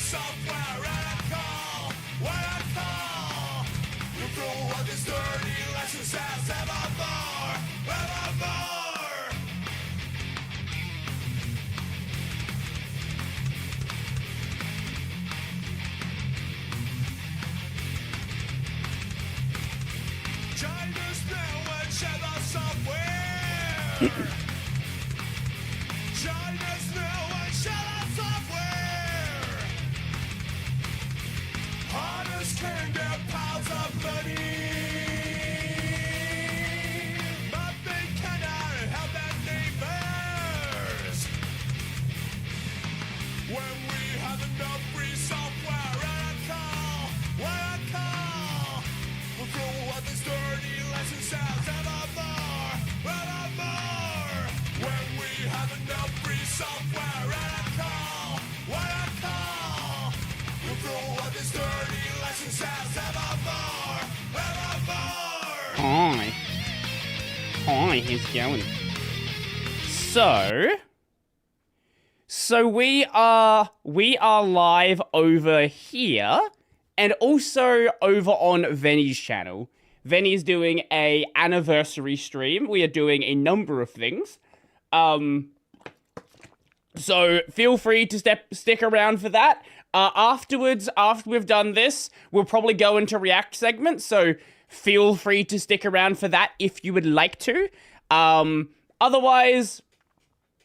software and I call what I call. You throw all these dirty lessons as evermore, evermore. China's now and share the software. China's now and share the software. Hunters can get piles of money, but they cannot help their neighbors. When we have enough free software and I call what I call. We'll throw out this dirty lesson sounds evermore, evermore. When we have enough free software and I call what I call. We'll throw out this dirty lesson sounds evermore, evermore. Hi. Hi, how's it going? So we are live over here. And also over on Venny's channel. Venny's doing a anniversary stream. We are doing a number of things. So feel free to stick around for that. Afterwards, after we've done this, we'll probably go into React segments. So feel free to stick around for that if you would like to. Otherwise,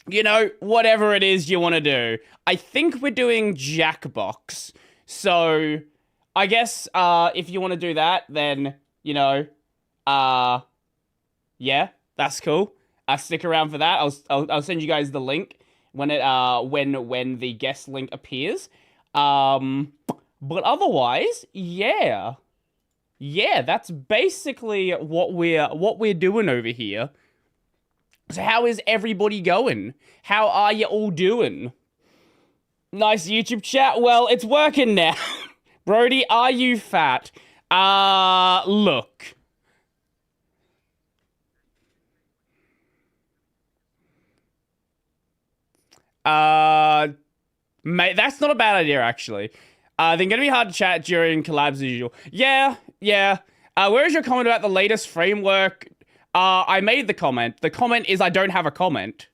you know, whatever it is you want to do. I think we're doing Jackbox. So I guess, if you want to do that, then, you know, yeah, that's cool. Stick around for that. I'll send you guys the link when when the guest link appears. But otherwise, yeah, that's basically what we're doing over here. So how is everybody going? How are you all doing? Nice YouTube chat. Well, it's working now. Brody, are you fat? Look. Mate, that's not a bad idea, actually. They're gonna be hard to chat during collabs as usual. Yeah. Where is your comment about the latest framework? I made the comment. The comment is I don't have a comment.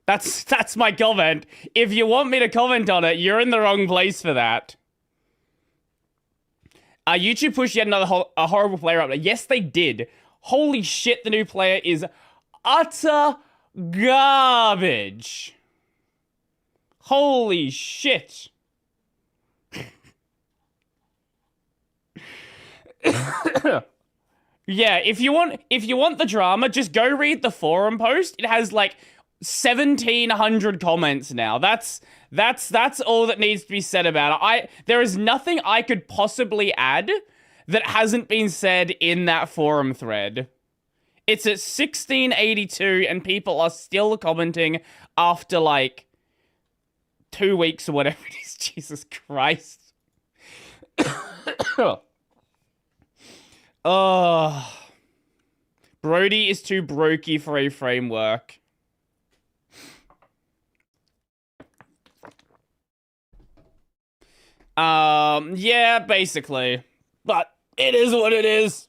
That's my comment. If you want me to comment on it, you're in the wrong place for that. YouTube pushed yet another horrible player update. Yes, they did. Holy shit, the new player is utter garbage. Holy shit. Yeah, if you want the drama, just go read the forum post. It has like 1,700 comments now. That's all that needs to be said about it. There is nothing I could possibly add that hasn't been said in that forum thread. It's at 1682 and people are still commenting after like 2 weeks or whatever it is. Jesus Christ. Oh. Brody is too brokey for a framework. Yeah, basically. But it is what it is.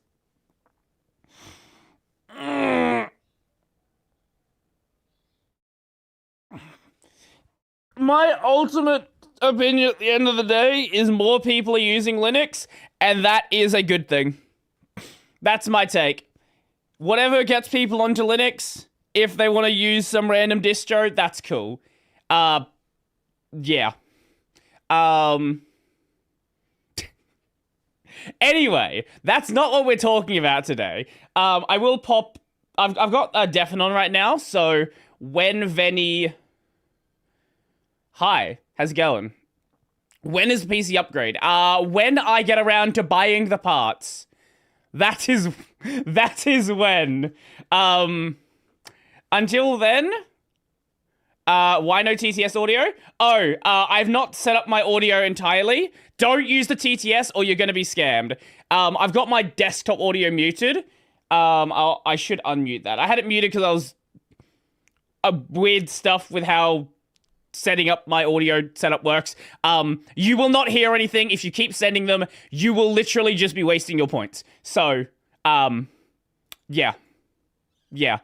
My ultimate opinion at the end of the day is more people are using Linux, and that is a good thing. That's my take. Whatever gets people onto Linux, if they want to use some random distro, that's cool. Yeah. Anyway, that's not what we're talking about today. I will pop... I've got Deafin on right now, so when Venny... Hi, how's it going? When is the PC upgrade? When I get around to buying the parts. That is when. Until then... why no TTS audio? Oh, I've not set up my audio entirely. Don't use the TTS or you're gonna be scammed. I've got my desktop audio muted. I should unmute that. I had it muted because I was... weird stuff with how setting up my audio setup works. You will not hear anything if you keep sending them. You will literally just be wasting your points. So, yeah. Yeah.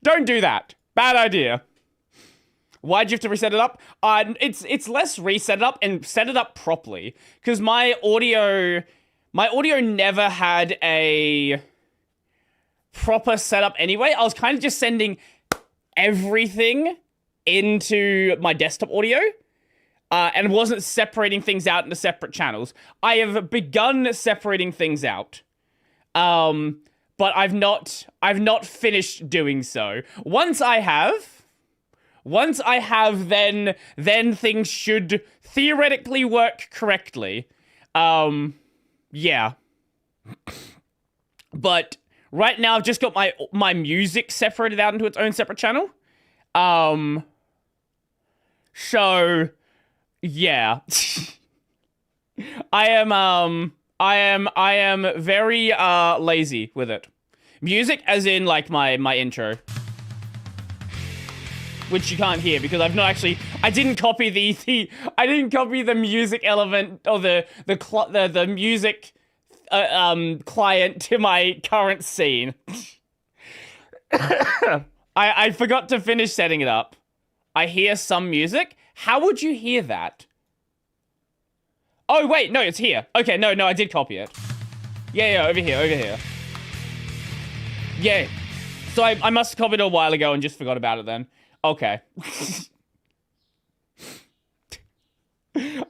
Don't do that. Bad idea. Why'd you have to reset it up? It's less reset it up and set it up properly. Because my audio never had a proper setup anyway. I was kind of just sending everything into my desktop audio. And wasn't separating things out into separate channels. I have begun separating things out. But I've not finished doing so. Once I have, then things should theoretically work correctly. Yeah. But right now I've just got my music separated out into its own separate channel. So yeah. I am very lazy with it. Music as in like my intro. Which you can't hear because I've not actually I didn't copy the music element or the music client to my current scene. I forgot to finish setting it up. I hear some music. How would you hear that? Oh, wait, no, it's here. Okay, no, I did copy it. Yeah, over here. Yeah. So I must have copied it a while ago and just forgot about it then. Okay.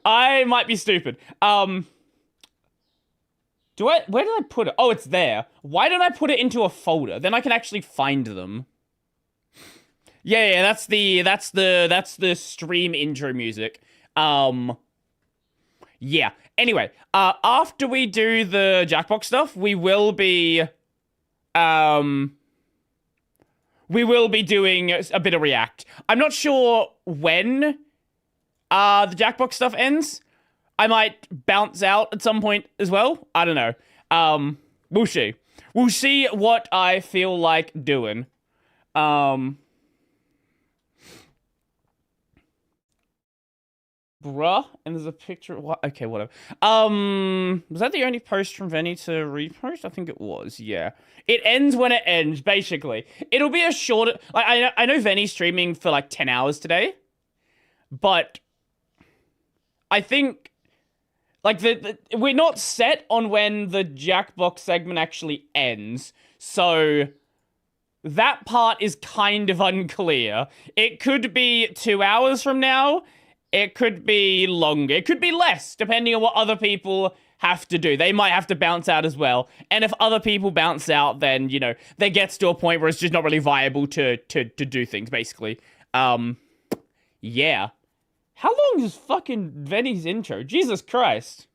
I might be stupid. Where did I put it? Oh, it's there. Why don't I put it into a folder? Then I can actually find them. Yeah, that's the stream intro music. Yeah. Anyway, after we do the Jackbox stuff, we will be doing a bit of React. I'm not sure when the Jackbox stuff ends. I might bounce out at some point as well. I don't know. We'll see. We'll see what I feel like doing. Bruh, and there's a picture of what? Okay, whatever. Was that the only post from Venny to repost? I think it was, yeah. It ends when it ends, basically. It'll be a shorter, like, I know Venny's streaming for like 10 hours today, but I think, like, we're not set on when the Jackbox segment actually ends, so that part is kind of unclear. It could be 2 hours from now. It could be longer. It could be less, depending on what other people have to do. They might have to bounce out as well. And if other people bounce out, then, you know, there gets to a point where it's just not really viable to do things, basically. Yeah. How long is fucking Venny's intro? Jesus Christ.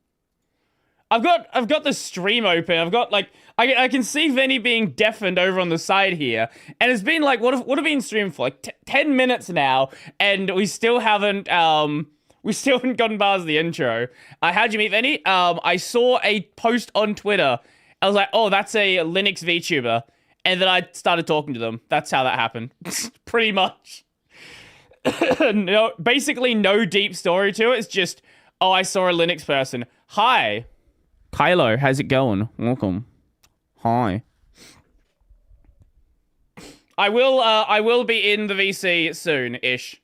I've got the stream open. I've got, like, I can see Venny being deafened over on the side here. And it's been, like, what have we been streaming for? Like, 10 minutes now. And we still haven't gotten past the intro. How'd you meet Venny? I saw a post on Twitter. I was like, oh, that's a Linux VTuber. And then I started talking to them. That's how that happened. Pretty much. No, basically no deep story to it. It's just, oh, I saw a Linux person. Hi. Kylo, how's it going? Welcome. Hi. I will be in the VC soon-ish.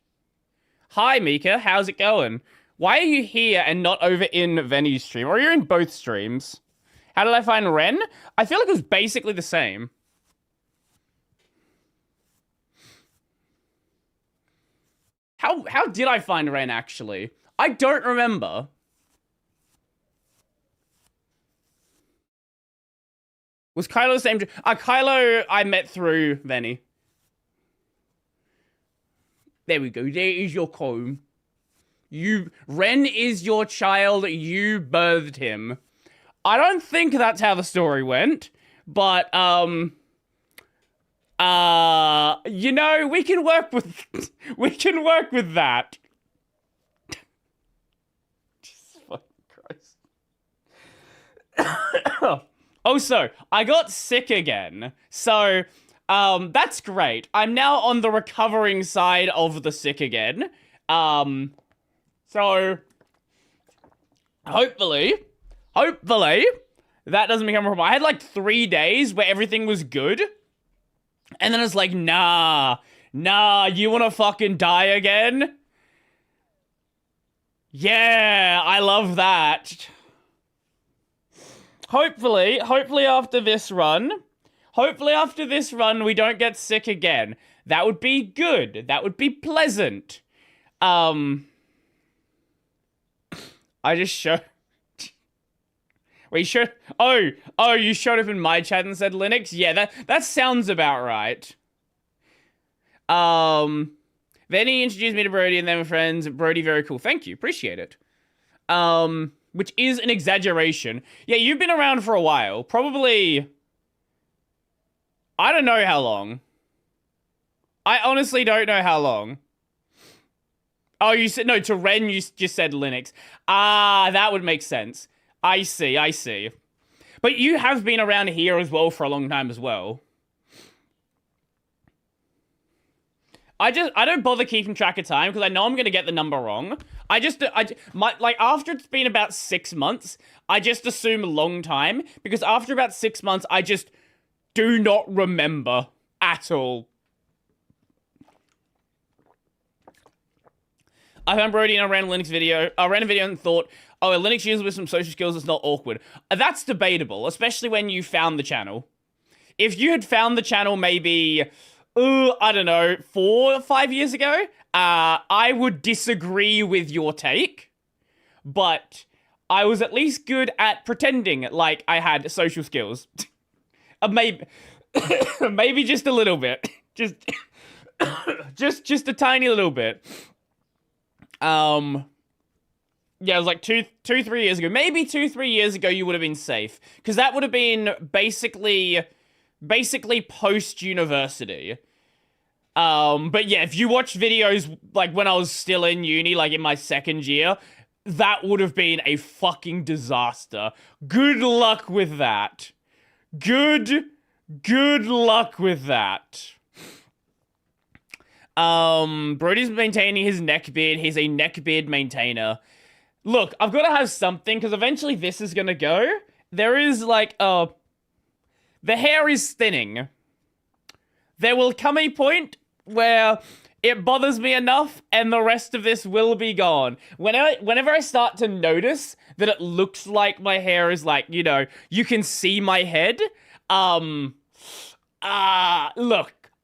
Hi, Mika, how's it going? Why are you here and not over in Venny's stream? Or are you in both streams? How did I find Ren? I feel like it was basically the same. How did I find Ren, actually? I don't remember. Was Kylo the same? Kylo I met through Venny. There we go. There is your comb. Ren is your child. You birthed him. I don't think that's how the story went, but you know, we can work with that. Jesus fucking Christ. Also, I got sick again. So, That's great. I'm now on the recovering side of the sick again. So hopefully, that doesn't become a problem. I had like 3 days where everything was good. And then it's like, nah, you wanna fucking die again? Yeah, I love that. Hopefully after this run, we don't get sick again. That would be good. That would be pleasant. I just showed... Wait, you showed up in my chat and said Linux? Yeah, that sounds about right. Then he introduced me to Brody and then we're friends. Brody, very cool. Thank you. Appreciate it. Which is an exaggeration. Yeah, you've been around for a while. Probably... I don't know how long. I honestly don't know how long. Oh, you said... No, to Ren, you just said Linux. Ah, that would make sense. I see. But you have been around here as well for a long time as well. I don't bother keeping track of time because I know I'm going to get the number wrong. After it's been about 6 months, I just assume a long time because after about 6 months, I just do not remember at all. I found Brody in a random Linux video. I ran a video and thought, oh, a Linux user with some social skills is not awkward. That's debatable, especially when you found the channel. If you had found the channel maybe, I don't know, 4 or 5 years ago, I would disagree with your take. But I was at least good at pretending like I had social skills. Maybe just a little bit. Just a tiny little bit. Yeah, it was like 3 years ago. Maybe 3 years ago you would have been safe. Because that would have been basically post-university. But yeah, if you watch videos like when I was still in uni, like in my second year, that would have been a fucking disaster. Good luck with that. Good luck with that. Brody's maintaining his neckbeard. He's a neckbeard maintainer. Look, I've got to have something, because eventually this is gonna go. There is, like, the hair is thinning. There will come a point where it bothers me enough, and the rest of this will be gone. Whenever I start to notice that it looks like my hair is, like, you know, you can see my head, look,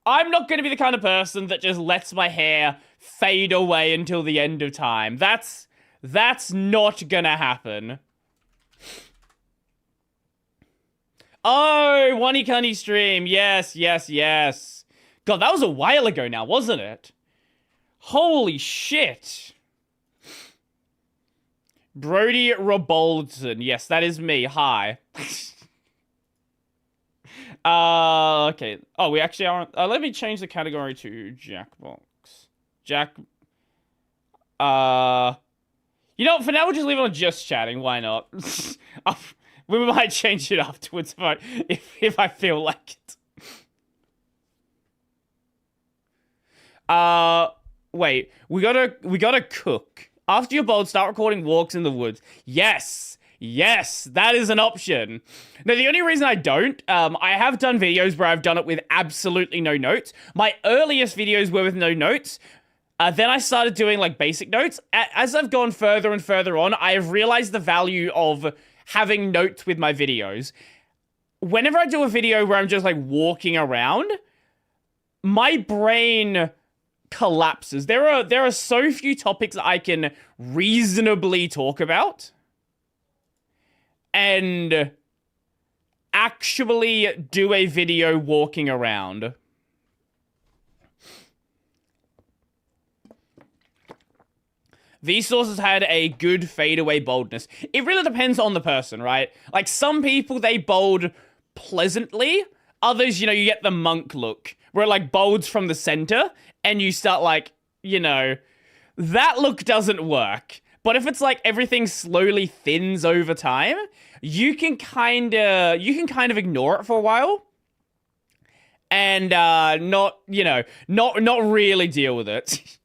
I'm not gonna be the kind of person that just lets my hair fade away until the end of time. That's not gonna happen. Oh, Wani Cunny stream. Yes. God, that was a while ago now, wasn't it? Holy shit. Brody Roboldson. Yes, that is me. Hi. Okay. Oh, we actually aren't... let me change the category to Jackbox. You know, for now, we'll just leave it on just chatting. Why not? We might change it afterwards if I feel like it. Wait. We gotta cook. After you're bold, start recording walks in the woods. Yes, that is an option. Now, the only reason I don't, I have done videos where I've done it with absolutely no notes. My earliest videos were with no notes. Then I started doing, like, basic notes. As I've gone further and further on, I have realized the value of having notes with my videos. Whenever I do a video where I'm just, like, walking around, my brain collapses. There are so few topics that I can reasonably talk about and actually do a video walking around. These sources had a good fadeaway boldness. It really depends on the person, right? Like, some people, they bold pleasantly. Others, you know, you get the monk look, where it, like, bolds from the center, and you start, like, you know, that look doesn't work. But if it's, like, everything slowly thins over time, you can kind of ignore it for a while. and not, you know, not really deal with it.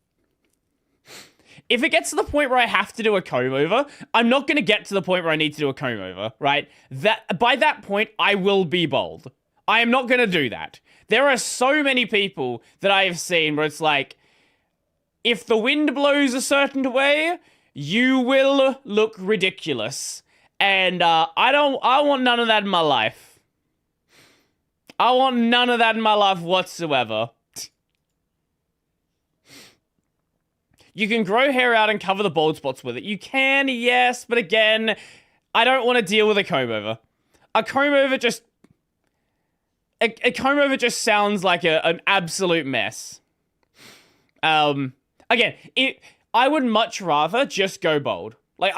If it gets to the point where I have to do a comb over, I'm not going to get to the point where I need to do a comb over, right? By that point, I will be bald. I am not going to do that. There are so many people that I have seen where it's like, if the wind blows a certain way, you will look ridiculous. And I want none of that in my life. I want none of that in my life whatsoever. You can grow hair out and cover the bald spots with it. You can, yes, but again, I don't want to deal with a comb over. A comb over just... A comb over just sounds like an absolute mess. Again, I would much rather just go bald. Like,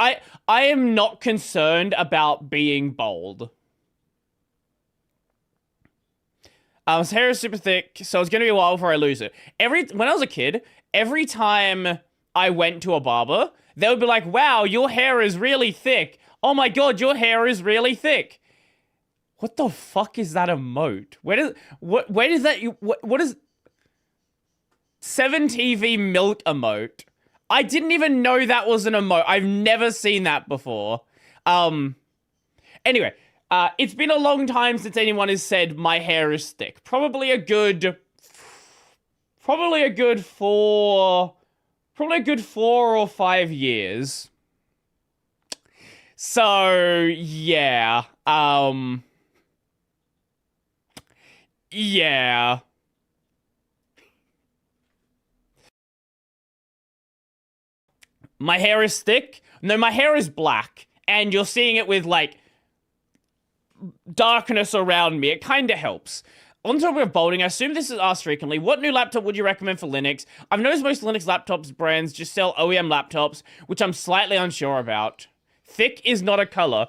I am not concerned about being bald. His hair is super thick, so it's going to be a while before I lose it. When I was a kid, every time I went to a barber, they would be like, wow, your hair is really thick. Oh my god, your hair is really thick. What the fuck is that emote? Where does that, what is... 7TV milk emote. I didn't even know that was an emote. I've never seen that before. Anyway, it's been a long time since anyone has said my hair is thick. Probably a good 4 or 5 years. So, yeah. Yeah. My hair is thick. No, my hair is black. And you're seeing it with, like, darkness around me. It kind of helps. On top of balding, I assume this is asked frequently. What new laptop would you recommend for Linux? I've noticed most Linux laptops brands just sell OEM laptops, which I'm slightly unsure about. Thick is not a color.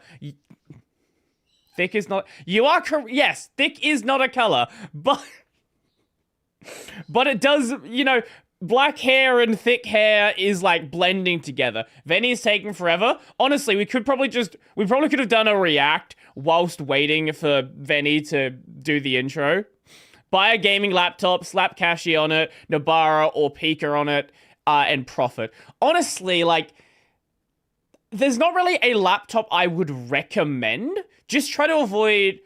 Thick is not... You are correct. Yes, thick is not a color. But it does, you know... Black hair and thick hair is, like, blending together. Venny's taking forever. Honestly, we probably could have done a react whilst waiting for Venny to do the intro. Buy a gaming laptop, slap Kashi on it, Nabara or Pika on it, and profit. Honestly, like, there's not really a laptop I would recommend. Just try to avoid...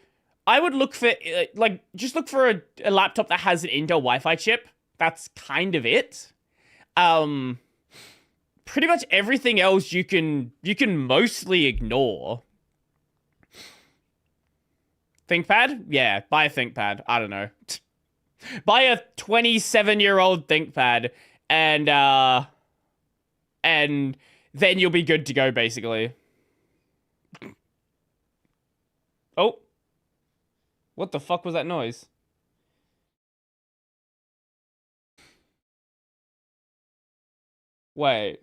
I would look for, just look for a laptop that has an Intel Wi-Fi chip. That's kind of it. Pretty much everything else you can mostly ignore. ThinkPad? Yeah, buy a ThinkPad. I don't know. Buy a 27-year-old ThinkPad and then you'll be good to go, basically. Oh. What the fuck was that noise? Wait.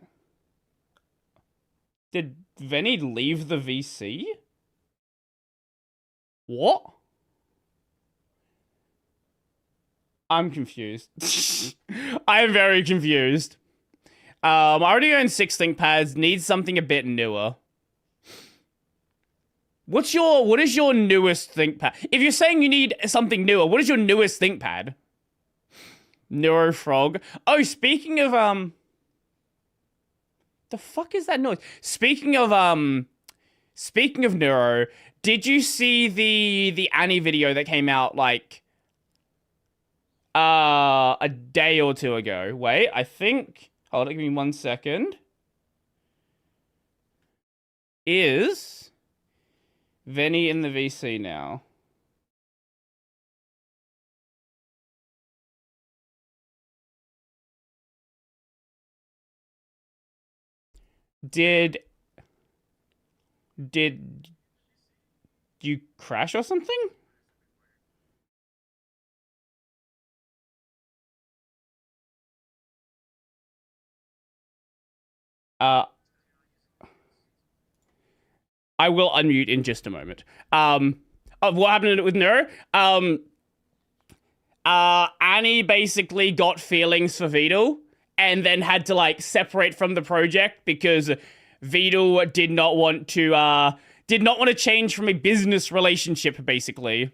Did Venny leave the VC? What? I'm confused. I am very confused. I already own 6 ThinkPads. Need something a bit newer. What is your newest ThinkPad? If you're saying you need something newer, what is your newest ThinkPad? Neurofrog. Oh, speaking of, the fuck is that noise? Speaking of Neuro, did you see the Annie video that came out, like, a day or 2 ago? Wait, I think... Hold on, give me 1 second. Is Venny in the VC now? Did you crash or something? I will unmute in just a moment. What happened with Nero? Annie basically got feelings for Vidal and then had to, like, separate from the project because Vidal did not want to change from a business relationship, basically.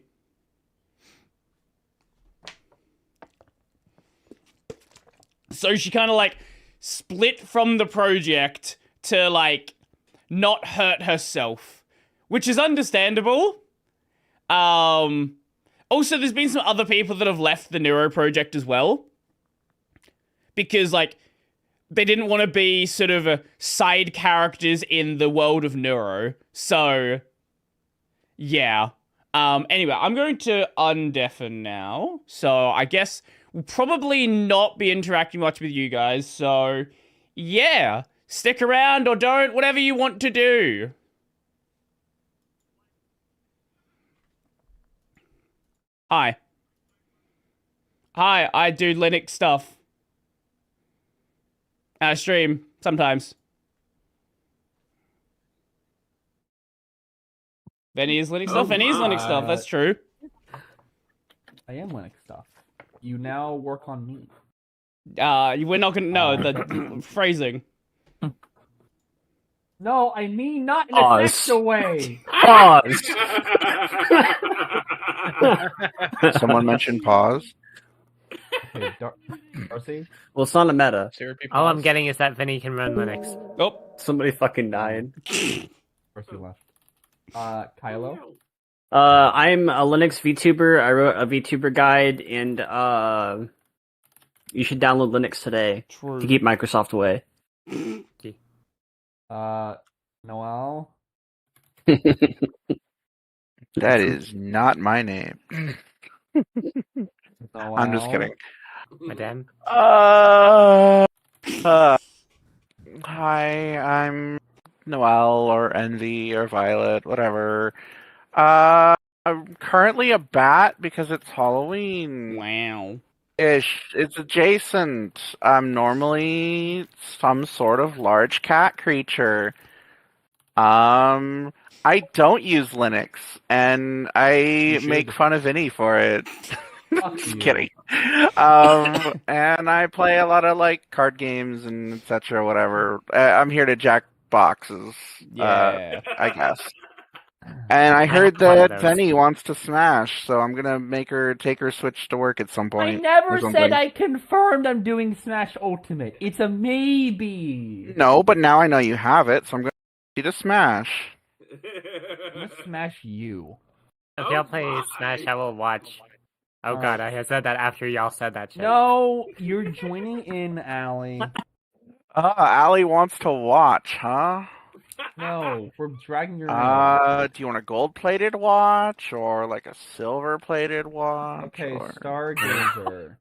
So she kind of like split from the project to like not hurt herself, which is understandable. Also, there's been some other people that have left the Neuro project as well, because like they didn't want to be sort of side characters in the world of Neuro. So yeah. Anyway, I'm going to undeafen now. So I guess we'll probably not be interacting much with you guys. So yeah, stick around or don't, whatever you want to do. Hi. Hi, I do Linux stuff. I stream sometimes. Venny is Linux stuff. Venny is Linux stuff. That's true. I am Linux stuff. You now work on me. We're not gonna know the phrasing. No, I mean not in Pause. a sexual way. Pause. Someone mentioned pause. Okay, Darcy? Well, it's not a meta. All I'm getting is that Vinny can run Linux. Oh, Somebody fucking died. Darcy left. Kylo? I'm a Linux VTuber. I wrote a VTuber guide, and you should download Linux today true. to keep Microsoft away. Noel? That is not my name. Noel? I'm just kidding. Madame. Hi, I'm Noelle or Envy or Violet, whatever. I'm currently a bat because it's Halloween. Wow. It's adjacent. I'm normally some sort of large cat creature. I don't use Linux, and I make fun of Vinny for it. Just kidding. And I play a lot of like card games and etc. Whatever. I'm here to jack boxes. Yeah. I guess. And I heard that Penny wants to smash, so I'm gonna make her take her Switch to work at some I point. never said I confirmed I'm doing Smash Ultimate. It's a maybe. No, but now I know you have it, so I'm gonna you to smash. I'm gonna smash you. If y'all play Smash, I will watch. Oh god, I said that after y'all said that shit. No, you're joining in, Allie. Allie wants to watch, huh? No, we're dragging your Do you want a gold-plated watch or like a silver-plated watch? Okay, or... Stargazer.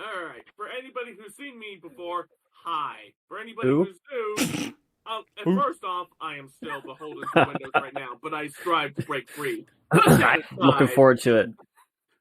Alright, for anybody who's seen me before, hi. For anybody Who? who's new, first off, I am still beholden to Windows right now, but I strive to break free. Looking forward to it.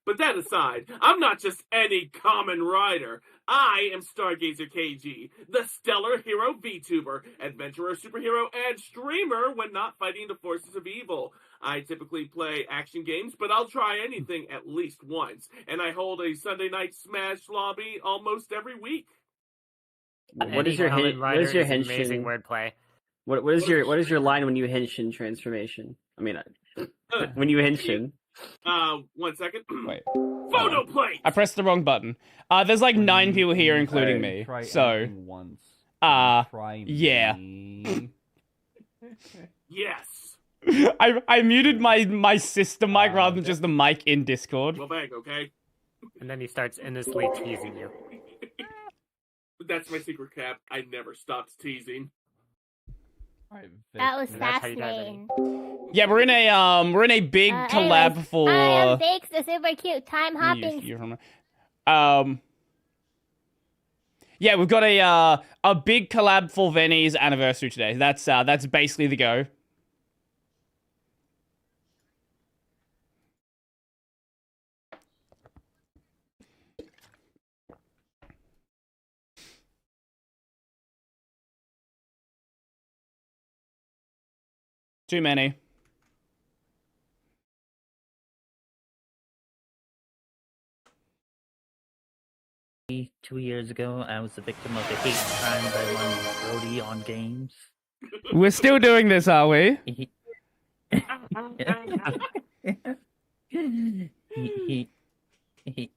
But that aside, I'm not just any common writer. I am Stargazer KG, the stellar hero VTuber, adventurer, superhero, and streamer when not fighting the forces of evil. I typically play action games, but I'll try anything at least once, and I hold a Sunday night Smash lobby almost every week. What is your Amazing henshin? wordplay. What is your line when you henshin transformation? I mean, when you henshin. 1 second. Wait. Photo plate! I pressed the wrong button. There's like 9 people here, including me. Try So, anything once. Try yeah. me. Yes. I muted my system mic rather than just the mic in Discord. Well, bang, okay? And then he starts endlessly teasing you. That's my secret cap. I never stopped teasing. Alright, That was And that's how you type it. fascinating. Yeah, we're in a big collab Anyways, for. I am Bakes, the super cute time hopping. Yeah, we've got a big collab for Venny's anniversary today. That's basically the go. Too many. Two years ago, I was the victim of a hate crime by one Brody on games. We're still doing this, are we?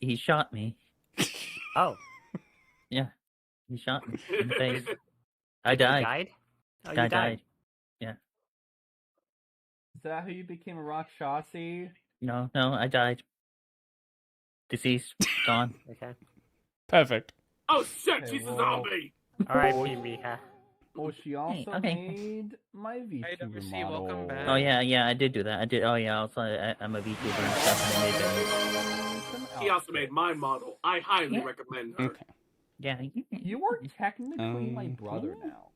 He shot me. Oh. Yeah. He shot me in the face. I You died. died? Oh, I you died. died. Is that how you became a Rakshasi? No, I died. Deceased. Gone. Okay. Perfect. Oh shit, Okay, she's a well- zombie. R.I.P. Miha. Well, she also okay. made my VTuber WC, model. welcome back. Oh yeah, I did do that. I did. Oh yeah, also I'm a VTuber and stuff, and I made those. He also made my model. I highly Yeah. recommend her. Okay. Yeah. You are technically my brother now.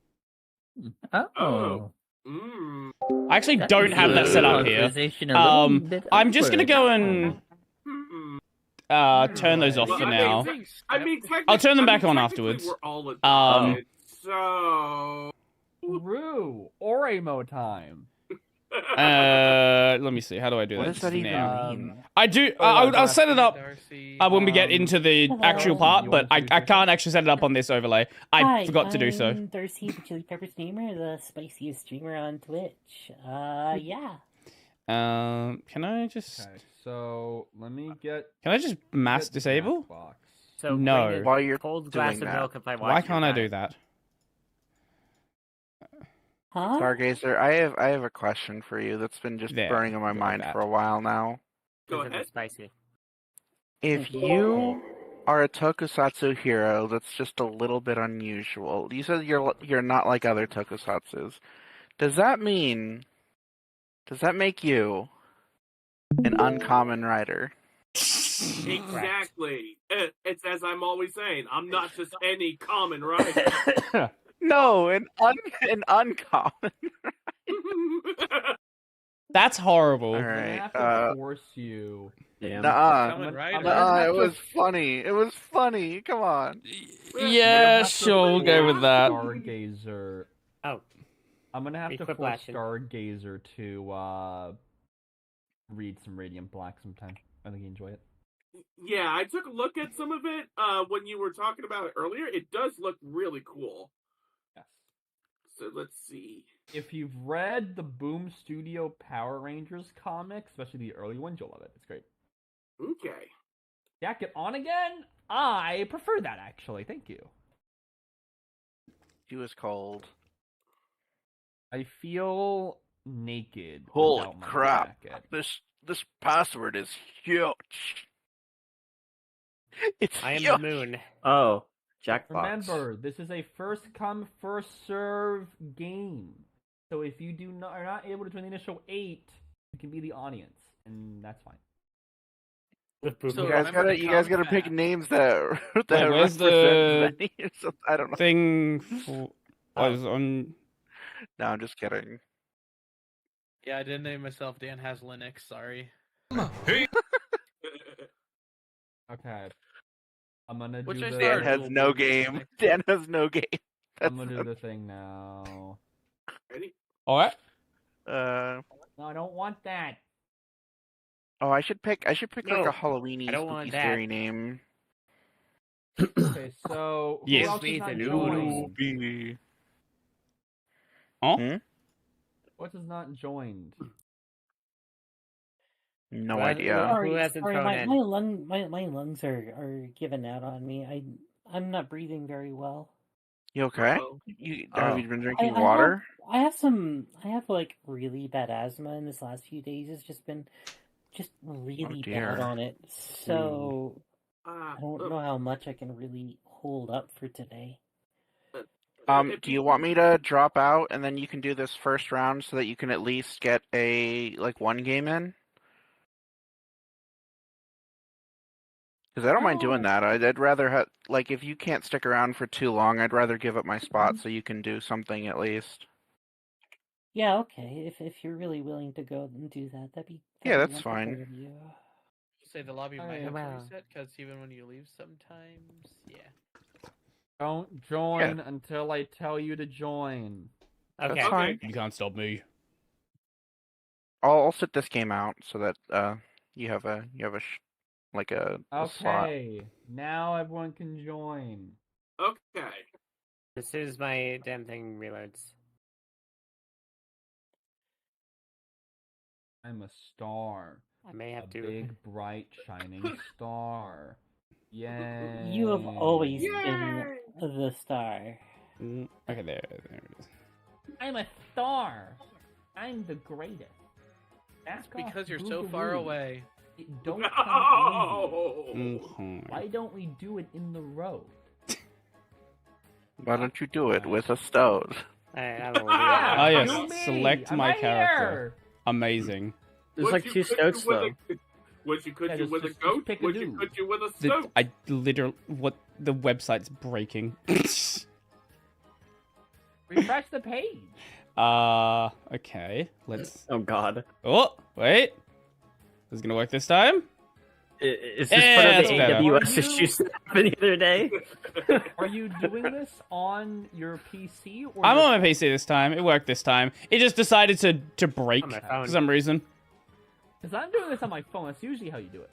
Oh. Mmm. I actually That don't is have that a set up here. conversation a little bit I'm just gonna awkward. go and turn those off Well, for I now. mean, technically, I'll turn them back on technically afterwards. We're all adopted, so. Rue, Oremo time. Let me see. How do I do What that? does that even now? mean? I do. I'll set it up Darcy. when we get into the actual part, but I can't actually set it up on this overlay. I Hi, forgot to do so. I'm Darcy, the Chili Pepper Streamer, the spiciest streamer on Twitch. Yeah. Can I just? Okay, so let me get. Can I just mass get the disable? Jackbox. So No. bring a While you're cold glass doing of that, milk if I watch Why your can't I do diet. that? Huh? Stargazer, I have a question for you that's been just There, burning in my go mind back. for a while now. Go Isn't it ahead. spicy? If you are a tokusatsu hero that's just a little bit unusual, you said you're not like other tokusatsus. Does that make you an uncommon writer? Exactly. It's as I'm always saying. I'm not just any common writer. No, an uncommon. That's horrible. All I'm gonna right. have to force you. Damn. Nuh-uh. I'm gonna have It to- was funny. It was funny. Come on. Yeah, sure, we'll go with that. Stargazer. Oh. I'm gonna have Be to quick force flashing. Stargazer to read some Radiant Black sometime. I think you enjoy it. Yeah, I took a look at some of it when you were talking about it earlier. It does look really cool. Yes. So let's see. If you've read the Boom Studio Power Rangers comics, especially the early ones, you'll love it. It's great. Okay. Jacket on again? I prefer that, actually. Thank you. She was cold. I feel naked Holy without my crap. jacket. This password is huge. It's I am huge. the moon. Oh, Jackbox. Remember, this is a first come, first serve game. So if you are not able to join the initial 8, you can be the audience, and that's fine. So You guys gotta pick names that where's represent many or something. I don't know. Thing for, was on. No, I'm just kidding. Yeah, I didn't name myself Dan Has Linux, sorry. Okay. I'm gonna Which do I the... Dan started. has no game. Dan has no game. I'm gonna do the thing now. Ready? Alright. No, I don't want that. Oh, I should pick like No, a Halloweeny I don't want spooky that. scary name. Okay, so who Yes. else is Please, not the joined? noodles. Oh? What is not joined? No Well, idea. Sorry, Who hasn't thrown in? my lungs are giving out on me. I'm not breathing very well. You okay? Uh-oh. Have you been drinking I water? I have like really bad asthma in this last few days. It's just been really dear. bad on it. So Ah, I don't know how much I can really hold up for today. Do you want me to drop out and then you can do this first round so that you can at least get a one game in? Because I don't mind doing that. I'd rather have if you can't stick around for too long, I'd rather give up my spot so you can do something at least. Yeah, okay. If you're really willing to go and do that, that'd be Yeah, that'd be that's wonderful fine. of you. Say the lobby might Alright, have to wow. reset, because even when you leave sometimes, yeah. Don't join until I tell you to join. Okay. That's fine. You can't stop me. I'll sit this game out so that you have a a slot. Okay, now everyone can join. Okay. As soon as my damn thing reloads. I'm a star. I may have A to. big, bright, shining star. Yay. You have always been the star. Okay, there it is. I'm a star. I'm the greatest. It's because you're so far away. Don't No! come easy. Mhm. Why don't we do it in the road? Why don't you do it with a stone? I don't know. Oh yes, do me. select I'm my right character. here. Amazing. There's like 2 stoats though. Would you could Yeah, you with a just goat? pick a Would you dude. could you with a The, stoat? I literally what the website's breaking. Refresh the page. Okay. Let's. Oh god. Oh, wait. Is it gonna work this time? Is this Yeah, part of that's the better. AWS issues that happened the other day? Are you doing this on your PC or I'm your... on my PC this time. It worked this time. It just decided to break On my for phone. some reason. Because I'm doing this on my phone. That's usually how you do it.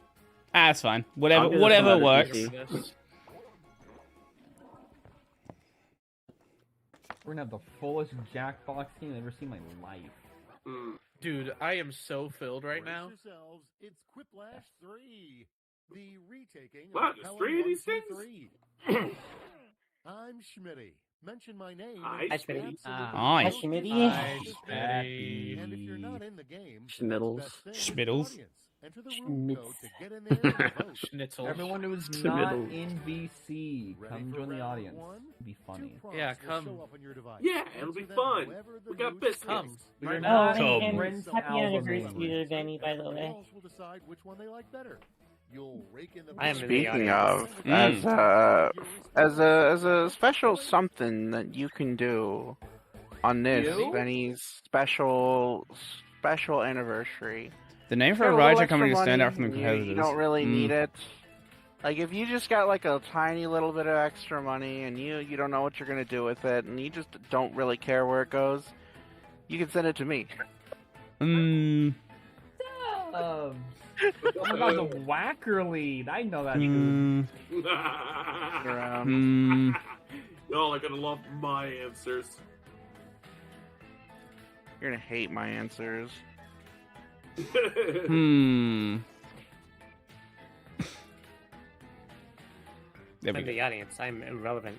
Ah, that's fine. Whatever, I'll do this whatever on my works. PC. We're gonna have the fullest Jackbox game I've ever seen in my life. Dude, I am so filled right now. Yourselves, it's Quiplash 3, the retaking What, of there's Helen 3 of 1, these 2, things? 3. I'm Schmitty. Mention my name. Hi, and it's Schmitty. absolutely Hi, most Schmitty. interesting. Hi, Schmitty. And if you're not in the game, Schmiddles. best thing is Schmiddles. audience. Enter the room code to get in there and vote. Schnitzel. Everyone who's It's not the middle. in VC, Ready come for join the round audience. one? It'd be funny. Two Yeah, prompts will come. show up on your device. Yeah, it'll be Answer them fun. however the We got mood biscuits. Come. We're Right not now. Oh, and Prince happy anniversary Album. to Benny, by the way. Girls will decide which one they like better. You'll rake in the I am in the Speaking audience. of, as a special something that you can do on this You? Benny's special anniversary. The name for Got a a rider little company to extra stand money, out from the competitors. You don't really need it. Like if you just got like a tiny little bit of extra money and you don't know what you're gonna do with it and you just don't really care where it goes, you can send it to me. Oh my god, the Whacker lead. I know that dude. Y'all are gonna love my answers. You're gonna hate my answers. There we In go. the audience, I'm irrelevant.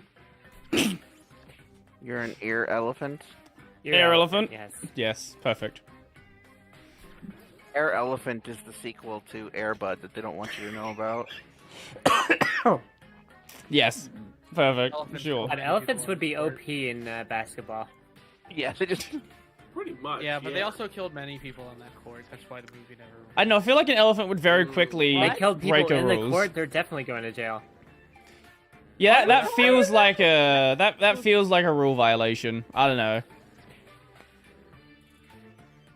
You're an ear elephant. You're Air elephant? Yes. Yes, perfect. Air Elephant is the sequel to Air Bud that they don't want you to know about. Yes, perfect. Elephants Sure. don't- And elephants would be OP in basketball. Yeah, they just Pretty much. Yeah, but they also killed many people on that court. That's why the movie never. I know. I feel like an elephant would very quickly They killed people break a in the rules. court. They're definitely going to jail. Yeah, that feels like a that feels like a rule violation. I don't know.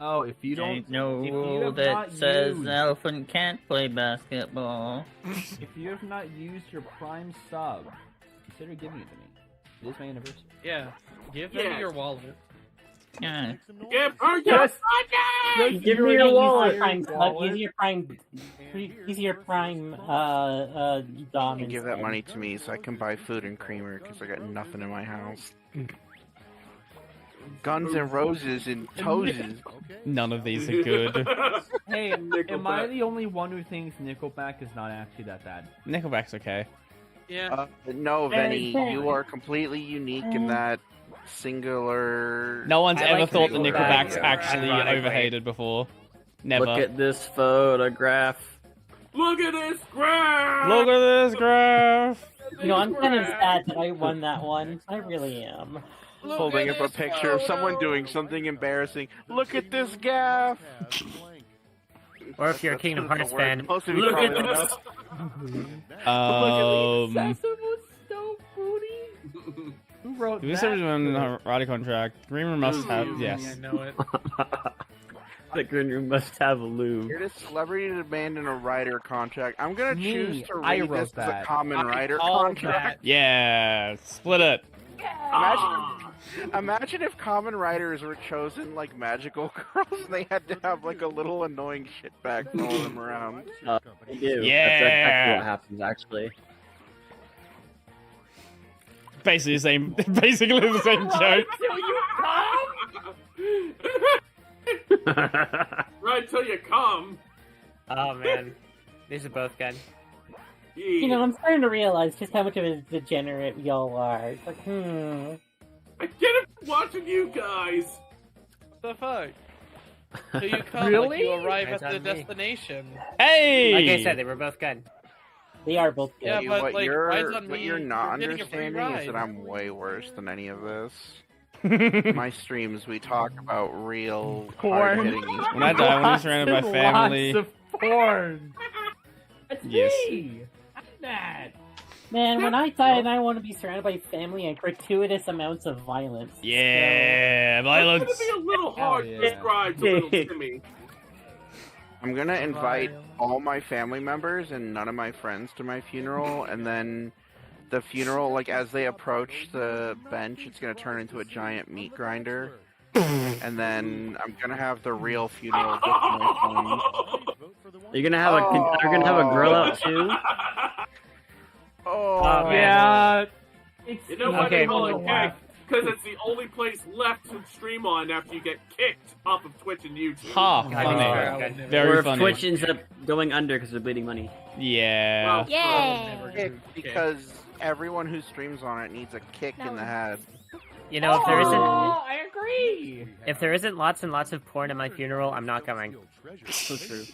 Oh, if you don't, Ain't no if you rule have that not says used- an elephant can't play basketball. if you have not used your Prime sub, consider giving it to me. It is my anniversary. Yeah, give them Yes. your wallet. Yeah. Give her your Yes. money! Give You me already your used wallet. your Prime, wallet. use your prime. Use your prime. Dom. give that instead. money to me so I can buy food and creamer because I got nothing in my house. Guns and Roses and Toes. None of these are good. Hey, am I Nickelback. the only one who thinks Nickelback is not actually that bad? Nickelback's okay. Yeah. No, Vinny, you are completely unique in that singular. No one's I ever like thought the Nickelback, Nickelback's actually ironically. overhated before. Never. Look at this photograph. Look at this graph! Look at this graph. You know, I'm kind of sad that I won that one. I really am. Holding up a picture of someone doing something embarrassing. Look at this gaff. Or if you're a Kingdom That's Hearts the fan, word. Most of you look at probably don't this. Um. Sesame so booty. Who wrote Do we that? sort of a rider contract? Greener must have. I Yes. know it. The green room must have a loo. Here's a celebrity demand in a writer contract. I'm gonna Me, choose to I read wrote this as a that. common writer called contract. Yeah. Split it. Imagine if common writers were chosen like magical girls and they had to have like a little annoying shitbag follow them around. They do. Yeah. That's exactly what happens, actually. Basically the same. Basically the same joke. Right till you come. Oh man, these are both good. You know, I'm starting to realize just how much of a degenerate y'all are. It's like, I get it from watching you guys. What the fuck? So you come, Really? like, you arrive That's at the on me. destination. Hey! Like I said, they were both good. They are both good. Yeah, See, but, what like, you're, rides on what me, you're not you're getting a free understanding is that ride. I'm way worse than any of this. My streams, we talk about real Porn. hard-hitting When I die, when I'm surrounded by family. Lots of porn. That's Yes. me. I'm that. Man, when I die, and I want to be surrounded by family and gratuitous amounts of violence. Yeah, It's violence. gonna be a little hard to describe to little Timmy. I'm gonna invite all my family members and none of my friends to my funeral, and then the funeral, like, as they approach the bench, it's gonna turn into a giant meat grinder. And then I'm gonna have the real funeral just for my friends. You're gonna have you're gonna have a grill out too. Oh, Yeah. It's You know why Okay. they call it keg? Because it's the only place left to stream on after you get kicked off of Twitch and YouTube. Ha, I think funny. it's good. Very Or if funny. Twitch ends up going under because they're bleeding money. Yeah. Well, Yay! kick, because everyone who streams on it needs a kick in the head. You know, if there isn't I agree. if there isn't lots and lots of porn at my funeral, I'm not going. So true.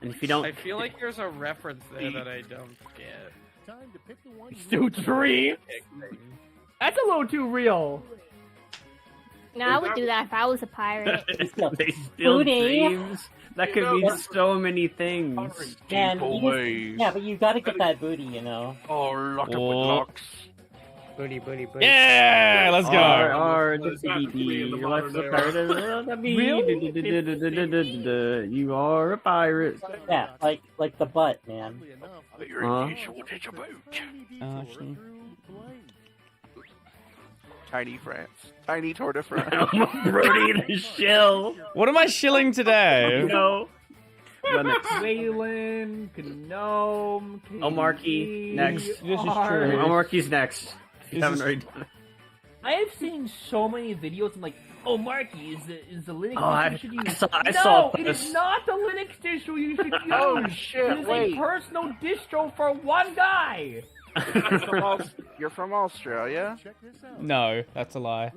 And if you don't, I feel like there's a reference there that I don't get. Still dream. That's a little too real. No, I would do that if I was a pirate. they still Booty. dreams. That could mean so many things. Man, yeah, but you gotta get that booty, you know. Oh, lock up with Oh. locks. Booty, booty, booty. Yeah, let's go. Your life's a pirate. You are a pirate. Yeah, like the butt, man. Tiny France. Tiny Tour de France. Brody the shell. What am I shilling today? No. Waylon, Gnome, Oh, Marky, next. This is Ark. true. Oh, Marky's next. If you This haven't is- already done. I have seen so many videos. I'm like, oh, Marky, is the Linux Oh, you should use? I no, saw it this. is not the Linux distro you should use. Oh, shit, It is wait. a personal distro for one guy. You're from Australia? No, that's a lie.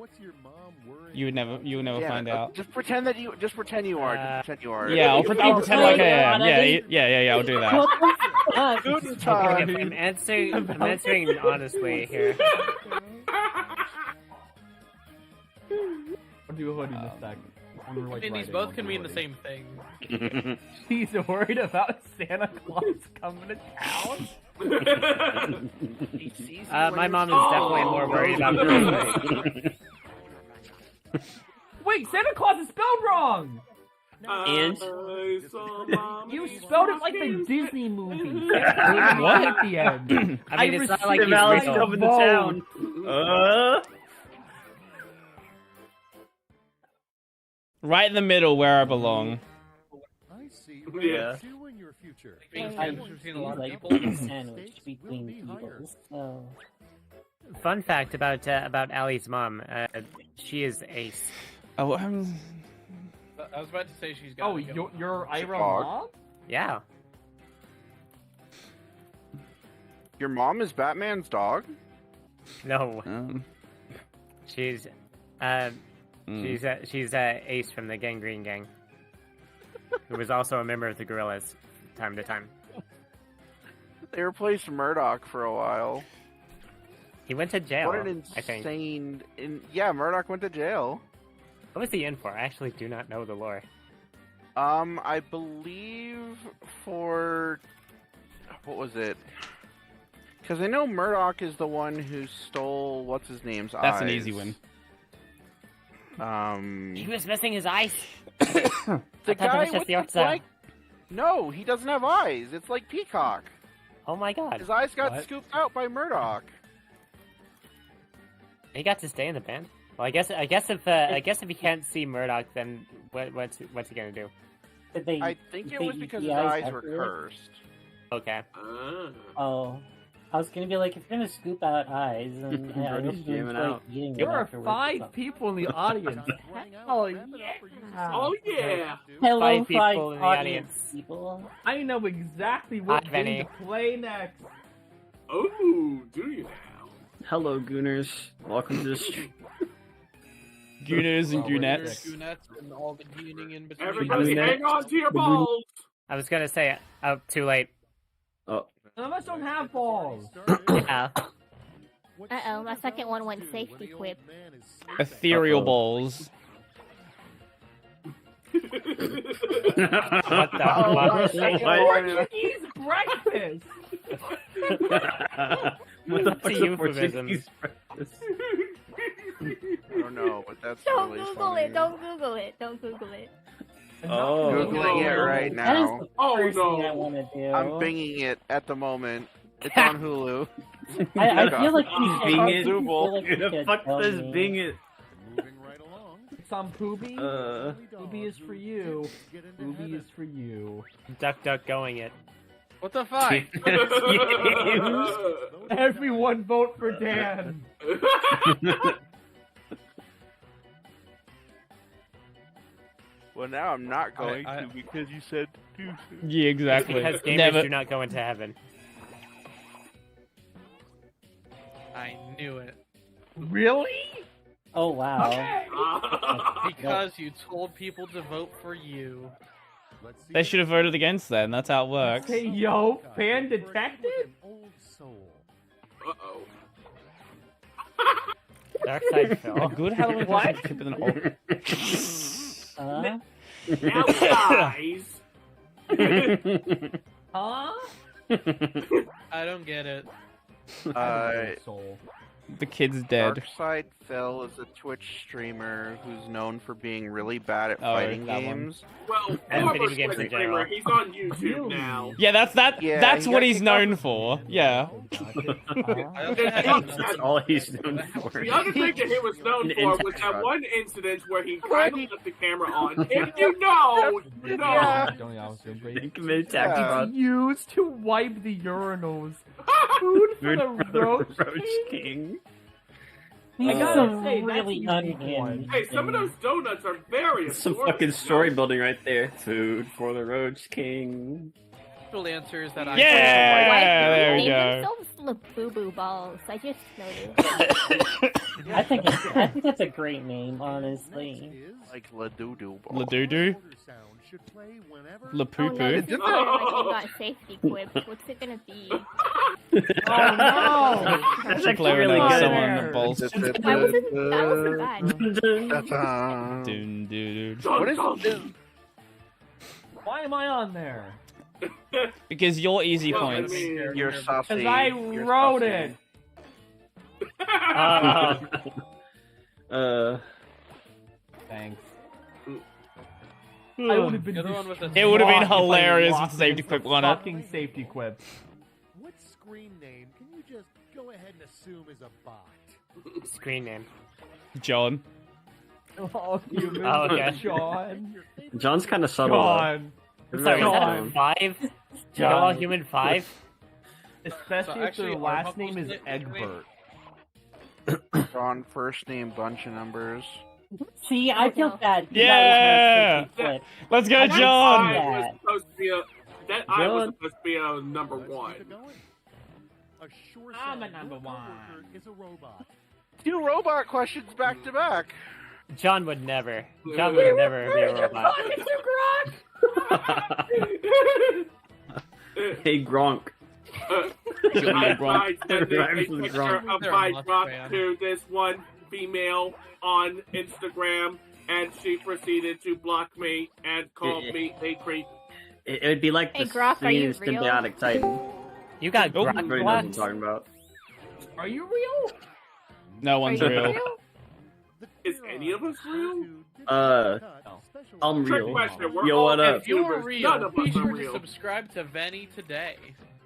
You would never find out. Just pretend you are. Just pretend you are. Yeah, I'll pretend like I am. Yeah, I'll do that. Guten Okay, Tag. I'm answering honestly here. I'll do a hoodie in a second. I mean, these both can mean the same thing. He's worried about Santa Claus coming to town. My mom is definitely more worried about Christmas. Wait, Santa Claus is spelled wrong. And You spelled it like the Disney movie. What? At the end. I mean, it's not like The he's valley's real. coming to town. Right in the middle where I belong. Yeah. I like a sandwich between peoples. So Fun fact about Allie's mom. She is ace. Oh, I was about to say she's got. Oh, your Ira Dog. mom? Yeah. Your mom is Batman's dog? No. She's Ace from the Gangrene Gang, who was also a member of the Gorillas, time to time. They replaced Murdoch for a while. He went to jail. What an I think. insane... Yeah, Murdoch went to jail. What was he in for? I actually do not know the lore. I believe for... What was it? Because I know Murdoch is the one who stole what's-his-name's eyes. that's an easy win. He was missing his eyes. The guy just with the the art style. like... No, he doesn't have eyes. It's like Peacock. Oh my god. His eyes got What? scooped out by Murdoch. He got to stay in the band. Well, I guess if he can't see Murdoch, then what's he gonna do? did they? I think did it they was eat because the his eyes were afterwards? cursed. Okay. Oh, I was gonna be like, if you're gonna scoop out eyes, then I Brody's hope you jamming enjoy out. eating them There are afterwards. 5 people in the audience. Hell yeah! Oh yeah! Hello, 5 people 5 in the audience audience. people. I know exactly what Hi, game Benny. to play next. Oh, do you now? Hello, Gooners. Welcome to the stream. Gooners and goonettes. Goonettes and all the gooning in between. Everybody hang on to your balls! I was gonna say, oh, too late. Oh, None of us don't have balls. Yeah. Uh-oh, my second one went safety quip. Ethereal balls. What the Oh, fuck? Portuguese breakfast! what the That's fuck's a a euphemism. Portuguese breakfast? I don't know, but that's Don't really Google funny. it, don't Google it, don't Google it. Oh. Googling it right That is now. the Oh, first no. thing I want to do. I'm binging it at the moment. It's on Hulu. I feel like we should. Bing I it. feel like we Who the should fuck tell says me. Bing it? It's on Poobie. Uh. Poobie is for you. Poobie is for you. Duck, duck, going it. What the fuck? Everyone vote for Dan. Well, now I'm not going I- to because you said to. Yeah, exactly. Because gamers Never. do not go into heaven. I knew it. Really? Oh wow. Because you told people to vote for you. They should have voted against then. That's how it works. Hey yo, fan detected? Uh-oh. Dark side A fell. good Halloween What? costume tip with an old. Now, guys! Huh? I don't get it. Soul. The kid's dead. Darkside Phil is a Twitch streamer who's known for being really bad at Oh, fighting that one. games. Well, And former video games Twitch in general. streamer, he's on YouTube Really? now. Yeah, that's Yeah, that's he what got he's kicked off known for. Yeah. I also had That's all he's known for. The other thing that he was known An for was intact that rod. one incident where he kind of left the camera on. If you know, you know. Yeah. They committed tax Yeah. fraud. Used to wipe the urinals. Food for Food the for the roach. Roach King. These I are gotta some say, that's really a unique unhinged. one. Hey, some of those donuts are very Some absorbent, fucking you know? story building right there. Food for the Roach King. actual answer is that I Yeah, Why there do we they go. name themselves Labubu balls? I just noticed. I think that's a great name, honestly. Like Ladoodoo Ball. Ladoodoo? La Oh poo no, poo. this is not like you got safety quipped. What's it gonna be? Oh no! That's Should play actually really with good. someone the balls. That wasn't bad. Ta-ta. Dun, dun, dun. What is this? Why am I on there? Because you're easy Well, I points. mean, You're saucy. Because I You're wrote saucy. it. Thanks. I would have been. The other one was a It would have been distraught if I hilarious lost with safety against quip the on it. Fucking safety quip. What screen name can you just go ahead and assume is a bot? Screen name. John. Oh, you missed Oh, okay. John. John's kind of subtle. John. I'm sorry, is that a John. 5? Yellow Human 5? Especially So if actually, their last Arbuckle's name is name- Egbert. John, first name, bunch of numbers. See, I feel bad. 'cause Yeah! that was my safety quip. Let's go, I John! like I was that. supposed to be a, that I was John. supposed to be a number one. A sure I'm a sign number your one. coworker is a robot. 2 robot questions back to back. John would never. John would never be a robot. Hey, Gronk. I sent a Rhymes with picture Gronk. of They're a my Musk drop fan. to this one female on Instagram, and she proceeded to block me and call me a creep. It would be like Hey, the Grok, are you scene in real? Symbiotic Titan. You got Nope. Grok Everybody knows what I'm blocked? talking about. Are you real? No Are one's you real. Is any of us real? I'm Trick real. question. We're Yo, all what up? If you're YouTubers. real, None of be us are sure to real. subscribe to Venny today.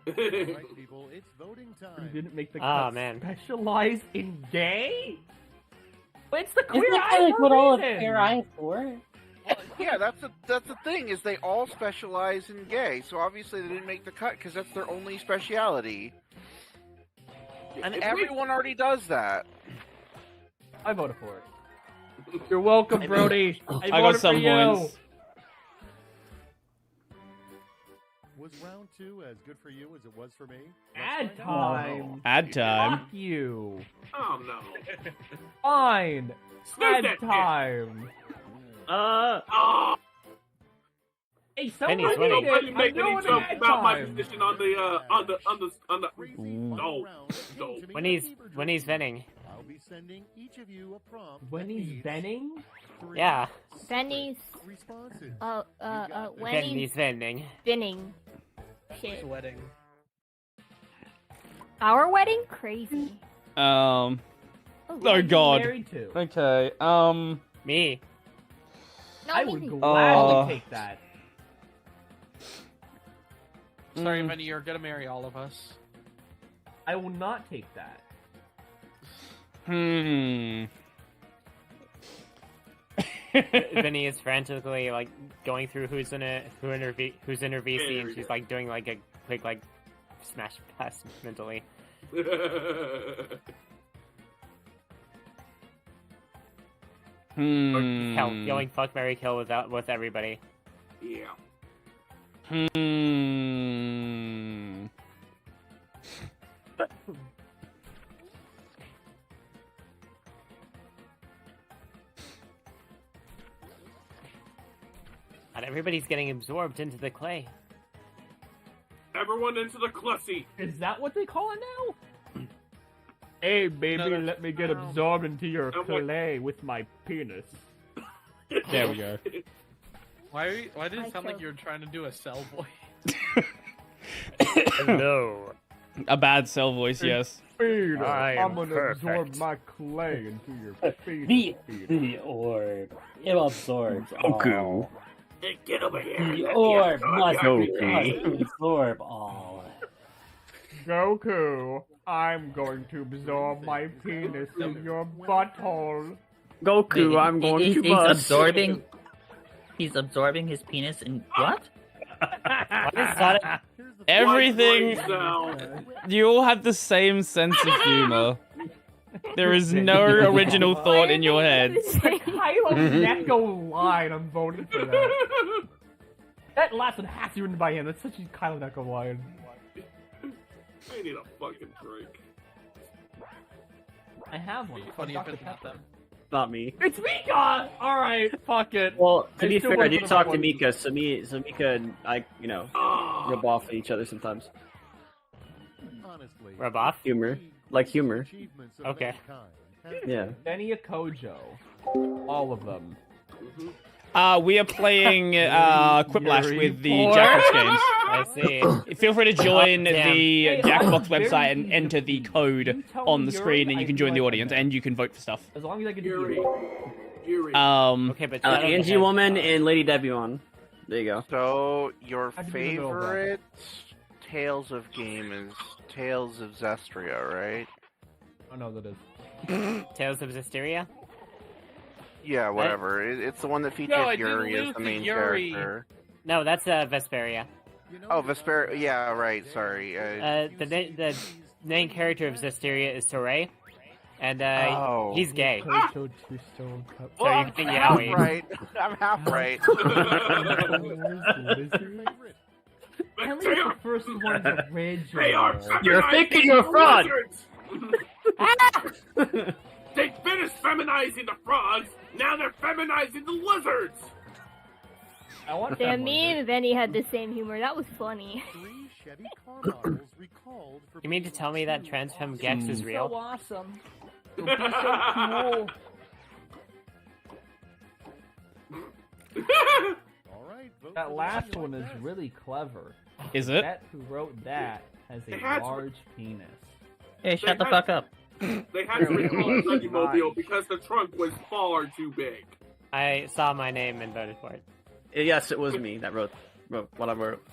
Alright, people, it's voting You time. didn't make the Ah, cut. man. Specialize in gay? It's the queer Isn't that eye like for what a all of reason. Fair Eye for? Yeah, that's the thing is they all specialize in gay. So obviously they didn't make the cut because that's their only speciality. And everyone already does that. I voted for it. You're welcome, Brody. I got voted some for you. points. Was round 2 as good for you as it was for me? Ad time. Ad time. Fuck you. Oh no. Fine. Snooze Ad that time. Oh, Hey, someone Penny's made winning. it. why you I'm making doing me joke ad about my time. position on the No. When he's venting. I'll be sending each of you a prompt. When that he's needs venting? 3 Yeah. Benny's. responses. When Then he's he's venting. spinning. Shit. Sweating. Our wedding? Crazy. Oh Who are you God. married to? Okay. Me. No, I me would neither. gladly take that. Sorry, Benny, you're gonna marry all of us. I will not take that. Vinny is frantically like going through who's in her VC, and she's like doing like a quick like smash pass mentally. Yelling "fuck, marry, kill" with everybody. Yeah. And everybody's getting absorbed into the clay. Everyone into the clussy. Is that what they call it now? Hey, baby, No, let me get absorbed into your I'm like- clay with my penis. There we go. Why did I it sound like killed- you were trying to do a cell voice? Hello. A bad cell voice, yes. Peter, I am I'm gonna perfect. absorb my clay into your penis. The orb. It absorbs all. Hey, get over here. The orb must Goku. absorb all. Goku, I'm going to absorb my penis in your butthole. Goku, I'm going to He's bust. absorbing. He's absorbing his penis in what? Why is Sonic? Everything. Like brain cell. You all have the same sense of humor. There is no original thought in your head. Kylo Neko line, I'm voting for that. That last one has to be written by him. That's such a Kylo Neko line. I need a fucking drink. I have one. Funny if Dr. it's not Pepper. them. Not me. It's Mika! Alright, fuck it. Well, to I be still fair, I wanna do put talk him to on Mika, so Mika and I, rub off at each other sometimes. Honestly, Rub off? Humor. Like humor. achievements of Okay. mankind. Yeah. Benny Akojo. All of them. We are playing Quiplash Yuri with the Boy. Jackbox games. I see. Feel free to join Damn. the Hey, Jackbox I'm very website and easy enter to the please. code You tell on me the screen, Yuri, and you I can do join the like audience, that. and you can vote for stuff. As long as I can Yuri. do Yuri. Okay, but Shadow Angie has- Woman and Lady Debbie on. There you go. So, your I didn't even know about favorite Tales of game is Tales of Zestria, right? Oh no, that is. Tales of Zestiria. Yeah, whatever. It's the one that features I didn't Yuri as lose the to main Yuri. character. No, that's Vesperia. Oh, Vesper. Yeah, right. Sorry. The main character of Zestiria is Toray, and Oh. he's gay. Potato, two-stone cup. So you think half Yowie. right. I'm half right. At least They the are, first one's original. they are You're feminizing thinking you're a the fraud. lizards. They finished feminizing the frogs. Now they're feminizing the lizards. I want Damn, that me one. and Benny had the same humor. That was funny. 3 Chevy car models recalled for You mean to tell me that Transfem Gex is So real? awesome. It would be so cool. All right, vote That for last which you one like is best. really clever. Is it? That who wrote that has It a has- large penis. Hey, shut the fuck up. They had to recall the Sunny Mobile because the trunk was far too big. I saw my name and voted for it. Yes, it was me that wrote what I wrote.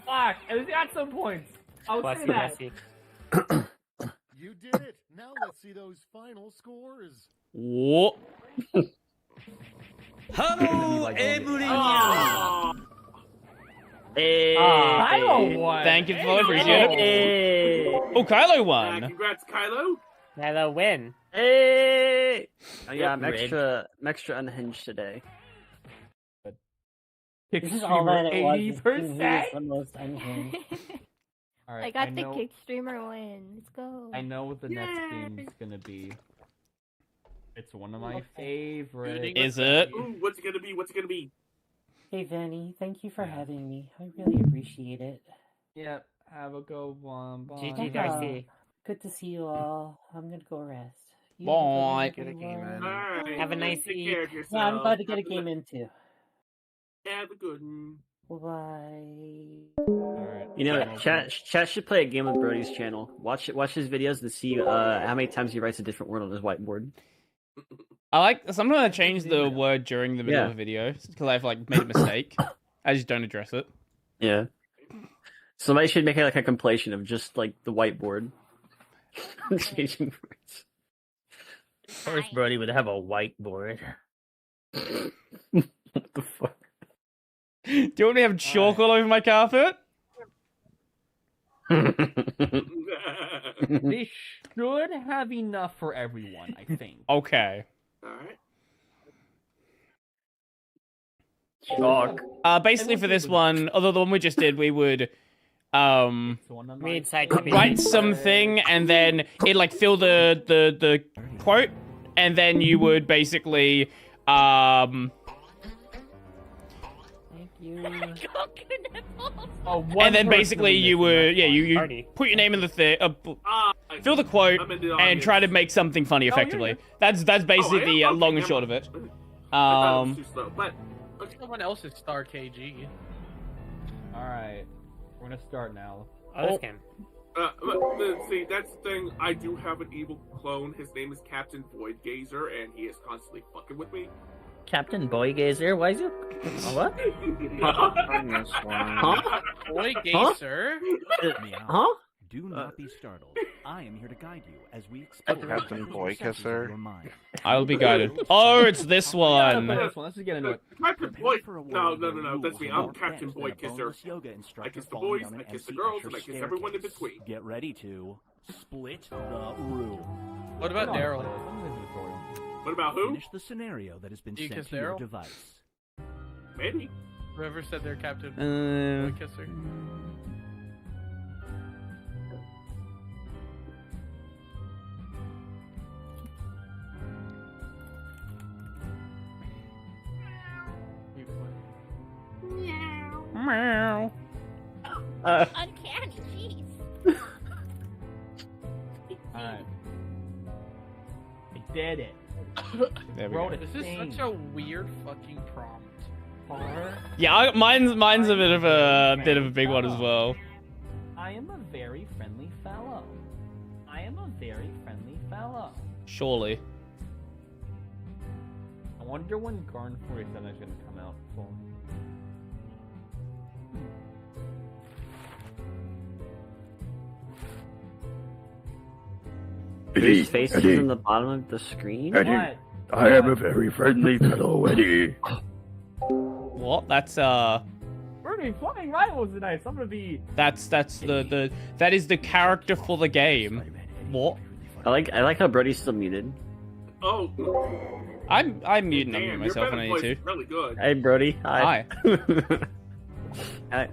Fuck! I got some points. I'll Bless say you, that. bless you. You did it. Now let's see those final scores. Whoa. Hello, Oh, Hey. Kylo won. Thank you, Floyd. Appreciate it. Hey. Oh, Kylo won. Congrats, Kylo. Kylo win. Hey. Oh, yeah, I'm Rigged. extra unhinged today. This is all that it was. 80%. He was the most unhinged. All right, I got the know, kick streamer win. Let's go. I know what the next game's gonna be. It's one of my favorites. Is it? Ooh, what's it gonna be? What's it gonna be? Hey, Vanny, thank you for having me. I really appreciate it. Yep. Have a good one. Bye. GG, Darcy. Good to see you all. I'm gonna go rest. You Bye. have a good Get a game one. in. All right. Have a nice Take week. care of yourself. Yeah, I'm glad to get a Have game in too. Have a good one. Bye. Alright. You know, chat should play a game with Brody's channel. Watch his videos to see how many times he writes a different word on his whiteboard. I like sometimes I change the word during the middle of a video because I've like made a mistake. I just don't address it. Yeah. Somebody should make it like a compilation of just like the whiteboard. Changing words. Of course, Brody would have a whiteboard. What the fuck? Do you want me to have chalk all over my carpet? They should have enough for everyone, I think. Okay. All right. Chalk. Basically for this one, although the one we just did, we would Read side to write something and then it like fill the quote, and then you would basically Oh, and then basically you would you Party. put your name in the thing, fill the quote, I'm in the and audience. try to make something funny effectively. That's basically the Okay, long and never short of mind. it. I thought it was too slow, but Someone else is Star KG. Alright. We're gonna start now. Oh, this game. see, that's the thing. I do have an evil clone. His name is Captain Void Gazer, and he is constantly fucking with me. Captain Boy Gazer? Why is it? What? Huh? Boy Gazer. Huh? Do not be startled. I am here to guide you as we explore Captain the Boy recesses of Kisser. your mind. I'll be guided. Oh, it's this one. Let's just get into it. Captain Boy. For a No, world where that's me. rules are I'm more Captain bent Boy than a Kisser. boneless yoga I instructor kiss the falling boys, down I an kiss the MC girls, Escher and I kiss everyone in staircase. between. Get ready to split the room. What about Daryl? What about who? Finish the scenario that has been Do you sent kiss to your Daryl? device. Maybe. Whoever said they're Captain Uh, Boy Kisser. meow. Uncanny, jeez. Alright. I did it. There we Wrote go. it. This is such a weird fucking prompt. Yeah, mine's a bit of a big one as well. I am a very friendly fellow. I am a very friendly fellow. Surely. I wonder when Garn 47 is gonna come out for. His face is in the bottom of the screen. What? I am a very friendly fellow, Eddie. What? That's We're doing flying rivals tonight. So I'm gonna be. that's the that is the character for the game. What? I like how Brody's still muted. Oh. I'm muting Damn, myself your when I voice need is to. really good. Hey, Brody. Hi. Hi.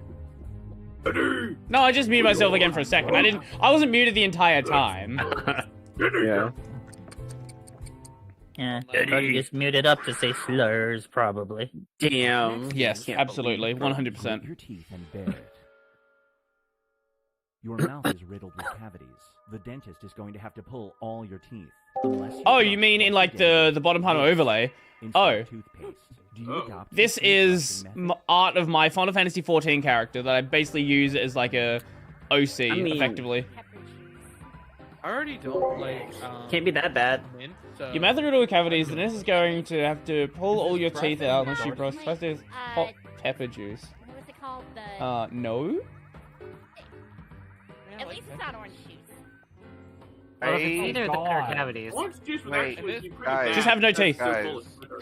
No, I just muted myself again for a second. I wasn't muted the entire time. Yeah. Yeah, Brody just muted up to say slurs, probably. Damn. Yes, Can't absolutely, believe 100%. Your teeth and bare it. Your mouth is riddled with cavities. The dentist is going to have to pull all your teeth. Unless Oh, you mean in like the bottom part of overlay? Oh. Toothpaste. Do you adopt This is art of my Final Fantasy XIV character that I basically use as like a OC, effectively. I already don't like. Can't be that bad. Mint, so... Your mouth riddled with cavities, the nurse is going to have to pull all your teeth out unless you brush with hot pepper juice. What was it called? The. No? At least it's not orange juice. Well, if it's either the or God. cavities. Orange juice would Wait, actually be pretty guys, bad. Just have no That's teeth. so guys. full of sugar.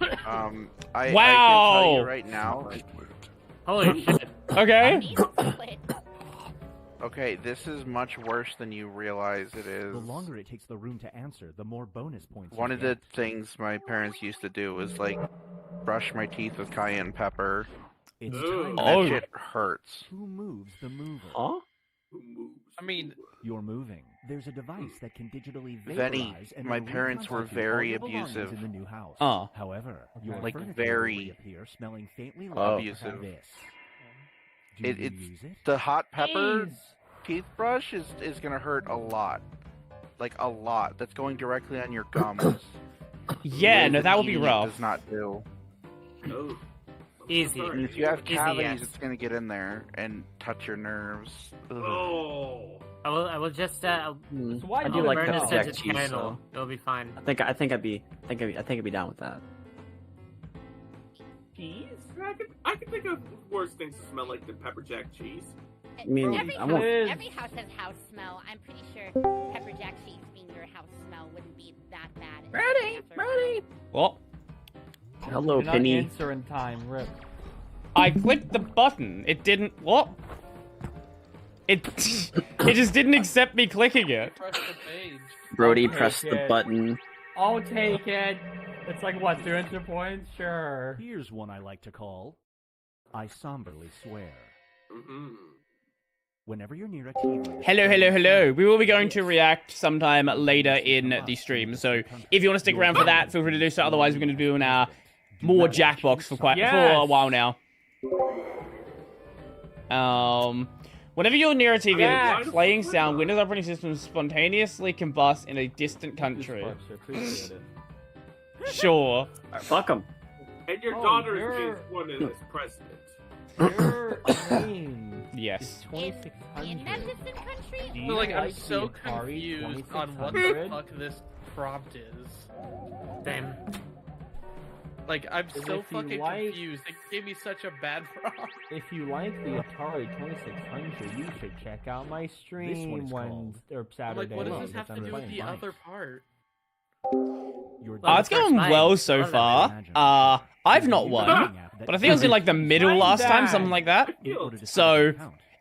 I can tell Wow. you right now. Holy shit. Okay. Okay, this is much worse than you realize it is. The longer it takes the room to answer, the more bonus points. One of the things my parents used to do was like brush my teeth with cayenne pepper. It's And time that Oh. shit hurts. Who moves the mover? Huh? I mean, You're moving. There's a device that can digitally Venny, vaporize and my parents were reconstitute very all your belongings abusive. in the new house. However, your Like, furniture very will reappear smelling faintly Oh. like abusive. this. Do It's you use it? the hot pepper Jeez. toothbrush is gonna hurt a lot. Like a lot. That's going directly on your gums. Yeah, no, that would be Eating it rough. Does not do. Oh. Easy. And if you have Easy, cavities, yes. it's gonna get in there and touch your nerves. Ugh. Oh. I will just why I do do it like burn now. this pepper as jack a cheese, candle. so It'll be fine. I think I'd be down with that. Cheese? I can think of worse things to smell like than pepper jack cheese. I mean, every, I house, won't. every house has house smell. I'm pretty sure pepper jack cheese being your house smell wouldn't be that bad. Ready. Well, Hello, Did not Penny. answer in time. Rip. I clicked the button. It didn't. What? It just didn't accept me clicking it. press the page. Brody Okay, pressed the kid. button. I'll take it. It's like what, 200 points? Sure. Here's one I like to call I somberly swear. Mm-hmm. Whenever you're near a TV. Hello. We will be going to react sometime later in the stream. So if you want to stick around for that, feel free to do so. Otherwise, we're going to be doing more Jackbox for for a while now. Whenever you're near a TV, Yes. the playing sound, Windows operating system spontaneously combust in a distant country. Appreciate it. Sure. Fuck him. And your Oh, daughter you're- is one of this president. Your name Yes. is In 2600. that distant country? Do I you feel like I'm like so the Atari confused on what the 2600? fuck this prompt is. Damn. Like, I'm And so if you fucking like- confused. It gave me such a bad prompt. If you like the Atari 2600, you should check out my stream one's Wednesday or I'm Saturday. like, what does this have to December do with the 29th. other part? It's going well so far. I've not won, but I think I was in like the middle last time, something like that. So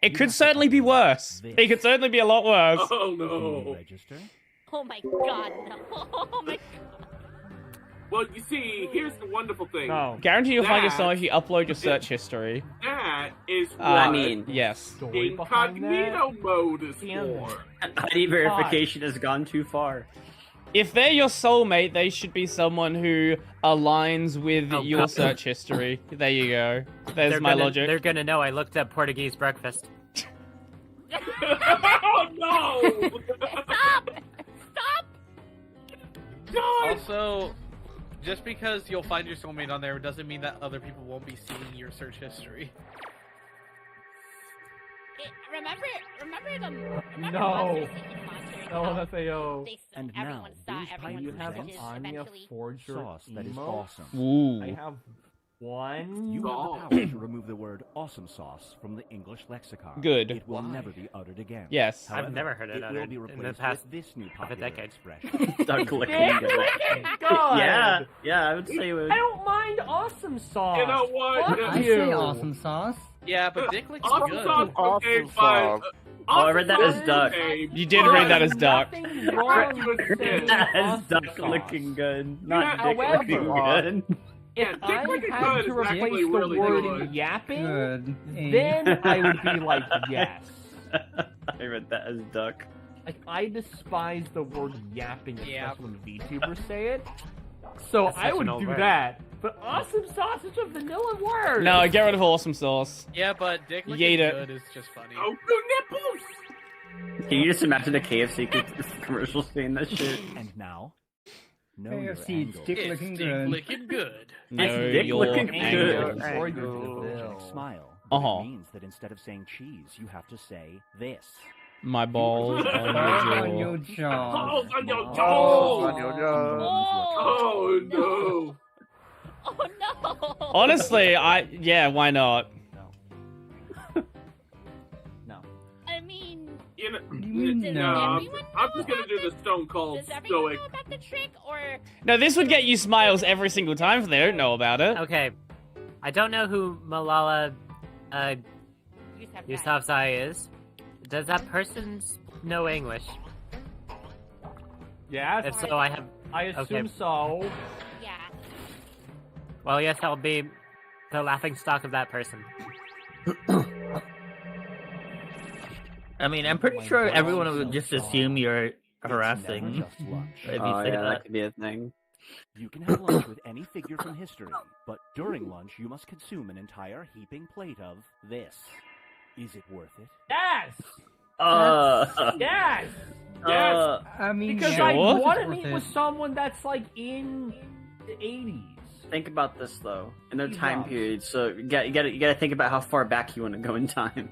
it could certainly be worse. It could certainly be a lot worse. Oh no. Register? Oh my god, no. Oh my god. Well, you see, here's the wonderful thing. No. Guarantee you'll find That- yourself if you upload your search history. That is what I mean, Yes. Story behind incognito that? mode is Damn it. for. ID verification has gone too far. If they're your soulmate, they should be someone who aligns with Oh, your God. search history. There you go. There's They're my gonna, logic. They're gonna know I looked up Portuguese breakfast. Oh no! Stop! Stop! God! Also, just because you'll find your soulmate on there doesn't mean that other people won't be seeing your search history. Remember No. No, that's a And now, these You have presents Anya eventually Forger sauce that is emote? awesome. Ooh. I have one. You have the power to remove the word awesome sauce from the English lexicon. Good. It will Why? never be uttered again. Yes. I've never heard it It will uttered be in the replaced past with this new half a popular decade. expression. Duck licking Damn good. it, God. Yeah, I would say it would. I don't mind awesome sauce. You know what? Fuck I you. sauce. Yeah, but Dick licks Awesome good. sauce, okay, Awesome but sauce. Oh, I read that as duck. okay, You did read that as duck. Nothing wrong with saying That is awesome duck sauce. looking good, not dick However, looking good. Yeah, If Dick I Looking had Good to is actually replace the really word good. yapping, Good. then I would be like, yes. I read that as duck. Like, I despise the word yapping, especially Yap. when VTubers say it. So That's I such would an old do word. that. But awesome sauce is a vanilla word. No, get rid of awesome sauce. Yeah, but Dick Yeet licking it. good is just funny. Oh, the nipples! Can you just imagine the KFC commercial saying that shit? And now, know your KFC angle. dick It's looking Dick good. licking good. Know dick your looking angle. good. Or you Your will. smile. Uh-huh. It means that instead of saying cheese, you have to say this. My balls on On your your jaw. Balls on your Oh, jaw! on your jaw. Oh no! Oh no! Honestly, why not? No. I mean, You You know, Does no, everyone I'm just gonna do the Stone Cold Does everyone stoic. know about the trick, or No, this would get you smiles every single time if they don't know about it. Okay, I don't know who Malala Yousafzai is. Does that person know English? Yes. If so, I have. I assume Okay. so. yeah? Well, yes, I'll be the laughing stock of that person. I mean, I'm pretty sure everyone would just assume you're harassing. Just lunch. If you Oh say yeah, that. that could be a thing. You can have lunch with any figure from history, but during lunch you must consume an entire heaping plate of this. Is it worth it? Yes. Yes. Yes. I mean, because sure. I want to It's meet worth with it. someone that's like in the 80s. Think about this though, in their Jesus. time period. So you gotta think about how far back you want to go in time.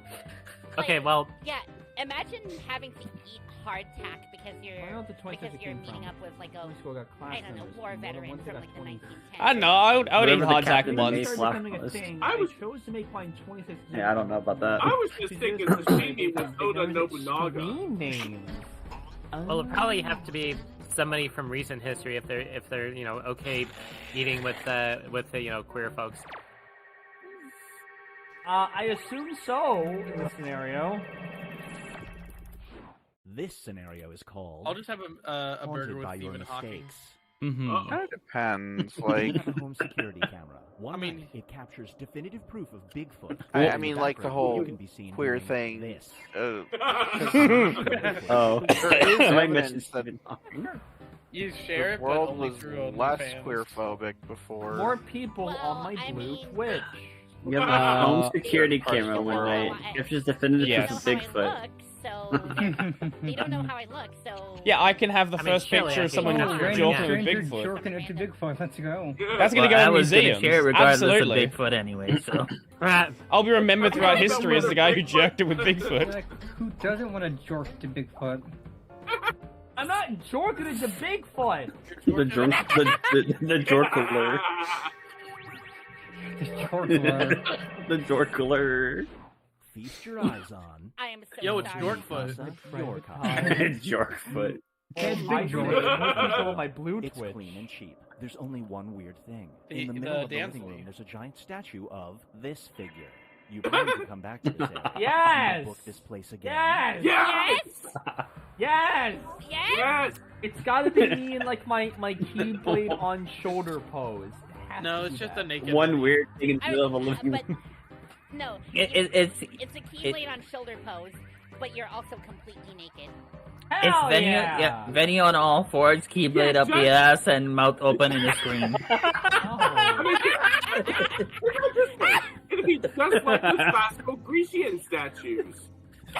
Okay, well, Yeah, imagine having to eat hardtack because I don't know what the 20th because you're came meeting from. up with like a High school got class I don't know members. war One veteran of them from got like the 20. 1910s. I don't know. I would Whatever eat the hardtack captain once. made. Started becoming a was. thing. I was- chose to make mine 26. Yeah, I don't know about that. I was just thinking sashimi with Oda Nobunaga. Screen names. well, it'll probably have to be somebody from recent history if they're okay eating with queer folks. I assume so in this scenario. This scenario is called I'll just have a burger Haunted by with Your Stephen Hawking. Mistakes. Mm-hmm. Kind of depends. You Like, have a home security camera. One I mean- night, it captures definitive proof of Bigfoot. I In mean, the like the background, whole you can be seen queer doing thing. This. Oh, There is I evidence mentioned that Stephen Hawking. You share the it, but world only was through less OnlyFans. queerphobic before. More people Well, on my I blue mean- Twitch. You have a home security Parts camera, of the one world. night. Captures definitive Yes. proof They of don't know how I Bigfoot. look, so they don't know how I look, so Yeah, I can have the I mean, first surely picture I of can someone use it. joking with stranger Bigfoot. jorking into Bigfoot. Let's go. That's gonna go I in was museums. gonna share it regardless Absolutely. of Bigfoot anyway, so. I'll be remembered throughout history as the guy who jerked it with Bigfoot. Like, who doesn't want to jork to Bigfoot? I'm not jorking into Bigfoot. The drunk, the jorkler. Just jork. The jorkler. Feast your eyes on I am so Yo, it's sorry. Yorkfoot. your Jorkfoot. Oh, my jork. More people on my blue It's Twitch. clean and cheap. There's only one weird thing. The- In the the middle of the dance living room, league. there's a giant statue of this figure. You plan to come back to this area. Yes! You book this place again. Yes! Yes! Yes! Yes. Yes! It's gotta be me in like my keyblade on shoulder pose. It has No, to it's be just that. a naked. One weird thing in the I- middle of a living but room. no, It's it's a keyblade on shoulder pose, but you're also completely naked. Hell Venue, yeah! Venue on all fours, keyblade Yeah, up the ass, and mouth open in the screen. It'd be just like the classical Grecian statues.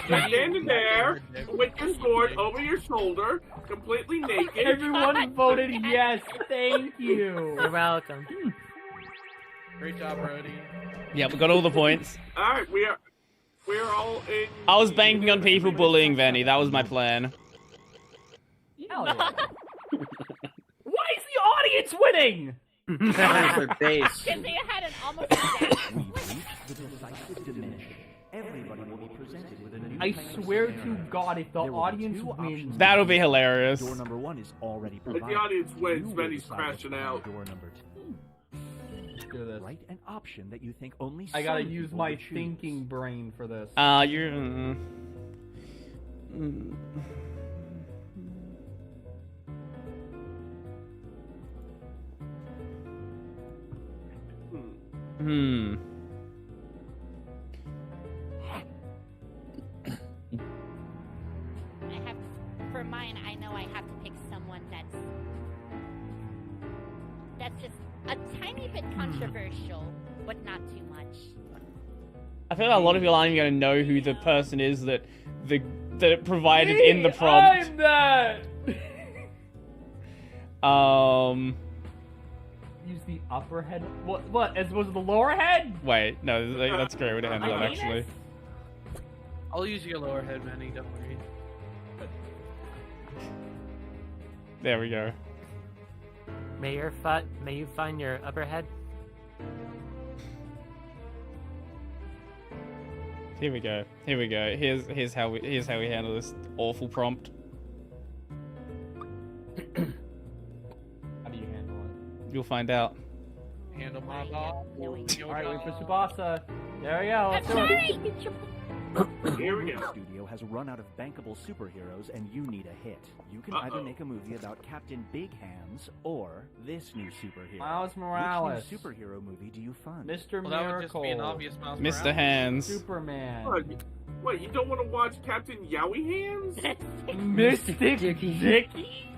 You're standing there with your sword over your shoulder, completely naked. Everyone voted yes. Thank you. You're welcome. Great job, Brody. Yeah, we got all the points. Alright, we're all in. I was banking on people bullying Venny. That was my plan. Hell yeah. Why is the audience winning? Their base. Because they had an almost exact We've reached the decisive diminish. Everybody will be presented with a new I type of swear scenario. to God, if the There will be audience two wins, options. That'll be hilarious. Door number one is already If provided. the audience wins, You will Benny's decide crashing what's out. Door number two. do this. Write an option that you think only I gotta some use people my would choose. thinking brain for this. You're. Hmm. I have for mine. I know I have to pick someone that's just a tiny bit controversial, but not too much. I feel like a lot of people aren't even going to know who the person is that provided in the prompt. I'm that. Use the upper head. What? As opposed to the lower head? Wait, no, that's a great way to handle that, actually. I'll use your lower head, Manny. Don't worry. There we go. May you find your upper head. Here we go. Here we go. Here's how we handle this awful prompt. How do you handle it? You'll find out. Handle my ball. Alright, wait for Tsubasa. There we go. Let's do it. Here we The go. studio has run out of bankable superheroes, and you need a hit. You can either make a movie about Captain Big Hands or this new superhero. Miles Morales. Which new superhero movie do you fund? Mr. Well, that would just Miracle. be an obvious Miles Mr. Morales. Hands. Superman. Wait, you don't want to watch Captain Yowie Hands? Mystic Dicky.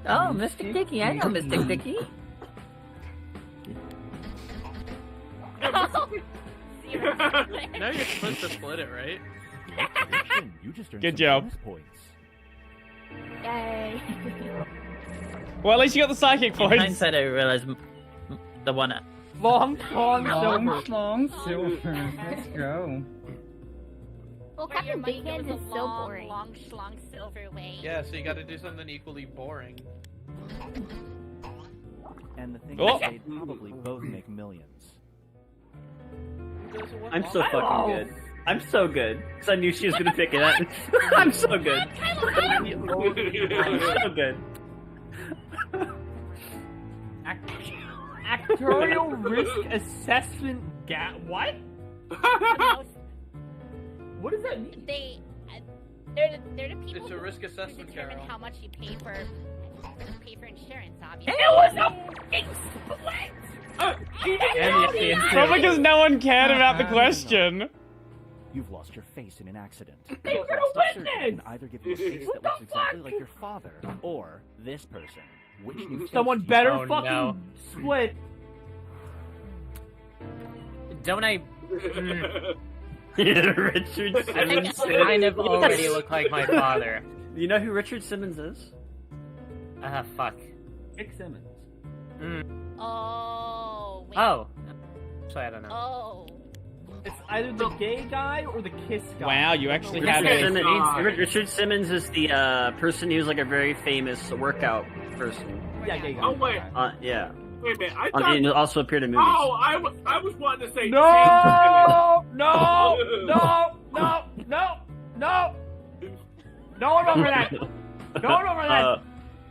Oh, Mystic Dicky. I know Mystic Dicky. Now you're supposed to split it, right? You just earned Good some job. bonus points. Yay. Well, at least you got the psychic In points. hindsight, I realized the one. Long silver. Long silver. Let's go. Well, Where your Captain money Big Hands goes is a so long, boring. long schlong silver way. Yeah, so you got to do something equally boring. And the thing Oh. is, they'd probably both make millions. I'm so fucking good. I'm so good. Because I knew she was gonna pick it up. I'm so good. I'm so good. Actuarial risk assessment what? What does that mean? They're the people It's a who risk assessment, determine Carol. how much you pay for insurance, obviously. It was a fucking split! Probably because no one cared about the question. You've lost your face in an accident. They could have Surgeon witnessed! can either give you a face that looks exactly like your father, or this person. Which new Someone face do you better fund? fucking split. Don't I? Richard I think Simmons. I kind of already look like my father. You know who Richard Simmons is? Fuck. Nick Simmons. Oh. Wait. Oh. Actually, I don't know. Oh. It's either the gay guy or the kiss guy. Wow, you actually Richard have Simmons, Richard Simmons is the person who's like a very famous workout person. Yeah, gay guy. Oh, wait. Yeah. Wait a minute. I On, thought... and also appeared in movies. Oh, I was wanting to say... No! No! No! No! No! No! No one over that! No one over that!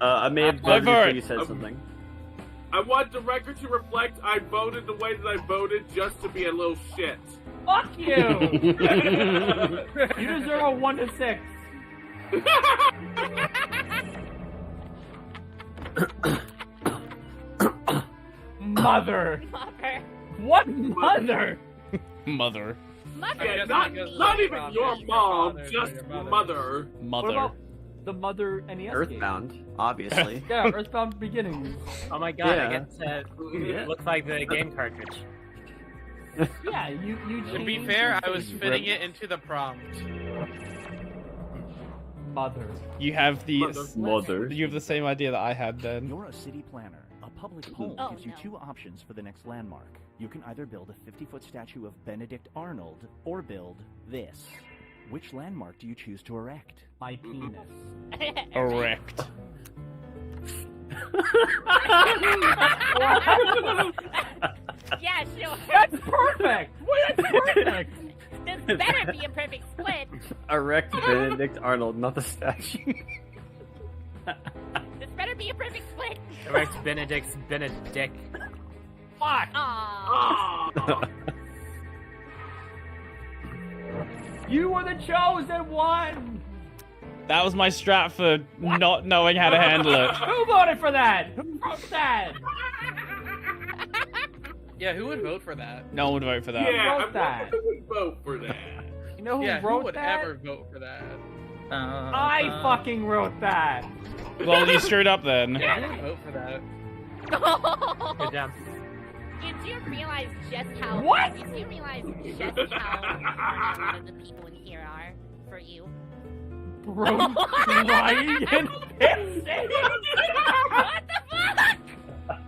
I may have Go bugged you for before it. you said something. I want the record to reflect I voted the way that I voted just to be a little shit. Fuck you! You deserve a 1 to 6. Mother! Mother. What mother? Mother. Mother. Yeah, guess not even father, your your mom, father, just your mother. mother. What Mother. about the Mother NES game? Earthbound, obviously. Yeah, Earthbound Beginnings. Oh my god, Yeah. I get to look like the game cartridge. Yeah, you To be changed fair, your I was face. fitting it into the prompt. Mother. You have the Mother. You have the same idea that I had then. You're a city planner. A public poll Oh, gives you no. 2 options for the next landmark. You can either build a 50-foot statue of Benedict Arnold, or build this. Which landmark do you choose to erect? My penis. Erect. Yeah, sure. That's perfect! Wait, that's perfect! This better be a perfect split. Erect Benedict Arnold, not the statue. This better be a perfect split. Erect Benedict's Benedict. Fuck! Aww. You were the chosen one! That was my strat for not knowing how to handle it. Who voted for that? Who wrote that? Yeah, who would vote for that? No one would vote for that. Yeah, wrote that? I would vote for that. You know who Yeah, wrote who would that? ever vote for that? I fucking wrote that. Well, you screwed up then. Yeah, who would vote for that? Good job. Did you realize just how... What? Did you realize just how important a lot of the people in here are for you? Bro, crying and pissing. What the fuck?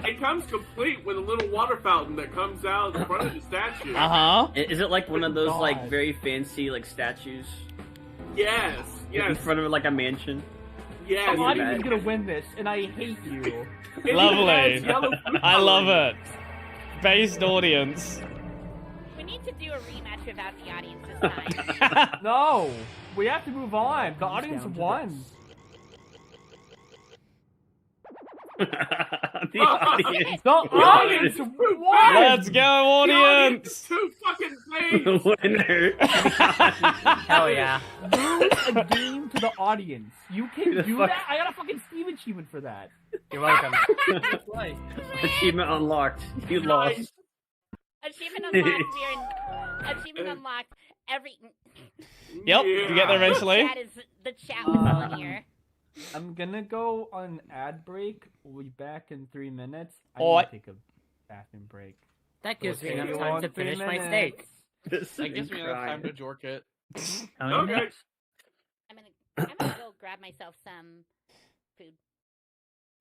It comes complete with a little water fountain that comes out in front of the statue. Uh huh. Is it like one of those God. like very fancy like statues Yes, in yes, front of like a mansion? yes. I'm not bad. even gonna win this, and I hate you. It Lovely. has yellow food I love coloring. it. Based audience. need to do a rematch without the audience this time. No, we have to move on. The audience won. The audience. The audience won. Let's go, audience! Two fucking things. Winner. Hell yeah. Lose a game to the audience. You can do fuck? that? I got a fucking Steam achievement for that. You're welcome. Right. Achievement unlocked. You lost. Achievement unlocked. Achievement unlocked. Every. Yep, you get there eventually. The chat was on here. I'm gonna go on ad break. We'll be back in 3 minutes. I Oh, need to take a bathroom break. That gives me Okay, enough you time want to 3 finish my minutes? steak. That gives me enough time to jork it. How many Okay. minutes? I'm gonna go grab myself some food.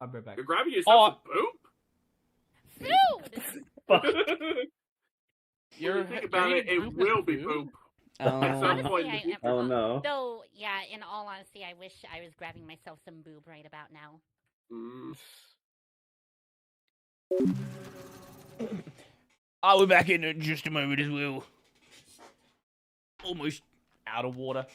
I'll be right back. You're grabbing yourself some Food! You think about it, it will be poop. At some point in the future. Oh no. Though, yeah, in all honesty, I wish I was grabbing myself some boob right about now. I'll be back in just a moment as well. Almost out of water.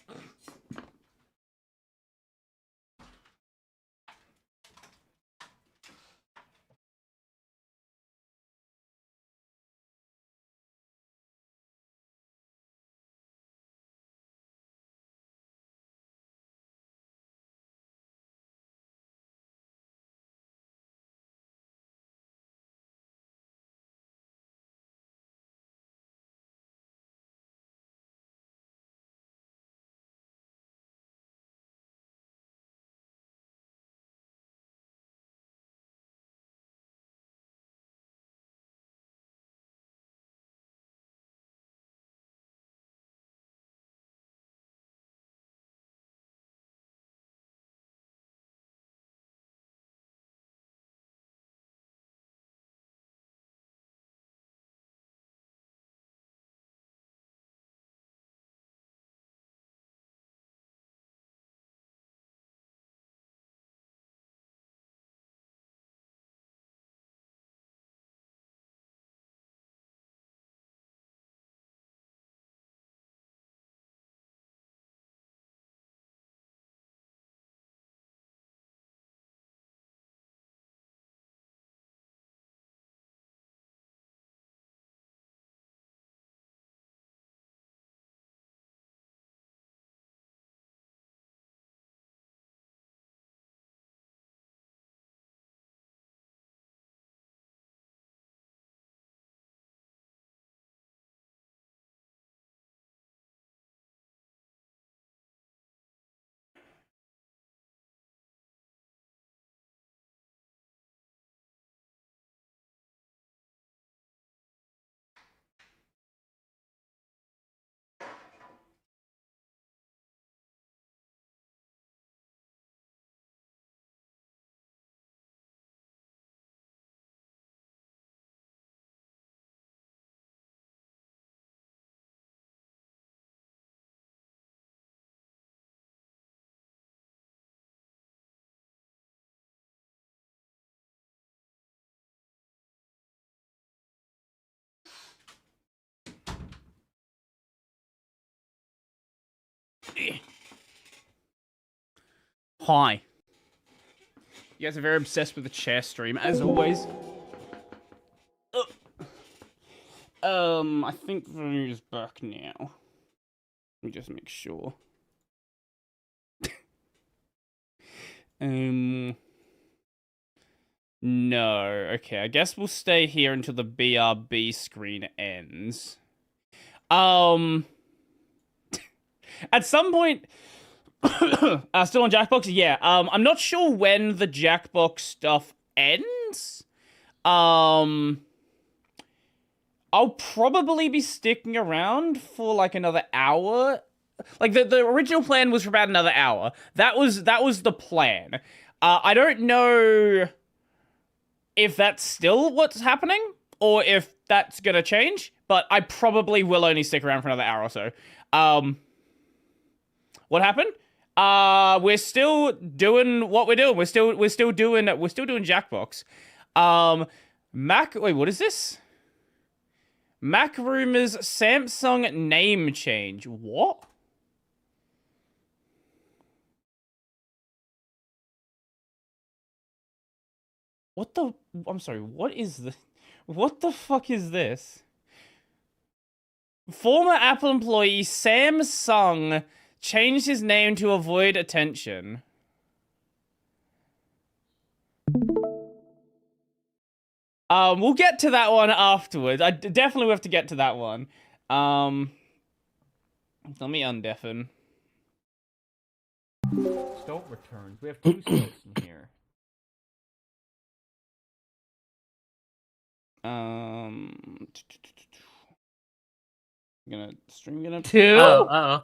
Hi. You guys are very obsessed with the chair stream, as always. I think Venu's back now. Let me just make sure. No. Okay, I guess we'll stay here until the BRB screen ends. At some point... still on Jackbox? Yeah. I'm not sure when the Jackbox stuff ends. I'll probably be sticking around for like another hour. Like the original plan was for about another hour. That was the plan. I don't know if that's still what's happening or if that's gonna change, but I probably will only stick around for another hour or so. What happened? We're still doing what we're doing. We're still doing Jackbox. Wait, what is this? Mac rumors Samsung name change. What? What the? I'm sorry, what is this? What the fuck is this? Former Apple employee Samsung changed his name to avoid attention. We'll get to that one afterwards. I definitely have to get to that one. Let me undeafen. Stolt returns. We have 2 Stolts in here. Gonna 2? Oh,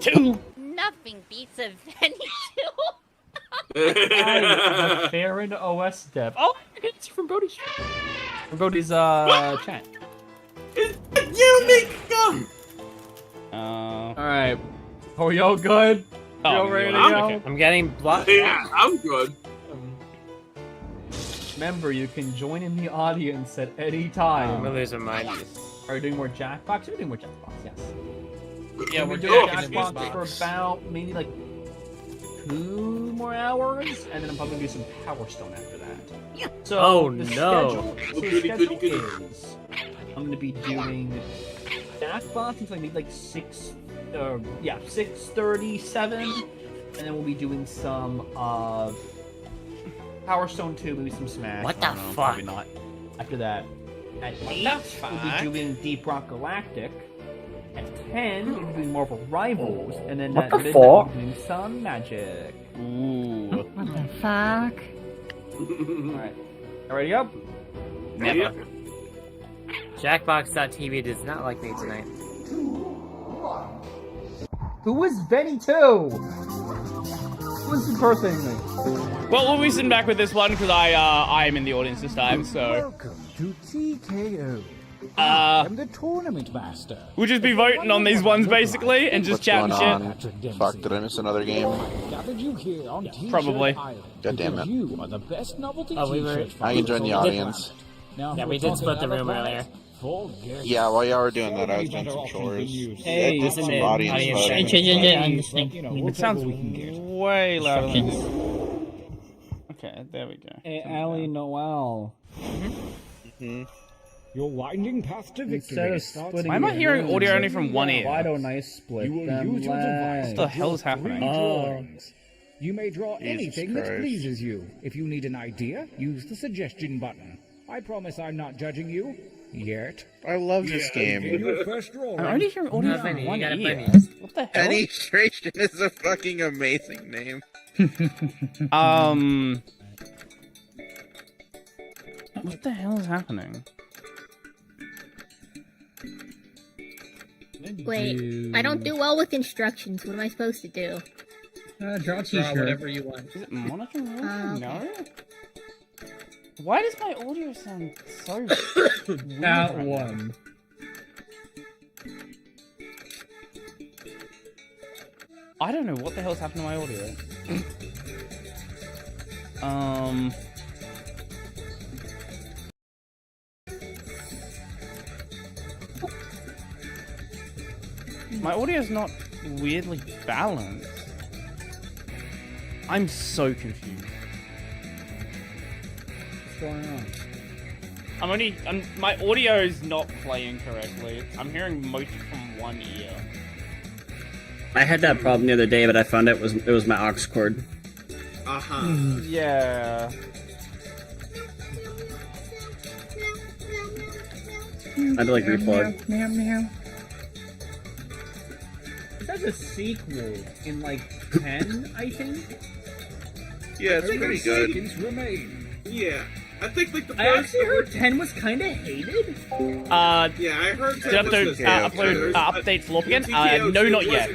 2. Nothing beats a Venny 2. The Farron OS dev. Oh, it's from Brody's chat. From Brody's chat. You make Alright. Are we all good? Oh, You all ready to I'm go? okay. I'm getting blocked. Yeah, I'm good. Remember, you can join in the audience at any time. I'm losing mine. Are we doing more Jackbox? We're doing more Jackbox, yes. Yeah, we're we're doing jacking the Jackbox for box. about maybe like 2 more hours, and then I'm probably gonna do some Power Stone after that. So Oh, the no. schedule is I'm gonna be doing Jackbox until maybe like 6:37, and then we'll be doing some Power Stone 2, maybe some Smash. What I the don't know, fuck? Probably not. After that, at 8, we'll be doing Deep Rock Galactic. At 10, we'll be doing Marvel Rivals, and then What at the midnight, fuck? we'll be doing some Magic. Ooh. What the fuck? Alright. Ready up? Never. Jackbox.tv does not like me tonight. Who is Benny 2? Who's impersonating me? Well, we'll be sitting back with this one because I am in the audience this time, so Welcome to TKO. I'm the tournament master. we'll just be voting on these ones basically and just chatting shit. Fuck, did I miss another game? Gathered you here on T-shirt Probably. Island God damn because it. You are the best novelty Oh, we were- t-shirt I can join the on the audience. planet. Now, Yeah, if we we're did split the talking room other earlier. planets, forget Yeah, while y'all were doing that, I was it. doing some chores. Hey, I did listen some in. audience Audience voting. chat. It sounds way louder than this. Okay, there we go. Hey, Ali Noel. Mm-hmm. You're winding path to victory. Instead of splitting Why am I your hearing rooms, audio only from one ear? Why don't I split You will them use your device. What the hell is Draw happening? 3 drawings. You may draw Jesus anything that Christ. pleases you. If you need an idea, use the suggestion button. I promise I'm not judging you. Yet. I love this Begin game. your first drawing. I'm only hearing audio No, from Benny, you one gotta play ear. me. What the hell? Penetration is a fucking amazing name. What the hell is happening? Wait, I don't do well with instructions. What am I supposed to do? Draw t-shirt. Whatever you want. Is it monitor mode? Okay. No? Why does my audio sound so weird That right now? one. I don't know what the hell's happened to my audio. My audio's not weirdly balanced. I'm so confused. What's going on? My audio is not playing correctly. I'm hearing most from one ear. I had that problem the other day, but I found it was my aux cord. Uh-huh. Yeah. I had to like replug. Meow, meow. That's a sequel in like 10, I think. Yeah, it's pretty good. Seconds remain. Yeah. I think like the first. I actually heard 10 was kind of hated. Yeah, I heard Do you have to update Flop again? No, not yet.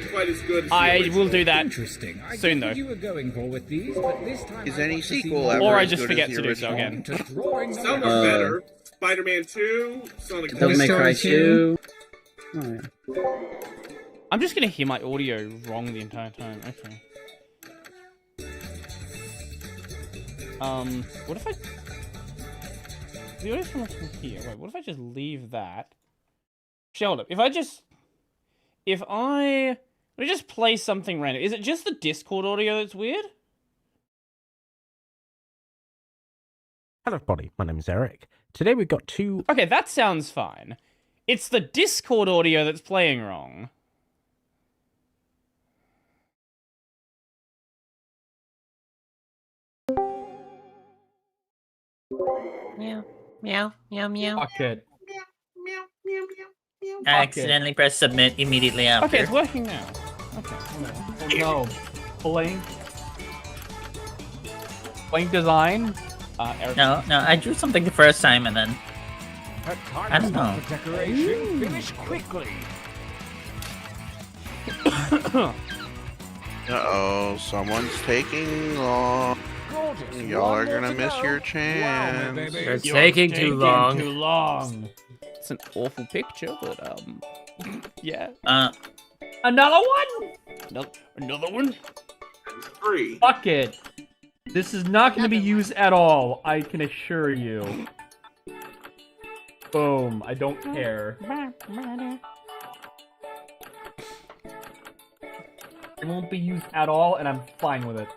I will do that Interesting. I soon, get what though. you were going for with these, but this time Is I any want to see sequel more ever Or I as just good forget as to the do so original? again. to drawing Some number. are better. Spider-Man 2, Sonic Devil May Cry 2. Oh, yeah. I'm just gonna hear my audio wrong the entire time. Okay. What if I... The audio's from here. Wait, what if I just leave that? Sheldon, if I just play something random, is it just the Discord audio that's weird? Hello, everybody. My name is Eric. Today we've got two... Okay, that sounds fine. It's the Discord audio that's playing wrong. Meow, meow, meow, meow. Fuck it. I accidentally pressed submit immediately after. Okay, it's working now. Okay. Oh no. Blank design? Eric. No, I drew something the first time and then... I don't know. Decoration, finish quickly. Uh-oh, someone's taking long. Y'all are gonna miss your chance. You're taking too long. Too long. It's an awful picture, but yeah. Another one? Another one? 3. Fuck it. This is not going to be used at all, I can assure you. Boom, I don't care. It won't be used at all, and I'm fine with it.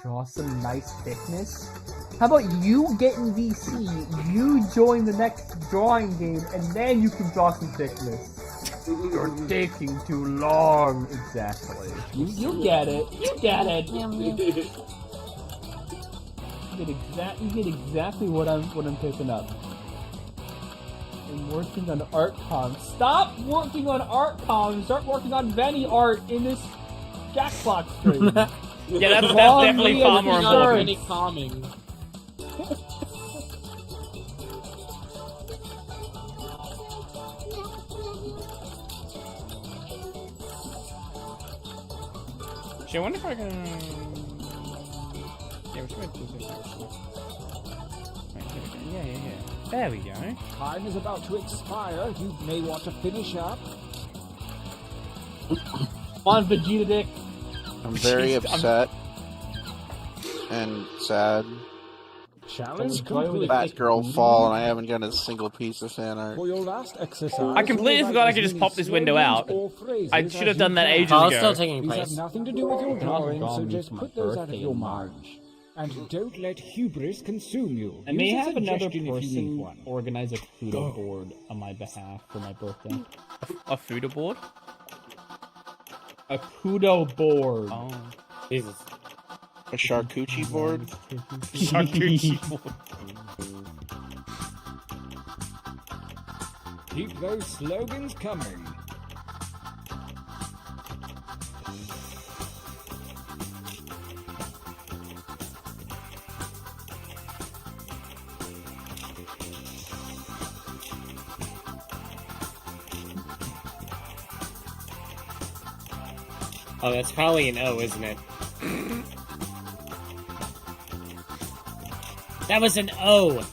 Draw some nice thickness. How about you get in VC, you join the next drawing game, and then you can draw some thickness. You're taking too long. Exactly. You get it. You get it. You get exactly what I'm picking up. I'm working on art com. Stop working on art com. Start working on Venny art in this Jackbox stream. Yeah, that's definitely far more important. Calming. Actually, I wonder if I can... Yeah, we should do this actually. Right, here we go. Yeah. There we go. Time is about to expire. You may want to finish up. On Vegeta Dick. I'm very upset and sad. Challenge complete. Batgirl fall, and I haven't gotten a single piece of fan art. For your last exercise, I completely forgot I could just pop this window out. I should have done that ages ago. It's still taking These place. have nothing to do with your drawing, so gone just for my put those out of birthday your in mind. And don't let hubris consume you. I may Use a have another suggestion if you need person one. organize a kudo board on my behalf for my birthday. A food board? A kudo board. Oh. Jesus. A charcuterie board? Charcuterie board. Keep those slogans coming. Oh, that's probably an O, isn't it? That was an O!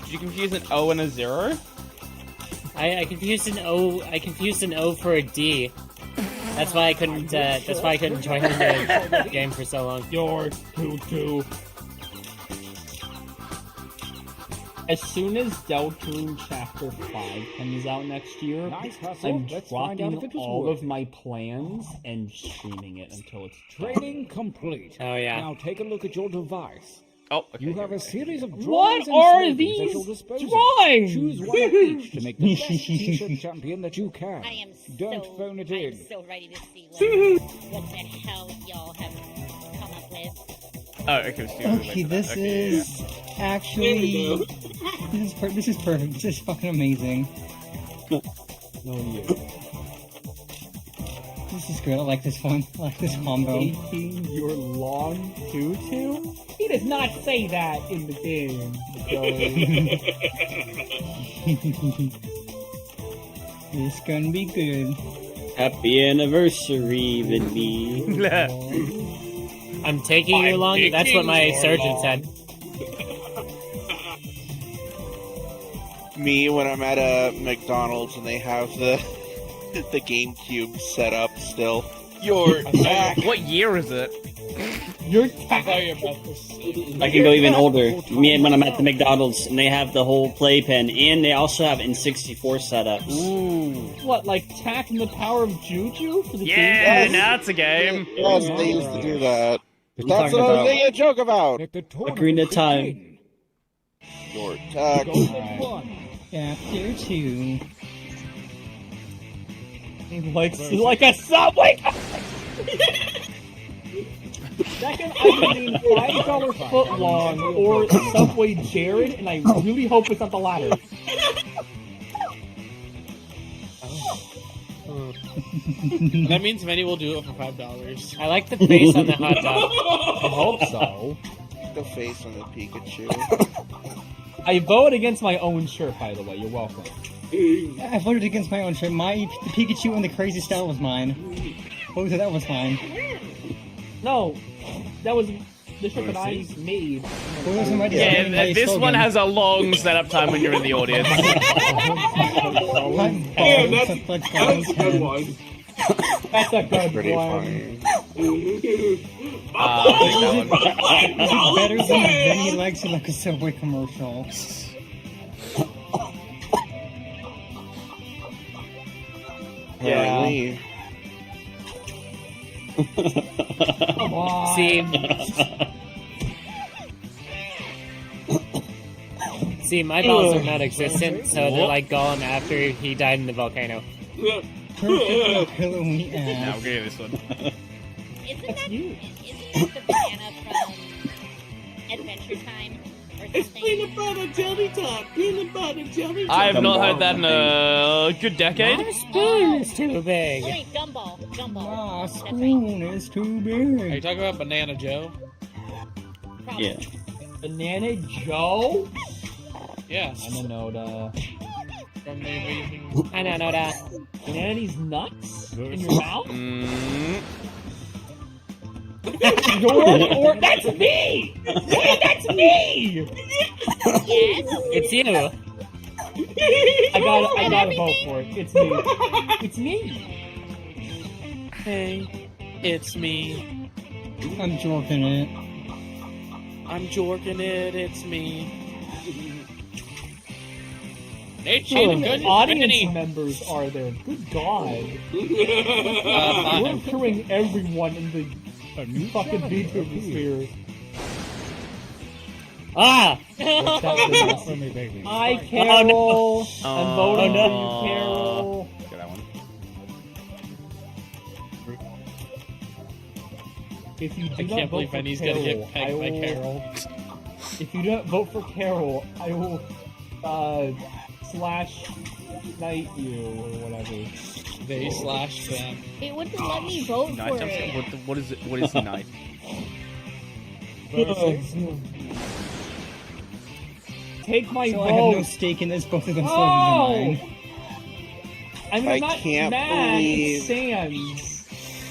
Did you confuse an O and a 0? I confused an O for a D. That's why I couldn't join the game for so long. You're too. As soon as Deltarune Chapter 5 comes out next year, Nice hustle. I'm Let's find out dropping if it was all worth of my plans and streaming it until it's done. Training complete. Oh, yeah. Now take a look at your device. Oh, okay. You have a series of What drawings and are slogans these at your disposal. drawings? Choose one of each to make the best t-shirt champion that you can. I am Don't so, phone it I in. am so ready to see what the hell y'all have come up with. Oh, okay. Okay, this is actually this is perfect. This is fucking amazing. This is good. I like this one. I like this combo. Taking your long tutu? He did not say that in the game. This gonna be good. Happy anniversary, Vinny. I'm taking your long. That's what my surgeon said. Me when I'm at a McDonald's and they have the GameCube set up still. You're back. What year is it? You're I thought you were about to say. I can go even older. Me when I'm at the McDonald's and they have the whole playpen, and they also have N64 setups. Ooh. What, like Tack and the Power of Juju for the Yeah, game? now it's a game. Yes, they used to do that. I'm That's talking what I was about making a joke about. Ocarina of Time. Your Tack. Chapter 2. Like a subway. Second, I mean $5 footlong or Subway Jared, and I really hope it's not the latter. That means Vinny will do it for $5. I like the face on the hot dog. I hope so. The face on the Pikachu. I vote against my own shirt, by the way. You're welcome. I voted against my own shirt. The Pikachu and the crazy style was mine. Both of that was mine. No, that was the shirt that I made. Yeah, this one has a long setup time when you're in the audience. Yeah, that's a good one. That's a good Pretty one. funny. Is it better than Benny likes it like a Subway commercial? Apparently. Come on. See, my balls are not existent, so they're like Gollum after he died in the volcano. Perfect pillowy Now ass. we're getting this one. Isn't that the banana from Adventure Time? Or It's something? peanut butter jelly top. Peanut butter jelly top. I have not heard that in a good decade. My spoon is too big. Wait, gumball. Gumball. My spoon is too big. Are you talking about Banana Joe? Yeah. Banana Joe? Yes. Ananoda. From the amazing. I don't know that. Banana's nuts in your mouth? Or that's me! Wait, that's me! Yes. It's you. I gotta vote for it. It's me. It's me. Hey, it's me. I'm jorking it. I'm jorking it. It's me. They changed good Audience members are there. Good God. We're killing everyone in the fucking VTuber sphere. Ah! For me, baby. Hi, Carol. Oh, I'm voting no. for you, Carol. Get that one. If you do I not can't vote believe for Benny's Carol, gonna get pegged by I will- Carol. If you don't vote for Carol, I will slash knight you or whatever. They slash them. It wouldn't let me vote Knight, for it. what is it? What is knight? Take my So I have no vote. stake in this. Both of them Oh! slogans are mine. I mean, I I'm not can't mad. believe- It's Sans.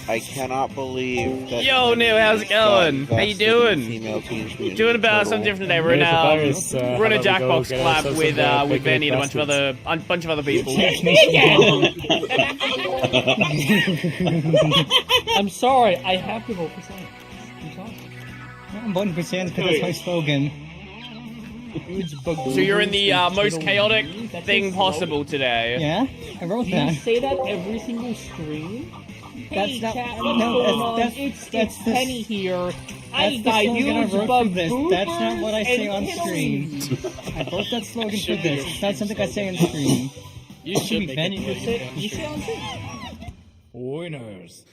I cannot believe that. Yo, Neil, how's it going? How you doing? Female Teenage Mutant Doing about Turtle. something different today. We're in a Jackbox collab with Benny and a bunch of other people. I'm sorry. I have to vote for Sans. I'm sorry. I'm voting for Sans because that's my slogan. So you're in the most chaotic thing possible today. Yeah, I wrote Do you that. say that every single stream? That's Hey, not- chat, no, that's- it's that's the- Penny here. I That's the got slogan I huge wrote for this. That's not what I say and on Italy. stream. I wrote that slogan for this. It's not something I say on stream. You should be make Benny. it You say on stream. Winners.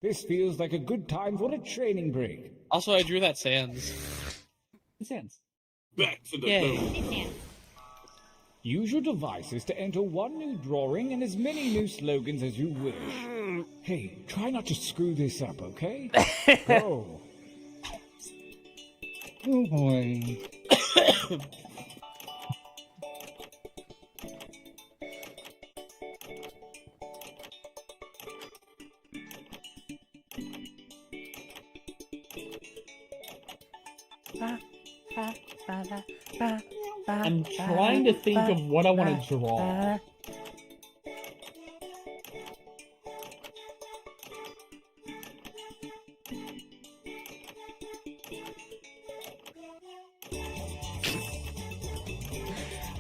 This feels like a good time for a training break. Also, I drew that Sans. Sans. Back to the Yay. booth. Use your devices to enter one new drawing and as many new slogans as you wish. Hey, try not to screw this up, okay? Go. Oh boy. I'm trying to think of what I want to draw.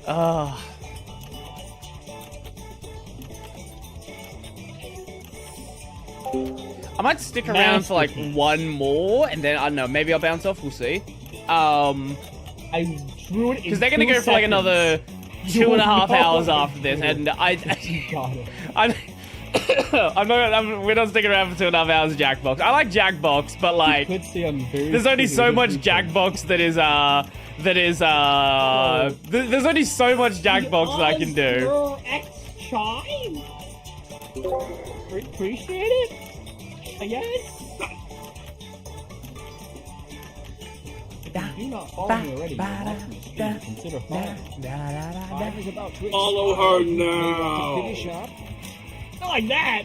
I might stick around for like one more, and then I don't know. Maybe I'll bounce off. We'll see. I drew it because they're gonna go for like another 2.5 hours after this, and we're not sticking around for 2.5 hours of Jackbox. I like Jackbox, but like, there's only so much Jackbox there's only so much Jackbox that I can do. Appreciate it, I guess. Do not follow me already. Consider Follow her now. Finish up. Not like that.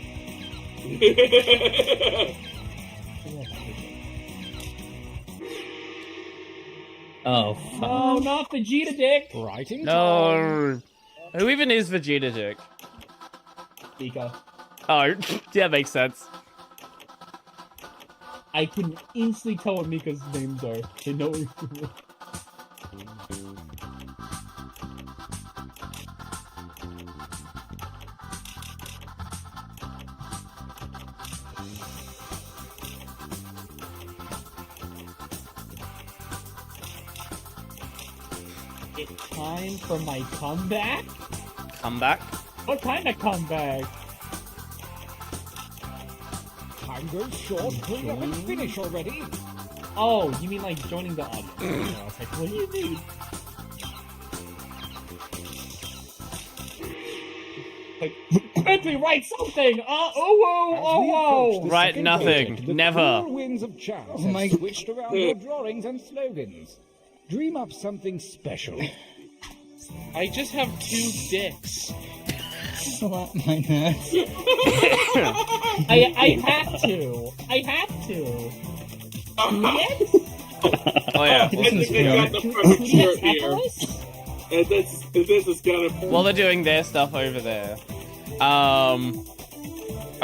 Oh, fuck. No, not Vegeta Dick. Writing No. Who even is Vegeta Dick? Pika. Oh, yeah, makes sense. I can instantly tell what Mika's names are. They know it. It's time for my comeback? Comeback? What kind of comeback? Time goes short. Hurry up and finish already. Oh, you mean like joining the audience? I was like, what do you mean? Like, quickly write something! Write nothing. Never. Winds of chance Oh my- have switched around your drawings and slogans. Dream up something special. I just have 2 dicks. Slap my nuts. I have to. I have to. Yes? Oh yeah. I think they got the perfect shirt here. And this is gonna. While they're doing their stuff over there, I'll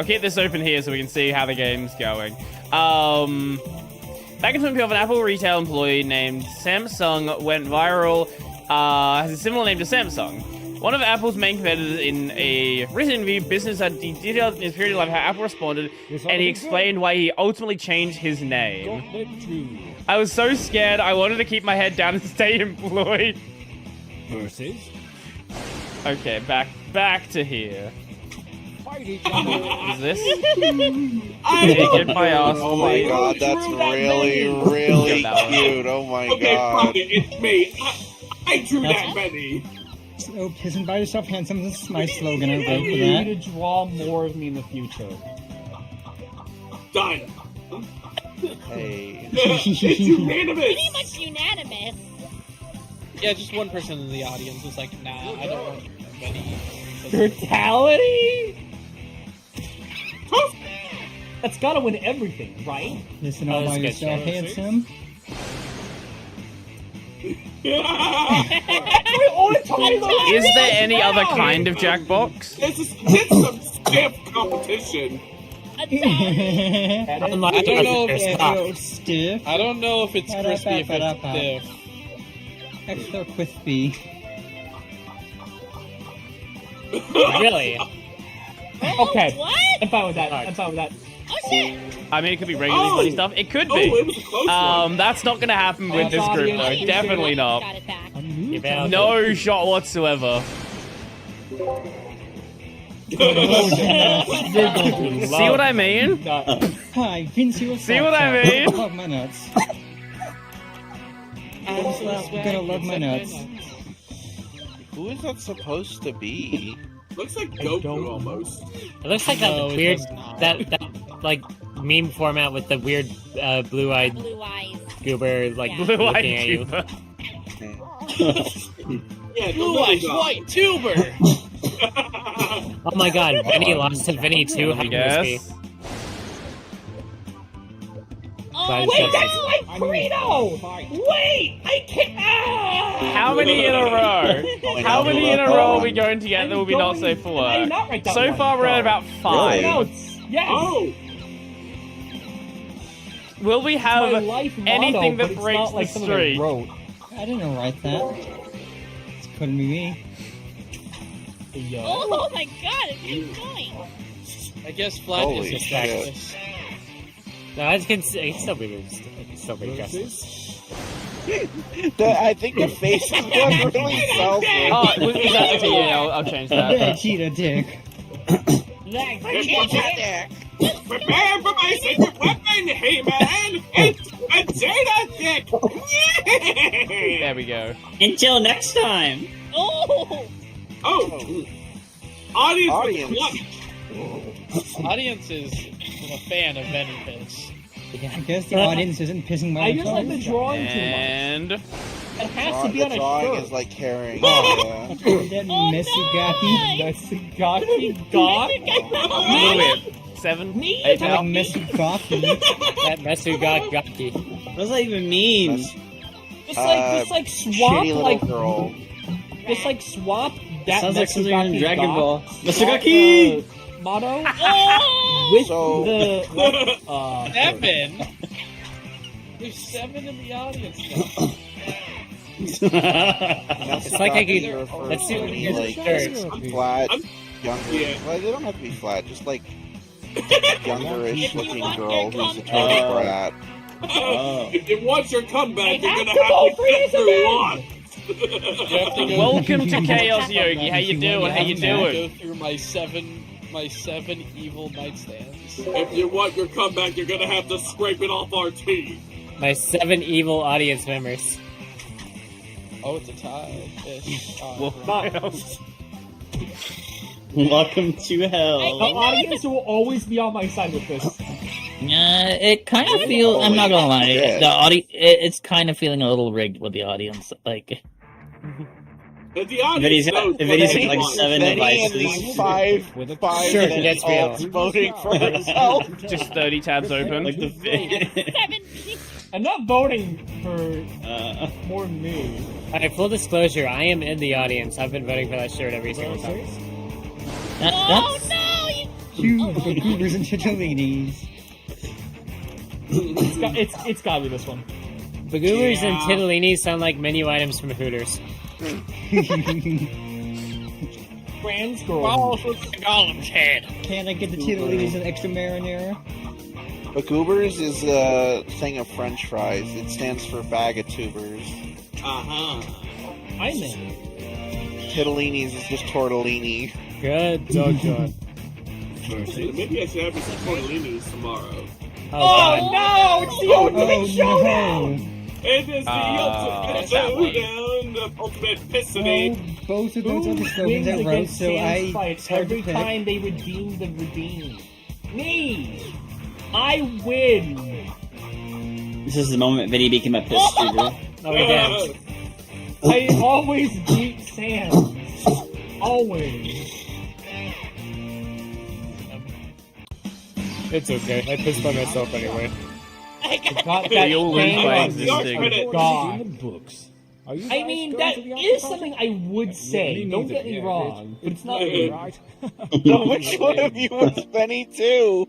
keep this open here so we can see how the game's going. Back in 2012, an Apple retail employee named Samsung went viral. Has a similar name to Samsung. One of Apple's main competitors in a recent interview, Business had detailed in his period of life how Apple responded, and he explained why he ultimately changed his name. I was so scared, I wanted to keep my head down and stay employed. Versus. Okay, back to here. Is this? Get my ass. Oh my god, that's really, really cute. Oh my god. It's me. I drew that many. So, piss and buy yourself handsome. This is my slogan. I vote for I need that. you to draw more of me in the future. Done. Hey. It's unanimous. Pretty much unanimous. Yeah, just one person in the audience was like, nah, I don't want any. Brutality? That's gotta win everything, right? Listen all by yourself, handsome. Is there any other kind of Jackbox? It's some stiff competition. I don't know if it's crispy if it's stiff. Extra crispy. Really? Okay. What? I'm fine with that. I'm fine with that. Oh shit! I mean, it could be regularly funny stuff. It could be. it was a close one. That's not gonna happen with this group, though. Definitely not. Got it back. No shot whatsoever. See what I mean? Hi, Vince, you See what I mean? Love my nuts. You're gonna love my nuts. Who is that supposed to be? Looks like Goku almost. It looks like that weird, that like meme format with the weird blue-eyed goober like looking at you. Yeah, Blue-eyed white tuber. Oh my god, Vinny lost to Vinny too. How crispy. Oh, wait, that's my Credo! Wait, I can't. How many in a row? How many in a row are we going to get that will be not safe for work? So far, we're at about 5. Yes. Oh. Will we have My life motto, anything but that it's breaks not like the something I streak? wrote. I didn't write that. It's Couldn't be me. Yo. Oh my god, it keeps going. I guess Flat Holy is just shit. practice. No, it can still be justice. I think the face is what really sells it. Oh, is that okay? Yeah, I'll change that. Vegeta dick. Prepare for my secret weapon, He-Man! It's Vegeta Dick! There we go. Until next time. Oh! Audience. Audience is a fan of Venom Piss. I guess the audience isn't pissing my I just like the drawing too much. And It has to be on The a drawing shirt. is like carrying. That Mesugaki. Mesugaki God. wait, 7, 8 now. Mesugaki. That Mesugaki. What does that even mean? Just like swap Shitty little like girl. just like swap that Sounds like something in Mesugaki Dragon God, Ball. swap Mesugaki! the motto Oh! with So- the 7? There's 7 in the audience now. It's like I Mesugaki could. refers Let's see to what any, it like, is. flat, younger. Yeah. Well, they don't have to be flat. Just like youngerish If you looking want girl your who's a comeback. total brat. If you want your comeback, you're have gonna to have go to for sit this through event. one. You have to go, Welcome to Chaos Yogi. How you doing? How you go doing? through my seven evil nightstands. If you want your comeback, you're gonna have to scrape it off our teeth. My 7 evil audience members. Oh, it's a tie. Ish. Welcome to hell. The audience will always be on my side with this. It kind of feels. I'm not gonna lie. Yeah. The audience. It's kind of feeling a little rigged with the audience. Like, If the audience knows if what it is they like want. 7 Benny and devices. these five Sure, that that's all real. voting for himself. Just 30 tabs open. Like the 7. I'm not voting for more than me. Alright, full disclosure, I am in the audience. I've been voting for that shirt every single time. Oh no! You, the goobers and chitolinies. It's gotta be this one. Bagoobers and Titolini sound like menu items from Hooters. Trans girl. Oh, Gollum's head. Can I get the chitolinies and extra marinara? But goobers is a thing of French fries. It stands for bag of tubers. Uh-huh. I'm in. Titolini's is just tortellini. Good dog. Maybe I should have some tortellinis tomorrow. Oh no! It's the ultimate showdown! It is the ultimate showdown, the ultimate pissity. Both of those Who are the slogans wins I wrote, against so Sam's I fights hard to every pick. time they redeem the redeemed? Me! I win! This is the moment Vinny became a piss tuber. Oh, again. I always beat Sam. Always. It's okay. I pissed by myself anyway. Got that all win by existing. God. In the books. Are you I guys mean, going that to the is after something party? I would say. Me Don't neither, get me yeah, wrong, but it's not it's me. right. So which one of you was Benny too?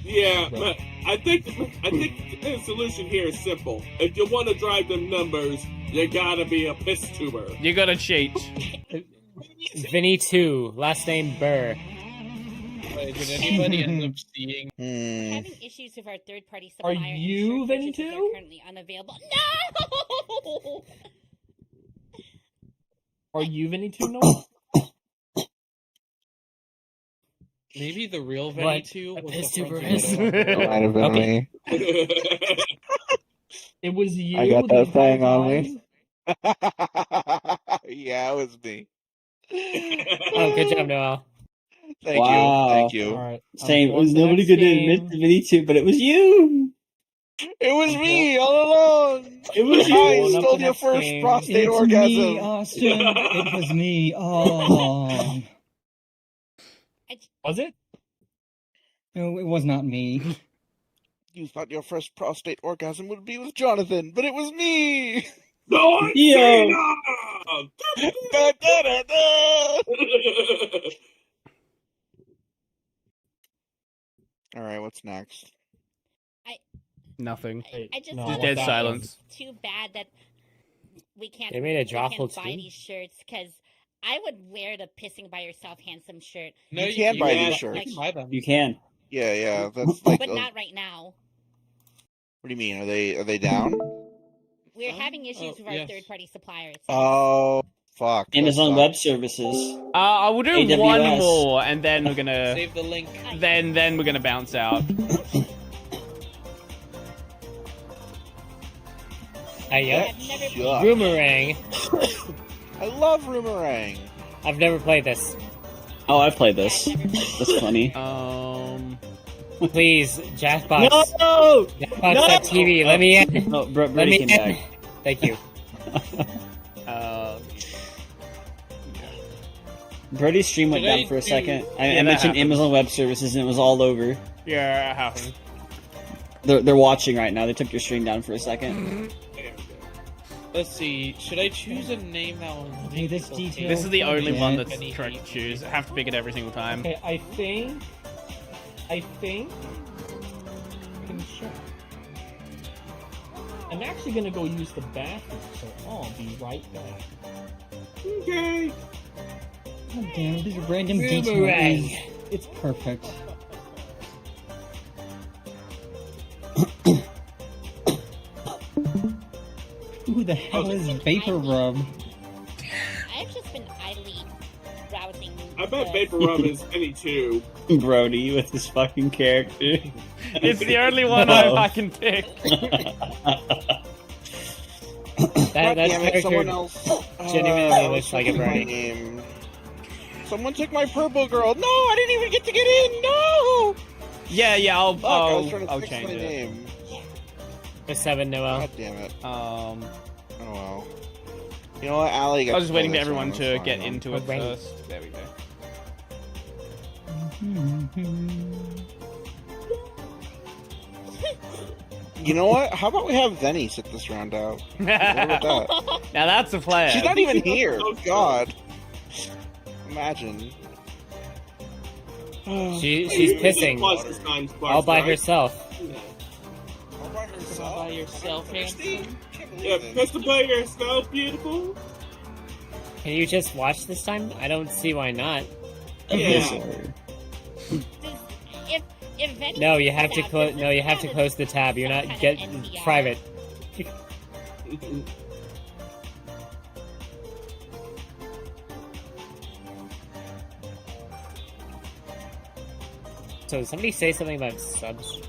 Yeah, but I think the solution here is simple. If you want to drive them numbers, you gotta be a piss tuber. You gotta cheat. Vinny 2, last name Burr. Wait, did anybody end up seeing? Having issues with our third-party Are supplier. and you shirt Vinny purchases too? are currently unavailable. No! Are you Vinny too, Noah? Maybe the real Vinny What 2 a was piss the tuber front is. row. It might have been Okay. me. It was you. I got the that entire thing on time? me. Yeah, it was me. Oh, good job, Noel. Thank Wow. you. Thank you. Alright. Same. On to the Nobody next could game. admit to Vinny too, but it was you. It was me all along. It was I you. Going up stole the your next first game. prostate It's orgasm. me, Austin. It was me all along. Was it? No, it was not me. You thought your first prostate orgasm would be with Jonathan, but it was me. No, Yo. Da, da, da, da. All right, what's next? Nothing. I just No, thought Dead it was silence. too bad that we can't. They made a we can't Joffle buy too? these shirts because I would wear the pissing by yourself handsome shirt. No, you can buy these shirts. Like, You can buy them. You can. Yeah, that's like. but not right now. What do you mean? Are they down? We're having issues with our yes. third-party suppliers. Oh, fuck. that Amazon sucks. Web Services. I will do AWS. one more, and then we're gonna. Save the link. Then we're gonna bounce out. Yep. I've never Yuck. Boomerang. I love Roomerang. I've never played this. Oh, I've played this. That's funny. Please, Jackbox. No! Jackbox.tv, let me in. No, Let Brody me came in. back. Thank you. Brody's stream went Did I down for a do- second. I Yeah, that mentioned happens. Amazon Web Services and it was all over. Yeah, it happened. They're watching right now. They took your stream down for a second. Let's see. Should I choose a name that will Okay, make this people detail- think This is the only one that's Benny correct to hates choose. me? I have to pick it every single time. Okay, I think I can check. I'm actually gonna go use the bathroom, so I'll be right back. Okay. God damn it, this random detail Boomerang. is... It's perfect. Who the hell is Vapor Rub? I've just been idly browsing. I bet Vapor Rub is Penny too. Brody with his fucking character. It's the only one No. I can pick. That Damn it, character someone else. genuinely I was looks like a checking my Brody. name. Someone took my purple girl. No, I didn't even get to get in. No. Yeah, I'll Fuck, I was trying to I'll fix change my it. name. The 7 Noel. God damn it. Oh Um, well. You know what, Allie? I was just waiting for for everyone to get in. into it Right. first. There we go. You know what? How about we have Venny sit this round out? What about that? Now that's a player. She's not even here. God. Imagine. She's pissing all by herself. All by herself? All by yourself, handsome. Yeah, pistol by yourself, beautiful. Can you just watch this time? I don't see why not. Yeah. If any No, you have to close. No, you have to close the tab. You're not get private. So, somebody say something about subs.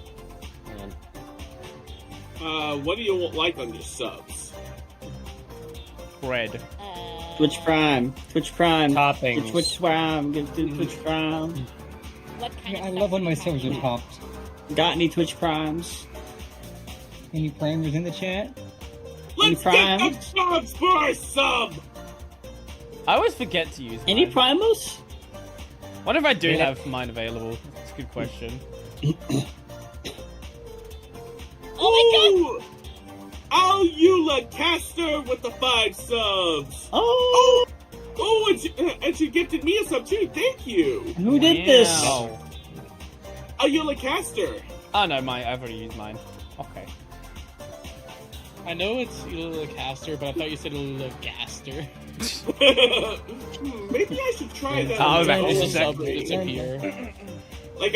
What do you like on your subs? Bread. Twitch Prime. Twitch Prime. Toppings. Twitch Prime. Give to Twitch Prime. What kind Yeah, I of love stuff when my are you subs talking are about? topped. Got any Twitch Primes? Any primers in the chat? Let's Prime? get the subs for a sub! I always forget to use Any mine. Primos? What if I do Yeah. have mine available? That's a good question. Oh my god! Aula Caster with the 5 subs! Oh! Oh, and she gifted me a sub too, thank you! Who did this? Wow. Aula Caster! Oh no, I've already used mine. Okay. I know it's Lula Caster, but I thought you said Lula Gaster. Maybe I should try that. I'll on back my this own a sec. sub rating. Disappear. Like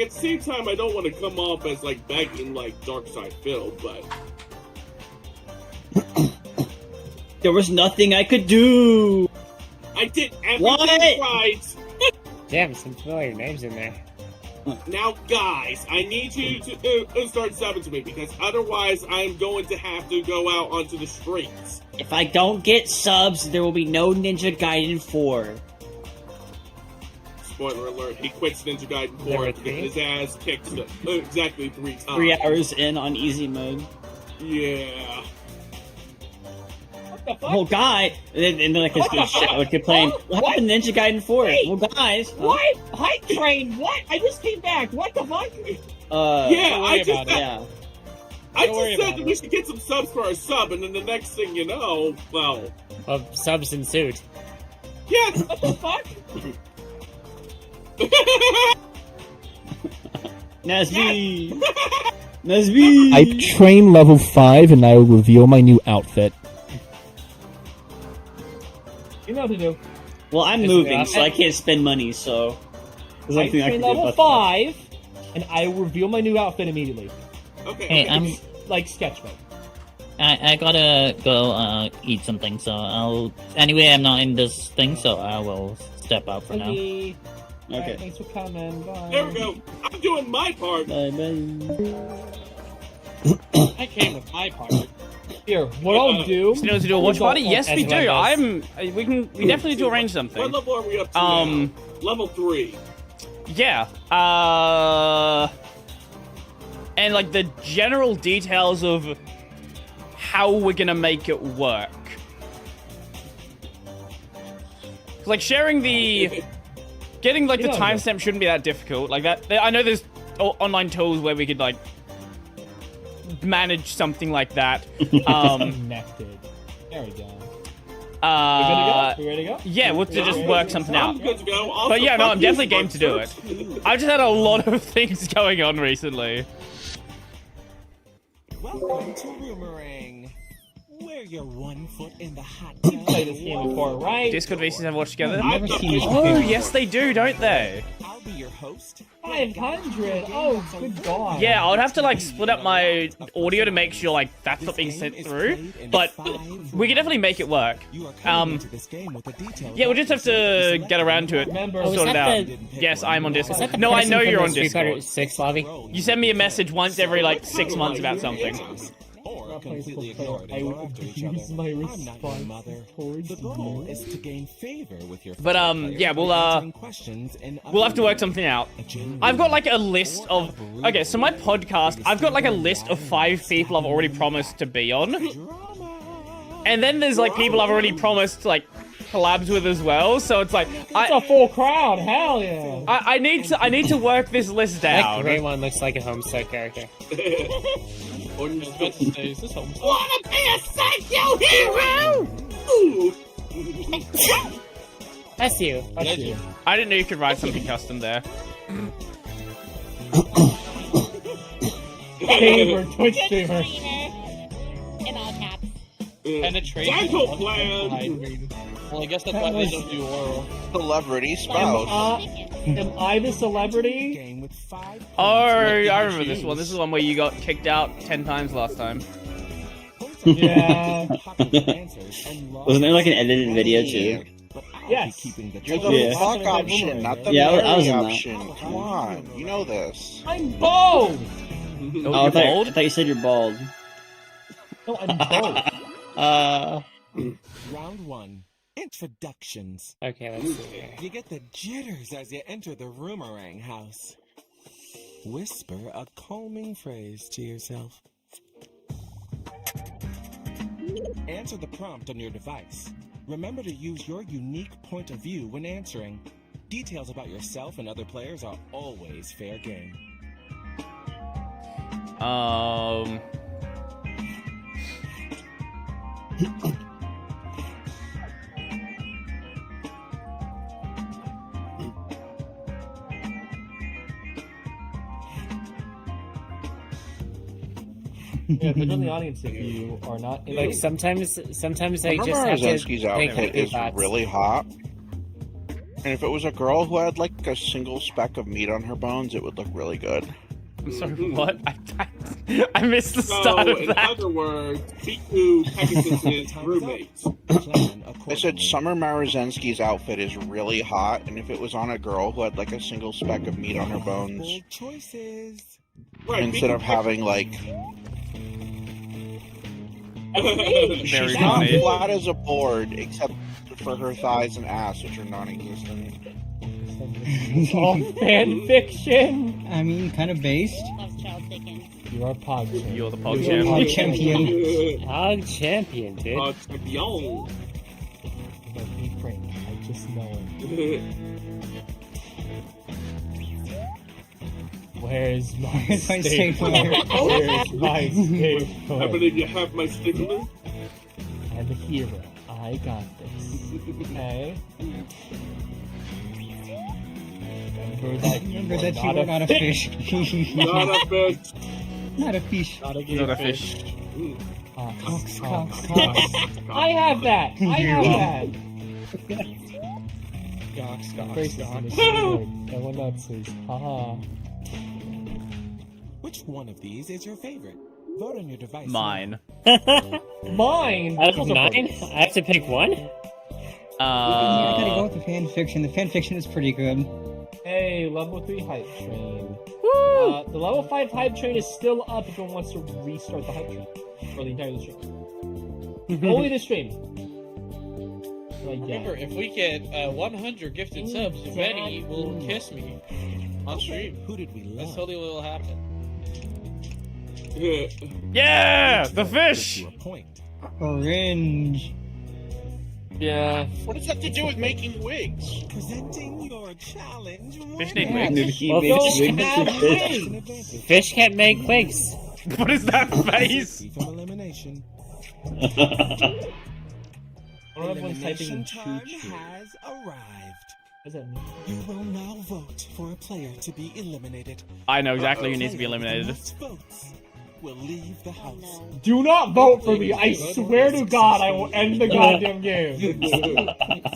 at the same time, I don't want to come off as like begging like Dark Side Phil, but There was nothing I could do. I did everything What? right. Damn, some familiar names in there. Now, guys, I need you to start subbing to me because otherwise, I'm going to have to go out onto the streets. If I don't get subs, there will be no Ninja Gaiden 4. Spoiler alert: he quits Ninja Gaiden 4 Number to get 3? his ass kicked exactly 3 times. 3 hours in on easy mode. Yeah. Well, guy, and then like his good shit would complain. What happened to Ninja Gaiden 4? Wait. Well, guys, What? Hype train? What? I just came back. What the fuck? Yeah, I just about it. yeah. I Don't worry just said about that it. we should get some subs for our sub, and then the next thing you know, well, Of subs ensued. yeah, what the fuck? Nasby! Nasby! Hype train level 5 and I will reveal my new outfit. know what to do. Well, I'm moving, so I can't spend money, so there's I nothing I train can do level about 5, and I will reveal my new outfit immediately. Okay. Hey, I'm. Like sketch mode. I gotta go eat something, so I'll. Anyway, I'm not in this thing, so I will step out for now. Okay. Okay. Alright, thanks for coming. Bye. There we go. I'm doing my part. Bye. I came with my part. Here, what I'll do. You know to do a watch party? Yes, we do. As We definitely need to arrange something. What level are we up to now? Level 3. Yeah. And like the general details of how we're gonna make it work. Like sharing getting like the timestamp shouldn't be that difficult. Like that, I know there's online tools where we could like manage something like that. Connected. There we go. We ready to go? Yeah, we'll just work something out. I'm good to go. Also, But yeah, no, fuck I'm you, definitely game to do it. I've just had a lot of things going on recently. Welcome to Rumorang, where you're 1 foot in the hot You've played this game before, right? Discord VCs have watched together? I've never seen this Oh, before. yes they do, don't they? I'll be your host. 500. Oh, good God. Yeah, I would have to like split up my audio to make sure like that's not being sent through, but we can definitely make it work. Yeah, we'll just have to get around to it, sort it out. Yes, I'm on Discord. No, I know you're on Discord. 6 lobby. You send me a message once every like 6 months about something. Or completely ignore it and go after each other. My I'm not your response mother. towards The goal you. is to gain favor with your But yeah, we'll have to work something out. I've got like a list of so my podcast, I've got like a list of 5 people I've already promised to be on. And then there's like people I've already promised like collabs with as well, so it's like It's a full crowd, hell yeah! I need to work this list out. That gray one looks like a Homestead character. Wanna be a psycho hero? Ooh. That's you. That's you. I didn't know you could write something custom there. Favorite Twitch streamer. In all caps. Penetration. Dental plan. Well, I guess that's why they don't do oral. Celebrity spouse. Am I the celebrity? Oh, I remember this one. This is the one where you got kicked out 10 times last time. Yeah. Wasn't there like an edited video too? Yes. You're the fuck option, not the I was in that. option. Come on, you know this. I'm bald! Oh, I thought you said you're bald. No, I'm bald. Round 1. Introductions. Okay, let's see here. You get the jitters as you enter the Rumorang house. Whisper a calming phrase to yourself. Answer the prompt on your device. Remember to use your unique point of view when answering. Details about yourself and other players are always fair game. Yeah, put it in the audience if you are not. Like sometimes I just Remember have Marzensky's to outfit think is thoughts. really hot. And if it was a girl who had like a single speck of meat on her bones, it would look really good. I'm sorry, what? I missed the start of in that. other words, Piku Pegasus' roommates. I said Summer Marzensky's outfit is really hot, and if it was on a girl who had like a single speck of meat on her bones, Right, instead of having like Very she's not funny. flat as a board, except for her thighs and ass, which are non-existent. It's all fan fiction. I mean, kind of based. You are Pog Champion. You're the Pog Pog Champion. Pog champion, dude. Pog champion. Let me break. I just know it. Where's my stapler? Where's my stapler? I believe you have my stapler. I'm a hero. I got this. Okay? Remember that you were not a fish. Not a fish. Not a fish. Not a Not a fish. Cox. I have that. I have that. Racism is so good. I went Nazis. Haha. Which one of these is your favorite? Vote on your device. Mine. Mine. Out of 9, I have to pick one. Yeah, I gotta go with the fan fiction. The fan fiction is pretty good. Hey, level 3 hype train. The level 5 hype train is still up if anyone wants to restart the hype train. For the entire stream. Only the stream. Remember, if we get 100 gifted subs, Benny will kiss me on stream. Who did we love? That's totally what will happen. Yeah, the fish. Orange. Yeah. What does that have to do with making wigs? Presenting your challenge. Fish need Yeah. wigs. Well, Fish have wigs. Fish can't make wigs. What is that face? From elimination. Everyone's typing in Elimination time choo-choo. has arrived. What does that mean? You will now vote for a player to be eliminated. I know exactly who needs to be eliminated. Most votes will leave the house. Do not vote for me! I swear to God I will end the goddamn game!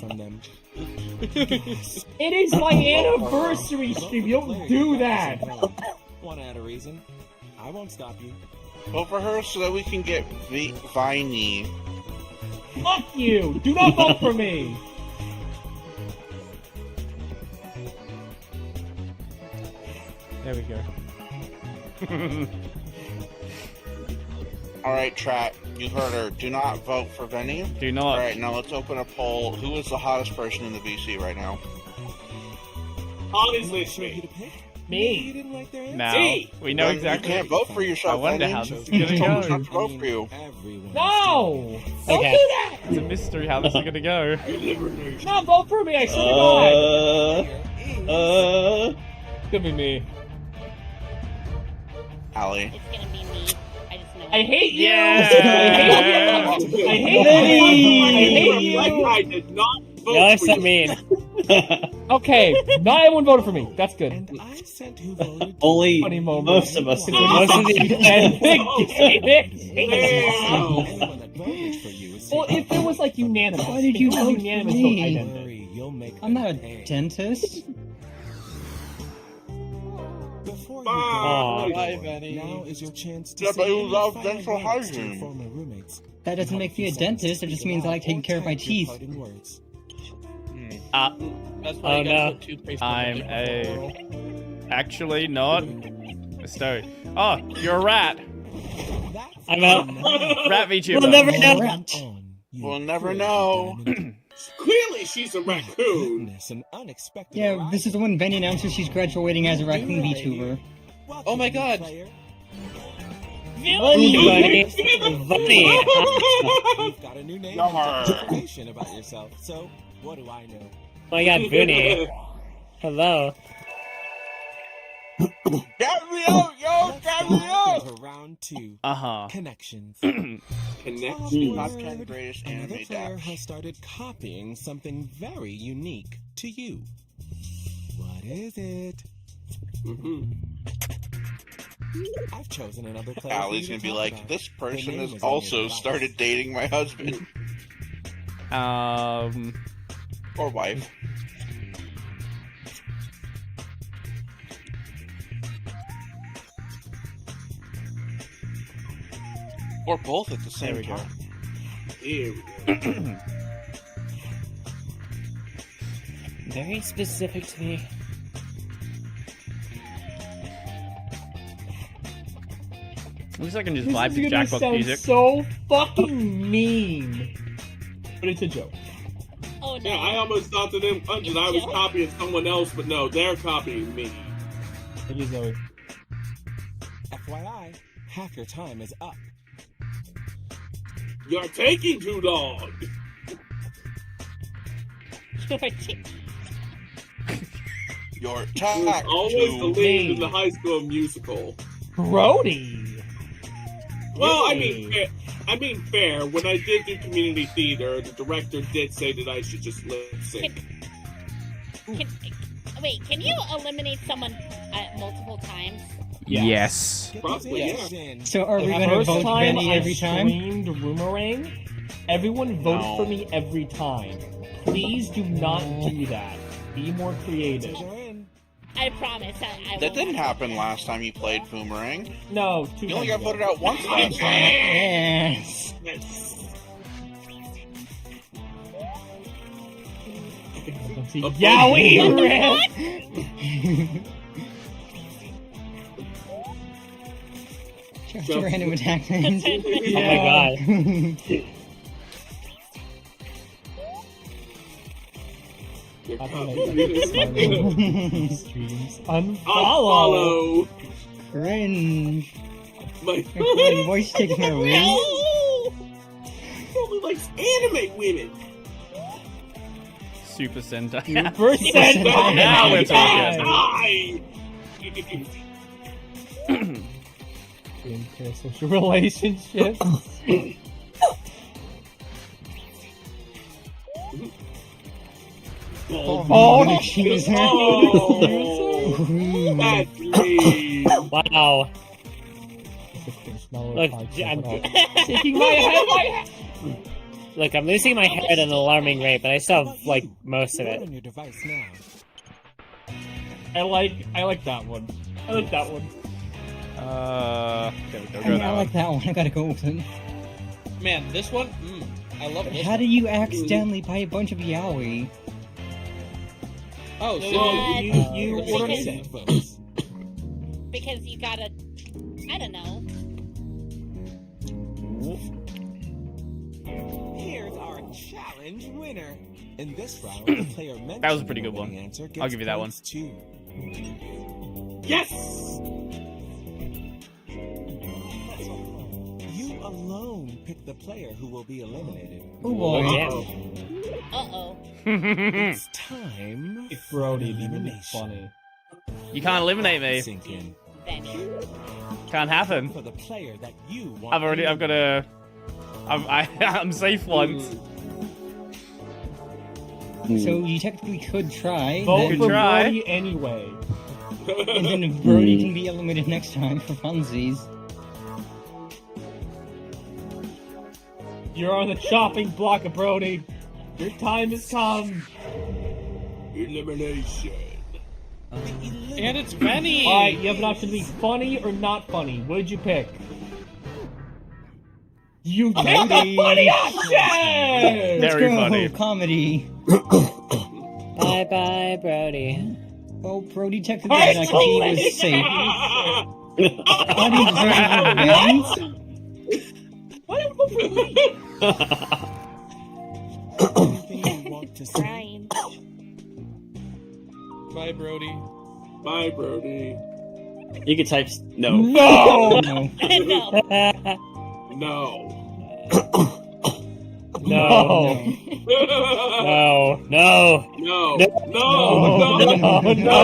From them. It is my anniversary stream, you don't do that! Want to add a reason? I won't stop you. Vote for her so that we can get Viney. Fuck you! Do not vote for me! There we go. Alright, chat. You heard her. Do not vote for Vinny. Do not. Alright, now let's open a poll. Who is the hottest person in the VC right now? Obviously, it's me. Me. didn't like their answer. Now, Hey! we know You exactly. can't vote for yourself. I wonder Vinny. how this is You gonna told us go. not to vote for you. Everyone. No! Don't Okay. do that! It's a mystery how this is gonna go. Do not vote for me, I swear to God! It's gonna be me. Allie. It's gonna be me. I just know. I hate you! Yeah! I hate you! I hate you! Like I did not vote You're for so you. mean. Okay, not everyone voted for me. That's good. And I sent who voted. Only Funny moment. most of us. Most of the Anyone that voted for you is Well, if it was like unanimous. Why did you if it was vote for unanimous me? vote, I'd end it. Hurry, you'll make I'm not a them pay. dentist. Before you Bye. go, Bye, Benny. now is your chance to Yeah, say but you any love final dental words to your hygiene. former roommates. That doesn't make me a dentist. It just means I like taking care of my teeth. Parting words. That's why Oh, you guys no. put toothpaste I'm on the Actually, not. Stowe. Oh, you're a rat. I'm out. Rat VTuber. We'll never know. Rat. We'll never know. Clearly, she's a raccoon. Goodness, an unexpected Yeah, arrival. this is the one Benny announces she's graduating as a raccoon VTuber. Welcome, Oh my God. player. Bunny. Bunny. You've got a new name Yar. and information about yourself. So, what do I know? Oh my God, Booney. Hello. Get me out, yo! Get me out! To round 2. Uh-huh. Connections. Connection. Top 10 greatest Another anime player daps. has started copying something very unique to you. What is it? I've chosen another player. for Allie's you gonna to be talk like, about. this Their person name has is on your also device. started dating my husband. Or wife. Or both at the same time. Here we go. Very specific to me. At least I can just This vibe is to gonna Jackbox sound music. so fucking mean. But it's a joke. Oh no. Yeah, I almost thought that I was copying someone else, but no, they're copying me. It is Zoe. FYI, half your time is up. You're taking too long. Your It was tack always the to lead in the High School Musical. Brody. Well, I mean fair. When I did do community theater, the director did say that I should just lip sync. Wait, can you eliminate someone multiple times? Yes. Probably, yeah. So are we The going to first vote time Benny I every time? streamed Boomerang, everyone votes No. for me every time. Please do not do that. Be more creative. I promise. I That didn't happen last time you played Boomerang. No, you only got voted out once last time. Yes. Yowie! Just a random attack things. Oh my god. Streams. Unfollow. Cringe. My voice taking a ring. Nobody likes anime women. Super Sentai. Super Sentai. Now we're talking. Social relationships. Oh, excuse her. That's me. Wow. Look, I'm shaking my head. Look, I'm losing my hair at an alarming rate, but I still have, like, most of it. I like that one. I like that one. I like that one. I gotta go with it. Man, this one, I love this How one. do you accidentally buy a bunch of yaoi? Oh, so you ordered it. Because you gotta, I don't know. Here's our challenge winner. In this round, the player mentioned That was a pretty good one. answer I'll give you that one. points too. Yes! You alone pick the player who will be eliminated. Oh boy. Uh-oh. It's time If Brody for be really elimination. funny. You can't eliminate me. Sink in. Can't happen. For the player that you want I've got a. I'm safe once. So you technically could try. Vote then- for Brody anyway. And then Brody can be eliminated next time for funsies. You're on the chopping block, Brody. Your time has come. Elimination. And it's Benny! Alright, you have an option to be funny or not funny. What did you pick? You picked the funny option! Let's Very go, funny. comedy. Bye bye, Brody. Well, Brody technically was safe. How do you deserve Anything you want to say? Brian. Bye, Brody. Bye, Brody. You can type no. No! No. No. No. No. No. No. No.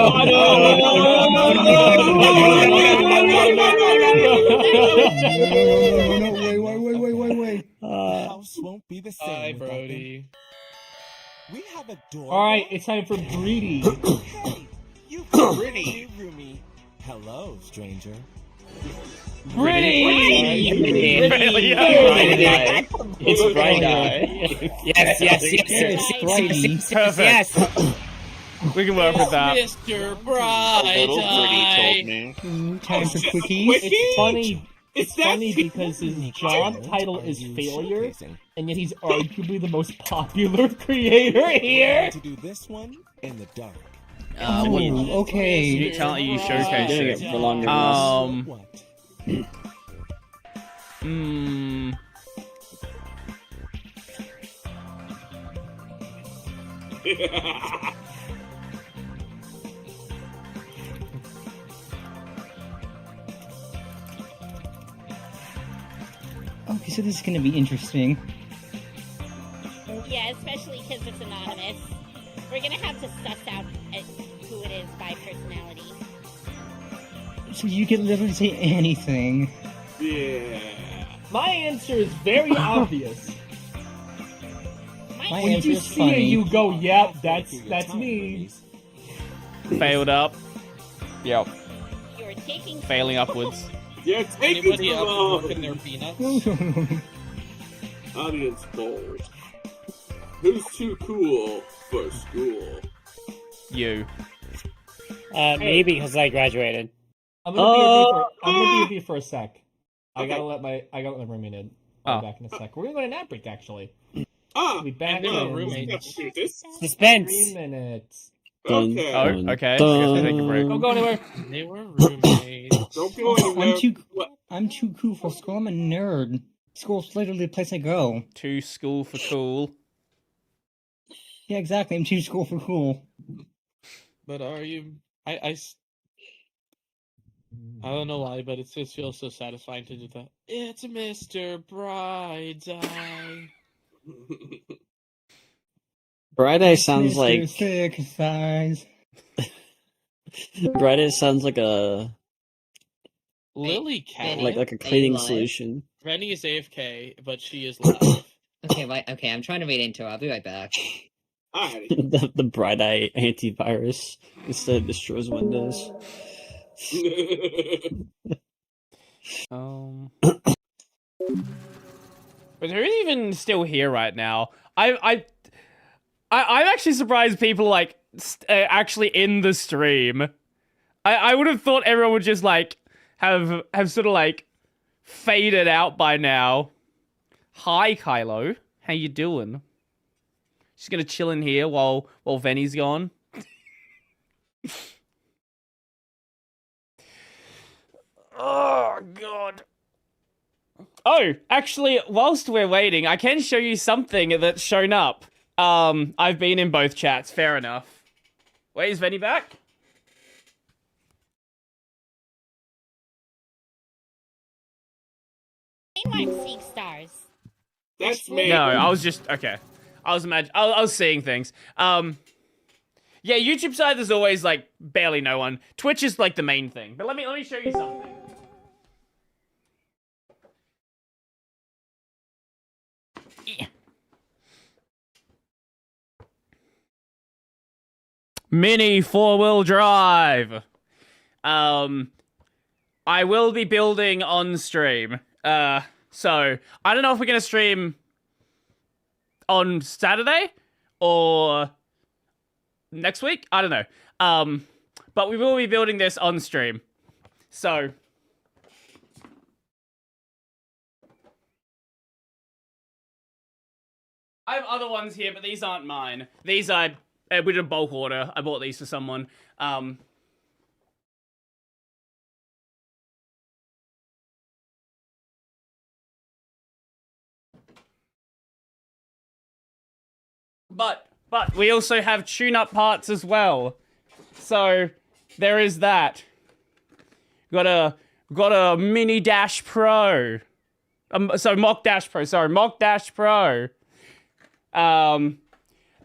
Wait. The house won't be the same. Bye, without Brody. them. We have a door. Alright, it's time for Greedy. Hey, you pretty roomy. Hello, stranger. Pretty! It's bright eye. Yes. Perfect. We can work with that. Mr. Bright Little pretty Eye. told me. Time for quickies. It's funny. It's funny because his job title is failure, and yet he's arguably the most popular creator here. To do this one in the dark. Okay. You talent you showcase Doing it. it for longer than us. What? Okay, so this is gonna be interesting. Yeah, especially because it's anonymous. We're gonna have to suss out who it is by personality. So you can literally say anything. Yeah. My answer is very obvious. My When answer you is see it, funny. you go, "Yep, that's me." Failed up. Yep. You're taking Failing upwards. You're taking Anybody too up long. working their peanuts? Audience polls. Who's too cool for school? You. Me because I graduated. I'm gonna be a V for a sec. I gotta let my roommate in. I'll be back in a sec. We're gonna go to a nap break actually. We'll be back in Suspense. 3 minutes. Okay. Oh, okay. I guess we'll take a break. Don't go anywhere. They were roommates. Don't go anywhere. I'm too cool for school. I'm a nerd. School's literally the place I go. Too school for cool. Yeah, exactly. I'm too cool for cool. But are you? I don't know why, but it just feels so satisfying to do that. It's Mr. Bride's Eye. Bright Eye sounds Mr. like Sick Size. Bright Eye sounds like a Lily Cat. like a cleaning solution. Rennie is AFK, but she is live. Okay, I'm trying to read into it. I'll be right back. the Bright Eye antivirus instead destroys Windows. But who's even still here right now? I'm actually surprised people like actually in the stream. I would have thought everyone would just like have sort of like faded out by now. Hi Kylo, how you doing? Just gonna chill in here while Venny's gone. Oh god. Oh, actually, whilst we're waiting, I can show you something that's shown up. I've been in both chats, fair enough. Wait, is Venny back? I'm seeing stars. That's me. No, I was just okay. I was seeing things. Yeah, YouTube side there's always like barely no one. Twitch is like the main thing. But let me show you something. Yeah. Mini 4-wheel drive. I will be building on stream. So I don't know if we're gonna stream on Saturday or next week. I don't know. But we will be building this on stream. So I have other ones here, but these aren't mine. These are we did a bulk order. I bought these for someone. But we also have tune-up parts as well. So there is that. Got a Mini Dash Pro. Mock Dash Pro. Sorry, Mock Dash Pro. There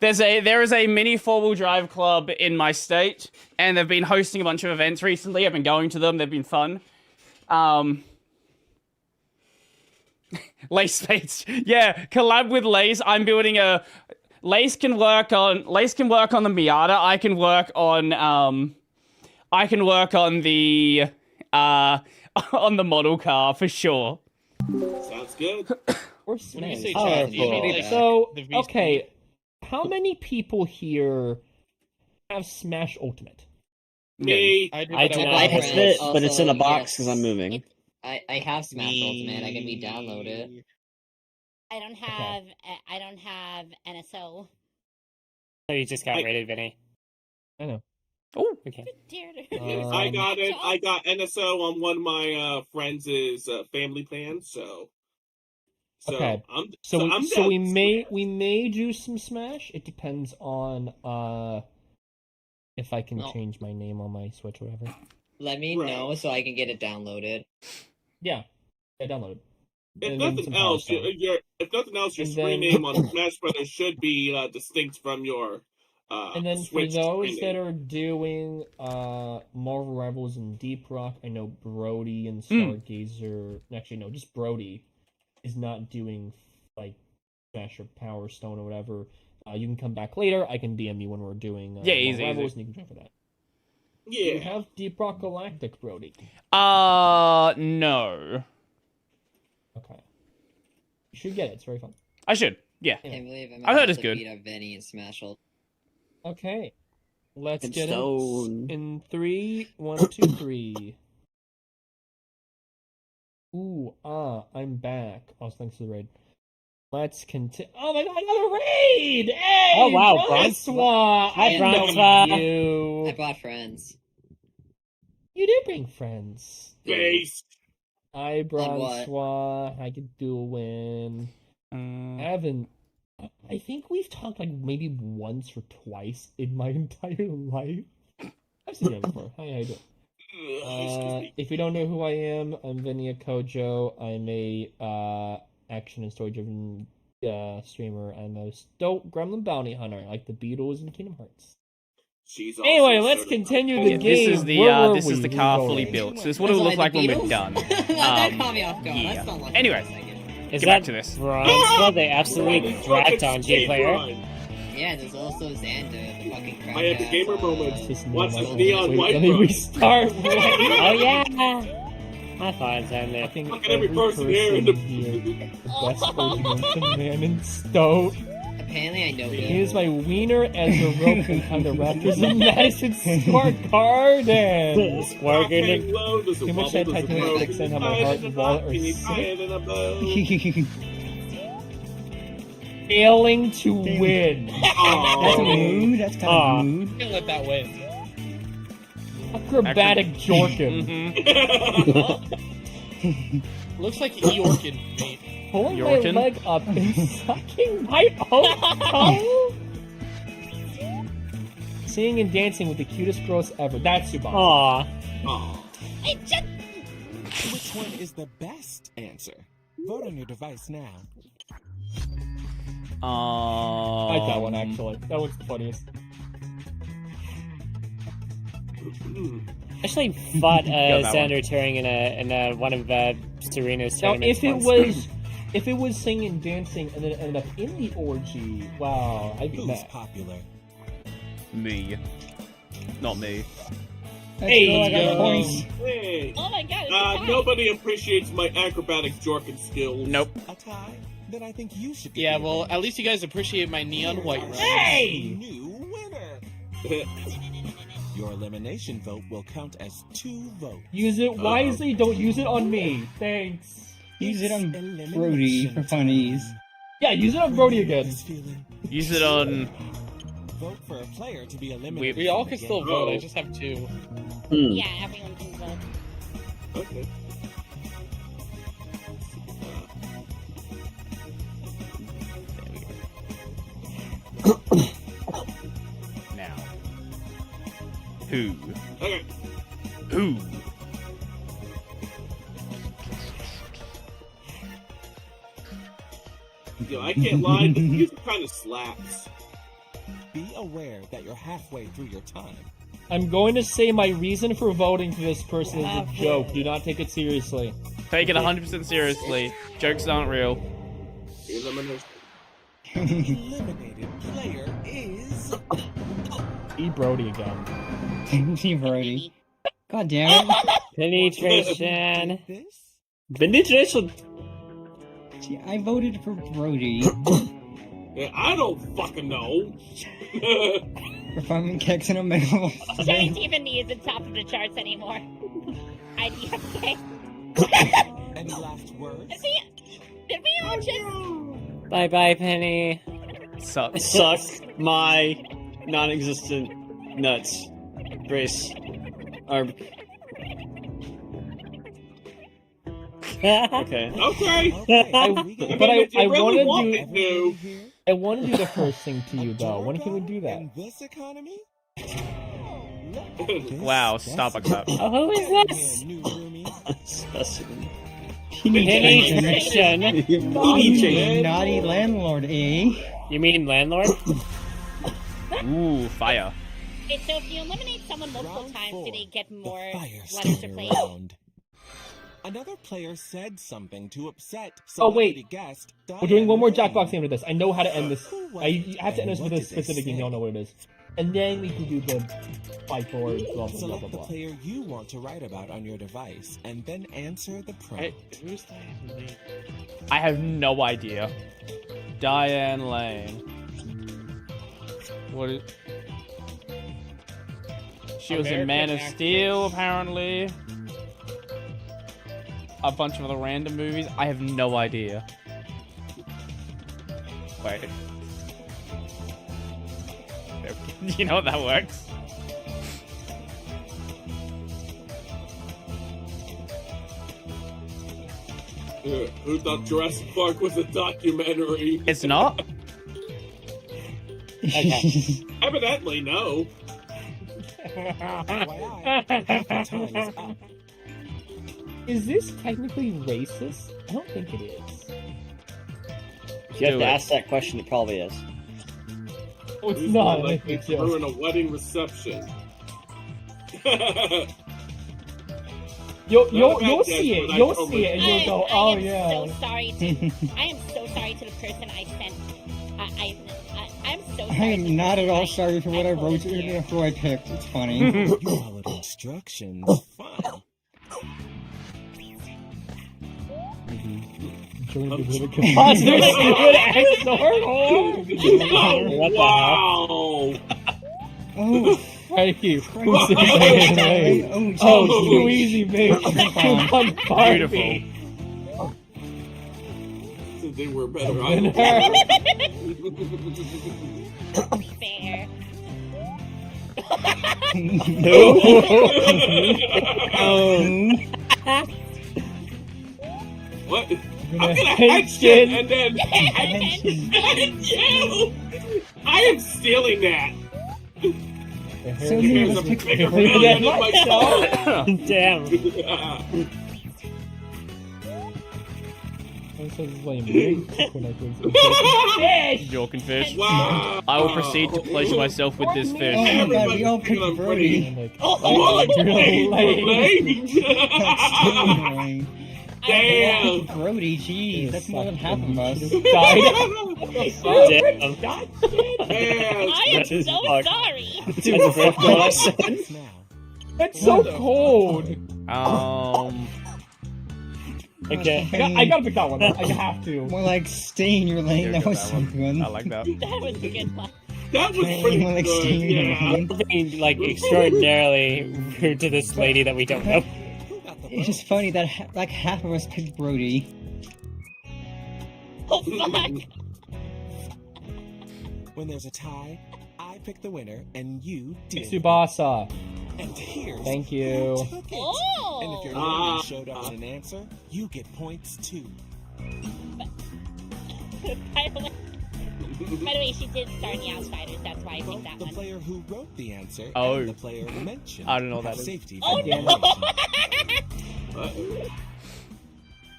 is a mini 4-wheel drive club in my state, and they've been hosting a bunch of events recently. I've been going to them. They've been fun. Lace Space. Yeah, collab with Lace. I'm building a Lace can work on the Miata. I can work on the on the model car for sure. Sounds good. Or When you say Smash. chat, you mean, like, So, the V-Speed. okay, how many people here have Smash Ultimate? Me. I do. I but do I not won't have have it. it. But it's in a Also, box yes. because I'm moving. I have Smash Ultimate. I can re-download it. I don't have NSO. So you just got rated, Vinny. I know. Oh, okay. I got it. I got NSO on one of my friends' family plans. So Okay. I'm So down. we may do some Smash. It depends on if I can change my name on my Switch or whatever. Let me know so I can get it downloaded. Yeah, download it. If And then nothing some else, Power Stone. your And screen then- name on Smash Brothers should be distinct from your And then Switch for those screen that name. are doing Marvel Rivals and Deep Rock, I know Brody and Mm. Stargazer. Actually, no, just Brody is not doing like Smash or Power Stone or whatever. You can come back later. I can DM you when we're doing Yeah, Marvel easy, Rivals, easy. and you can join for that. Yeah. You have Deep Rock Galactic, Brody. no. Okay. You should get it. It's very fun. I should. Yeah. Can't believe I'm I heard about it's to good. beat up Vinny and Smash Ult. Okay. Let's It's get stone. in 3, 1, 2, 3. Ooh, I'm back. Oh, thanks for the raid. Let's continue. Oh my god, another raid! Hey! Oh, wow, Bronsois! Hi, I know Bronsois. you. I bought friends. You do bring friends. Base. Hi, On what? Bronsois. How you doing? I think we've talked like maybe once or twice in my entire life. I've seen you before. Hi, how you doing? If you don't know who I am, I'm Vinia Kojo. I'm a action and story driven streamer. I'm a dope gremlin bounty hunter, like the Beatles and Kingdom Hearts. She's Anyway, also let's certified continue pet the owner. This game. is the Where were this is we? the We car were fully going. built. So this is what it'll look like when we're done. That caught me off guard. I Yeah. still love Anyway, Is get that back to this. Bronsois, the absolute cracked on G player? Yeah, there's also Xander, the fucking crack. I have the gamer moments. Watch this Wait, neon white let me run. restart. Oh yeah! I find Xander. Fucking every person here in the- the best version of man in Stowe. Apparently I know Here's my wiener as a rope behind the Raptors in Madison Square Garden. Square Garden. Too much Titanic accent on my heart and wallet are sick. Failing to win. That's a mood. That's kind of mood. Can't let that win. Acrobatic Jorkin. Looks like Eorkin, mate. Pulling Yorkin? my leg up and sucking my own toe. Singing and dancing with the cutest girls ever. That's Subasa. Aww. Which one is the best answer? Vote on your device now. I like that one actually. That one's the funniest. Actually fought that Xander Turing in a one of Serena's Now, tournaments. if it was singing and dancing and then it ended up in the orgy, wow, I'd be Who's mad. popular? Me. Not me. Hey, I got points. Hey. Oh my god, it's a tie. Nobody appreciates my acrobatic Jorkin skills. Nope. A tie? Then I think you should. Yeah, well, at least you guys appreciate my neon white run. Hey! New winner. Your elimination vote will count as 2 votes. Use it wisely, don't use it on me. Thanks. Use it on Brody for funnies. Yeah, use it on Brody again. Use it on. Vote for a player to be eliminated. We all from can the still game. vote, I just have 2. Yeah, everyone can vote. Okay. Now. Who? Okay. Who? Yo, I can't lie, the music kind of slaps. Be aware that you're halfway through your time. I'm going to say my reason for voting for this person is a joke. Do not take it seriously. Take it 100% seriously. Jokes aren't real. Elimination. Eliminated player is. E. Brody again. See Brody. God damn it. Penetration. Penetration. See, I voted for Brody. Yeah, I don't fucking know. For finding kicks in a middle. Don't even need the top of the charts anymore. IDFK. Any last words? Did we all just... Bye bye, Penny. Suck. Suck my non-existent nuts. Brace. Arb. Okay. Okay. I really want to want do. to. I want to do the first thing to you though. When can we do that? In this economy? Wow, Starbucks up. Oh, who is this? New roomie. Penetration. Naughty landlord, eh? You mean landlord? Ooh, fire. Okay, so if you eliminate someone multiple Round times, do 4, they get more the fire letters to starter play? round. Another player said something to upset Oh wait, celebrity guest we're doing one more Diane Jackbox game with this. I know how to end this. Who was I it, have to end and this with what a did they specific game. say? Y'all know what it is. And then we can do the fight board, blah, blah, blah, Select blah, the blah. player you want to write about on your device, and then answer the prompt. Who's that? I have no idea. Diane Lane. What is... She was in Man of American Steel, apparently. A bunch of other random movies. I have no idea. Wait. You know how that works? Who thought Jurassic Park was a documentary? It's not? Okay. Evidently, no. Is this technically racist? I don't think it is. If you have to ask that question, it probably is. Oh, it's Who's not. more likely to ruin a wedding reception? You'll see it. You'll see it, and you'll go, "Oh yeah." So sorry to. I am so sorry to the person I sent. I'm so I sorry. am not at all sorry for what I wrote or who I picked. It's funny. You followed instructions. Fine. Wow! Oh, thank you. Oh, too easy, babe. Beautiful. So they were better. Fair. What? I'm gonna headshot and then you. I am stealing that. So There's a bigger million in myself. Damn. Joking fish. Wow. I will proceed to pleasure myself with this fish. Oh my god, we all picked Brody. Oh, Damn! Brody, jeez, that's more than half of us. I am so sorry. That's so cold. Okay. I gotta pick that one. I have to. More like stay in your lane. That was so good. I like that. That was a good one. That was pretty More like good. stay in your Yeah. lane. Being like extraordinarily rude to this lady that we don't know. It's just funny that like half of us picked Brody. Oh fuck! When there's a tie, I pick the winner, and you did. Tsubasa. And here's Thank you. who took it. Oh. And if your name showed up in an answer, you get points too. By the way, she did star in the Outsiders. That's why I picked that The one. player who wrote the answer Oh. and the player mentioned I don't know what that have is. safety Oh, for no. elimination.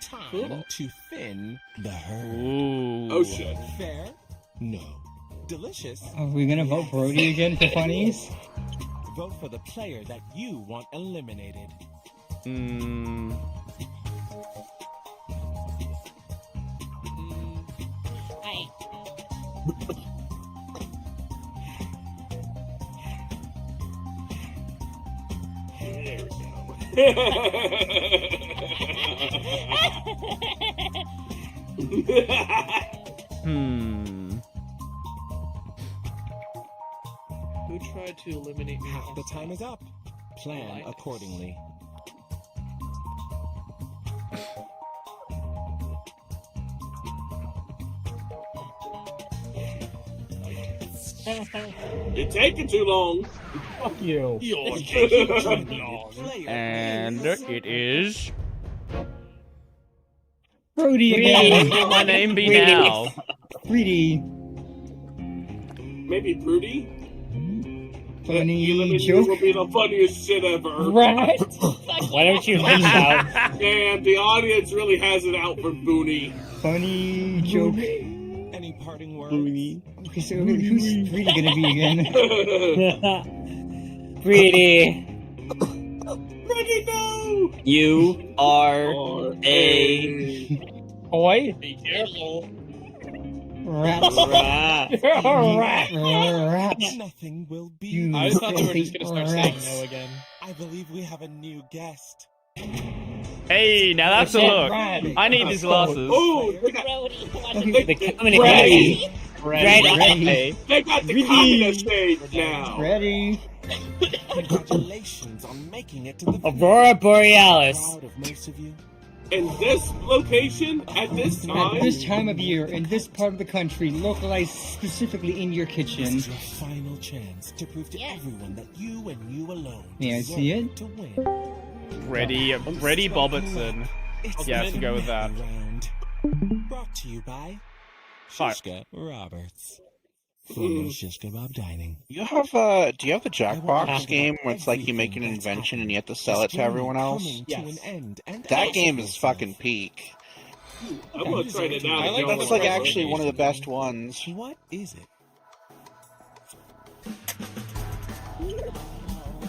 Time to thin the herd. Ooh. Oh shit. Fair? No. Delicious? Are we gonna vote Brody again for funnies? Vote for the player that you want eliminated. Alright. There we go. Who tried to eliminate me? The time is up. Plan accordingly. You're taking too long. Fuck you. You're taking too long. And it is... Brody What again. will my name be now? Brody. Maybe Prudy? Funny Eliminating joke. will be the funniest shit ever. Right? Why don't you leave out? Damn, the audience really has it out for Booney. Funny joke. Any parting words? Okay, so who's Brody gonna be again? Greedy. Ready, no! You are a. Oi. Be careful. Rats. You're a rat. Rats. Nothing will be. You I thought they were filthy just gonna start saying rats. no again. I believe we have a new guest. Hey, now that's a look. I need these glasses. Oh, they got, The communist Ready. Ready. they got the communist stage now. Ready. Congratulations on making it to the Aurora Borealis. proud of most of you. In this location, at this time, At this time of year, in this part of the country, localized specifically in your This kitchen. is your final chance to prove to everyone that you and you alone May I see it? to win. Freddie Bobertson. It's Yeah, I have to go with that. round. Brought to you by Alright. Shishka Roberts. Former Shish Kebab Dining. You have do you have the Jackbox game where it's like you make an invention and you have to sell it to everyone else? That game is fucking peak. I'm gonna try it out. That's like actually one of the best ones. What is it?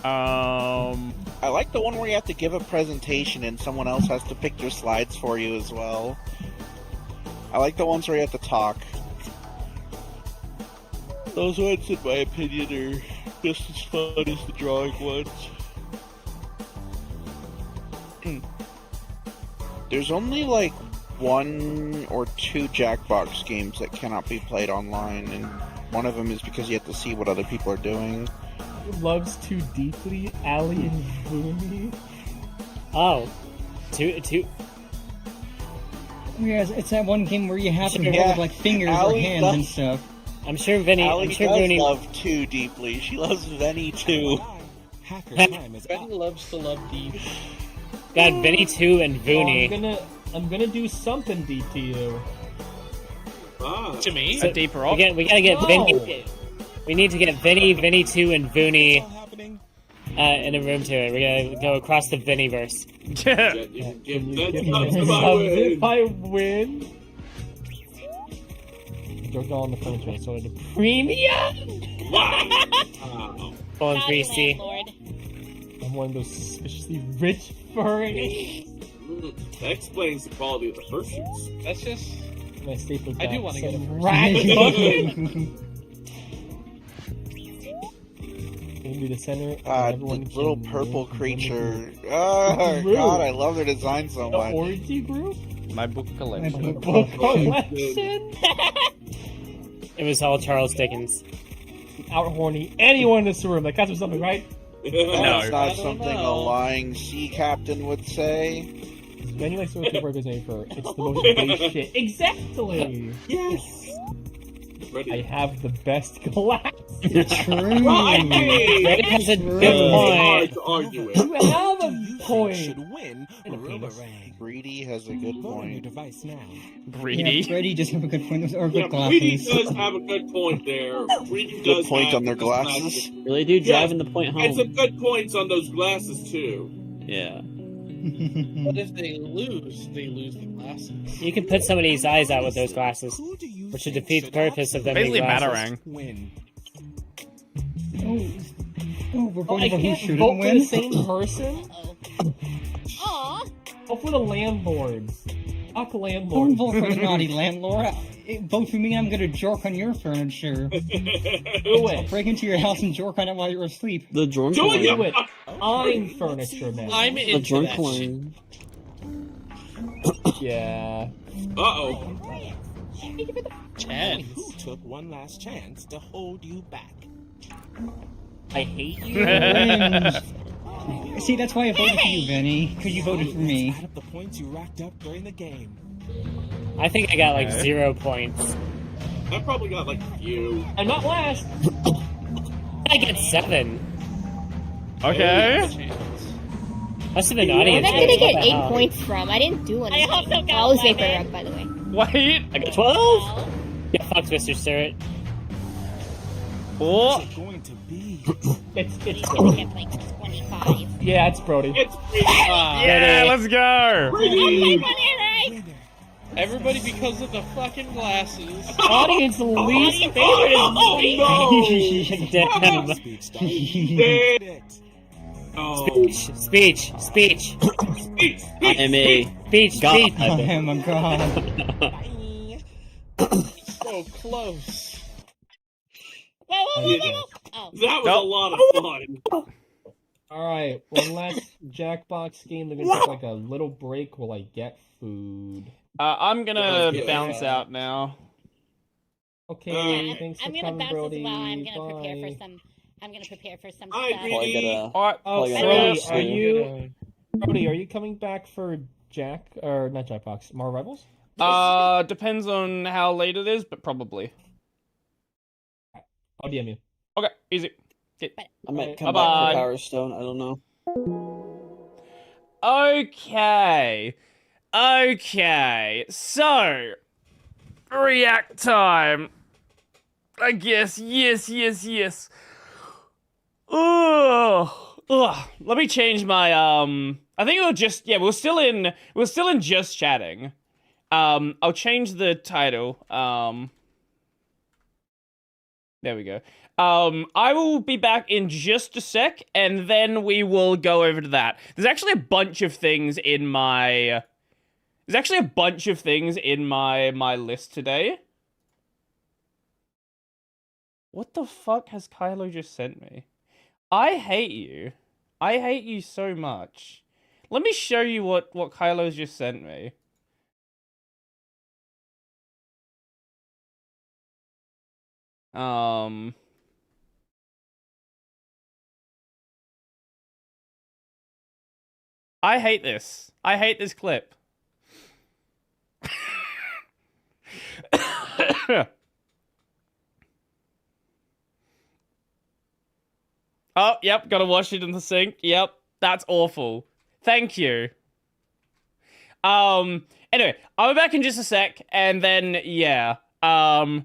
I like the one where you have to give a presentation and someone else has to pick your slides for you as well. I like the ones where you have to talk. Those ones, in my opinion, are just as fun as the drawing ones. There's only like 1 or 2 Jackbox games that cannot be played online, and one of them is because you have to see what other people are doing. Loves too deeply, Ali and Boomy. Oh. Two. Yes, it's that one game where you have to Yeah, hold up like fingers or Ali hands does- and stuff. I'm sure Vinny. Allie I'm sure does Vinny. love too deeply. She loves Venny too. Hacker time is Ben loves to love deep. Got Vinny 2 and Vooney. I'm gonna do something deep to you. To me? So, A deeper we gotta get No. Vinny. We need to get Vinny 2 and Vooney in a room to it. We're gonna go across the Vinnyverse. If I win, don't go on the phone to so the premium. Going 3C. Landlord. I'm one of those suspiciously rich furries. That explains the quality of the fursuits. That's just. My staple. I do want to get a rat fucking. Maybe the center. The little purple creature. Oh god, I love their design so The much. orgy group. My book collection. Book collection. It was all Charles Dickens. Out horny anyone in this room. That counts for something, right? That's not something a lying sea captain would say. Many like sort of burgers name for it's the most base shit. Exactly. Yes. I have the best glass. True. Red has a good Hard point. to argue with. You have a point. should win a boomerang. Greedy has a good Go on your point. device now. Greedy. Yeah, Freddy does have a good point. Or Yeah, good Greedy glasses. does have a good point there. Greedy Good does point have on their those glasses. Really do driving the point And some home. good points on those glasses too. Yeah. But if they lose the glasses. You can put somebody's eyes out with those glasses, which would defeat the purpose of them being Basically, glasses. Batarang. Win. Oh, we're I voting for who can't shouldn't vote for the win. same person. Aw. Vote for the landlord. Fuck Don't landlord. vote for the naughty landlord. Vote for me and I'm gonna jerk on your furniture. Do I'll it. break into your house and jerk on it while you're asleep. The drunk Do it, Do it. I'm furniture man. I'm The into drunk that shit. line. Yeah. Uh-oh. 10. Who took one last chance to hold you back? I hate you. See, that's why I voted for you, Benny. Because you voted for me. Add up the points you racked up during the game. I think I got like 0 points. I probably got like a few. I'm not last. I got 7. Okay. Must have been Where audience. did I votes. get What the 8 hell? points from? I didn't do anything. I also got I was vapor 11. up, by the way. Wait. I got 12. Yeah, fuck Mr. Stewart. Oh. What's it going to be? It's I think Brody. I'm like 25. Yeah, it's Brody. It's Yeah, let's go. Everybody because of the fucking glasses. Audience least favorite is me. Damn. Speech start. Did it. Oh. Speech. I am a Speech. god. Speech. I am a god. Oh, close. Oh. That was a lot of fun. Alright, one last Jackbox game. They're gonna take like a little break while I get food. I'm gonna bounce out now. Okay, thanks I'm for gonna coming, bounce Brody. as well. I'm gonna Bye. prepare for some. I'm gonna prepare for some Hi, stuff. BD. Brody, are you coming back for Jack or not Jackbox? More Rebels? Depends on how late it is, but probably. I'll DM you. Okay, easy. Okay. I might come back for Power Stone. I don't know. Okay. Okay. So, react time. I guess. Yes. Ugh. Let me change my I think we'll just we're still in just chatting. I'll change the title. There we go. I will be back in just a sec, and then we will go over to that. There's actually a bunch of things in my my list today. What the fuck has Kylo just sent me? I hate you. I hate you so much. Let me show you what Kylo's just sent me. I hate this. I hate this clip. Oh, yep, gotta wash it in the sink. Yep, that's awful. Thank you. Anyway, I'll be back in just a sec, and then, yeah. I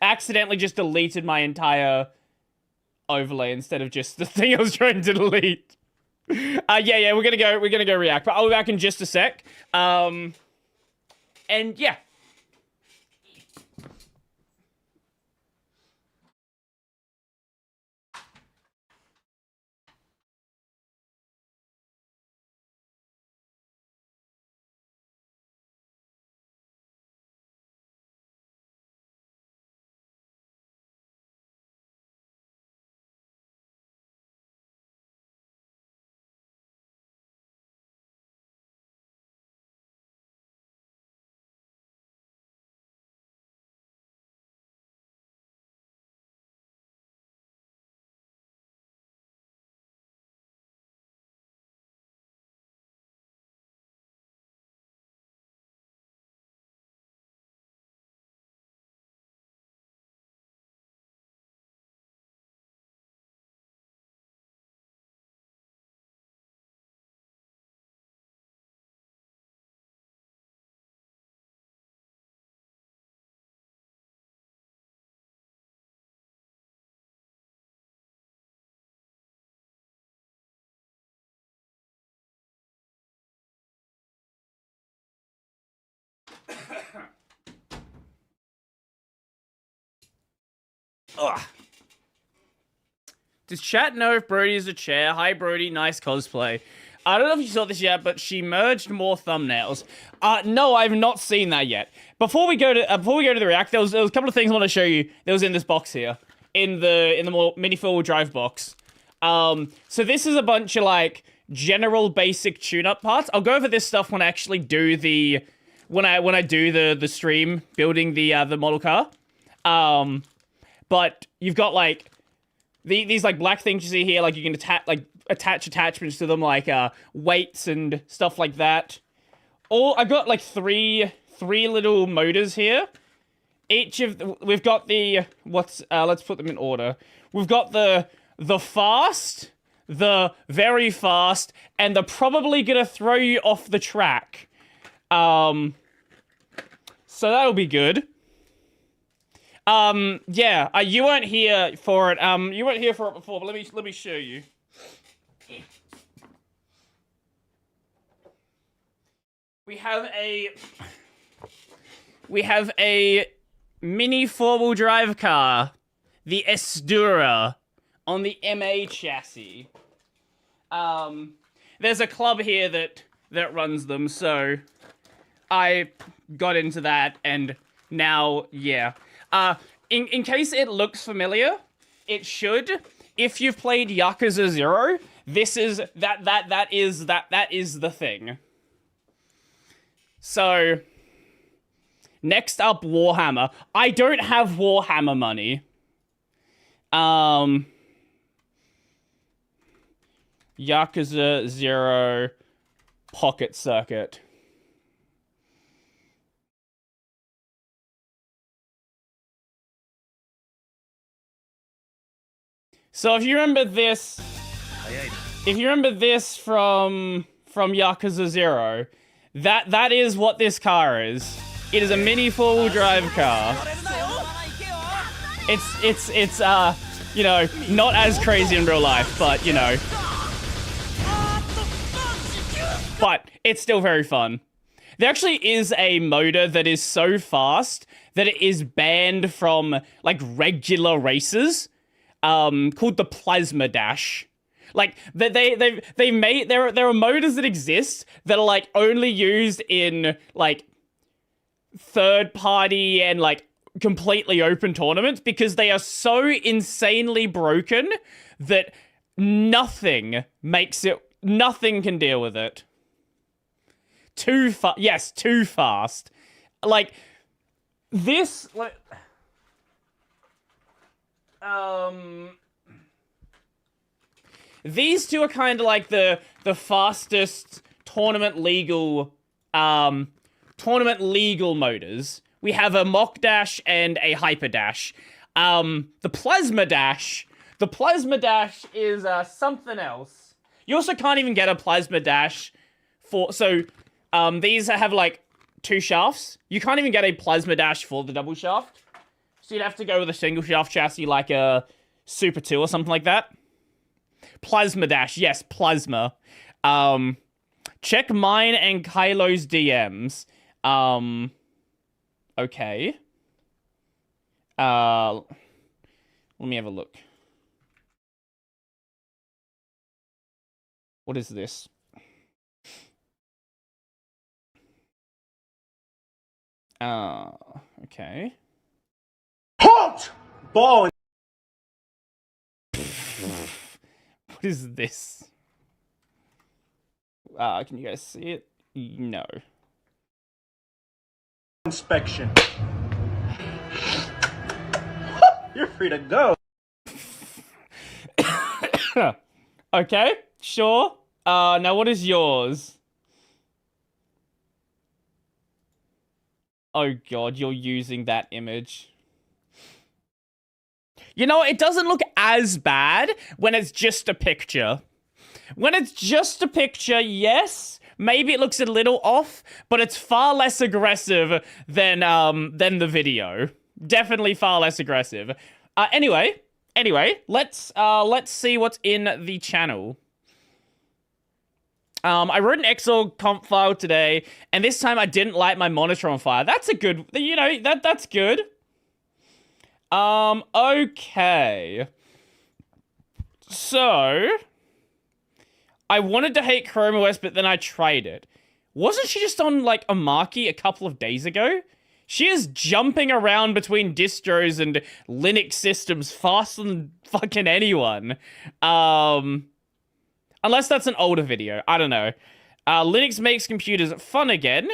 accidentally just deleted my entire overlay instead of just the thing I was trying to delete. Yeah, we're gonna go react, but I'll be back in just a sec. And yeah. Ugh. Does chat know if Brody is a chair? Hi, Brody. Nice cosplay. I don't know if you saw this yet, but she merged more thumbnails. No, I've not seen that yet. Before we go to the react, there was a couple of things I want to show you. That was in this box here, in the more mini 4-wheel drive box. So this is a bunch of like general basic tune-up parts. I'll go over this stuff when I actually do the when I do the stream building the model car. But you've got like these like black things you see here, like you can attach attachments to them, like weights and stuff like that. I've got like three little motors here. We've got the let's put them in order. We've got the fast, the very fast, and the probably gonna throw you off the track. So that'll be good. Yeah, you weren't here for it. You weren't here for it before, but let me show you. We have a mini 4-wheel drive car, the Estura, on the MA chassis. There's a club here that that runs them, so I got into that, and now, yeah. In case it looks familiar, it should. If you've played Yakuza 0, this is that is the thing. So next up, Warhammer. I don't have Warhammer money. Yakuza 0 Pocket Circuit. So if you remember this, from Yakuza 0, that is what this car is. It is a mini four-wheel drive car. It's you know, not as crazy in real life, but you know. But it's still very fun. There actually is a motor that is so fast that it is banned from like regular races. Called the Plasma Dash. Like they made there are motors that exist that are like only used in like third party and like completely open tournaments because they are so insanely broken that nothing can deal with it. Too fast. Like this like these two are kind of like the fastest tournament legal motors. We have a Mock Dash and a Hyper Dash. The Plasma Dash is something else. You also can't even get a Plasma Dash these have like two shafts. You can't even get a Plasma Dash for the double shaft. So you'd have to go with a single shaft chassis like a Super 2 or something like that. Plasma Dash, yes, Plasma. Check mine and Kylo's DMs. Okay. Let me have a look. What is this? Okay. Halt! Ball. What is this? Can you guys see it? No. Inspection. You're free to go. Okay, sure. Now what is yours? Oh god, you're using that image. You know, it doesn't look as bad when it's just a picture. When it's just a picture, yes, maybe it looks a little off, but it's far less aggressive than the video. Definitely far less aggressive. Anyway, let's see what's in the channel. I wrote an Excel comp file today, and this time I didn't light my monitor on fire. That's a good, you know, that's good. Okay. So, I wanted to hate Chrome OS, but then I tried it. Wasn't she just on, like, a Marquee a couple of days ago? She is jumping around between distros and Linux systems faster than fucking anyone. Unless that's an older video. I don't know. Linux makes computers fun again.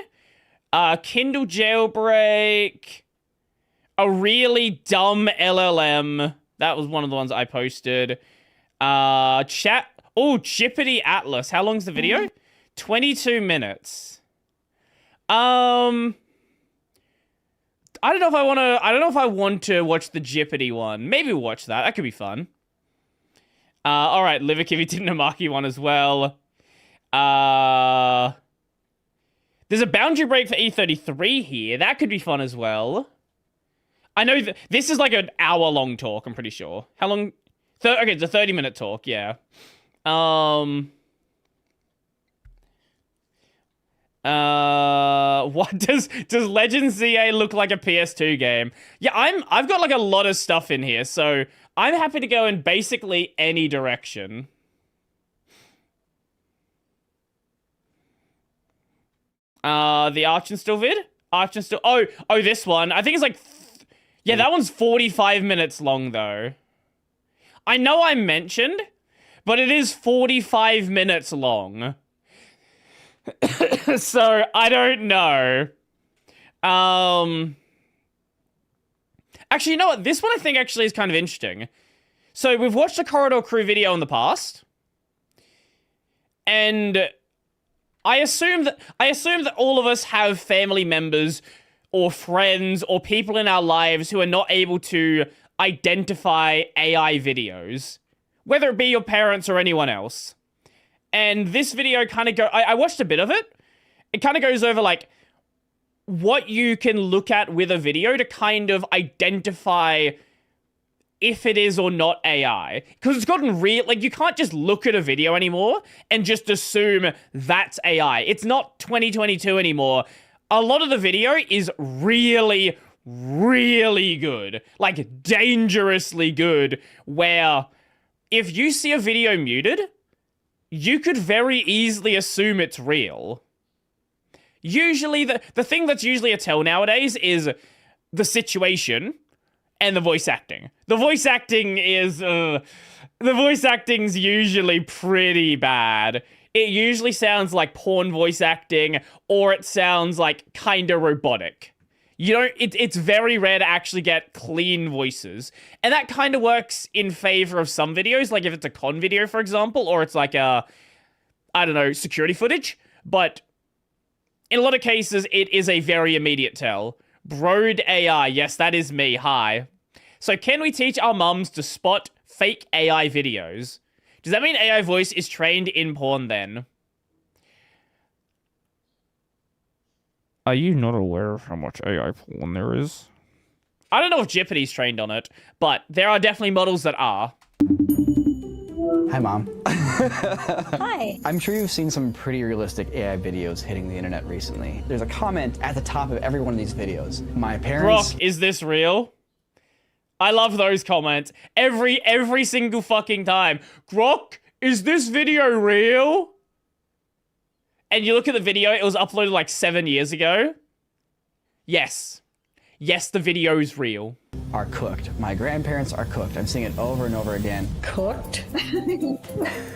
Kindle jailbreak. A really dumb LLM. That was one of the ones I posted. Chippity Atlas. How long's the video? 22 minutes. I don't know if I want to watch the Jeopardy one. Maybe watch that. That could be fun. Alright, Liverkivy did an Namaki one as well. There's a boundary break for E33 here. That could be fun as well. I know this is like an hour-long talk, I'm pretty sure. How long? Okay, it's a 30-minute talk, yeah. What does Legend ZA look like a PS2 game? Yeah, I've got like a lot of stuff in here, so I'm happy to go in basically any direction. The Arch and Still vid? Arch and Still... Oh, this one. I think it's like... Yeah, that one's 45 minutes long, though. I know I mentioned, but it is 45 minutes long. So, I don't know. Actually, you know what? This one I think actually is kind of interesting. So, we've watched a Corridor Crew video in the past. And I assume that all of us have family members or friends or people in our lives who are not able to identify AI videos, whether it be your parents or anyone else. And this video kind of I watched a bit of it. It kind of goes over like what you can look at with a video to kind of identify if it is or not AI. Because it's gotten real, like you can't just look at a video anymore and just assume that's AI. It's not 2022 anymore. A lot of the video is really, really good. Like dangerously good, where if you see a video muted, you could very easily assume it's real. Usually, the thing that's usually a tell nowadays is the situation and the voice acting. The voice acting is, the voice acting's usually pretty bad. It usually sounds like porn voice acting, or it sounds like kinda robotic. You don't, it's very rare to actually get clean voices. And that kind of works in favor of some videos, like if it's a con video, for example, or it's like a, I don't know, security footage. But in a lot of cases, it is a very immediate tell. Broad AI, yes, that is me, hi. So can we teach our mums to spot fake AI videos? Does that mean AI voice is trained in porn then? Are you not aware of how much AI porn there is? I don't know if Jeopardy's trained on it, but there are definitely models that are. Hi, Mom. Hi. I'm sure you've seen some pretty realistic AI videos hitting the internet recently. There's a comment at the top of every one of these videos. My parents... Brock, is this real? I love those comments. Every single fucking time. Grok, is this video real? And you look at the video, it was uploaded like 7 years ago. Yes. Yes, the video is real. Are cooked. My grandparents are cooked. I'm seeing it over and over again. Cooked?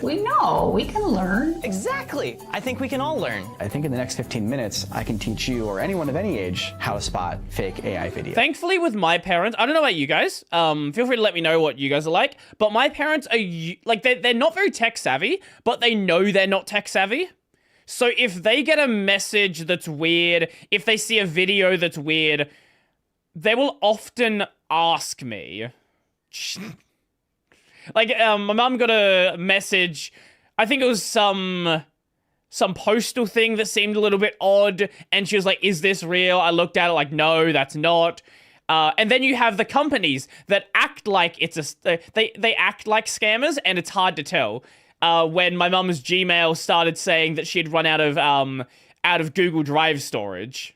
We know. We can learn. Exactly. I think we can all learn. I think in the next 15 minutes, I can teach you or anyone of any age how to spot fake AI video. Thankfully, with my parents, I don't know about you guys. Feel free to let me know what you guys are like. But my parents are like they're not very tech savvy, but they know they're not tech savvy. So if they get a message that's weird, if they see a video that's weird, they will often ask me. Like, my mum got a message, I think it was some postal thing that seemed a little bit odd, and she was like, is this real? I looked at it like, no, that's not. And then you have the companies that act like it's they act like scammers, and it's hard to tell. When my mum's Gmail started saying that she'd run out of Google Drive storage.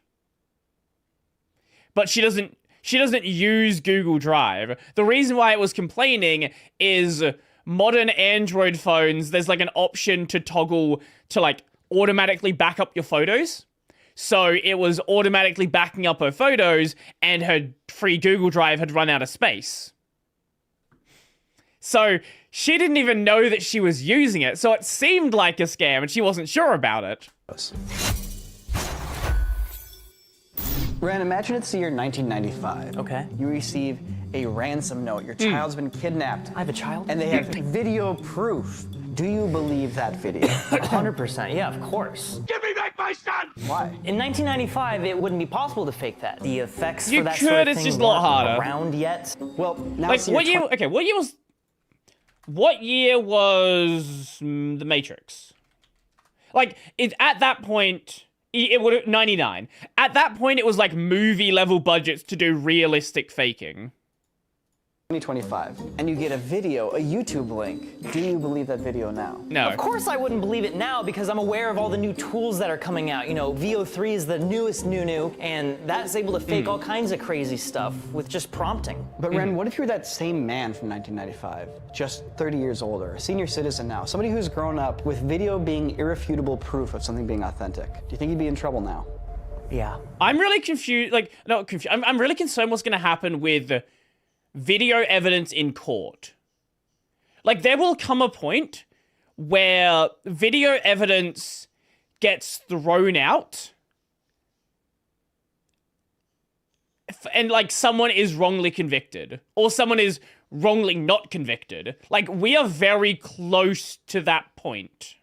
But she doesn't use Google Drive. The reason why it was complaining is modern Android phones, there's like an option to toggle to like automatically back up your photos. So it was automatically backing up her photos, and her free Google Drive had run out of space. So she didn't even know that she was using it, so it seemed like a scam, and she wasn't sure about it. Ren, imagine it's the year 1995. Okay. You receive a ransom note. Your child's been kidnapped. I have a child? And they have video proof. Do you believe that video? 100%, yeah, of course. Give me back my son! Why? In 1995, it wouldn't be possible to fake that. The effects You for that could, sort of it's thing just a lot weren't harder. around yet. Well, now Like, what year? Okay, what year was The Matrix? Like, at that point, it would 99. At that point, it was like movie level budgets to do realistic faking. 2025, and you get a video, a YouTube link. Do you believe that video now? No. Of course I wouldn't believe it now because I'm aware of all the new tools that are coming out. You know, VO3 is the newest new, and that's able to fake all kinds of crazy stuff with just prompting. But Ren, what if you're that same man from 1995, just 30 years older, a senior citizen now, somebody who's grown up with video being irrefutable proof of something being authentic? Do you think you'd be in trouble now? Yeah. I'm really confused, like, not confused, I'm really concerned what's gonna happen with video evidence in court. Like, there will come a point where video evidence gets thrown out and, like, someone is wrongly convicted or someone is wrongly not convicted. Like, we are very close to that point.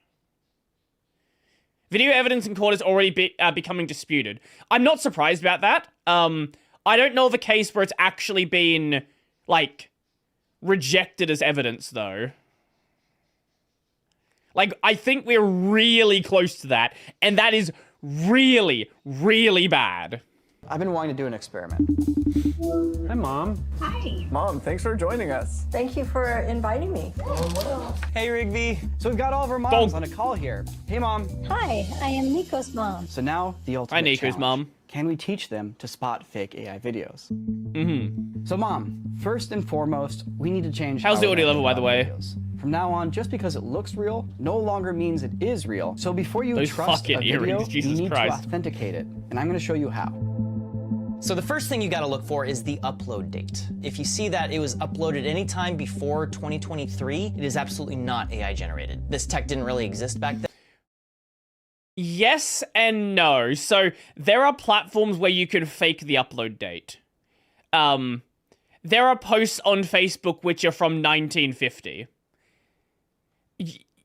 Video evidence in court is already becoming disputed. I'm not surprised about that. I don't know of a case where it's actually been, like, rejected as evidence, though. Like, I think we're really close to that, and that is really, really bad. I've been wanting to do an experiment. Hi, Mom. Hi. Mom, thanks for joining us. Thank you for inviting me. Hey, Rigby. So we've got all of our moms on a call here. Hey, Mom. Hi, I am Nico's mom. So now, the ultimate Hi, Nico's challenge. mom. Can we teach them to spot fake AI videos? Mm-hmm. So, Mom, first and foremost, we need to change How's how the we audio level, by the way? videos. From now on, just because it looks real, no longer means it is real. So before you Those trust fucking a video, earrings, Jesus you need Christ. to authenticate it. And I'm going to show you how. So the first thing you gotta look for is the upload date. If you see that it was uploaded anytime before 2023, it is absolutely not AI generated. This tech didn't really exist back then. Yes and no. So there are platforms where you can fake the upload date. There are posts on Facebook which are from 1950.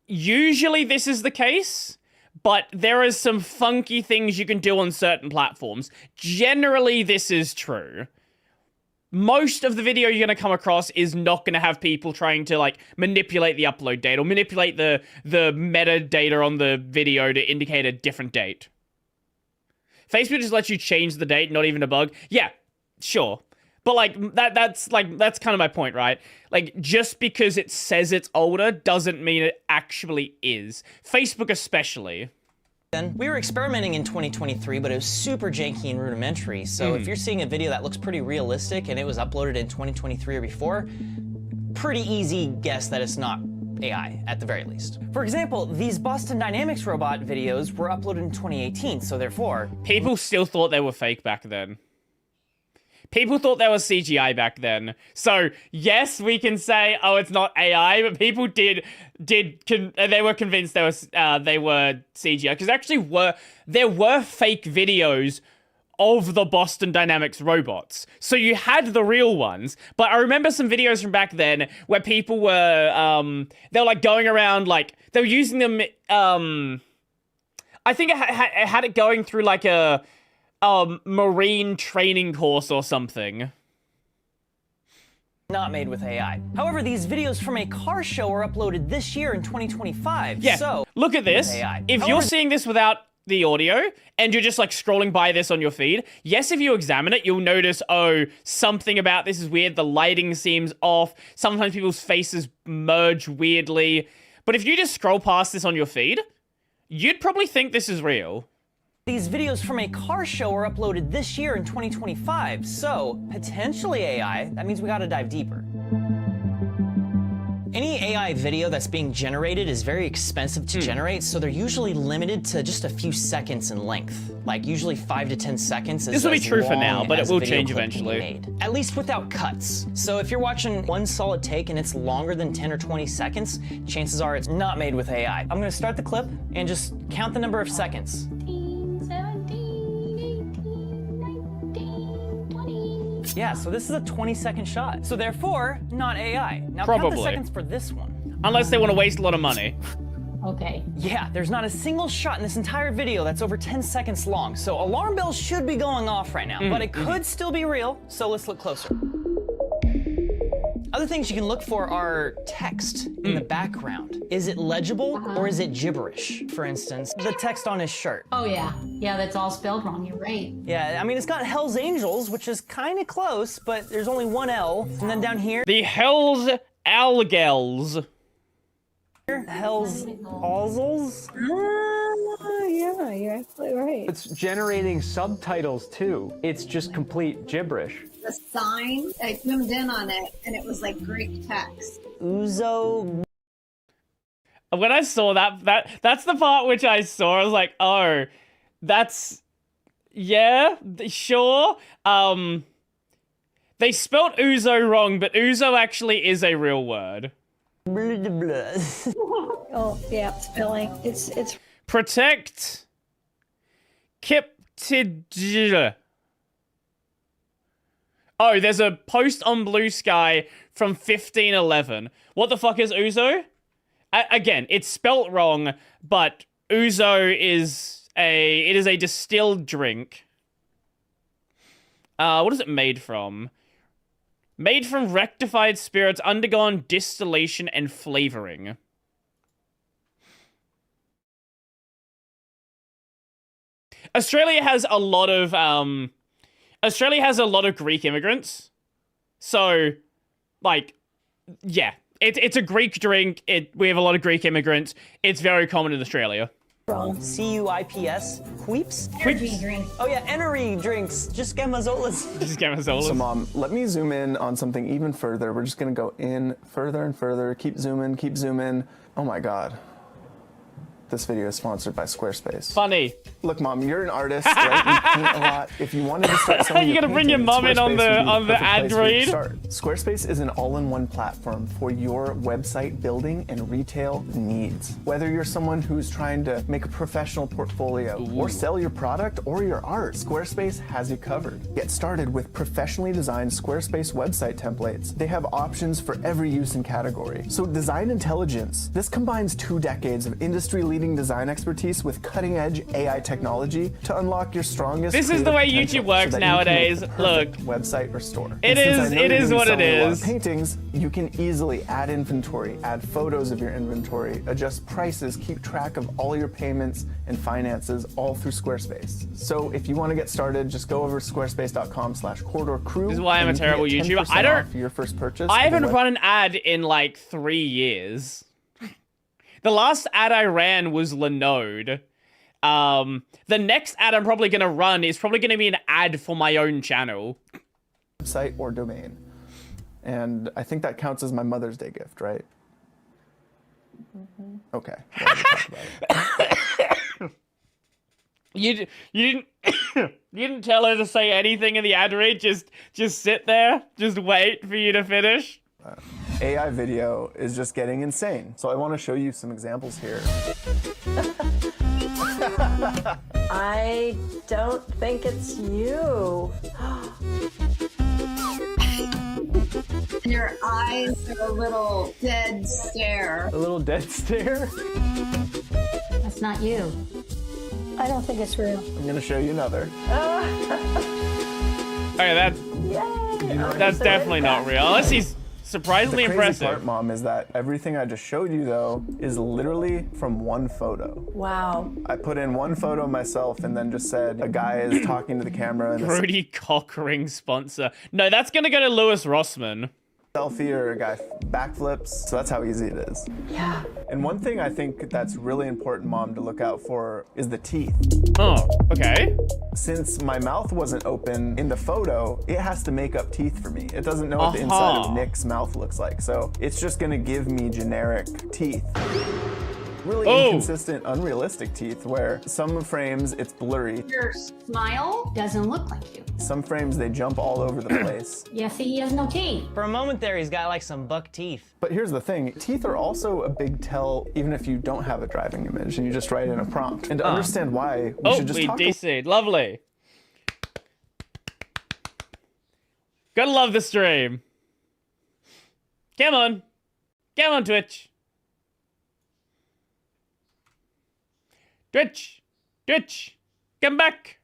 Usually this is the case, but there is some funky things you can do on certain platforms. Generally, this is true. Most of the video you're going to come across is not going to have people trying to, like, manipulate the upload date or manipulate the metadata on the video to indicate a different date. Facebook just lets you change the date, not even a bug. Yeah, sure. But, like, that's kind of my point, right? Like, just because it says it's older doesn't mean it actually is. Facebook especially. Then we were experimenting in 2023, but it was super janky and rudimentary. So if you're seeing a video that looks pretty realistic and it was uploaded in 2023 or before, pretty easy guess that it's not AI, at the very least. For example, these Boston Dynamics robot videos were uploaded in 2018, so therefore... People still thought they were fake back then. People thought they were CGI back then. So, yes, we can say, oh, it's not AI, but people they were convinced they were CGI. Because actually there were fake videos of the Boston Dynamics robots. So you had the real ones, but I remember some videos from back then where people were, they were like going around, like, they were using them, I think it had it going through like a marine training course or something. Not made with AI. However, these videos from a car show were uploaded this year in 2025. Yeah, so look at this. AI. If you're seeing this without the audio and you're just like scrolling by this on your feed, yes, if you examine it, you'll notice, oh, something about this is weird. The lighting seems off. Sometimes people's faces merge weirdly. But if you just scroll past this on your feed, you'd probably think this is real. These videos from a car show were uploaded this year in 2025, so potentially AI. That means we gotta dive deeper. Any AI video that's being generated is very expensive to generate, so they're usually limited to just a few seconds in length. Like usually 5 to 10 seconds is This will be as true for now, long but it as a will video change clip can be eventually. made. At least without cuts. So if you're watching one solid take and it's longer than 10 or 20 seconds, chances are it's not made with AI. I'm gonna start the clip and just count the number of seconds. 17, 18, 19, 20. Yeah, so this is a 20-second shot. So therefore, not AI. Now count Probably. the seconds for this one. Unless they want to waste a lot of money. Okay. Yeah, there's not a single shot in this entire video that's over 10 seconds long. So alarm bells should be going off right now, but it could still be real. So let's look closer. Other things you can look for are text in the background. Is it legible or is it gibberish? For instance, the text on his shirt. Oh yeah. Yeah, that's all spelled wrong. You're right. Yeah, I mean, it's got Hell's Angels, which is kind of close, but there's only one L. And then down here, The Hell's Algels. Hell's Alzels? Yeah, you're absolutely right. It's generating subtitles too. It's just complete gibberish. The sign, I zoomed in on it, and it was like Greek text. Uzo. When I saw that's the part which I saw. I was like, oh, that's yeah, sure. They spelt Uzo wrong, but Uzo actually is a real word. Oh yeah, spelling. It's Protect. Kiptid. Oh, there's a post on Blue Sky from 1511. What the fuck is Uzo? Again, it's spelt wrong, but Uzo is a distilled drink. What is it made from? Made from rectified spirits undergone distillation and flavoring. Australia has a lot of Greek immigrants. So, like, yeah, it's a Greek drink. We have a lot of Greek immigrants. It's very common in Australia. Wrong. C-U-I-P-S. Queeps? energy drink. Oh yeah, energy drinks. Just Gamazolas. Just Gamazolas. So Mom, let me zoom in on something even further. We're just gonna go in further and further. Keep zooming, keep zooming. Oh my God. This video is sponsored by Squarespace. Funny. Look, Mom, you're an artist, right? You paint a lot. If you wanted to start selling You gotta bring your mom in on the ad read. Squarespace is an all-in-one platform for your website building and retail needs. Whether you're someone who's trying to make a professional portfolio or sell your product or your art, Squarespace has you covered. Get started with professionally designed Squarespace website templates. They have options for every use and category. So Design Intelligence. This combines 2 decades of industry-leading design expertise with cutting-edge AI technology to unlock your strongest. This is the way YouTube works nowadays. Look, website or store. It is what it is. Paintings, you can easily add inventory, add photos of your inventory, adjust prices, keep track of all your payments and finances, all through Squarespace. So if you want to get started, just go over to squarespace.com/corridorcrew. This is why I'm a terrible YouTuber. I don't. For your first purchase. I haven't run an ad in like 3 years. The last ad I ran was Linode. The next ad I'm probably gonna run is probably gonna be an ad for my own channel. Website or domain. And I think that counts as my Mother's Day gift, right? Okay. Well, we'll talk about it. You didn't you didn't tell her to say anything in the ad read. Just sit there. Just wait for you to finish. AI video is just getting insane. So I want to show you some examples here. I don't think it's you. Your eyes are a little dead stare. A little dead stare? That's not you. I don't think it's real. I'm gonna show you another. Okay, that's definitely not real. Unless he's surprisingly the crazy impressive. part, Mom, is that everything I just showed you, though, is literally from one photo. Wow. I put in one photo myself and then just said a guy is talking to the camera and Brody Cockring sponsor. No, that's gonna go to Lewis Rossman. selfie or a guy backflips. So that's how easy it is. Yeah. And one thing I think that's really important, Mom, to look out for is the teeth. Oh, okay. Since my mouth wasn't open in the photo, it has to make up teeth for me. It doesn't know what the inside of Nick's mouth looks like. So it's just gonna give me generic teeth. Really inconsistent, unrealistic teeth where some frames it's blurry. Your smile doesn't look like you. Some frames they jump all over the place. Yeah, see, he has no teeth. For a moment there, he's got like some buck teeth. But here's the thing, teeth are also a big tell even if you don't have a driving image and you just write in a prompt. And to understand why, we should just talk DC'd. Lovely. Gotta love the stream. Come on. Come on, Twitch. Twitch. Twitch. Come back.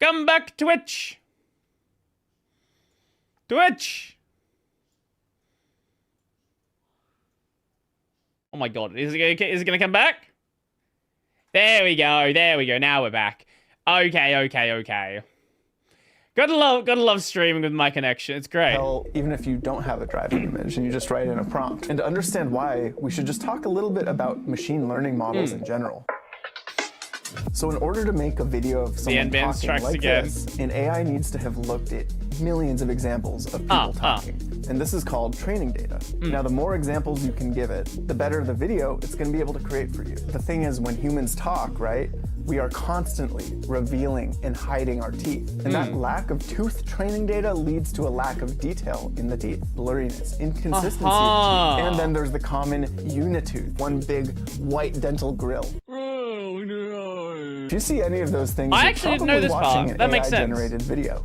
Come back, Twitch. Twitch. Oh my god, is it gonna come back? There we go, now we're back. Okay. Gotta love streaming with my connection, it's great. Hell, even if you don't have a driving image and you just write in a prompt. And to understand why, we should just talk a little bit about machine learning models in general. So in order to make a video of someone talking like this, an AI needs to have looked at millions of examples of people talking. And this is called training data. Now, the more examples you can give it, the better the video it's going to be able to create for you. The thing is, when humans talk, right, we are constantly revealing and hiding our teeth. And that lack of tooth training data leads to a lack of detail in the teeth, blurriness, inconsistency of teeth. And then there's the common unitooth, one big white dental grill. Oh no. If you see any of those things, I you're actually didn't probably know this watching part. That an makes sense. AI-generated video.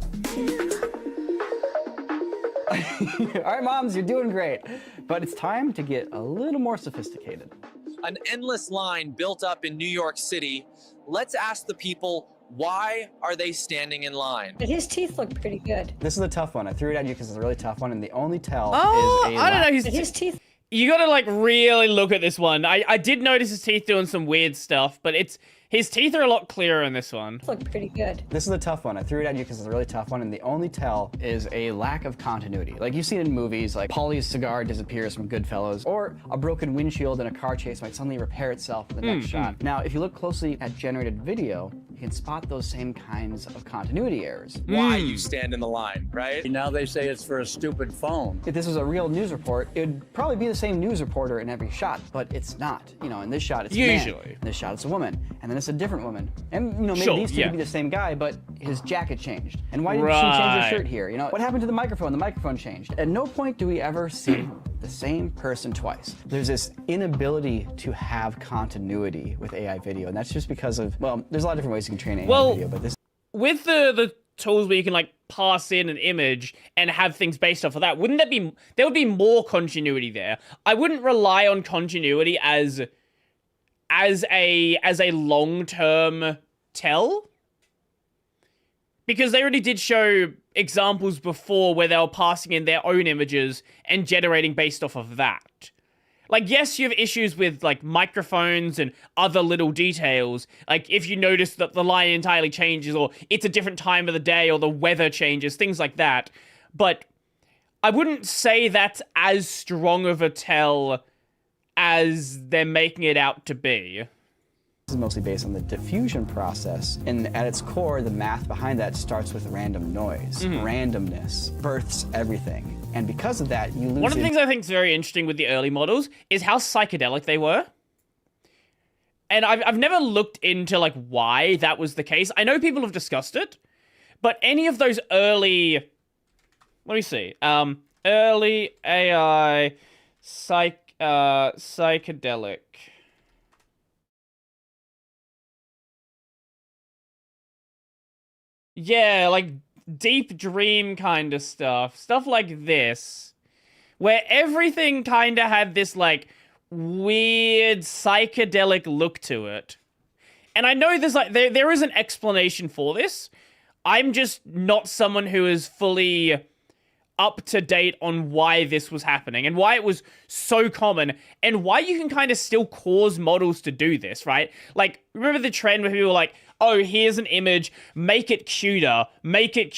All right, moms, you're doing great. But it's time to get a little more sophisticated. An endless line built up in New York City. Let's ask the people, why are they standing in line? But his teeth look pretty good. This is a tough one. I threw it at you because it's a really tough one, and the only tell Oh, is I don't know. His teeth. You gotta like really look at this one. I did notice his teeth doing some weird stuff, but his teeth are a lot clearer in this one. Look pretty good. This is a tough one. I threw it at you because it's a really tough one, and the only tell is a lack of continuity. Like you've seen in movies, like Polly's cigar disappears from Goodfellas, or a broken windshield in a car chase might suddenly repair itself in the next shot. Now, if you look closely at generated video, you can spot those same kinds of continuity errors. Why you stand in the line, right? Now they say it's for a stupid phone. If this was a real news report, it would probably be the same news reporter in every shot, but it's not. You know, in this shot, it's a man. In this shot, it's a woman. And then it's a different woman. And, you know, maybe these two could be the same guy, but his jacket changed. And why didn't she change her shirt here? You know, what happened to the microphone? The microphone changed. At no point do we ever see the same person twice. There's this inability to have continuity with AI video, and that's just because of, well, there's a lot of different ways you can train AI video, but this... With the tools where you can like pass in an image and have things based off of that, wouldn't that be, there would be more continuity there. I wouldn't rely on continuity as a long-term tell, because they already did show examples before where they were passing in their own images and generating based off of that. Like, yes, you have issues with, like, microphones and other little details. Like, if you notice that the line entirely changes, or it's a different time of the day, or the weather changes, things like that. But I wouldn't say that's as strong of a tell as they're making it out to be. This is mostly based on the diffusion process, and at its core, the math behind that starts with random noise. Randomness births everything, and because of that, you lose. One of the things I think is very interesting with the early models is how psychedelic they were. And I've never looked into like why that was the case. I know people have discussed it, but any of those early, let me see, early AI psychedelic. Yeah, like deep dream kind of stuff. Stuff like this. Where everything kind of had this like weird psychedelic look to it. And I know there's like there is an explanation for this. I'm just not someone who is fully up to date on why this was happening and why it was so common and why you can kind of still cause models to do this, right? Like, remember the trend where people were like, oh, here's an image, make it cuter, make it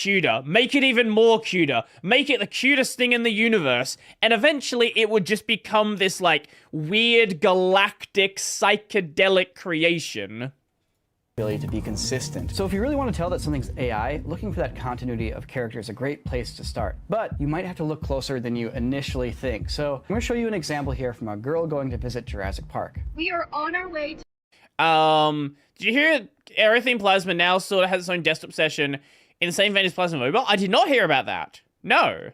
even more cuter, make it the cutest thing in the universe, and eventually it would just become this, like, weird galactic psychedelic creation. Ability to be consistent. So if you really want to tell that something's AI, looking for that continuity of character is a great place to start. But you might have to look closer than you initially think. So I'm going to show you an example here from a girl going to visit Jurassic Park. We are on our way to... Did you hear Everything Plasma now sort of has its own desktop session in the same vein as Plasma Mobile? I did not hear about that. No.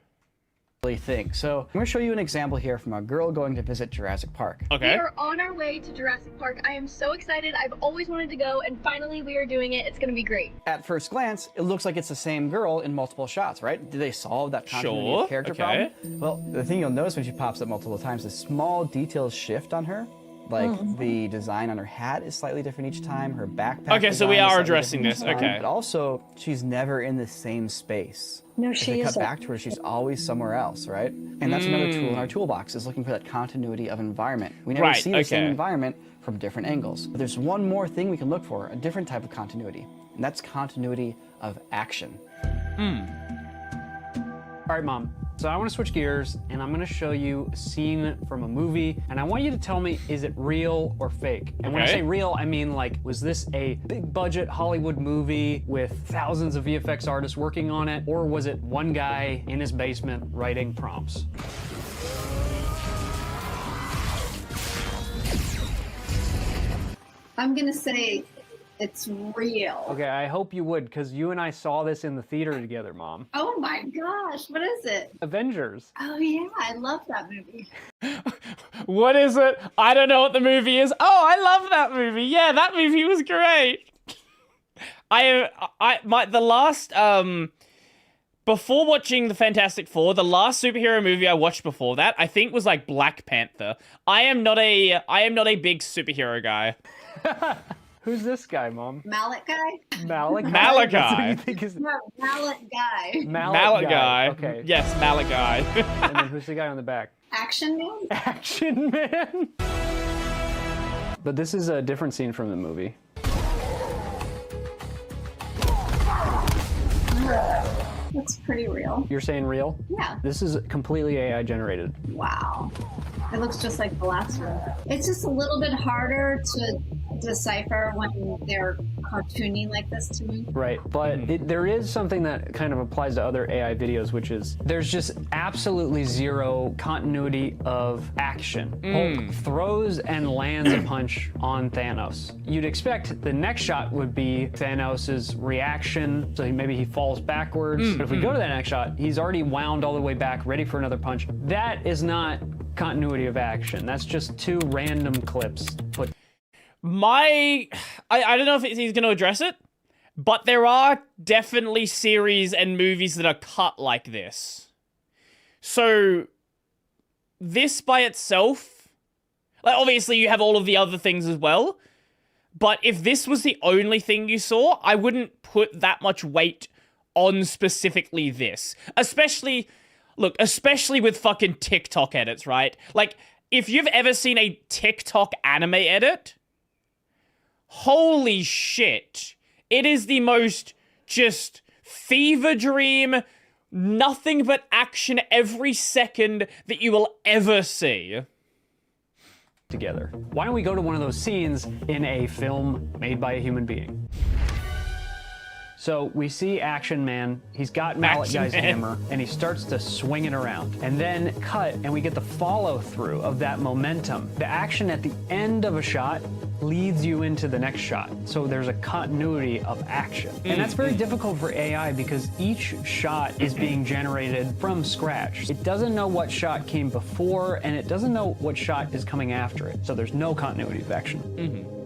Think. So I'm going to show you an example here from a girl going to visit Jurassic Park. Okay. We are on our way to Jurassic Park. I am so excited. I've always wanted to go, and finally we are doing it. It's going to be great. At first glance, it looks like it's the same girl in multiple shots, right? Did they solve that continuity of character problem? Well, the thing you'll notice when she pops up multiple times is small details shift on her. Like the design on her hat is slightly different each time. Her backpack. Okay, so design we is are slightly addressing different this. each time. Okay. But also, she's never in the same space. No, If she they cut isn't. back to her, she's always somewhere else, right? And that's another tool in our toolbox, is looking for that continuity of environment. We never Right, see the same okay. environment from different angles. But there's one more thing we can look for, a different type of continuity, and that's continuity of action. All right, Mom. So I want to switch gears, and I'm going to show you a scene from a movie, and I want you to tell me, is it real or fake? And when I Okay. say real, I mean, like, was this a big-budget Hollywood movie with thousands of VFX artists working on it, or was it one guy in his basement writing prompts? I'm gonna say it's real. Okay, I hope you would, because you and I saw this in the theater together, Mom. Oh my gosh, what is it? Avengers. Oh yeah, I love that movie. What is it? I don't know what the movie is. Oh, I love that movie. Yeah, that movie was great. Before watching the Fantastic Four, the last superhero movie I watched before that, I think was like Black Panther. I am not a big superhero guy. Who's this guy, Mom? Mallet guy? Mallet guy? Mallet That's what guy. you think is No, Mallet guy. Mallet guy. Okay. Yes, Mallet guy. And then who's the guy on the back? Action Man? Action Man. But this is a different scene from the movie. Looks pretty real. You're saying real? Yeah. This is completely AI generated. Wow. It looks just like the last one. It's just a little bit harder to decipher when they're cartoony like this to me. Right, but there is something that kind of applies to other AI videos, which is there's just absolutely zero continuity of action. Hulk throws and lands a punch on Thanos. You'd expect the next shot would be Thanos' reaction, so maybe he falls backwards. But if we go to that next shot, he's already wound all the way back, ready for another punch. That is not continuity of action. That's just two random clips put. I don't know if he's going to address it, but there are definitely series and movies that are cut like this. So, this by itself, like obviously you have all of the other things as well, but if this was the only thing you saw, I wouldn't put that much weight on specifically this. Especially with fucking TikTok edits, right? Like, if you've ever seen a TikTok anime edit, holy shit. It is the most just fever dream, nothing but action every second that you will ever see. Together. Why don't we go to one of those scenes in a film made by a human being? So we see Action Man, he's got Mallet Guy's hammer, and he starts to swing it around. And then cut, and we get the follow through of that momentum. The action at the end of a shot leads you into the next shot. So there's a continuity of action. And that's very difficult for AI because each shot is being generated from scratch. It doesn't know what shot came before, and it doesn't know what shot is coming after it. So there's no continuity of action.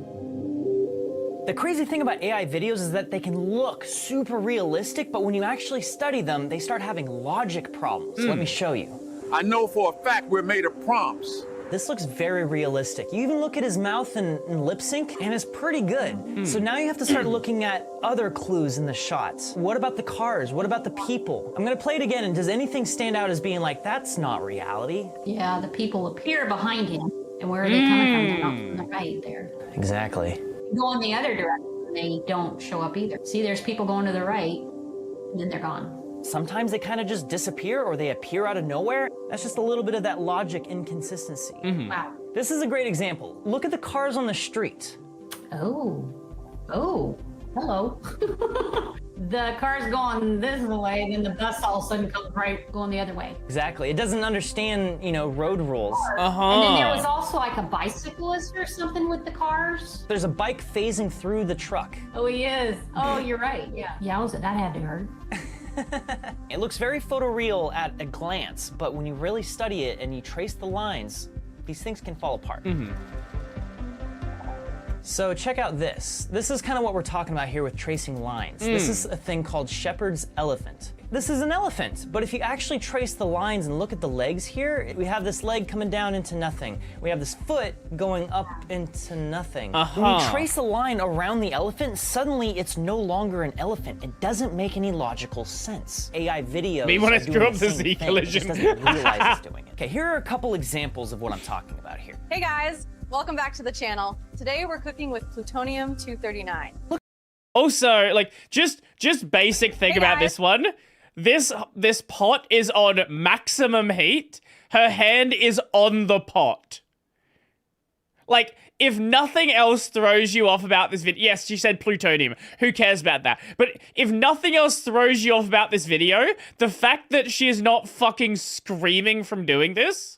The crazy thing about AI videos is that they can look super realistic, but when you actually study them, they start having logic problems. Let me show you. I know for a fact we're made of prompts. This looks very realistic. You even look at his mouth and lip sync, and it's pretty good. So now you have to start looking at other clues in the shots. What about the cars? What about the people? I'm gonna play it again, and does anything stand out as being like, that's not reality? Yeah, the people appear behind him. And where are they coming from? They're not from the right there. Exactly. Go in the other direction, they don't show up either. See, there's people going to the right, and then they're gone. Sometimes they kind of just disappear or they appear out of nowhere. That's just a little bit of that logic inconsistency. Wow. This is a great example. Look at the cars on the street. Oh, hello. The car's going this way, then the bus all of a sudden comes right going the other way. Exactly. It doesn't understand, road rules. And then there was also like a bicyclist or something with the cars. There's a bike phasing through the truck. Oh, he is. Oh, you're right. Yeah. Yowza, that had to hurt. It looks very photoreal at a glance, but when you really study it and you trace the lines, these things can fall apart. So check out this. This is kind of what we're talking about here with tracing lines. This is a thing called Shepherd's elephant. this is an elephant. But if you actually trace the lines and look at the legs here, we have this leg coming down into nothing. We have this foot going up into nothing. When you trace a line around the elephant, suddenly it's no longer an elephant. It doesn't make any logical sense. AI videos. Me when I screw up the Z it collision. just doesn't realize it's doing it. Okay, here are a couple examples of what I'm talking about here. Hey guys, welcome back to the channel. Today we're cooking with plutonium-239. Also, like, just basic thing about this one. This pot is on maximum heat. Her hand is on the pot. Like, if nothing else throws you off about this video, yes, she said plutonium. Who cares about that? But if nothing else throws you off about this video, the fact that she is not fucking screaming from doing this.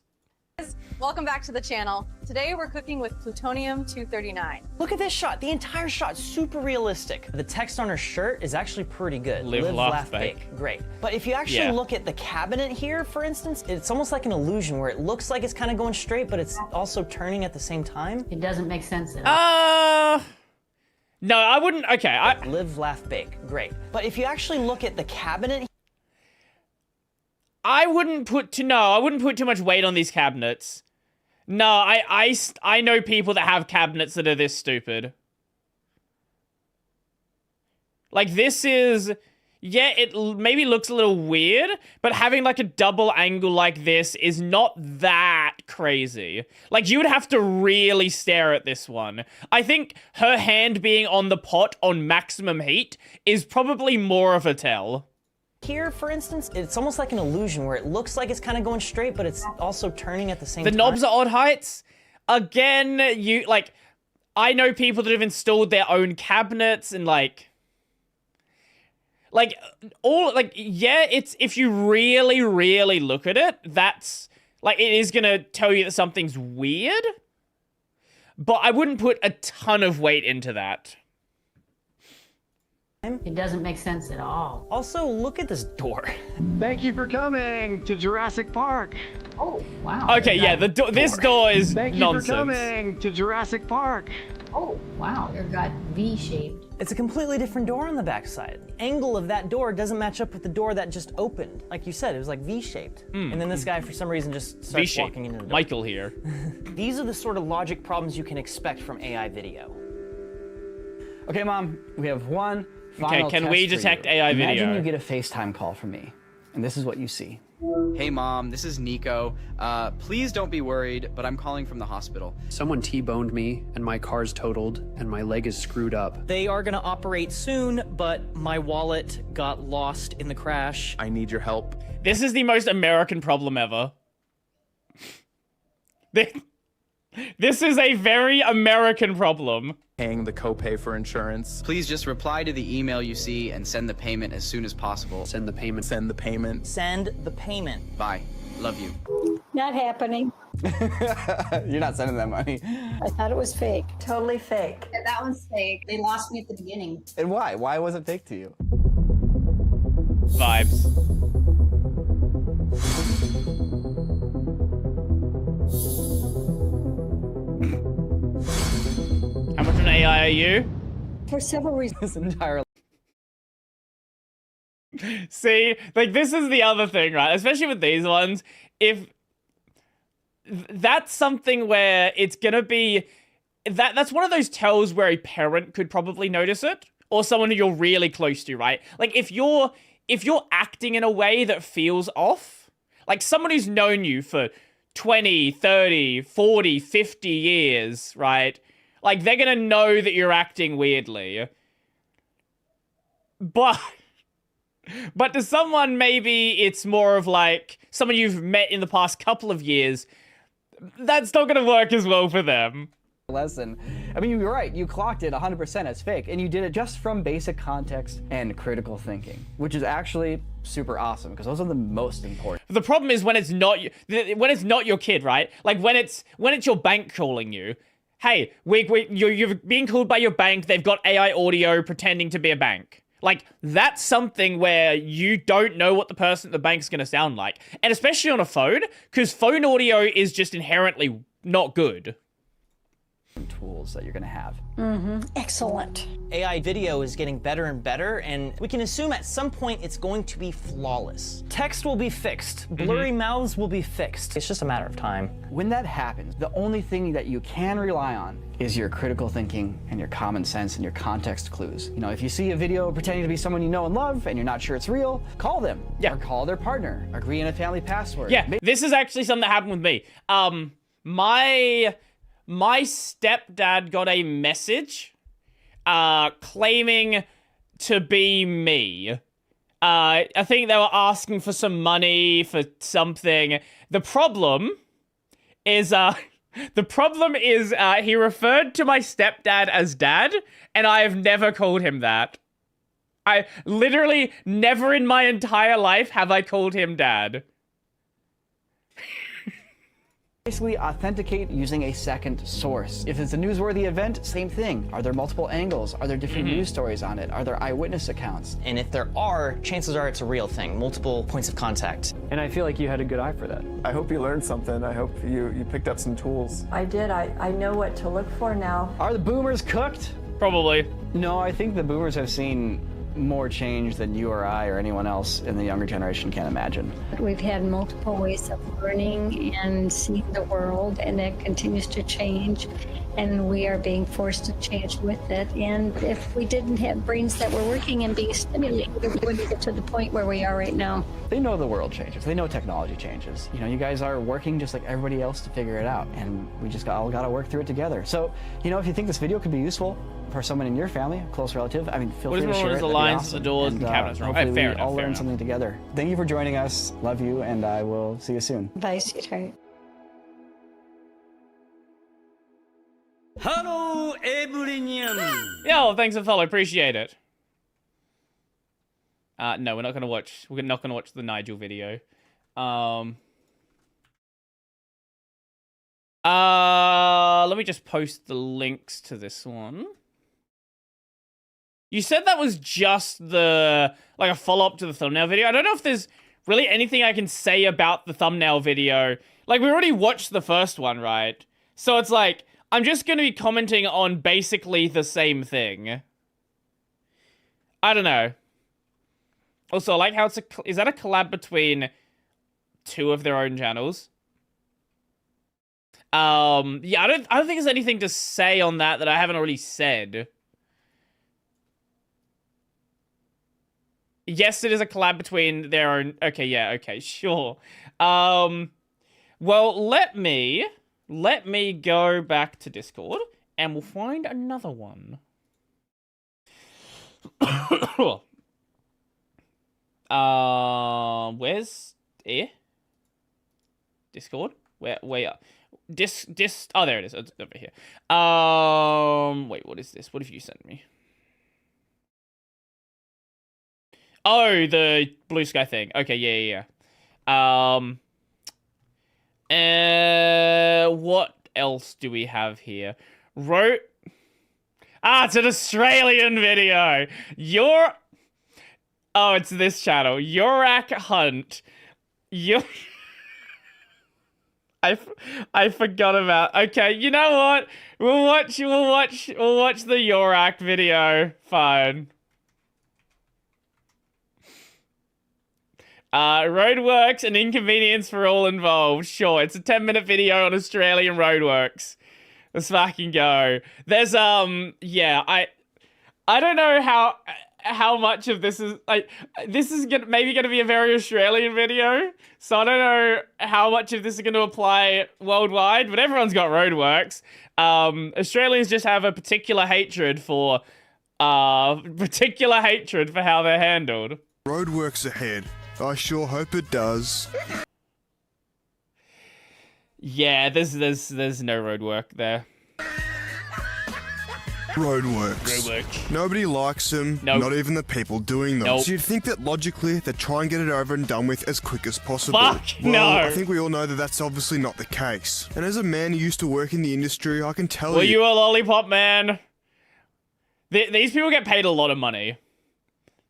Welcome back to the channel. Today we're cooking with plutonium-239. Look at this shot. The entire shot, super realistic. The text on her shirt is actually pretty good. Live, laugh, bake. Great. But if you actually look at the cabinet here, for instance, it's almost like an illusion where it looks like it's kind of going straight, but it's also turning at the same time. It doesn't make sense at all. No, I wouldn't. Okay, Live, laugh, bake. Great. But if you actually look at the cabinet, I wouldn't put too much weight on these cabinets. No, I know people that have cabinets that are this stupid. Like, this is... Yeah, it maybe looks a little weird, but having, like, a double angle like this is not that crazy. Like, you would have to really stare at this one. I think her hand being on the pot on maximum heat is probably more of a tell. here, for instance, it's almost like an illusion where it looks like it's kind of going straight, but it's also turning at the same time. The knobs are odd heights. Again, I know people that have installed their own cabinets and yeah, it's, if you really, really look at it, that's, like, it is gonna tell you that something's weird, but I wouldn't put a ton of weight into that. It doesn't make sense at all. Also, look at this door. Thank you for coming to Jurassic Park. Oh, wow. Okay, yeah, this door is Thank you nonsense. for coming to Jurassic Park. Oh, wow. It got V-shaped. It's a completely different door on the backside. The angle of that door doesn't match up with the door that just opened. Like you said, it was like V-shaped. And then this guy, for some reason, just starts walking into the door. Michael here. These are the sort of logic problems you can expect from AI video. Okay, Mom, we have one final can we test for detect you. AI video? Imagine you get a FaceTime call from me, and this is what you see. Hey Mom, this is Nico. Please don't be worried, but I'm calling from the hospital. Someone T-boned me, and my car's totaled, and my leg is screwed up. They are gonna operate soon, but my wallet got lost in the crash. I need your help. This is the most American problem ever. This is a very American problem. Paying the copay for insurance. Please just reply to the email you see and send the payment as soon as possible. Send the payment. Send the payment. Send the payment. Bye. Love you. Not happening. You're not sending that money. I thought it was fake. Totally fake. Yeah, that one's fake. They lost me at the beginning. And why? Why was it fake to you? Vibes. How much of an AI are you? For several reasons. Entirely. See, like, this is the other thing, right? Especially with these ones, if that's something where it's gonna be that's one of those tells where a parent could probably notice it, or someone who you're really close to, right? Like, if you're acting in a way that feels off, like someone who's known you for 20, 30, 40, 50 years, right? Like, they're gonna know that you're acting weirdly. But to someone, maybe it's more of like someone you've met in the past couple of years, that's not gonna work as well for them. Lesson. I mean, you're right. You clocked it 100% as fake, and you did it just from basic context and critical thinking, which is actually super awesome because those are the most important. The problem is when it's not your kid, right? Like when it's your bank calling you. Hey, you're being called by your bank. They've got AI audio pretending to be a bank. Like, that's something where you don't know what the person at the bank's going to sound like. And especially on a phone, because phone audio is just inherently not good. tools that you're going to have. Excellent. AI video is getting better and better, and we can assume at some point it's going to be flawless. Text will be fixed. Blurry mouths will be fixed. It's just a matter of time. When that happens, the only thing that you can rely on is your critical thinking and your common sense and your context clues. You know, if you see a video pretending to be someone you know and love and you're not sure it's real, call them. Yeah. Or call their partner. Agree on a family password. Yeah, this is actually something that happened with me. My stepdad got a message claiming to be me. I think they were asking for some money for something. The problem is he referred to my stepdad as dad, and I have never called him that. I literally never in my entire life have I called him dad. Basically authenticate using a second source. If it's a newsworthy event, same thing. Are there multiple angles? Are there different news stories on it? Are there eyewitness accounts? And if there are, chances are it's a real thing. Multiple points of contact. And I feel like you had a good eye for that. I hope you learned something. I hope you picked up some tools. I did. I know what to look for now. Are the boomers cooked? Probably. No, I think the boomers have seen more change than you or I or anyone else in the younger generation can imagine. We've had multiple ways of learning and seeing the world, and it continues to change, and we are being forced to change with it. And if we didn't have brains that were working and being stimulated, we wouldn't get to the point where we are right now. They know the world changes. They know technology changes. You know, you guys are working just like everybody else to figure it out, and we just all got to work through it together. So, you know, if you think this video could be useful for someone in your family, a close relative, I mean, feel free to share it. The lines, the doors, and cabinets. Hopefully Fair we enough, all learn something together. Thank you for joining us. Love you, and I will see you soon. Bye, sweetheart. Hello, everyone. Yo, thanks for the follow. Appreciate it. No, we're not gonna watch. We're not gonna watch the Nigel video. Let me just post the links to this one. You said that was just like a follow-up to the thumbnail video. I don't know if there's really anything I can say about the thumbnail video. Like, we already watched the first one, right? So it's like, I'm just going to be commenting on basically the same thing. I don't know. Also, I like how it's is that a collab between two of their own channels? Yeah, I don't think there's anything to say on that I haven't already said. Yes, it is a collab between their own... Okay, yeah, okay, sure. Well, let me go back to Discord, and we'll find another one. Where's... Discord? Where... Oh, there it is. It's over here. Wait, what is this? What have you sent me? Oh, the blue sky thing. Okay, yeah. What else do we have here? It's an Australian video. Oh, it's this channel. Yorak Hunt. I forgot about. Okay, you know what? We'll watch the Yorak video. Fine. Roadworks, an inconvenience for all involved. Sure, it's a 10-minute video on Australian roadworks. Let's fucking go. There's yeah, I don't know how much of this is like. This is maybe gonna be a very Australian video, so I don't know how much of this is gonna apply worldwide. But everyone's got roadworks. Australians just have a particular hatred for how they're handled. Roadworks ahead. I sure hope it does. Yeah, there's no road work there. Roadworks. Nobody likes them, not even the people doing them. So you'd think that logically they'd try and get it over and done with as quick as possible. Fuck, no. I think we all know that that's obviously not the case. And as a man who used to work in the industry, I can tell you... Were you a lollipop man? These people get paid a lot of money.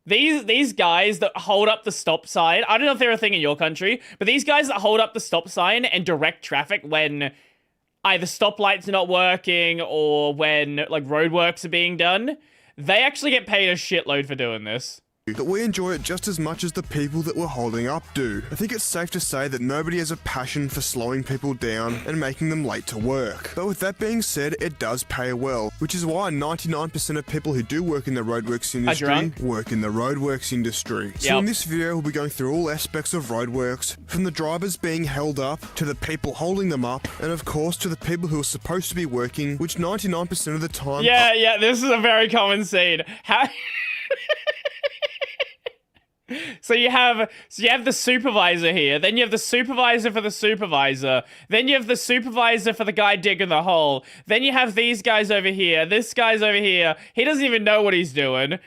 These guys that hold up the stop sign, I don't know if they're a thing in your country, but these guys that hold up the stop sign and direct traffic when either stoplights are not working or when like roadworks are being done, they actually get paid a shitload for doing this. That we enjoy it just as much as the people that we're holding up do. I think it's safe to say that nobody has a passion for slowing people down and making them late to work. But with that being said, it does pay well, which is why 99% of people who do work in the roadworks industry work in the roadworks industry. So in this video, we'll be going through all aspects of roadworks, from the drivers being held up, to the people holding them up, and of course to the people who are supposed to be working, which 99% of the time... Yeah, this is a very common scene. How... So you have the supervisor here, then you have the supervisor for the supervisor, then you have the supervisor for the guy digging the hole, then you have these guys over here, this guy's over here, he doesn't even know what he's doing.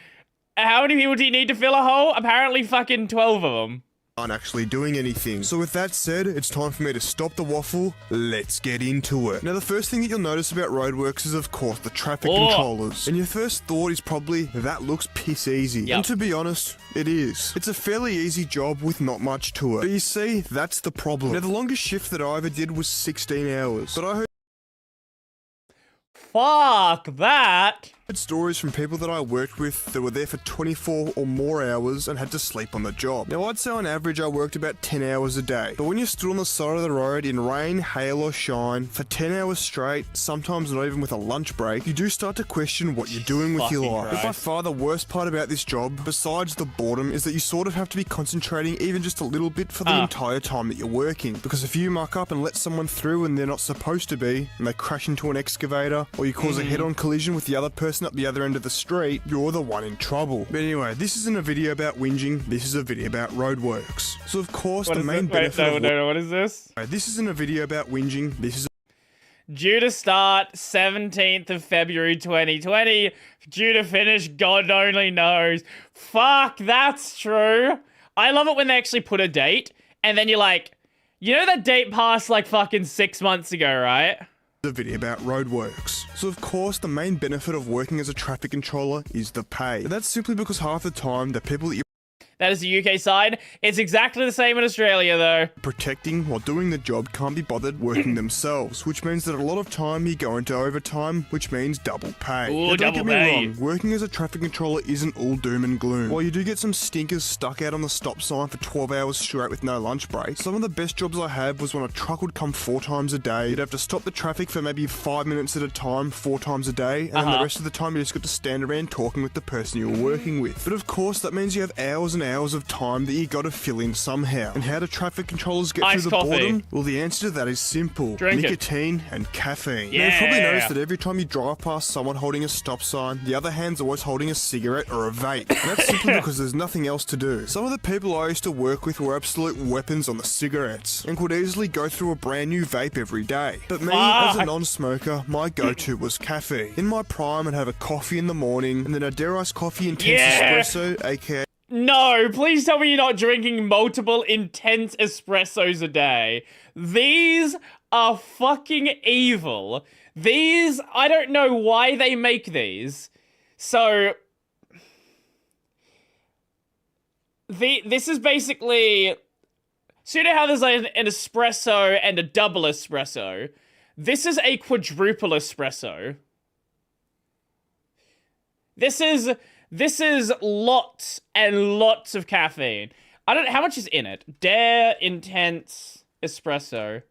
How many people do you need to fill a hole? Apparently fucking 12 of them. Aren't actually doing anything. So with that said, it's time for me to stop the waffle. Let's get into it. Now the first thing that you'll notice about roadworks is of course the traffic controllers. And your first thought is probably, that looks piss easy. And to be honest, it is. It's a fairly easy job with not much to it. But you see, that's the problem. Now the longest shift that I ever did was 16 hours. But I heard fuck that. Stories from people that I worked with that were there for 24 or more hours and had to sleep on the job. Now I'd say on average I worked about 10 hours a day, but when you're stood on the side of the road in rain, hail or shine for 10 hours straight, sometimes not even with a lunch break, you do start to question what you're doing with your life. But by far the worst part about this job, besides the boredom, is that you sort of have to be concentrating even just a little bit for the entire time that you're working, because if you muck up and let someone through and they're not supposed to be, and they crash into an excavator, or you cause a head-on collision with the other person up the other end of the street, you're the one in trouble. But anyway, this isn't a video about whinging, this is a video about roadworks. So of course, the main benefit what is this? This isn't a video about whinging, this is due to start 17th of February 2020, due to finish God only knows. Fuck, that's true. I love it when they actually put a date, and then you're like, you know that date passed like fucking 6 months ago, right? a video about roadworks. So of course the main benefit of working as a traffic controller is the pay. But that's simply because half the time the people that you're that is the UK side. It's exactly the same in Australia, though. protecting while doing the job can't be bothered working themselves, which means that a lot of time you go into overtime, which means double pay. Ooh, Now, don't double get me pay. wrong, working as a traffic controller isn't all doom and gloom. While you do get some stinkers stuck out on the stop sign for 12 hours straight with no lunch break, some of the best jobs I had was when a truck would come 4 times a day. You'd have to stop the traffic for maybe 5 minutes at a time, 4 times a day, and then the rest of the time you just got to stand around talking with the person you were working with. But of course, that means you have hours and hours of time that you gotta fill in somehow. And how do traffic controllers get Iced through the coffee. boredom? Well, the answer to that is simple. Drink it. Nicotine and caffeine. Now, Yeah. you've probably noticed that every time you drive past someone holding a stop sign, the other hand's always holding a cigarette or a vape. And that's simply because there's nothing else to do. Some of the people I used to work with were absolute weapons on the cigarettes and could easily go through a brand new vape every day. But me, as a non-smoker, my go-to was caffeine. In my prime, I'd have a coffee in the morning and then a Dare Iced Coffee Intense Espresso, aka No, please tell me you're not drinking multiple intense espressos a day. These are fucking evil. These, I don't know why they make these. So, this is basically, so you know how there's like an espresso and a double espresso? This is a quadruple espresso. This is lots and lots of caffeine. I don't know, how much is in it? Dare Intense Espresso.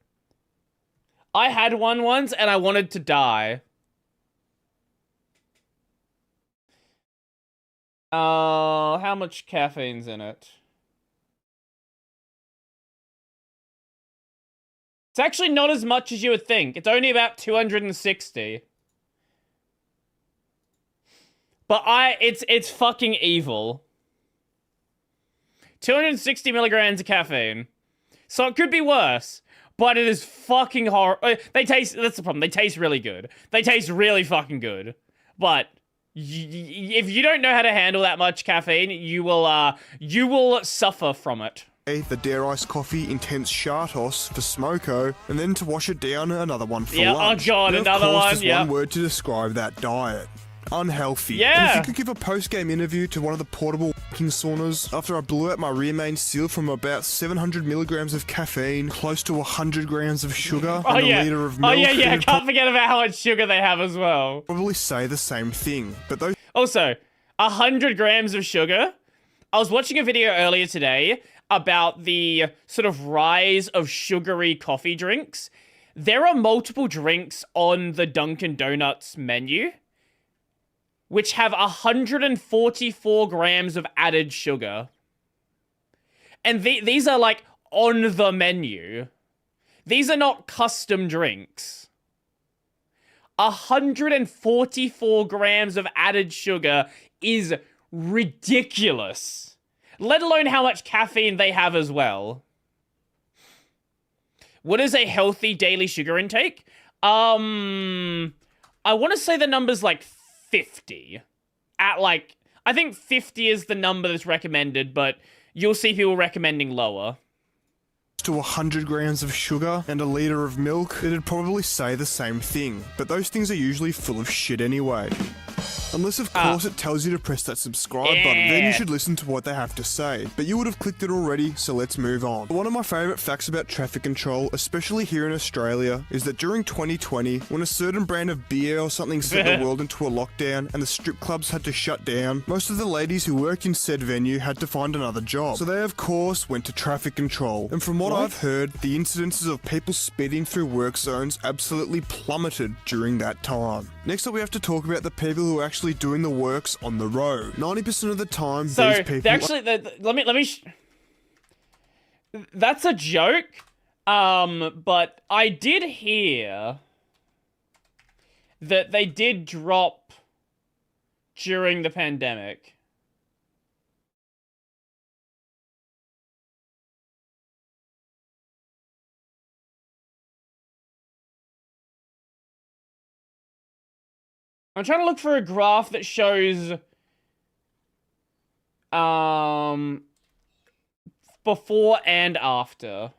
I had one once and I wanted to die. How much caffeine's in it? It's actually not as much as you would think. It's only about 260. But it's fucking evil. 260 milligrams of caffeine. So it could be worse, but it is fucking horrible. That's the problem, they taste really good. They taste really fucking good. But if you don't know how to handle that much caffeine, you will suffer from it. the Dare Iced Coffee Intense Chartos for Smoko, and then to wash it down, another one for Yeah, lunch. oh god, Now, another of course, one, there's yeah. one word to describe that diet. unhealthy. Yeah. And if you could give a post-game interview to one of the portable f***ing saunas after I blew out my rear main seal from about 700 milligrams of caffeine, close to 100 grams of sugar, and a liter of milk. I can't forget about how much sugar they have as well. Probably say the same thing, but those. Also, 100 grams of sugar. I was watching a video earlier today about the sort of rise of sugary coffee drinks. There are multiple drinks on the Dunkin' Donuts menu which have 144 grams of added sugar. And these are like on the menu. These are not custom drinks. 144 grams of added sugar is ridiculous. Let alone how much caffeine they have as well. What is a healthy daily sugar intake? I want to say the number's like 50. I think 50 is the number that's recommended, but you'll see people recommending lower. To 100 grams of sugar and a liter of milk, it'd probably say the same thing, but those things are usually full of shit anyway. Unless, of course, it tells you to press that subscribe button, then you should listen to what they have to say. But you would have clicked it already, so let's move on. One of my favourite facts about traffic control, especially here in Australia, is that during 2020, when a certain brand of beer or something sent the world into a lockdown and the strip clubs had to shut down, most of the ladies who worked in said venue had to find another job. So they, of course, went to traffic control. And from what I've heard, the incidences of people speeding through work zones absolutely plummeted during that time. Next up, we have to talk about the people who are actually doing the works on the road. 90% of the time, these people actually, let me. That's a joke. But I did hear that they did drop during the pandemic. I'm trying to look for a graph that shows before and after.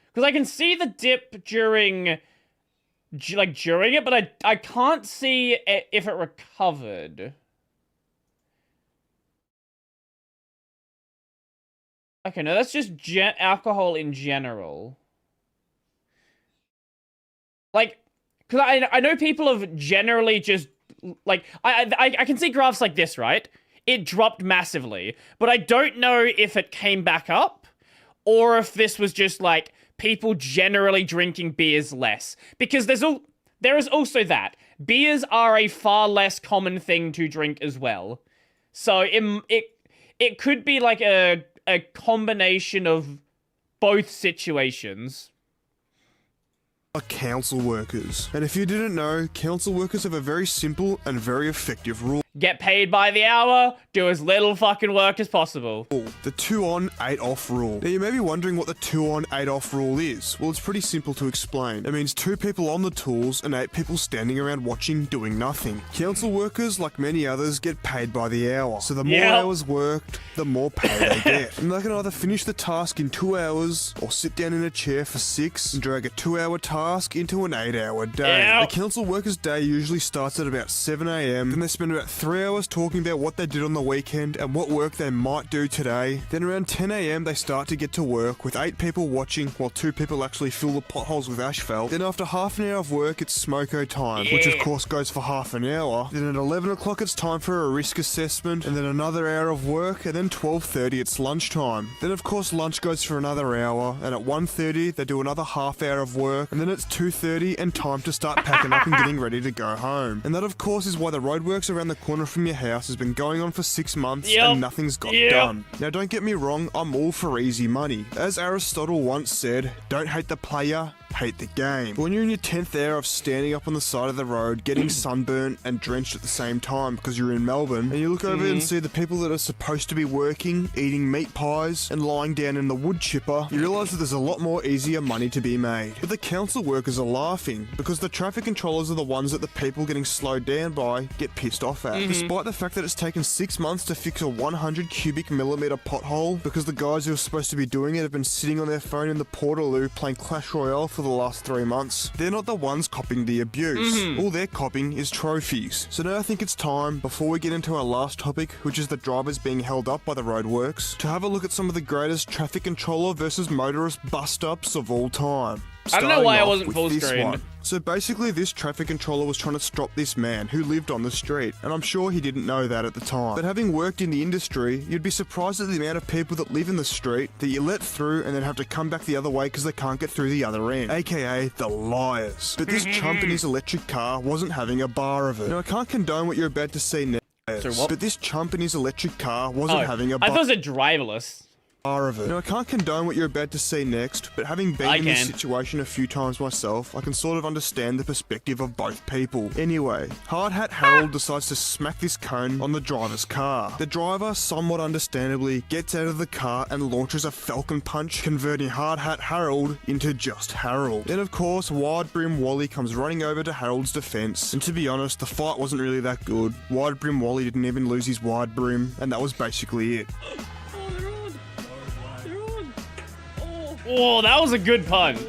Because I can see the dip during it, but I can't see if it recovered. Okay, no, that's just alcohol in general. Like, because I know people have generally just, like, I can see graphs like this, right? It dropped massively, but I don't know if it came back up, or if this was just, like, people generally drinking beers less. Because there is also that. Beers are a far less common thing to drink as well. So it could be, like, a combination of both situations. Are council workers. And if you didn't know, council workers have a very simple and very effective rule. Get paid by the hour, do as little fucking work as possible. The 2 on, 8 off rule. Now you may be wondering what the 2 on, 8 off rule is. Well, it's pretty simple to explain. It means 2 people on the tools and 8 people standing around watching, doing nothing. Council workers, like many others, get paid by the hour. So the more hours worked, the more pay they get. And they can either finish the task in 2 hours, or sit down in a chair for 6 and drag a 2-hour task into an 8-hour day. The council workers' day usually starts at about 7 AM, then they spend about 3 hours talking about what they did on the weekend and what work they might do today. Then around 10 AM they start to get to work with 8 people watching while 2 people actually fill the potholes with asphalt. Then after half an hour of work it's smoko time, which of course goes for half an hour. Then at 11 o'clock it's time for a risk assessment, and then another hour of work, and then 12:30 it's lunchtime. Then of course lunch goes for another hour, and at 1:30 they do another half hour of work, and then it's 2:30 and time to start packing up and getting ready to go home. And that of course is why the roadworks around the corner from your house has been going on for 6 months and nothing's got done. Now don't get me wrong, I'm all for easy money. As Aristotle once said, don't hate the player, hate the game. But when you're in your 10th hour of standing up on the side of the road, getting sunburnt and drenched at the same time because you're in Melbourne, and you look over and see the people that are supposed to be working, eating meat pies and lying down in the wood chipper, you realise that there's a lot more easier money to be made. But the council workers are laughing because the traffic controllers are the ones that the people getting slowed down by get pissed off at. Despite the fact that it's taken 6 months to fix a 100 cubic millimeter pothole because the guys who are supposed to be doing it have been sitting on their phone in the Portaloo playing Clash Royale for the the last 3 months, they're not the ones copying the abuse. All they're copying is trophies. So now I think it's time, before we get into our last topic, which is the drivers being held up by the roadworks, to have a look at some of the greatest traffic controller versus motorist bust-ups of all time. I don't know why I wasn't Starting off full with this screen. one. So basically this traffic controller was trying to stop this man who lived on the street, and I'm sure he didn't know that at the time. But having worked in the industry, you'd be surprised at the amount of people that live in the street that you let through and then have to come back the other way because they can't get through the other end, aka the liars. But this chump in his electric car wasn't having a bar of it. Now I can't condone what you're about to see now, but this chump in his electric car wasn't having a bar. I thought it was a driverless. Of it. Now, I can't condone what you're about to see next, but having been in this situation a few times myself, I can sort of understand the perspective of both people. Anyway, Hard Hat Harold decides to smack this cone on the driver's car. The driver, somewhat understandably, gets out of the car and launches a falcon punch, converting Hard Hat Harold into just Harold. Then, of course, Wide Brim Wally comes running over to Harold's defense, and to be honest, the fight wasn't really that good. Wide Brim Wally didn't even lose his wide brim, and that was basically it. Oh, that was a good punch.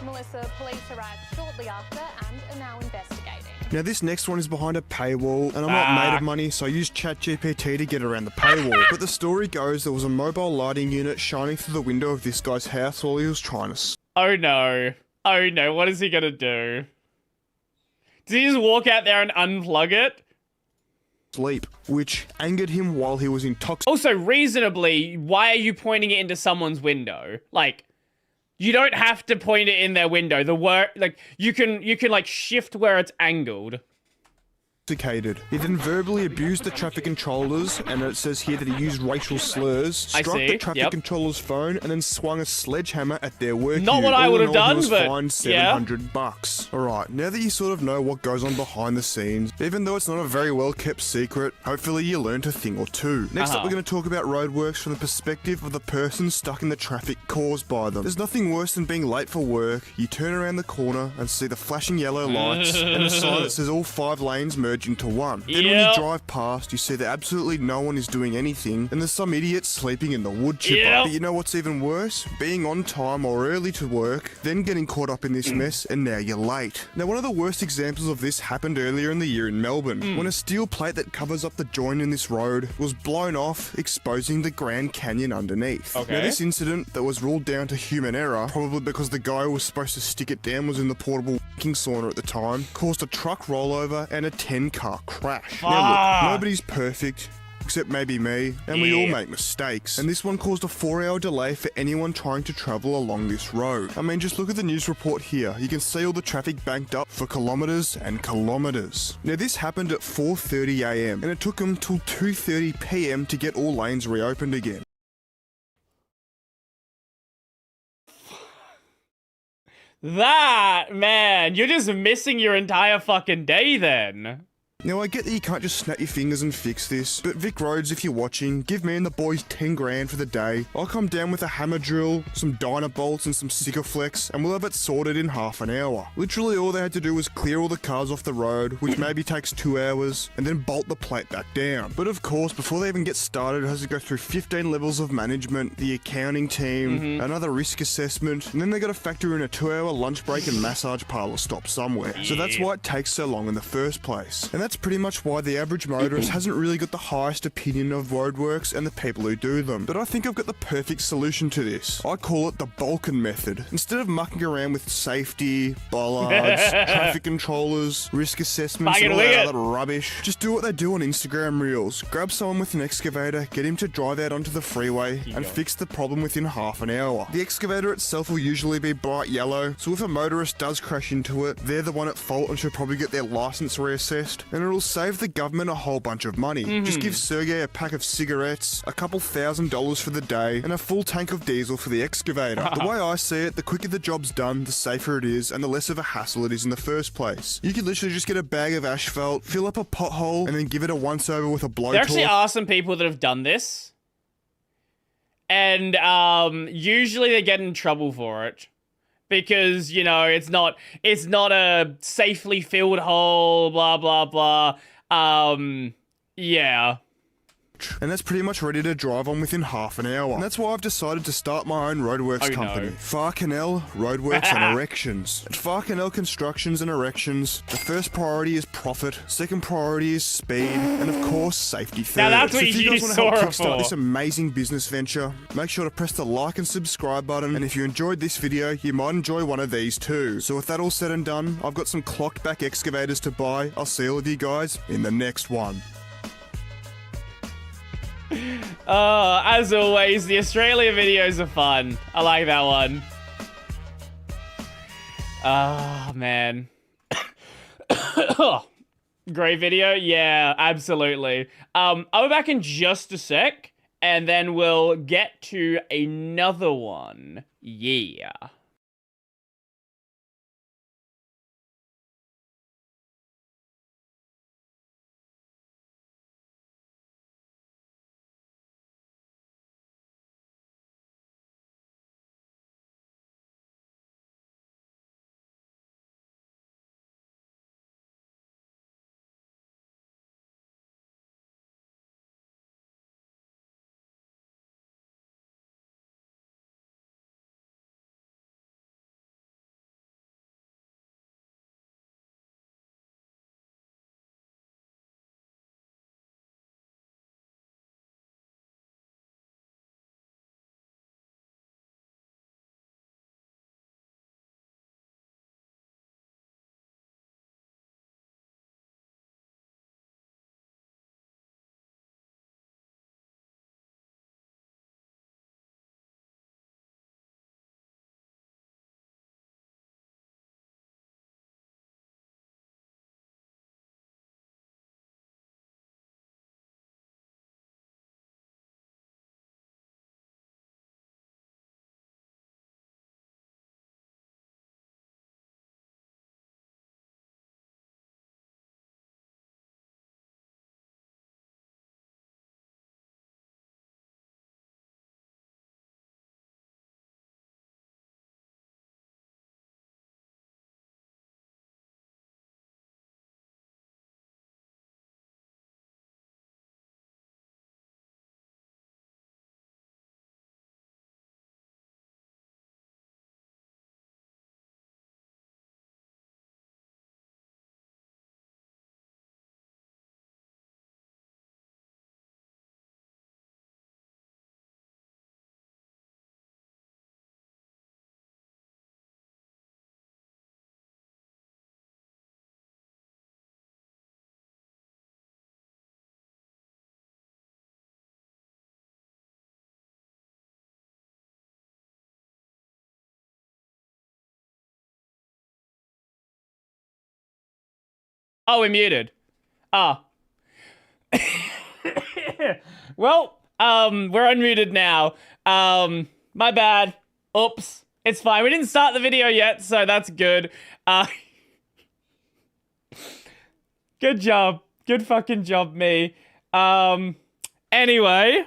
Melissa, police arrived shortly after and are now investigating. Now this next one is behind a paywall, and I'm not made of money, so I used ChatGPT to get around the paywall. But the story goes there was a mobile lighting unit shining through the window of this guy's house while he was trying to Oh no. Oh no, what is he gonna do? Does he just walk out there and unplug it? sleep, which angered him while he was intoxicated. Also, reasonably, why are you pointing it into someone's window? Like, you don't have to point it in their window. You can like shift where it's angled. He then verbally abused the traffic controllers, and it says here that he used racial slurs, struck the traffic controller's phone, and then swung a sledgehammer at their work. Not what I would have done, but fined $700. All right, now that you sort of know what goes on behind the scenes, even though it's not a very well kept secret, hopefully you learned a thing or two. Next up, we're going to talk about roadworks from the perspective of the person stuck in the traffic caused by them. There's nothing worse than being late for work. You turn around the corner and see the flashing yellow lights and a sign that says all 5 lanes merge into one. Then when you drive past, you see that absolutely no one is doing anything, and there's some idiot sleeping in the wood chipper. But you know what's even worse? Being on time or early to work, then getting caught up in this mess, and now you're late. Now, one of the worst examples of this happened earlier in the year in Melbourne, when a steel plate that covers up the joint in this road was blown off, exposing the Grand Canyon underneath. Now, this incident that was ruled down to human error, probably because the guy who was supposed to stick it down was in the portable sauna at the time, caused a truck rollover and a 10-car crash. Now look, nobody's perfect, except maybe me, and we all make mistakes. And this one caused a 4-hour delay for anyone trying to travel along this road. I mean, just look at the news report here. You can see all the traffic banked up for kilometres and kilometres. Now this happened at 4:30 AM, and it took them till 2:30 PM to get all lanes reopened again. That, man, you're just missing your entire fucking day then. Now, I get that you can't just snap your fingers and fix this, but Vic Rhodes, if you're watching, give me and the boys 10 grand for the day. I'll come down with a hammer drill, some dyna bolts, and some Sikaflex, and we'll have it sorted in half an hour. Literally, all they had to do was clear all the cars off the road, which maybe takes 2 hours, and then bolt the plate back down. But of course, before they even get started, it has to go through 15 levels of management, the accounting team, another risk assessment, and then they got to factor in a 2-hour lunch break and massage parlour stop somewhere. So that's why it takes so long in the first place. And that's pretty much why the average motorist hasn't really got the highest opinion of roadworks and the people who do them. But I think I've got the perfect solution to this. I call it the Balkan method. Instead of mucking around with safety, bollards, traffic controllers, risk assessments, and all that other rubbish, just do what they do on Instagram Reels. Grab someone with an excavator, get him to drive out onto the freeway, and fix the problem within half an hour. The excavator itself will usually be bright yellow, so if a motorist does crash into it, they're the one at fault and should probably get their license reassessed, and it'll save the government a whole bunch of money. Just give Sergey a pack of cigarettes, a couple $1,000 for the day, and a full tank of diesel for the excavator. The way I see it, the quicker the job's done, the safer it is, and the less of a hassle it is in the first place. You could literally just get a bag of asphalt, fill up a pothole, and then give it a once-over with a blowtorch. There actually are some people that have done this, and usually they get in trouble for it. Because, you know, it's not a safely filled hole, blah, blah, blah. Yeah. and that's pretty much ready to drive on within half an hour. And that's why I've decided to start my own roadworks company. Farcanel Roadworks and Erections. At Farcanel Constructions and Erections, the first priority is profit, second priority is speed, and of course safety third. Now that's what if you guys want to saw help her kickstart for. this amazing business venture, make sure to press the like and subscribe button, and if you enjoyed this video, you might enjoy one of these too. So with that all said and done, I've got some clocked back excavators to buy. I'll see all of you guys in the next one. As always, the Australia videos are fun. I like that one. Oh, man. Great video? Yeah, absolutely. I'll be back in just a sec, and then we'll get to another one. Yeah. Oh, we're muted. Ah. Well, we're unmuted now. My bad. Oops. It's fine. We didn't start the video yet, so that's good. Good job. Good fucking job, me. Anyway.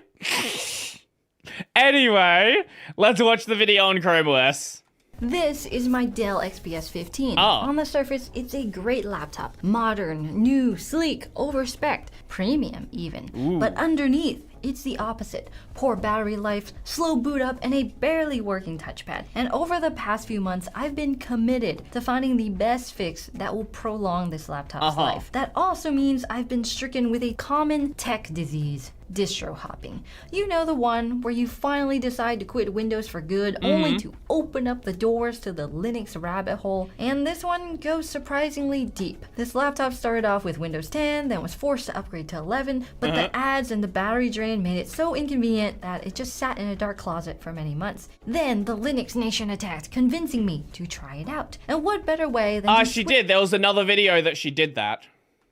Let's watch the video on Chrome OS. This is my Dell XPS 15. Oh. On the surface, it's a great laptop. Modern, new, sleek, overspec'd, premium even. Ooh. But underneath, it's the opposite. Poor battery life, slow boot up, and a barely working touchpad. And over the past few months, I've been committed to finding the best fix that will prolong this laptop's life. That also means I've been stricken with a common tech disease. Distro hopping. You know, the one where you finally decide to quit Windows for good, only to open up the doors to the Linux rabbit hole. And this one goes surprisingly deep. This laptop started off with Windows 10, then was forced to upgrade to 11, but the ads and the battery drain made it so inconvenient that it just sat in a dark closet for many months. Then the Linux Nation attacked, convincing me to try it out. And what better way than to she did. There was another video that she did that.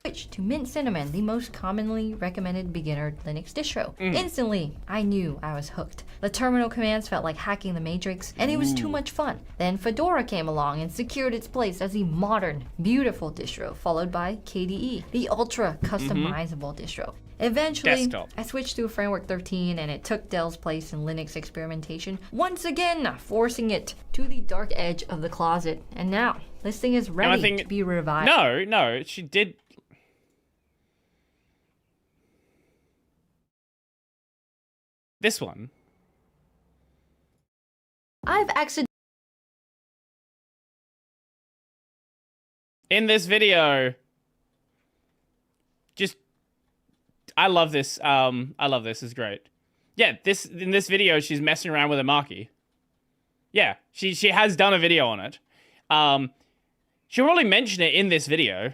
Switch to Mint Cinnamon, the most commonly recommended beginner Linux distro. Instantly, I knew I was hooked. The terminal commands felt like hacking the Matrix, and it was too much fun. Then Fedora came along and secured its place as the modern, beautiful distro, followed by KDE, the ultra customizable distro. Eventually, Desktop. I switched to Framework 13 and it took Dell's place in Linux experimentation, once again forcing it to the dark edge of the closet. And now, this thing is ready to be revived. No, she did This one. I've accidentally In this video. Just I love this. I love this. It's great. Yeah, in this video she's messing around with a marquee. Yeah, she has done a video on it. She'll probably mention it in this video.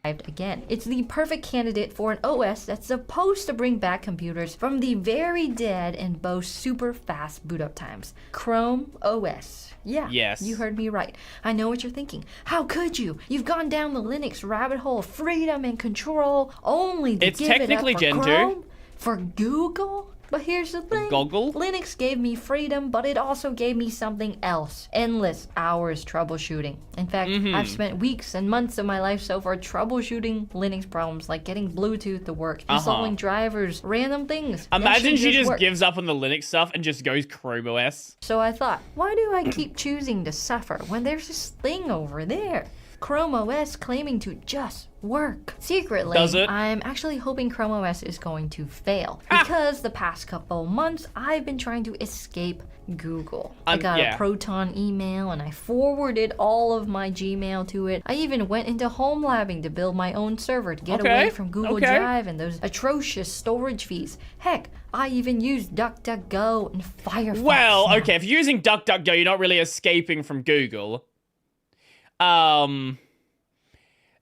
Again, it's the perfect candidate for an OS that's supposed to bring back computers from the very dead and boast super fast boot up times. Chrome OS. Yeah, yes. You heard me right. I know what you're thinking. How could you? You've gone down the Linux rabbit hole of freedom and control only to give technically it up for Gen 2. Chrome? For Google? But here's the thing. Goggle? Linux gave me freedom, but it also gave me something else. Endless hours troubleshooting. In fact, I've spent weeks and months of my life so far troubleshooting Linux problems, like getting Bluetooth to work, installing drivers, random things. Imagine she just gives up on the Linux stuff and just goes Chrome OS. So I thought, why do I keep choosing to suffer when there's this thing over there? Chrome OS claiming to just work. Secretly, Does it? I'm actually hoping Chrome OS is going to fail because the past couple months I've been trying to escape Google. I got a Proton email and I forwarded all of my Gmail to it. I even went into home labbing to build my own server to get away from Google Drive and those atrocious storage fees. Heck, I even used DuckDuckGo and Firefox. Well, okay, if you're using DuckDuckGo, you're not really escaping from Google.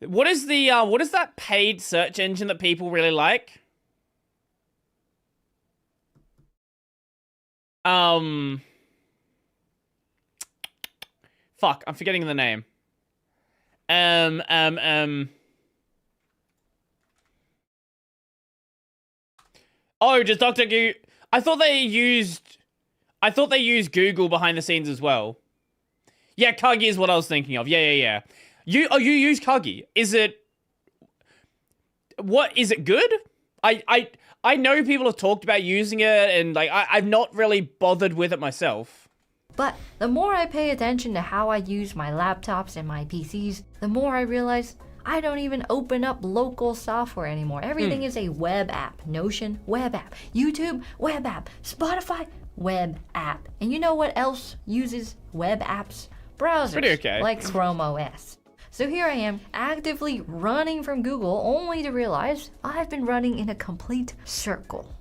What is that paid search engine that people really like? Fuck, I'm forgetting the name. Oh, just DuckDuckGo. I thought they used Google behind the scenes as well. Yeah, Kagi is what I was thinking of. Yeah. You use Kagi. Is it good? I know people have talked about using it and like I've not really bothered with it myself. But the more I pay attention to how I use my laptops and my PCs, the more I realize I don't even open up local software anymore. Everything is a web app. Notion, web app. YouTube, web app. Spotify, web app. And you know what else uses web apps? Browsers, like Chrome OS. So here I am, actively running from Google, only to realize I've been running in a complete circle.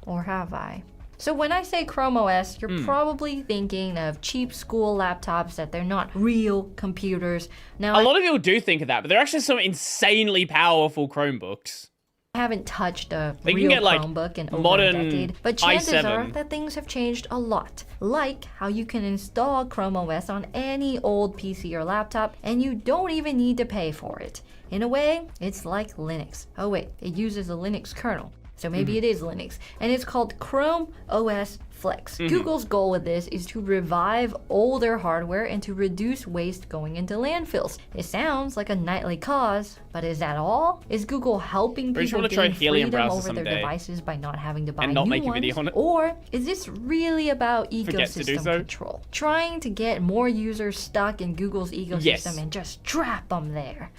Or have I? So when I say Chrome OS, you're probably thinking of cheap school laptops, that they're not real computers. Now, a lot of people do think of that, but they're actually some insanely powerful Chromebooks. I haven't touched a They real can get, like, Chromebook in over modern a decade, but chances i7. are that things have changed a lot. Like how you can install Chrome OS on any old PC or laptop, and you don't even need to pay for it. In a way, it's like Linux. Oh wait, it uses a Linux kernel, so maybe it is Linux, and it's called Chrome OS Flex. Google's goal with this is to revive older hardware and to reduce waste going into landfills. It sounds like a knightly cause, but is that all? Is Google helping people gain freedom over their devices by not having to buy new ones? Or is this really about ecosystem control? Trying to get more users stuck in Google's ecosystem and just trap them there?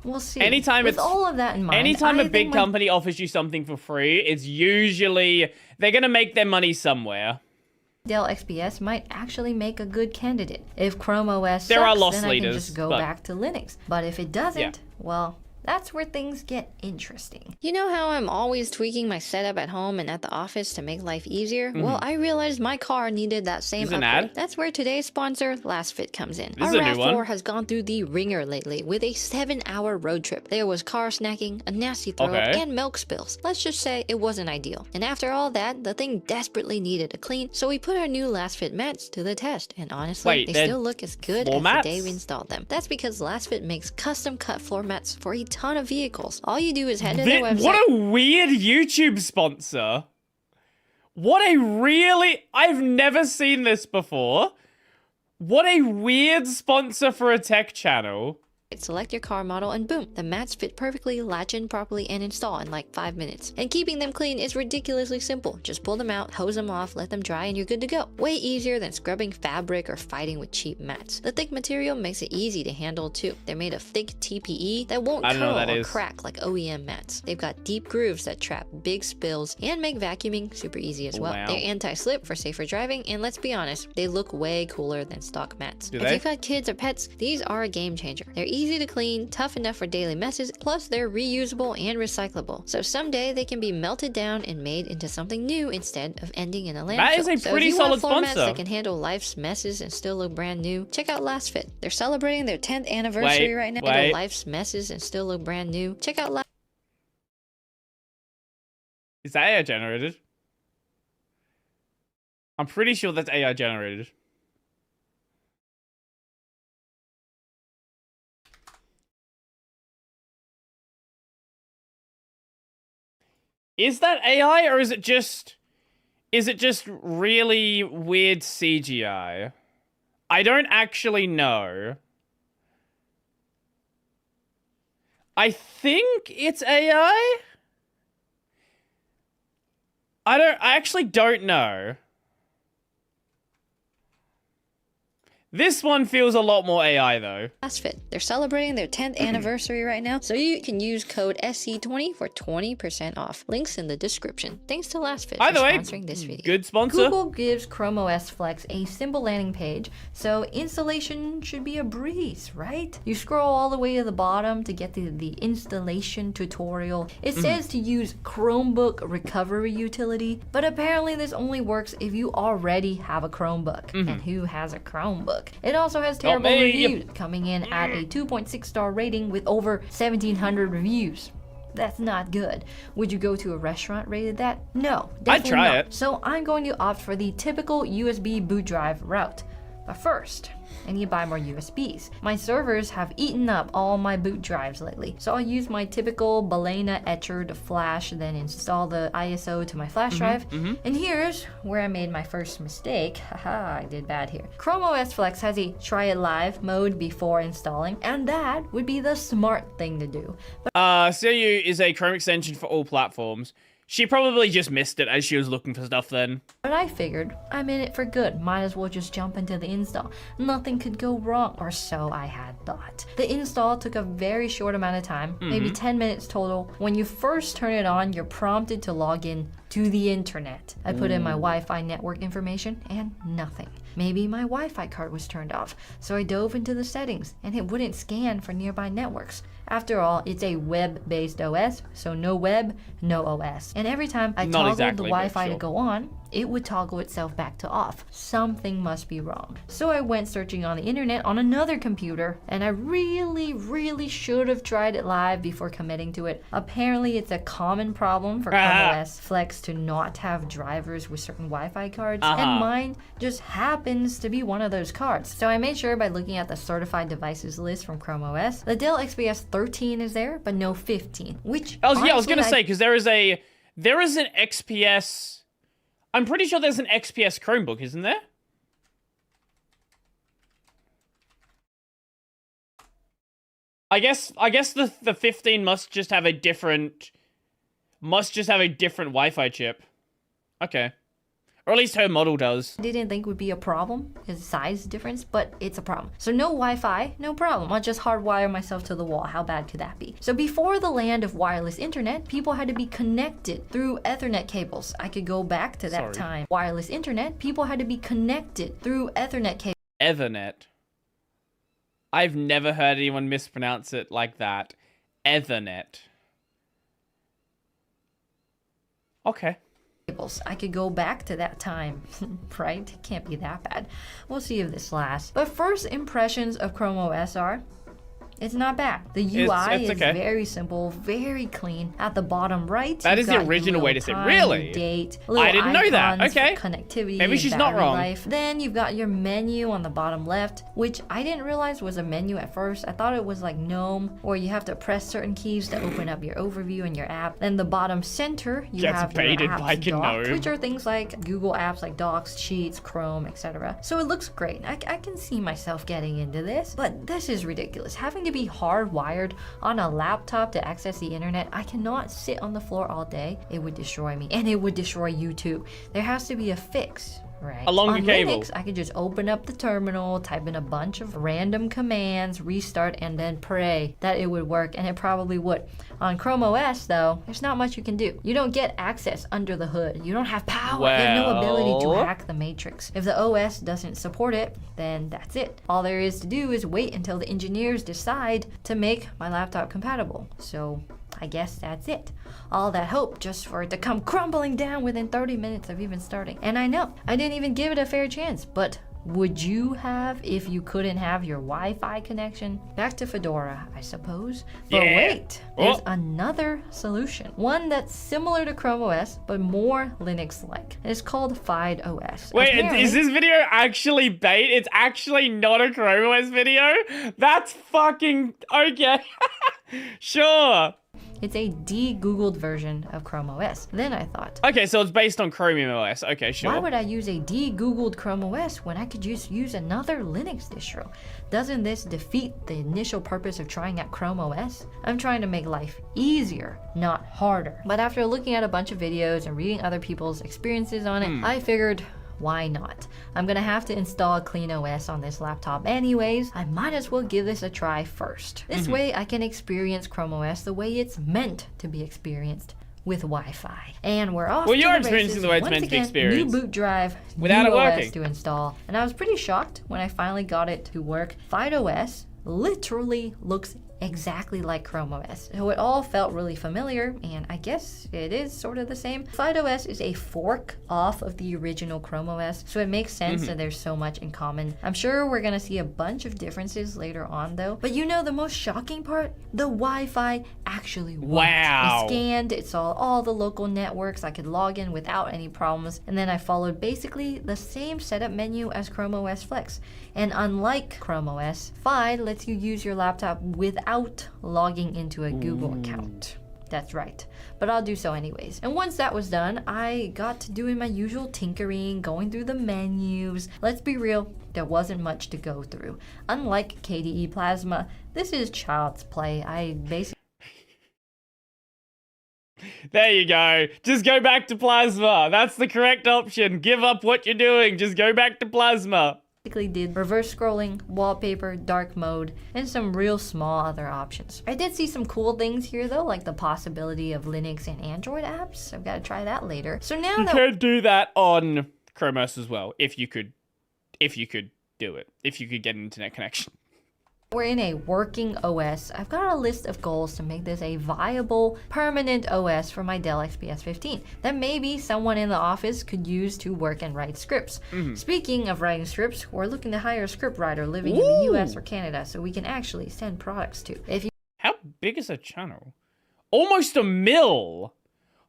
We'll see. With all of that in mind, anytime a big company offers you something for free, it's usually they're gonna make their money somewhere. Dell XPS might actually make a good candidate. If Chrome OS there are sucks, loss then leaders, I can just go back to Linux. But if it doesn't, well, that's where things get interesting. You know how I'm always tweaking my setup at home and at the office to make life easier? Well, I realized my car needed that same upgrade. Ad? That's where today's sponsor, LastFit, comes in. This Our is a new one. RAV4 has gone through the ringer lately with a 7-hour road trip. There was car snacking, a nasty throw up, and milk spills. Let's just say it wasn't ideal. And after all that, the thing desperately needed a clean, so we put our new LastFit mats to the test. And honestly, they still look as good as the day we installed them. That's because LastFit makes custom cut floor mats for a ton of vehicles. All you do is head to their website. What a weird YouTube sponsor. I've never seen this before. What a weird sponsor for a tech channel. Select your car model and boom, the mats fit perfectly, latch in properly, and install in like 5 minutes. And keeping them clean is ridiculously simple. Just pull them out, hose them off, let them dry, and you're good to go. Way easier than scrubbing fabric or fighting with cheap mats. The thick material makes it easy to handle too. They're made of thick TPE that won't curl or crack like OEM mats. They've got deep grooves that trap big spills and make vacuuming super easy as well. They're anti-slip for safer driving, and let's be honest, they look way cooler than stock mats. If you've got kids or pets, these are a game changer. They're easy to clean, tough enough for daily messes, plus they're reusable and recyclable. So someday they can be melted down and made into something new instead of ending in a landfill. That is a pretty solid floor mats sponsor. that can handle life's messes and still look brand new, check out LastFit. They're celebrating their 10th anniversary right now. Handle life's messes and still look brand new. Check out Is that AI generated? I'm pretty sure that's AI generated. Is that AI or is it just really weird CGI? I don't actually know. I think it's AI? I actually don't know. This one feels a lot more AI though. LastFit. They're celebrating their 10th anniversary right now, so you can use code SC20 for 20% off. Links in the description. Thanks to LastFit for sponsoring this video. Good sponsor. Google gives Chrome OS Flex a simple landing page, so installation should be a breeze, right? You scroll all the way to the bottom to get to the installation tutorial. It says to use Chromebook recovery utility, but apparently this only works if you already have a Chromebook. And who has a Chromebook? It also has terrible reviews, coming in at a 2.6 star rating with over 1,700 reviews. That's not good. Would you go to a restaurant rated that? No, I'd try not. it. So I'm going to opt for the typical USB boot drive route. But first, I need to buy more USBs. My servers have eaten up all my boot drives lately, so I'll use my typical Balena etcher to flash, then install the ISO to my flash drive. And here's where I made my first mistake. Haha, I did bad here. Chrome OS Flex has a try it live mode before installing, and that would be the smart thing to do. CU is a Chrome extension for all platforms. She probably just missed it as she was looking for stuff then. But I figured, I'm in it for good. Might as well just jump into the install. Nothing could go wrong, or so I had thought. The install took a very short amount of time, maybe 10 minutes total. When you first turn it on, you're prompted to log in to the internet. I put in my Wi-Fi network information and nothing. Maybe my Wi-Fi card was turned off, so I dove into the settings and it wouldn't scan for nearby networks. After all, it's a web-based OS, so no web, no OS. And every time I toggled the Wi-Fi to go on, it would toggle itself back to off. Something must be wrong. So I went searching on the internet on another computer, and I really should have tried it live before committing to it. Apparently it's a common problem for Chrome OS Flex to not have drivers with certain Wi-Fi cards, and mine just happens to be one of those cards. So I made sure by looking at the certified devices list from Chrome OS, the Dell XPS 13 is there, but no 15, which I was gonna say, because there is an XPS. I'm pretty sure there's an XPS Chromebook, isn't there? I guess the 15 must just have a different Wi-Fi chip. Okay. Or at least her model does. Didn't think would be a problem, is size difference, but it's a problem. So no Wi-Fi, no problem. I'll just hardwire myself to the wall. How bad could that be? So before the land of wireless internet, people had to be connected through Ethernet cables. I could go back to that time. Wireless internet, people had to be connected through Ethernet cables. Ethernet. I've never heard anyone mispronounce it like that. Ethernet. Okay. I could go back to that time, right? It can't be that bad. We'll see if this lasts. But first impressions of Chrome OS are, it's not bad. The UI is very simple, very clean. At the bottom right, that is the original way to say it. Really? Date, I didn't know that. Okay. Connectivity. Maybe she's not wrong. Life. Then you've got your menu on the bottom left, which I didn't realize was a menu at first. I thought it was like GNOME, or you have to press certain keys to open up your overview in your app. Then the bottom center, you have your apps docked, which are things like Google apps like Docs, Sheets, Chrome, etc. So it looks great. I can see myself getting into this, but this is ridiculous. Having to be hardwired on a laptop to access the internet. I cannot sit on the floor all day. It would destroy me, and it would destroy you too. There has to be a fix. Right. A longer on cable. Linux, I could just open up the terminal, type in a bunch of random commands, restart, and then pray that it would work, and it probably would. On Chrome OS, though, there's not much you can do. You don't get access under the hood. You don't have power. You have no ability to hack the matrix. If the OS doesn't support it, then that's it. All there is to do is wait until the engineers decide to make my laptop compatible. So I guess that's it. All that hope just for it to come crumbling down within 30 minutes of even starting. And I know, I didn't even give it a fair chance, but would you have if you couldn't have your Wi-Fi connection? Back to Fedora, I suppose. But wait, there's another solution. One that's similar to Chrome OS, but more Linux-like. And it's called FideOS. Wait, Apparently, is this video actually bait? It's actually not a Chrome OS video? That's fucking okay. Sure. it's a de-Googled version of Chrome OS. Then I thought, okay, so it's based on Chromium OS. Okay, sure. why would I use a de-Googled Chrome OS when I could just use another Linux distro? Doesn't this defeat the initial purpose of trying out Chrome OS? I'm trying to make life easier, not harder. But after looking at a bunch of videos and reading other people's experiences on it, I figured, why not? I'm gonna have to install a clean OS on this laptop anyways. I might as well give this a try first. This way I can experience Chrome OS the way it's meant to be experienced, with Wi-Fi. And we're off. Well, you're to the experiencing races. the way it's Once meant to be again, experienced. New boot drive, Without new it working. OS to install. And I was pretty shocked when I finally got it to work. FideOS literally looks exactly like Chrome OS. So it all felt really familiar, and I guess it is sort of the same. FideOS is a fork off of the original Chrome OS, so it makes sense that there's so much in common. I'm sure we're gonna see a bunch of differences later on though, but you know the most shocking part? The Wi-Fi actually worked. Wow. It scanned, it saw all the local networks, I could log in without any problems, and then I followed basically the same setup menu as Chrome OS Flex. And unlike Chrome OS, Fide lets you use your laptop without logging into a Google account. That's right, but I'll do so anyways. And once that was done, I got to doing my usual tinkering, going through the menus. Let's be real, there wasn't much to go through. Unlike KDE Plasma, this is child's play. I basically There you go. Just go back to Plasma. That's the correct option. Give up what you're doing. Just go back to Plasma. did reverse scrolling, wallpaper, dark mode, and some real small other options. I did see some cool things here though, like the possibility of Linux and Android apps. I've got to try that later. So now You that could do that on Chrome OS as well, if you could do it. If you could get an internet connection. we're in a working OS, I've got a list of goals to make this a viable, permanent OS for my Dell XPS 15 that maybe someone in the office could use to work and write scripts. Speaking of writing scripts, we're looking to hire a script writer living in the US or Canada so we can actually send products to. If you How big is a channel? Almost 1 mil.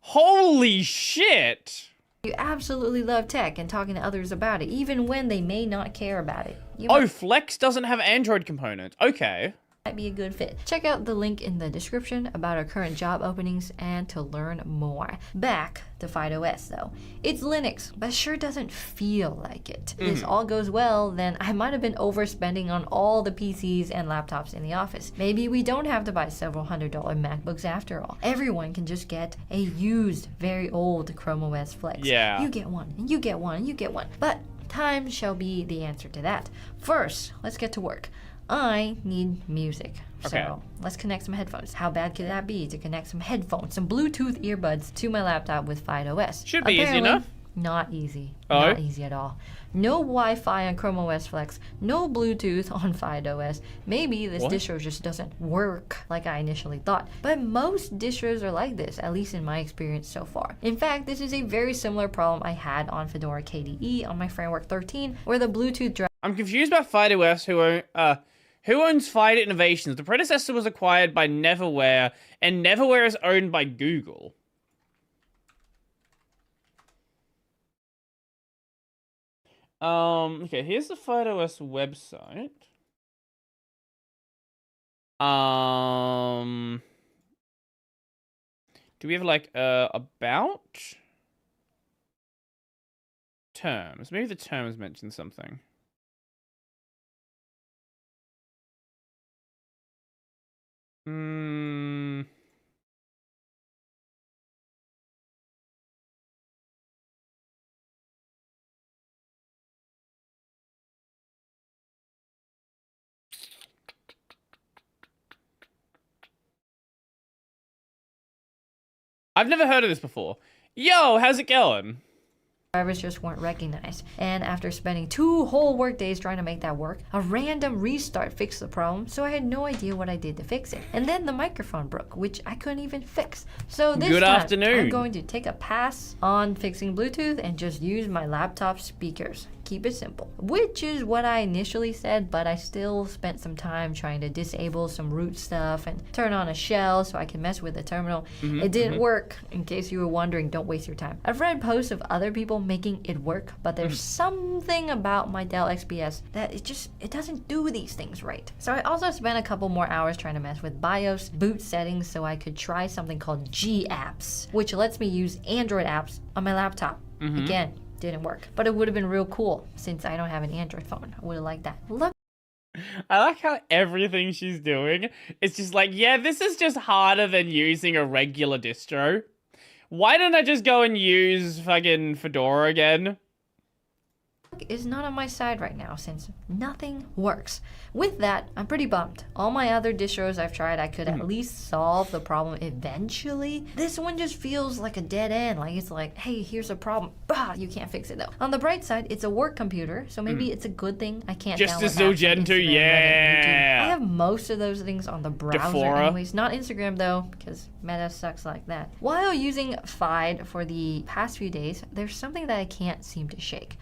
Holy shit. absolutely love tech and talking to others about it, even when they may not care about it, you Oh, Flex doesn't have Android component. Okay. might be a good fit. Check out the link in the description about our current job openings and to learn more. Back to FideOS though. It's Linux, but sure doesn't feel like it. If this all goes well, then I might have been overspending on all the PCs and laptops in the office. Maybe we don't have to buy several $100 MacBooks after all. Everyone can just get a used, very old Chrome OS Flex. Yeah. You get one, and you get one, and you get one. But time shall be the answer to that. First, let's get to work. I need music. Okay. So let's connect some headphones. How bad could that be to connect some headphones, some Bluetooth earbuds to my laptop with FideOS? Should be easy Apparently, enough. Not easy. Oh? Not easy at all. No Wi-Fi on Chrome OS Flex. No Bluetooth on FideOS. Maybe this What? distro just doesn't work like I initially thought. But most distros are like this, at least in my experience so far. In fact, this is a very similar problem I had on Fedora KDE on my Framework 13, where the Bluetooth drive I'm confused about FideOS, who owns Fide Innovations? The predecessor was acquired by Neverware, and Neverware is owned by Google. Okay, here's the FideOS website. Do we have like about terms? Maybe the terms mention something. Hmm. I've never heard of this before. Yo, how's it going? Drivers just weren't recognized. And after spending 2 whole work days trying to make that work, a random restart fixed the problem, so I had no idea what I did to fix it. And then the microphone broke, which I couldn't even fix. So this time, I'm going to take a pass on fixing Bluetooth and just use my laptop speakers. Keep it simple. Which is what I initially said, but I still spent some time trying to disable some root stuff and turn on a shell so I can mess with the terminal. It didn't work. In case you were wondering, don't waste your time. I've read posts of other people making it work, but there's something about my Dell XPS that it doesn't do these things right. So I also spent a couple more hours trying to mess with BIOS boot settings so I could try something called G-Apps, which lets me use Android apps on my laptop. Again, didn't work, but it would have been real cool since I don't have an Android phone. I would have liked that. Look, I like how everything she's doing is just like, yeah, this is just harder than using a regular distro. Why don't I just go and use fucking Fedora again? is not on my side right now since nothing works. With that, I'm pretty bummed. All my other distros I've tried, I could at least solve the problem eventually. This one just feels like a dead end. Like it's like, hey, here's a problem. Bah, you can't fix it though. On the bright side, it's a work computer, so maybe it's a good thing I can't just download as Zogento, yeah. I have most of those things on the browser Defora. anyways. Not Instagram though, because Meta sucks like that. While using FIDE for the past few days, there's something that I can't seem to shake.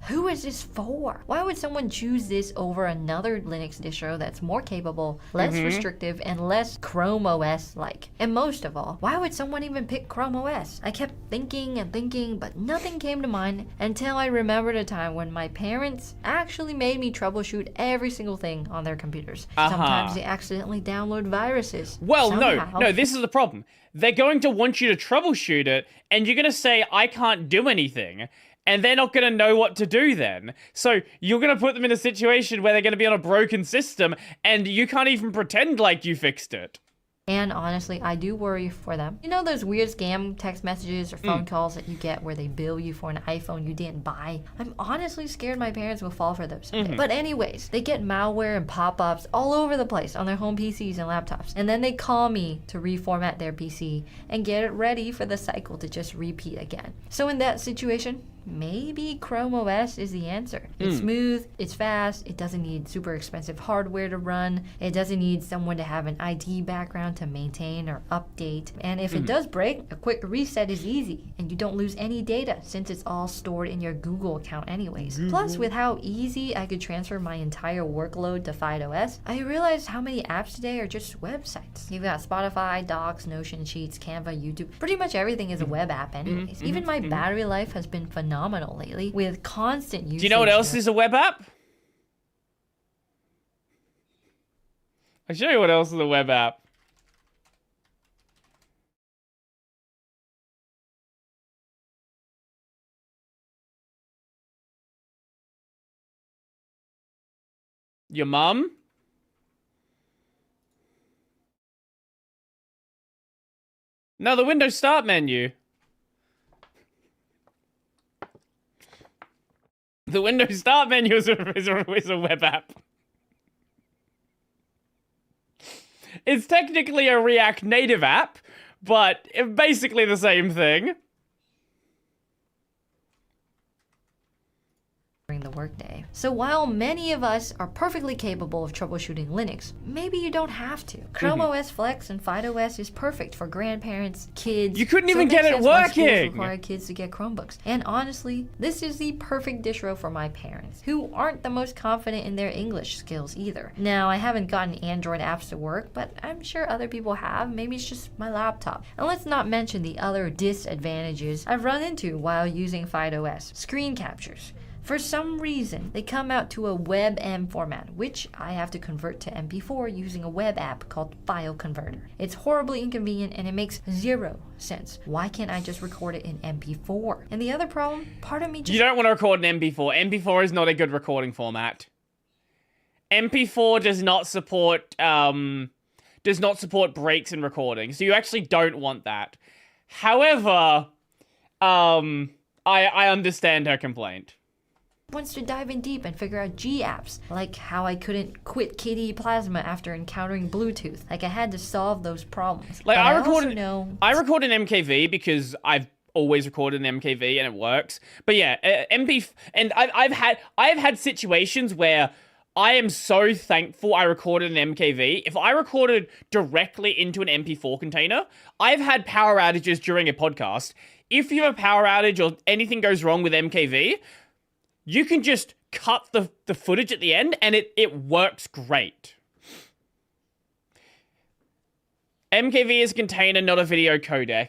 Who is this for? Why would someone choose this over another Linux distro that's more capable, less restrictive, and less Chrome OS-like? And most of all, why would someone even pick Chrome OS? I kept thinking and thinking, but nothing came to mind until I remembered a time when my parents actually made me troubleshoot every single thing on their computers. Sometimes they accidentally download viruses. Well, Somehow. no, this is the problem. They're going to want you to troubleshoot it, and you're going to say, I can't do anything. And they're not going to know what to do then. So you're going to put them in a situation where they're going to be on a broken system and you can't even pretend like you fixed it. And honestly, I do worry for them. You know those weird scam text messages or phone calls that you get where they bill you for an iPhone you didn't buy? I'm honestly scared my parents will fall for those someday. But anyways, they get malware and pop-ups all over the place on their home PCs and laptops. And then they call me to reformat their PC and get it ready for the cycle to just repeat again. So in that situation, maybe Chrome OS is the answer. It's smooth, it's fast, it doesn't need super expensive hardware to run, it doesn't need someone to have an IT background to maintain or update. And if it does break, a quick reset is easy and you don't lose any data since it's all stored in your Google account anyways. Plus, with how easy I could transfer my entire workload to FIDE OS, I realized how many apps today are just websites. You've got Spotify, Docs, Notion, Sheets, Canva, YouTube. Pretty much everything is a web app anyways. Even my battery life has been phenomenal lately with constant usage. Do you know what else is a web app? I'll show you what else is a web app. Your mum? No, the Windows Start menu. The Windows Start menu is a web app. It's technically a React Native app, but basically the same thing. During the workday. So while many of us are perfectly capable of troubleshooting Linux, maybe you don't have to. Chrome OS Flex and FIDE OS is perfect for grandparents, kids. You couldn't even get it working. Require kids to get Chromebooks. And honestly, this is the perfect distro for my parents, who aren't the most confident in their English skills either. Now, I haven't gotten Android apps to work, but I'm sure other people have. Maybe it's just my laptop. And let's not mention the other disadvantages I've run into while using FIDE OS. Screen captures. For some reason, they come out to a WebM format, which I have to convert to MP4 using a web app called File Converter. It's horribly inconvenient and it makes zero sense. Why can't I just record it in MP4? And the other problem, part of me just... You don't want to record in MP4. MP4 is not a good recording format. MP4 does not support does not support breaks in recording, so you actually don't want that. However, I understand her complaint. Wants to dive in deep and figure out G apps, like how I couldn't quit KDE Plasma after encountering Bluetooth. Like I had to solve those problems. Like But I record in MKV because I've always recorded in MKV and it works. But yeah, I've had situations where I am so thankful I recorded in MKV. If I recorded directly into an MP4 container, I've had power outages during a podcast. If you have a power outage or anything goes wrong with MKV, you can just cut the footage at the end and it works great. MKV is a container, not a video codec.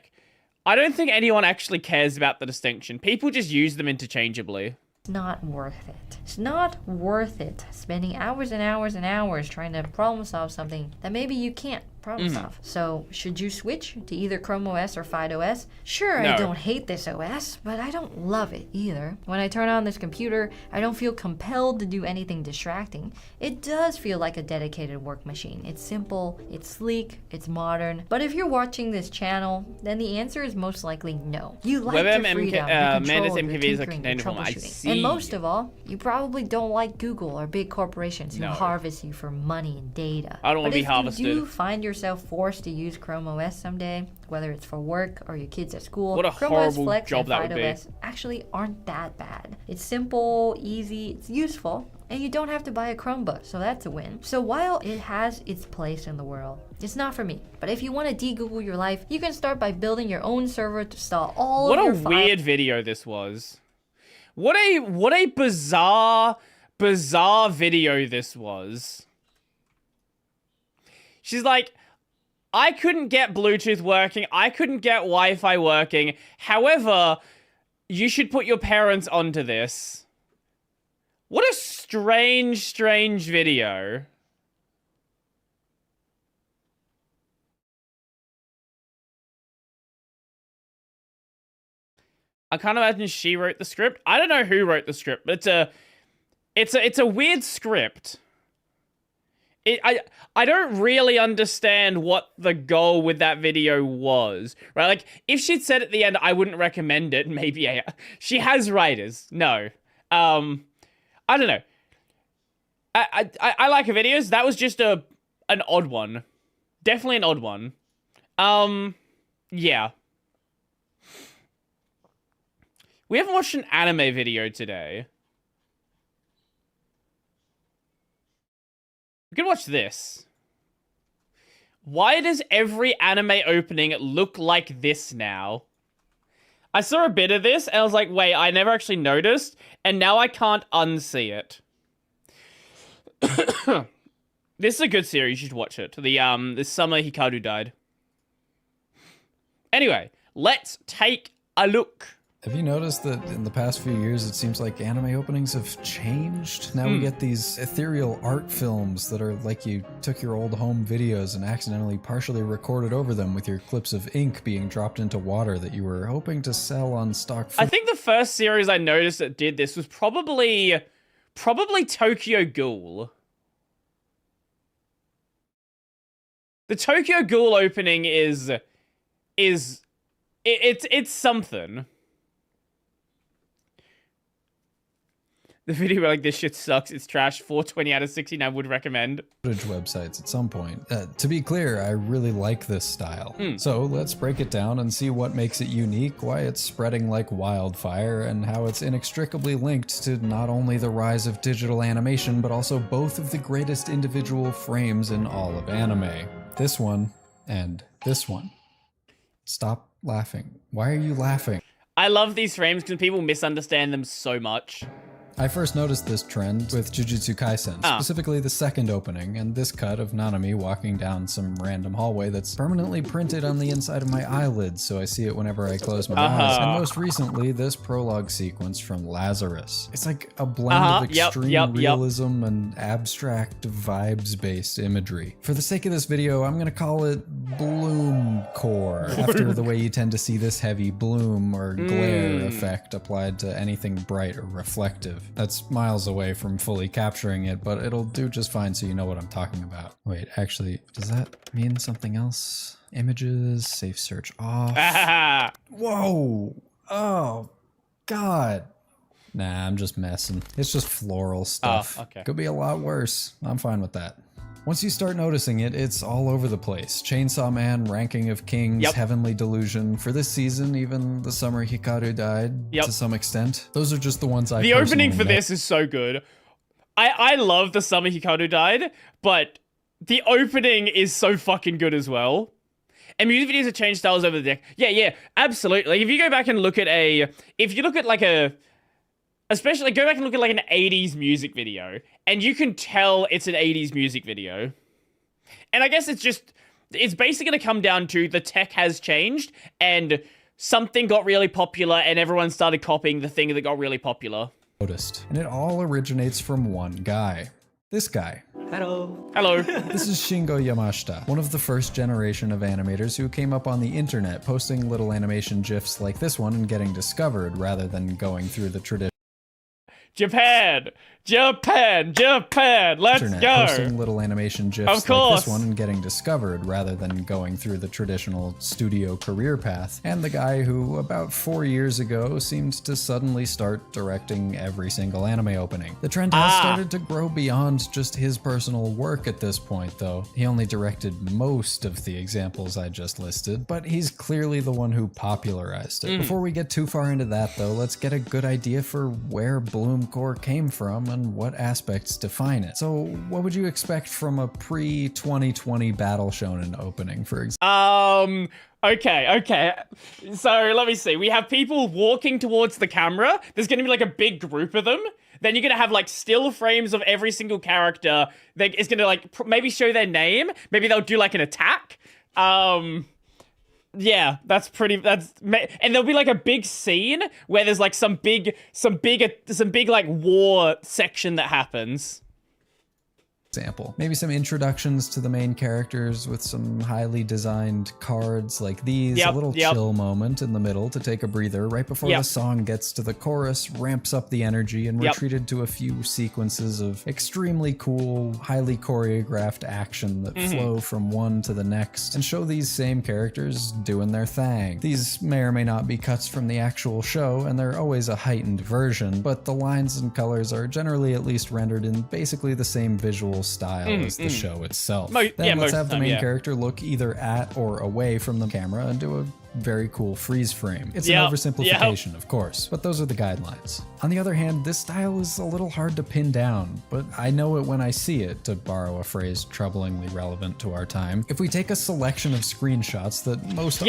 I don't think anyone actually cares about the distinction. People just use them interchangeably. It's not worth it. It's not worth it spending hours and hours and hours trying to problem solve something that maybe you can't problem solve. So should you switch to either Chrome OS or FidoOS? Sure, No. I don't hate this OS, but I don't love it either. When I turn on this computer, I don't feel compelled to do anything distracting. It does feel like a dedicated work machine. It's simple, it's sleek, it's modern. But if you're watching this channel, then the answer is most likely no. You like WebM the freedom, the Manus control of your MKV is a tinkering, container your format. I troubleshooting. see. And most of all, you probably don't like Google or big corporations who No. harvest you for money and data. I don't wanna But be if harvested. you do find yourself forced to use Chrome OS someday, whether it's for work or your kids at school, What a Chrome OS horrible Flex job and that would be. FidoOS actually aren't that bad. It's simple, easy, it's useful, and you don't have to buy a Chromebook, so that's a win. So while it has its place in the world, it's not for me. But if you want to de-Google your life, you can start by building your own server to store all What of a your files. weird video this was. What a bizarre video this was. She's like, I couldn't get Bluetooth working. I couldn't get Wi-Fi working. However, you should put your parents onto this. What a strange video. I can't imagine she wrote the script. I don't know who wrote the script, but it's a weird script. I don't really understand what the goal with that video was, right? Like, if she'd said at the end, I wouldn't recommend it, maybe she has writers. No. I don't know. I like her videos. That was just an odd one. Definitely an odd one. Yeah. We haven't watched an anime video today. We can watch this. Why does every anime opening look like this now? I saw a bit of this, and I was like, wait, I never actually noticed, and now I can't unsee it. This is a good series, you should watch it. This summer Hikaru died. Anyway, let's take a look. Have you noticed that in the past few years it seems like anime openings have changed? Now we get these ethereal art films that are like you took your old home videos and accidentally partially recorded over them with your clips of ink being dropped into water that you were hoping to sell on stock I think the first series I noticed that did this was probably Tokyo Ghoul. The Tokyo Ghoul opening is it's something. The video like, this shit sucks, it's trash, 420 out of 69 would recommend. Footage websites at some point. To be clear, I really like this style. So let's break it down and see what makes it unique, why it's spreading like wildfire, and how it's inextricably linked to not only the rise of digital animation, but also both of the greatest individual frames in all of anime. This one and this one. Stop laughing. Why are you laughing? I love these frames because people misunderstand them so much. I first noticed this trend with Jujutsu Kaisen, specifically the second opening, and this cut of Nanami walking down some random hallway that's permanently printed on the inside of my eyelids, so I see it whenever I close my eyes. And most recently, this prologue sequence from Lazarus. It's like a blend of extreme realism and abstract vibes-based imagery. For the sake of this video, I'm gonna call it Bloomcore, after the way you tend to see this heavy bloom or glare effect applied to anything bright or reflective. That's miles away from fully capturing it, but it'll do just fine so you know what I'm talking about. Wait, actually, does that mean something else? Images, safe search off. Whoa! Oh, God. Nah, I'm just messing. It's just floral stuff. Oh, okay. Could be a lot worse. I'm fine with that. Once you start noticing it, it's all over the place. Chainsaw Man, Ranking of Kings, Heavenly Delusion. For this season, even The Summer Hikaru Died to some extent. Those are just the ones I The opening for know. this is so good. I love The Summer Hikaru Died, but the opening is so fucking good as well. And music videos have changed styles over the decade. Yeah, absolutely. Like, if you go back and look at especially go back and look at like an 80s music video, and you can tell it's an 80s music video. And I guess it's basically going to come down to the tech has changed, and something got really popular, and everyone started copying the thing that got really popular. Noticed. And it all originates from one guy. This guy. Hello. Hello. This is Shingo Yamashita, one of the first generation of animators who came up on the internet posting little animation GIFs like this one and getting discovered rather than going through the traditional Japan, let's go. Posting little animation GIFs like this one and getting discovered rather than going through the traditional studio career path. And the guy who about 4 years ago seemed to suddenly start directing every single anime opening. The trend has started to grow beyond just his personal work at this point though. He only directed most of the examples I just listed, but he's clearly the one who popularized it. Before we get too far into that though, let's get a good idea for where Bloomcore came from and what aspects define it. So what would you expect from a pre-2020 Battle Shonen opening, for example? Okay. So let me see. We have people walking towards the camera. There's going to be like a big group of them. Then you're going to have like still frames of every single character that is going to like maybe show their name. Maybe they'll do like an attack. Yeah, and there'll be like a big scene where there's like some big like war section that happens. Example. Maybe some introductions to the main characters with some highly designed cards like these, a little chill moment in the middle to take a breather right before the song gets to the chorus, ramps up the energy, and we're treated to a few sequences of extremely cool, highly choreographed action that flow from one to the next and show these same characters doing their thing. These may or may not be cuts from the actual show, and they're always a heightened version, but the lines and colors are generally at least rendered in basically the same visual style as the show itself. Then let's have the main character look either at or away from the camera and do a very cool freeze frame. It's an oversimplification, of course, but those are the guidelines. On the other hand, this style is a little hard to pin down, but I know it when I see it, to borrow a phrase troublingly relevant to our time. If we take a selection of screenshots that most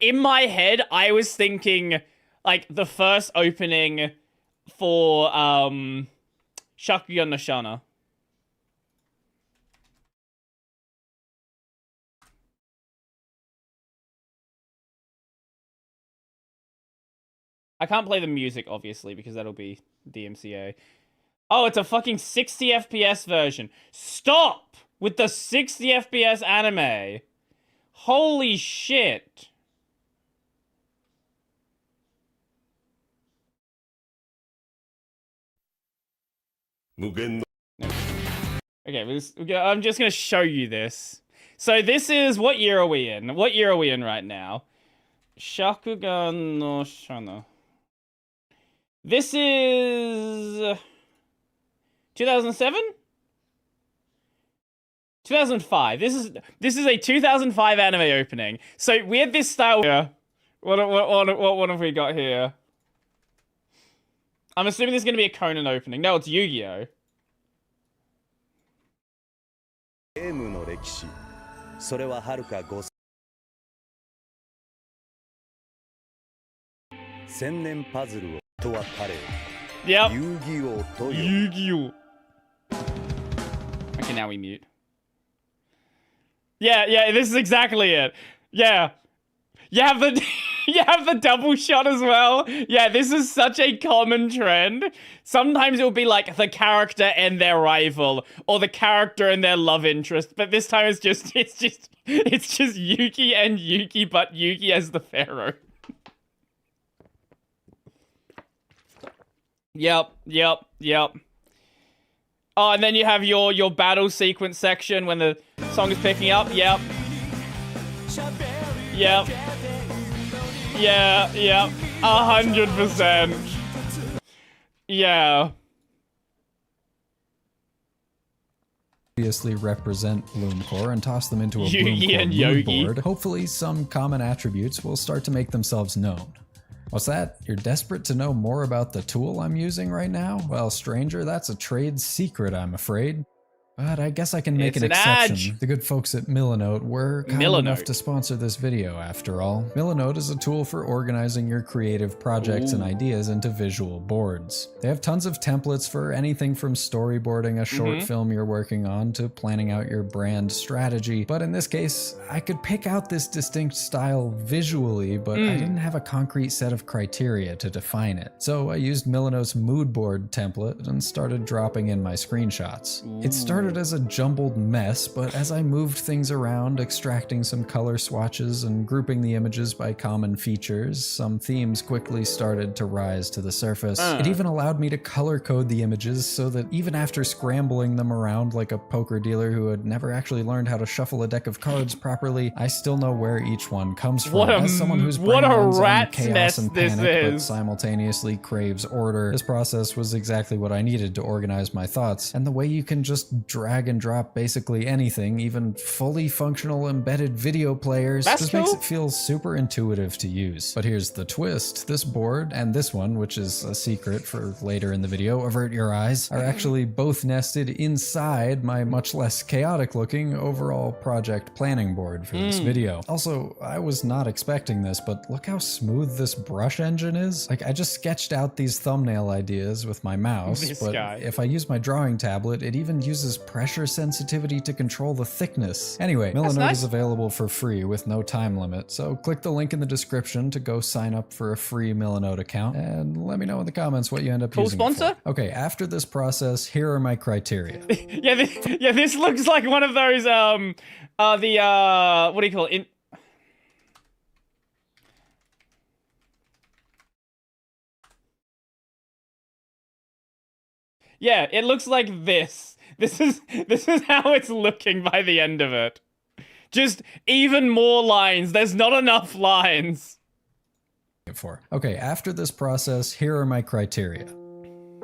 in my head, I was thinking like the first opening for Shakugan no Shana. I can't play the music, obviously, because that'll be DMCA. Oh, it's a fucking 60 FPS version. Stop with the 60 FPS anime. Holy shit. Okay, I'm just going to show you this. So this is, what year are we in? What year are we in right now? Shakugan no Shana. This is 2007? 2005. This is a 2005 anime opening. So we had this style here. What have we got here? I'm assuming this is going to be a Conan opening. No, it's Yu-Gi-Oh. Yep. Yu-Gi-Oh. Okay, now we mute. Yeah, this is exactly it. Yeah. You have the double shot as well. Yeah, this is such a common trend. Sometimes it will be like the character and their rival, or the character and their love interest. But this time it's just Yuki and Yuki, but Yuki as the pharaoh. Yep. Oh, and then you have your battle sequence section when the song is picking up. Yep. Yeah. 100%. Yeah. Obviously represent Bloomcore and toss them into a Yugi and Bloomcore mood Yogi. board. Hopefully some common attributes will start to make themselves known. What's that? You're desperate to know more about the tool I'm using right now? Well, stranger, that's a trade secret, I'm afraid. But I guess I can make an exception. The good folks at Milanote were kind enough to sponsor this video, after all. Milanote is a tool for organizing your creative projects and ideas into visual boards. They have tons of templates for anything from storyboarding a short film you're working on to planning out your brand strategy. But in this case, I could pick out this distinct style visually, but I didn't have a concrete set of criteria to define it. So I used Milanote's mood board template and started dropping in my screenshots. It started as a jumbled mess, but as I moved things around, extracting some color swatches and grouping the images by common features, some themes quickly started to rise to the surface. It even allowed me to color code the images so that even after scrambling them around like a poker dealer who had never actually learned how to shuffle a deck of cards properly, I still know where each one comes from. As someone whose brain runs on chaos and panic but simultaneously craves order, this process was exactly what I needed to organize my thoughts, and the way you can just drag and drop basically anything, even fully functional embedded video players, just makes it feel super intuitive to use. But here's the twist. This board and this one, which is a secret for later in the video, avert your eyes, are actually both nested inside my much less chaotic looking overall project planning board for this video. Also, I was not expecting this, but look how smooth this brush engine is. Like, I just sketched out these thumbnail ideas with my mouse, but if I use my drawing tablet, it even uses pressure sensitivity to control the thickness. Anyway, Milanote is available for free with no time limit, so click the link in the description to go sign up for a free Milanote account, and let me know in the comments what you end up using it for. Okay, after this process, here are my criteria. This looks like one of those, what do you call it? Yeah, it looks like this. This is how it's looking by the end of it. Just even more lines. There's not enough lines. Okay, after this process, here are my criteria.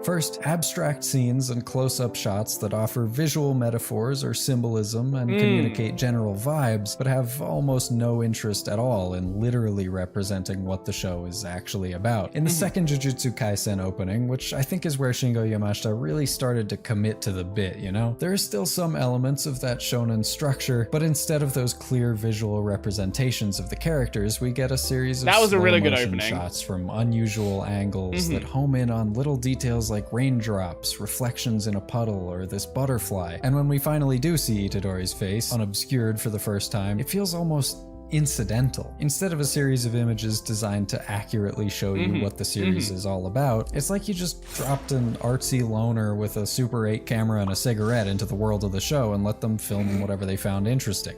First, abstract scenes and close-up shots that offer visual metaphors or symbolism and communicate general vibes, but have almost no interest at all in literally representing what the show is actually about. In the second Jujutsu Kaisen opening, which I think is where Shingo Yamashita really started to commit to the bit, you know? There are still some elements of that shonen structure, but instead of those clear visual representations of the characters, we get a series of slow-motion shots from unusual angles that home in on little details like raindrops, reflections in a puddle, or this butterfly. And when we finally do see Itadori's face, unobscured for the first time, it feels almost incidental. Instead of a series of images designed to accurately show you what the series is all about, it's like you just dropped an artsy loner with a Super 8 camera and a cigarette into the world of the show and let them film whatever they found interesting.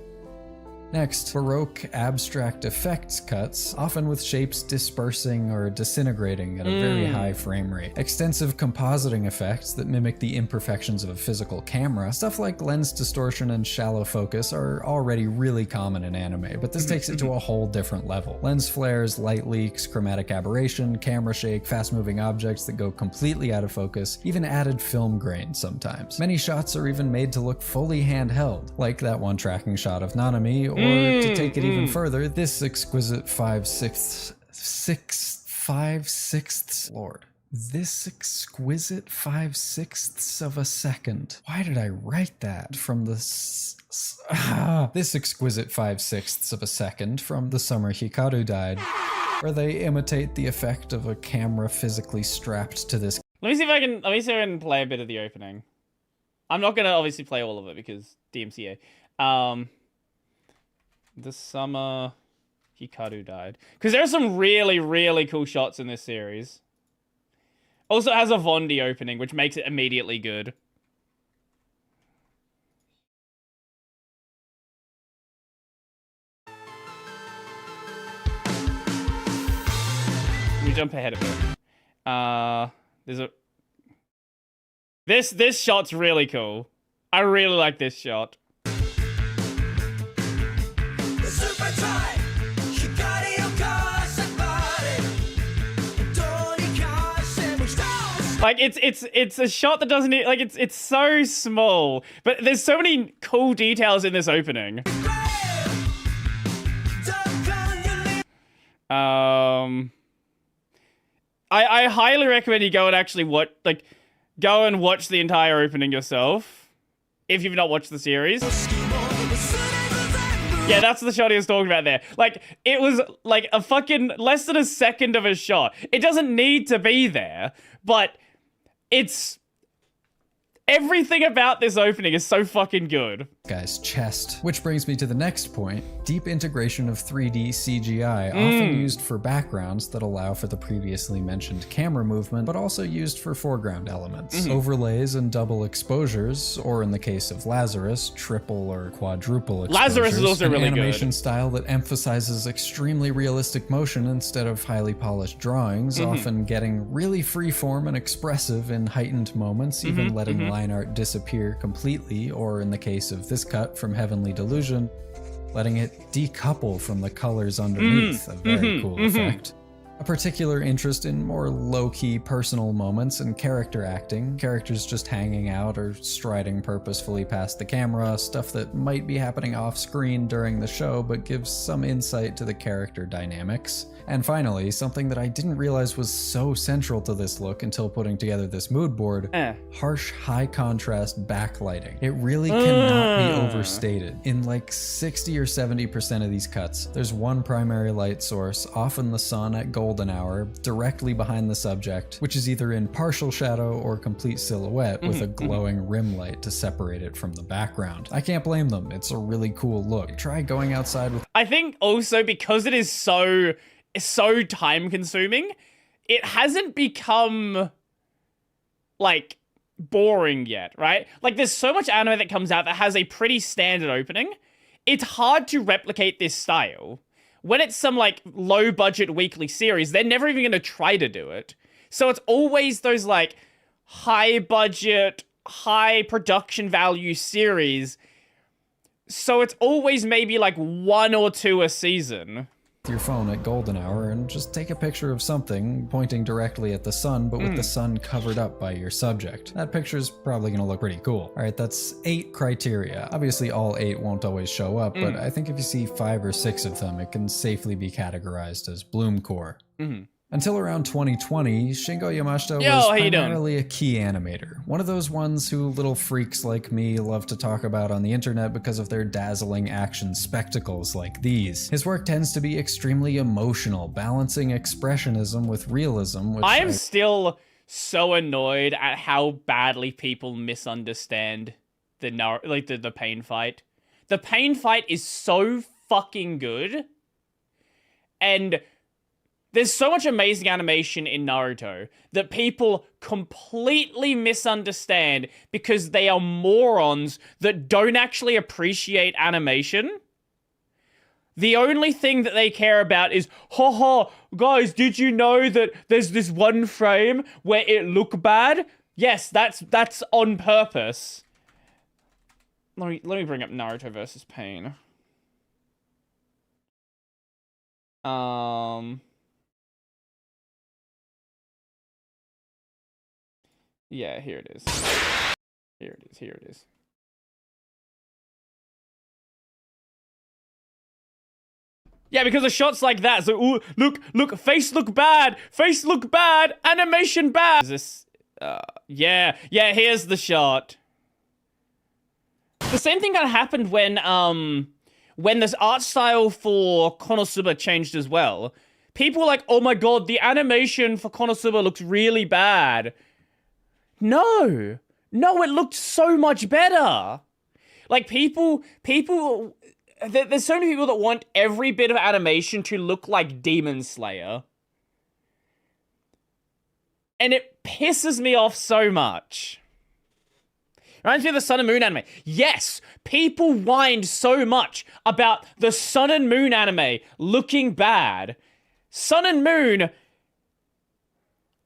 Next, Baroque abstract effects cuts, often with shapes dispersing or disintegrating at a very high frame rate. Extensive compositing effects that mimic the imperfections of a physical camera. Stuff like lens distortion and shallow focus are already really common in anime, but this takes it to a whole different level. Lens flares, light leaks, chromatic aberration, camera shake, fast-moving objects that go completely out of focus, even added film grain sometimes. Many shots are even made to look fully handheld, like that one tracking shot of Nanami, or to take it even further, this exquisite 5/6 Lord. This exquisite 5/6 of a second. Why did I write that from the this exquisite 5/6 of a second from The Summer Hikaru Died, where they imitate the effect of a camera physically strapped to this. Let me see if I can play a bit of the opening. I'm not gonna obviously play all of it because DMCA. The Summer Hikaru Died. Because there are some really, really cool shots in this series. Also, it has a Vondi opening, which makes it immediately good. Let me jump ahead a bit. There's a This shot's really cool. I really like this shot. Like it's a shot that doesn't need, like it's so small, but there's so many cool details in this opening. I highly recommend you go and actually go and watch the entire opening yourself if you've not watched the series. Yeah, that's the shot he was talking about there. Like, it was like a fucking less than a second of a shot. It doesn't need to be there, but it's... Everything about this opening is so fucking good. Guy's chest. Which brings me to the next point. Deep integration of 3D CGI, often used for backgrounds that allow for the previously mentioned camera movement, but also used for foreground elements. Overlays and double exposures, or in the case of Lazarus, triple or quadruple exposures. Lazarus is also really good. An animation style that emphasizes extremely realistic motion instead of highly polished drawings, often getting really freeform and expressive in heightened moments, even letting line art disappear completely, or in the case of this cut from Heavenly Delusion, letting it decouple from the colors underneath. A very cool effect. A particular interest in more low-key personal moments and character acting, characters just hanging out or striding purposefully past the camera, stuff that might be happening off-screen during the show but gives some insight to the character dynamics. And finally, something that I didn't realize was so central to this look until putting together this mood board, harsh high contrast backlighting. It really cannot be overstated. In like 60 or 70% of these cuts, there's one primary light source, often the sun at golden hour, directly behind the subject, which is either in partial shadow or complete silhouette with a glowing rim light to separate it from the background. I can't blame them, it's a really cool look. Try going outside with... I think also because it is so time consuming, it hasn't become like boring yet, right? Like there's so much anime that comes out that has a pretty standard opening. It's hard to replicate this style. When it's some like low budget weekly series, they're never even going to try to do it. So it's always those like high budget, high production value series. So it's always maybe like 1 or 2 a season. Your phone at golden hour and just take a picture of something pointing directly at the sun, but with the sun covered up by your subject. That picture's probably gonna look pretty cool. All right, that's 8 criteria. Obviously all 8 won't always show up, but I think if you see 5 or 6 of them, it can safely be categorized as bloomcore. Until around 2020, Shingo Yamashita was primarily a key animator. One of those ones who little freaks like me love to talk about on the internet because of their dazzling action spectacles like these. His work tends to be extremely emotional, balancing expressionism with realism, which I'm still so annoyed at how badly people misunderstand the pain fight. The pain fight is so fucking good. And there's so much amazing animation in Naruto that people completely misunderstand because they are morons that don't actually appreciate animation. The only thing that they care about is, haha, guys, did you know that there's this one frame where it look bad? Yes, that's on purpose. Let me bring up Naruto versus Pain. Yeah, here it is. Here it is. Yeah, because of shots like that. So, ooh, look, face look bad, animation bad. Is this, yeah, here's the shot. The same thing kind of happened when this art style for Konosuba changed as well. People were like, oh my god, the animation for Konosuba looks really bad. No, it looked so much better. Like people, there's so many people that want every bit of animation to look like Demon Slayer. And it pisses me off so much. Reminds me of the Sun and Moon anime. Yes, people whined so much about the Sun and Moon anime looking bad. Sun and Moon,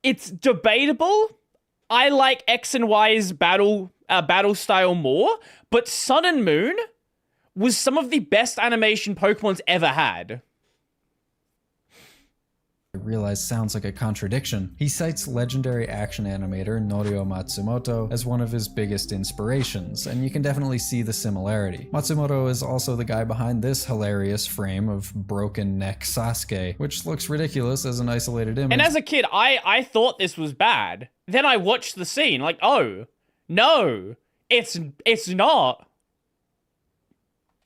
it's debatable. I like X and Y's battle style more, but Sun and Moon was some of the best animation Pokemon's ever had. I realize sounds like a contradiction. He cites legendary action animator Norio Matsumoto as one of his biggest inspirations, and you can definitely see the similarity. Matsumoto is also the guy behind this hilarious frame of broken neck Sasuke, which looks ridiculous as an isolated image. And as a kid, I thought this was bad. Then I watched the scene, like, oh, no, it's not.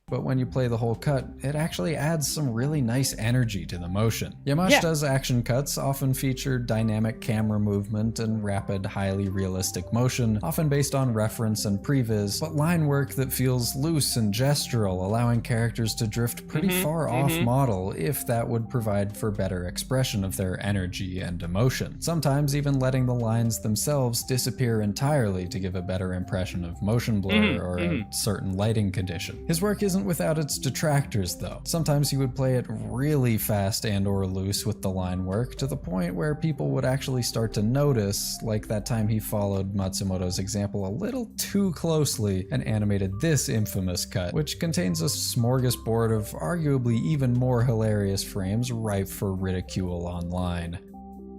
But when you play the whole cut, it actually adds some really nice energy to the motion. Yamashita's action cuts often feature dynamic camera movement and rapid, highly realistic motion, often based on reference and previs, but line work that feels loose and gestural, allowing characters to drift pretty far off model if that would provide for better expression of their energy and emotion. Sometimes even letting the lines themselves disappear entirely to give a better impression of motion blur or a certain lighting condition. His work isn't without its detractors though. Sometimes he would play it really fast and or loose with the line work to the point where people would actually start to notice, like that time he followed Matsumoto's example a little too closely and animated this infamous cut, which contains a smorgasbord of arguably even more hilarious frames ripe for ridicule online.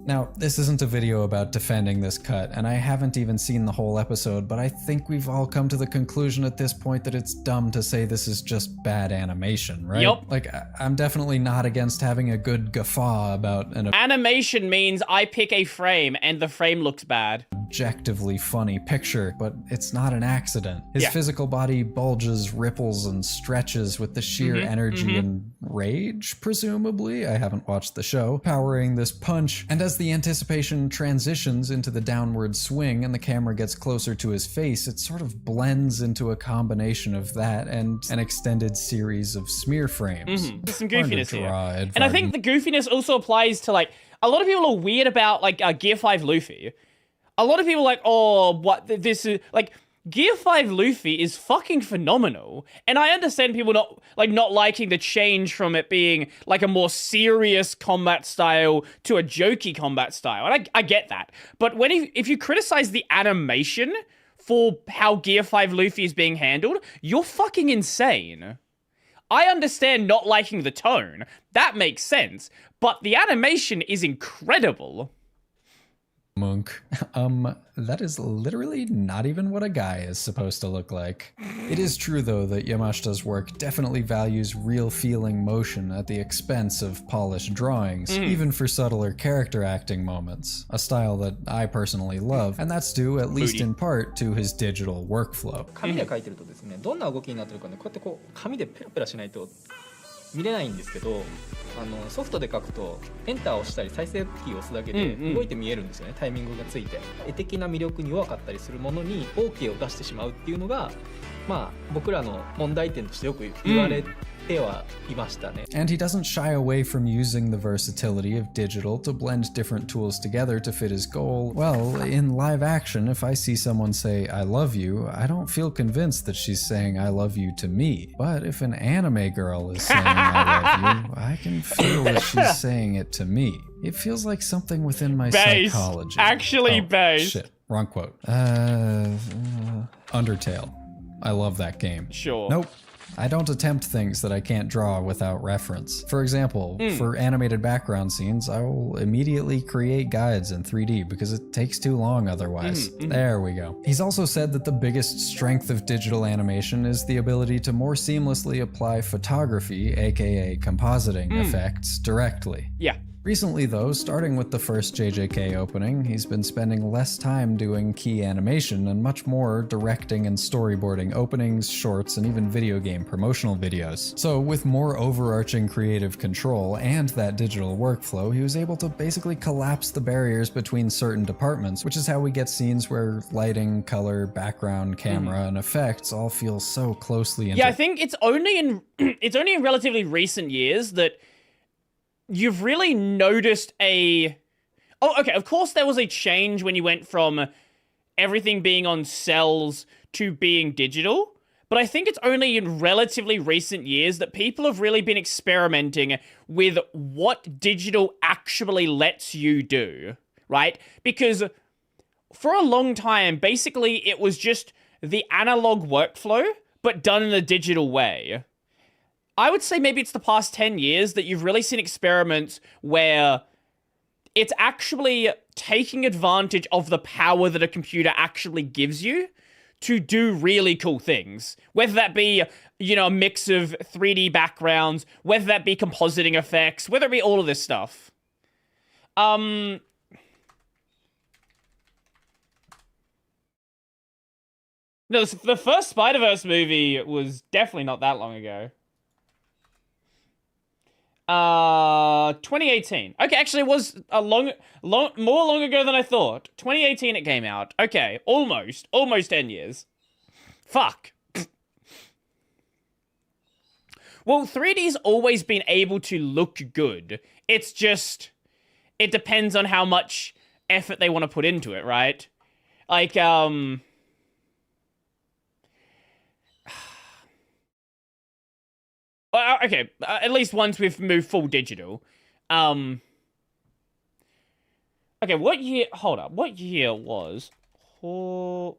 Now, this isn't a video about defending this cut, and I haven't even seen the whole episode, but I think we've all come to the conclusion at this point that it's dumb to say this is just bad animation, right? Yep. Like, I'm definitely not against having a good guffaw about an Animation means I pick a frame and the frame looks bad. objectively funny picture, but it's not an accident. His physical body bulges, ripples, and stretches with the sheer energy and rage, presumably, I haven't watched the show, powering this punch, and as the anticipation transitions into the downward swing and the camera gets closer to his face, it sort of blends into a combination of that and an extended series of smear frames. There's some goofiness here. And I think the goofiness also applies to, like, a lot of people are weird about, like, Gear 5 Luffy. A lot of people are like, oh, what, this is, like, Gear 5 Luffy is fucking phenomenal. And I understand people not liking the change from it being, like, a more serious combat style to a jokey combat style. And I get that. But if you criticize the animation for how Gear 5 Luffy is being handled, you're fucking insane. I understand not liking the tone. That makes sense. But the animation is incredible. Monk. That is literally not even what a guy is supposed to look like. It is true though that Yamashita's work definitely values real feeling motion at the expense of polished drawings, even for subtler character acting moments, a style that I personally love, and that's due at least in part to his digital workflow. 紙で描いてるとですね、どんな動きになってるかね、こうやってこう紙でペラペラしないと見れないんですけど、ソフトで書くとエンターを押したり再生キーを押すだけで動いて見えるんですよね、タイミングがついて。絵的な魅力に弱かったりするものに OK を出してしまうっていうのが、まあ僕らの問題点としてよく言われてはいましたね。And he doesn't shy away from using the versatility of digital to blend different tools together to fit his goal. Well, in live action, if I see someone say, I love you, I don't feel convinced that she's saying I love you to me. But if an anime girl is saying I love you, I can feel that she's saying it to me. It feels like something within my psychology. Actually base. Shit, wrong quote. Undertale. I love that game. Sure. Nope. I don't attempt things that I can't draw without reference. For example, for animated background scenes, I will immediately create guides in 3D because it takes too long otherwise. There we go. He's also said that the biggest strength of digital animation is the ability to more seamlessly apply photography, aka compositing effects, directly. Yeah. Recently though, starting with the first JJK opening, he's been spending less time doing key animation and much more directing and storyboarding openings, shorts, and even video game promotional videos. So with more overarching creative control and that digital workflow, he was able to basically collapse the barriers between certain departments, which is how we get scenes where lighting, color, background, camera, and effects all feel so closely I think it's only in relatively recent years that you've really noticed of course there was a change when you went from everything being on cells to being digital, but I think it's only in relatively recent years that people have really been experimenting with what digital actually lets you do, right? Because for a long time, basically it was just the analog workflow, but done in a digital way. I would say maybe it's the past 10 years that you've really seen experiments where it's actually taking advantage of the power that a computer actually gives you to do really cool things. Whether that be, you know, a mix of 3D backgrounds, whether that be compositing effects, whether it be all of this stuff. No, the first Spider-Verse movie was definitely not that long ago. 2018. Okay, actually it was a more long ago than I thought. 2018 it came out. Okay, almost 10 years. Fuck. Well, 3D's always been able to look good. It's just, it depends on how much effort they want to put into it, right? Like, okay, at least once we've moved full digital. Okay, what year? Hold up. What year was Hosekino?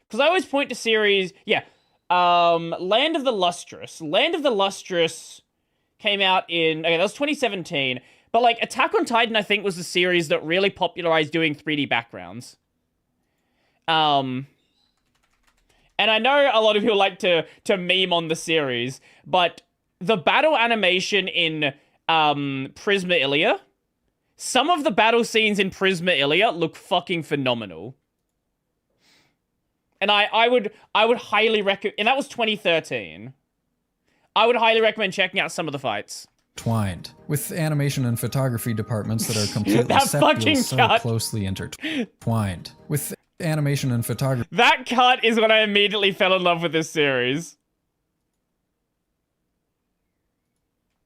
Because I always point to series. Yeah, Land of the Lustrous. Land of the Lustrous came out in. Okay, that was 2017. But like Attack on Titan, I think was the series that really popularized doing 3D backgrounds. And I know a lot of people like to meme on the series, but the battle animation in Prisma Ilia, some of the battle scenes in Prisma Ilia look fucking phenomenal. And I would highly recommend, and that was 2013. I would highly recommend checking out some of the fights. Twined with animation and photography departments that are completely separate, so closely intertwined with animation and photography. That cut is when I immediately fell in love with this series.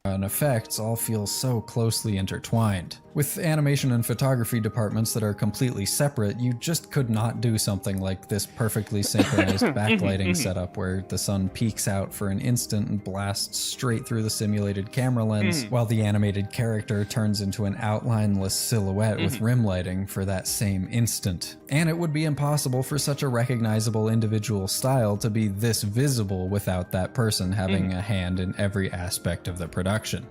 And effects all feel so closely intertwined. With animation and photography departments that are completely separate, you just could not do something like this perfectly synchronized backlighting setup where the sun peeks out for an instant and blasts straight through the simulated camera lens, while the animated character turns into an outlineless silhouette with rim lighting for that same instant. And it would be impossible for such a recognizable individual style to be this visible without that person having a hand in every aspect of the production.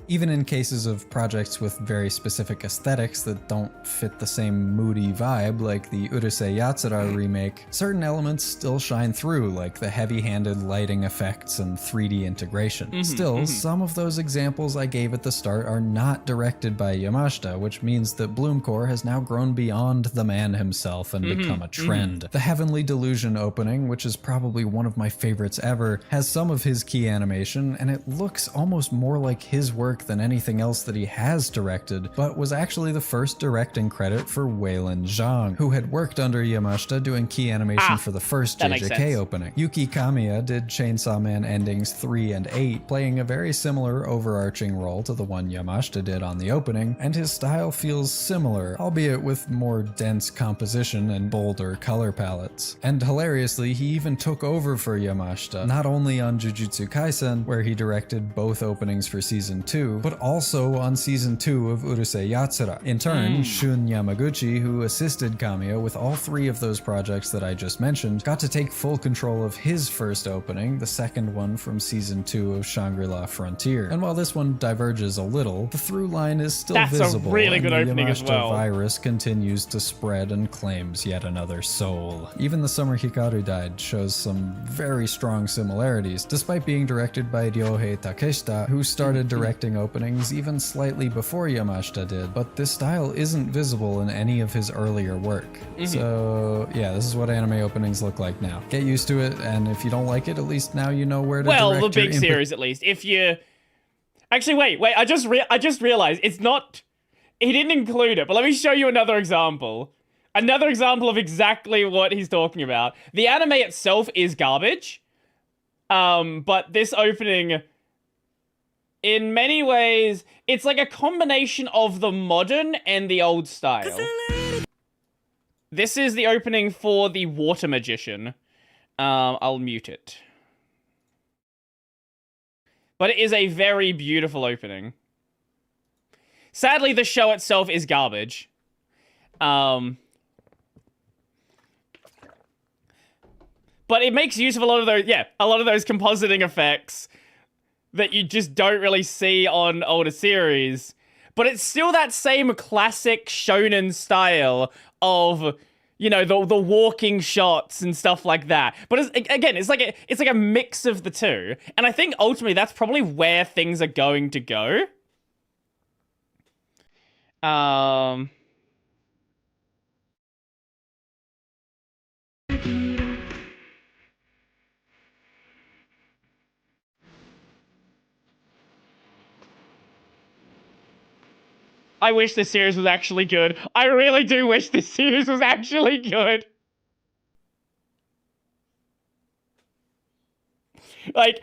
Even in cases of projects with very specific aesthetics that don't fit the same moody vibe like the Urusei Yatsura remake, certain elements still shine through, like the heavy-handed lighting effects and 3D integration. Still, some of those examples I gave at the start are not directed by Yamashita, which means that Bloomcore has now grown beyond the man himself and become a trend. The Heavenly Delusion opening, which is probably one of my favorites ever, has some of his key animation, and it looks almost more like his work than anything else that he has directed, but was actually the first directing credit for Weilin Zhang, who had worked under Yamashita doing key animation for the first JJK opening. Yuki Kamiya did Chainsaw Man Endings 3 and 8, playing a very similar overarching role to the one Yamashita did on the opening, and his style feels similar, albeit with more dense composition and bolder color palettes. And hilariously, he even took over for Yamashita, not only on Jujutsu Kaisen, where he directed both openings for Season 2, but also on Season 2 of Urusei Yatsura. In turn, Shun Yamaguchi, who assisted Kamiya with all three of those projects that I just mentioned, got to take full control of his first opening, the second one from Season 2 of Shangri-La Frontier. And while this one diverges a little, the through line is still visible, a really good opening as well. The virus continues to spread and claims yet another soul. Even The Summer Hikaru Died shows some very strong similarities, despite being directed by Ryohei Takeshita, who started directing openings even slightly before Yamashita did, but this style isn't visible in any of his earlier work. So yeah, this is what anime openings look like now. Get used to it, and if you don't like it, at least now you know where to direct the big series at least. If you... Actually, wait, I just realized it's not... He didn't include it, but let me show you another example. Another example of exactly what he's talking about. The anime itself is garbage, but this opening... In many ways, it's like a combination of the modern and the old style. This is the opening for the Water Magician. I'll mute it. But it is a very beautiful opening. Sadly, the show itself is garbage. But it makes use of a lot of those, a lot of those compositing effects that you just don't really see on older series. But it's still that same classic shonen style of, you know, the walking shots and stuff like that. But it's like a mix of the two. And I think ultimately that's probably where things are going to go. I wish this series was actually good. I really do wish this series was actually good. Like,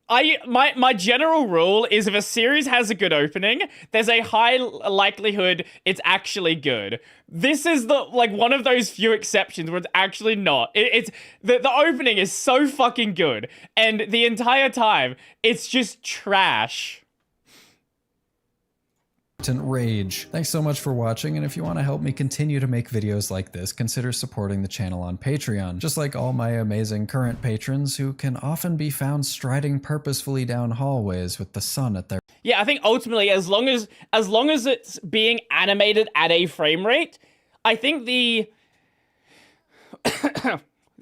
my general rule is if a series has a good opening, there's a high likelihood it's actually good. This is one of those few exceptions where it's actually not. It's the opening is so fucking good, and the entire time it's just trash. Rage. Thanks so much for watching, and if you want to help me continue to make videos like this, consider supporting the channel on Patreon, just like all my amazing current patrons who can often be found striding purposefully down hallways with the sun at their... Yeah, I think ultimately, as long as it's being animated at a frame rate, I think the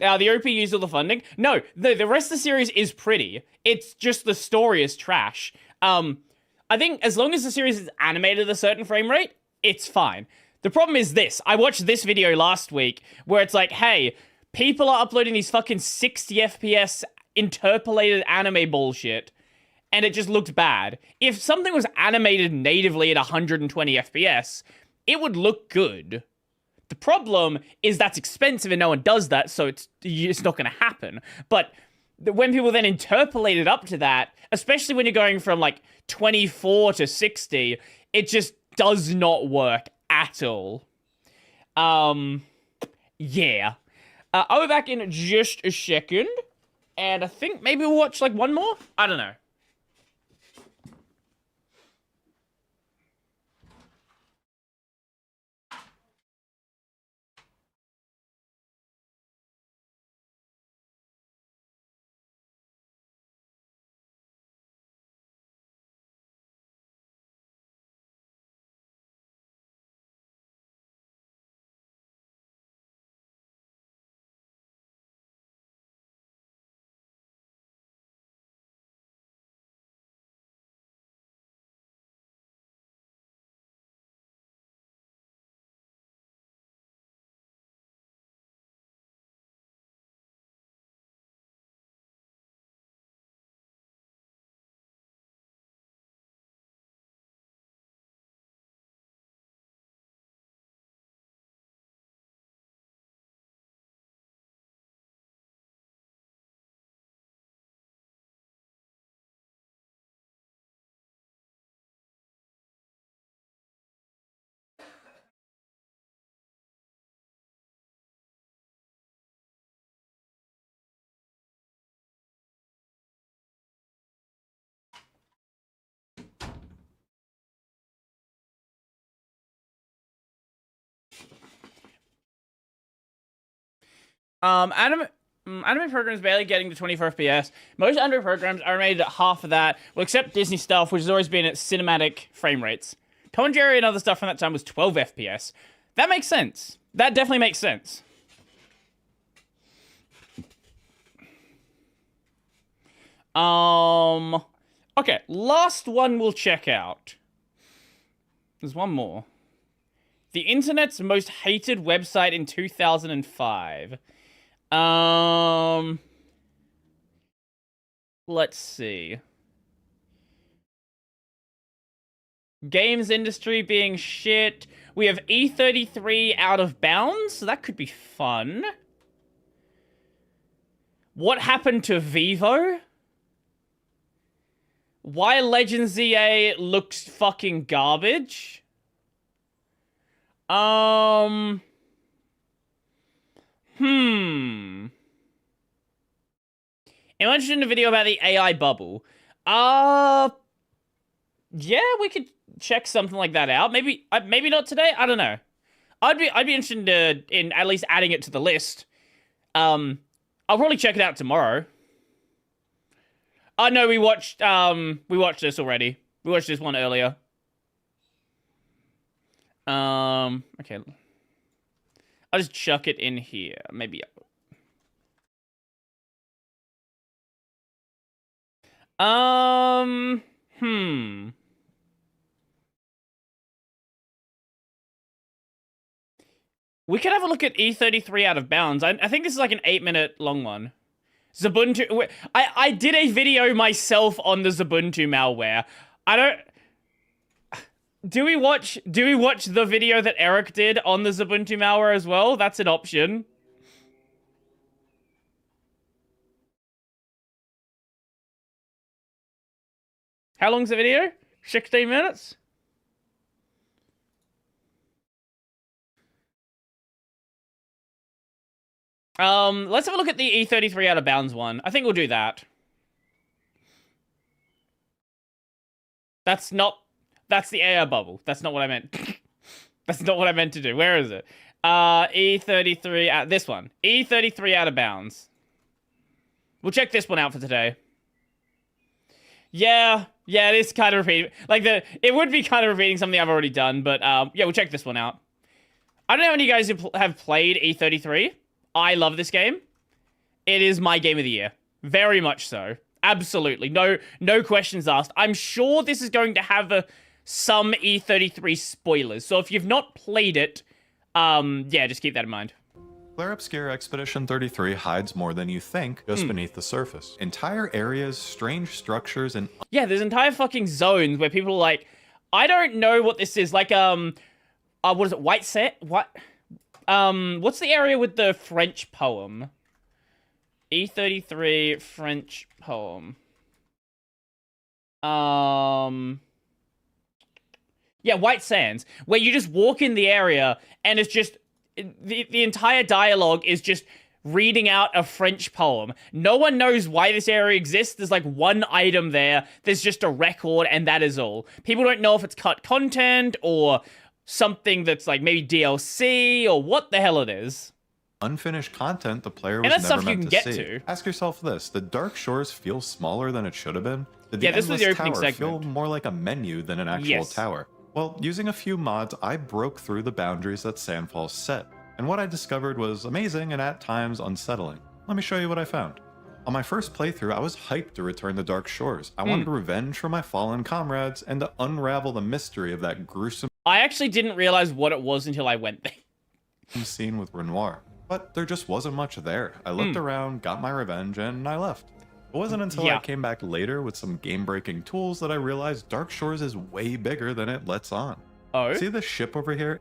OP used all the funding. No, the rest of the series is pretty. It's just the story is trash. I think as long as the series is animated at a certain frame rate, it's fine. The problem is this. I watched this video last week where it's like, hey, people are uploading these fucking 60 FPS interpolated anime bullshit, and it just looked bad. If something was animated natively at 120 FPS, it would look good. The problem is that's expensive and no one does that, so it's not going to happen. But when people then interpolate it up to that, especially when you're going from like 24 to 60, it just does not work at all. Yeah. I'll be back in just a second, and I think maybe we'll watch like one more? I don't know. Anime programs barely getting to 24 FPS. Most anime programs are made at half of that, well, except Disney stuff, which has always been at cinematic frame rates. Tom and Jerry and other stuff from that time was 12 FPS. That makes sense. That definitely makes sense. Okay, last one we'll check out. There's one more. The internet's most hated website in 2005. Let's see. Games industry being shit. We have E33 out of bounds, so that could be fun. What happened to Vivo? Why Legend ZA looks fucking garbage? Imagine a video about the AI bubble. Yeah, we could check something like that out. Maybe not today. I don't know. I'd be interested in at least adding it to the list. I'll probably check it out tomorrow. Oh no, we watched this already. We watched this one earlier. Okay. I'll just chuck it in here. Maybe. We could have a look at E33 Out of Bounds. I think this is like an 8-minute long one. Ubuntu. I did a video myself on the Ubuntu malware. I don't. Do we watch the video that Eric did on the Ubuntu malware as well? That's an option. How long's the video? 16 minutes? Let's have a look at the E33 Out of Bounds one. I think we'll do that. That's the air bubble. That's not what I meant. That's not what I meant to do. Where is it? E33, this one. E33 Out of Bounds. We'll check this one out for today. Yeah, it is kind of repeating. Like, it would be kind of repeating something I've already done, but, yeah, we'll check this one out. I don't know how many of you guys have played E33. I love this game. It is my game of the year. Very much so. Absolutely. No questions asked. I'm sure this is going to have some E33 spoilers. So if you've not played it, yeah, just keep that in mind. Flare Obscure Expedition 33 hides more than you think just beneath the surface. Entire areas, strange structures, and... Yeah, there's entire fucking zones where people are like, I don't know what this is. Like, what is it? White Set? What? What's the area with the French poem? E33 French poem. Yeah, White Sands, where you just walk in the area and it's just the entire dialogue is just reading out a French poem. No one knows why this area exists. There's like one item there. There's just a record and that is all. People don't know if it's cut content or something that's like maybe DLC or what the hell it is. Unfinished content the player was and that's never stuff you meant can to get see. to. Ask yourself this: the Dark Shores feel smaller than it should have been? Did the Yeah, this was the Endless opening Tower segment. feel more like a menu than an actual tower? Well, using a few mods, I broke through the boundaries that Sandfall set, and what I discovered was amazing and at times unsettling. Let me show you what I found. On my first playthrough, I was hyped to return to Dark Shores. I wanted revenge for my fallen comrades and to unravel the mystery of that gruesome I actually didn't realize what it was until I went there. scene with Renoir. But there just wasn't much there. I looked around, got my revenge, and I left. It wasn't until I came back later with some game-breaking tools that I realized Dark Shores is way bigger than it lets on. Oh? See this ship over here?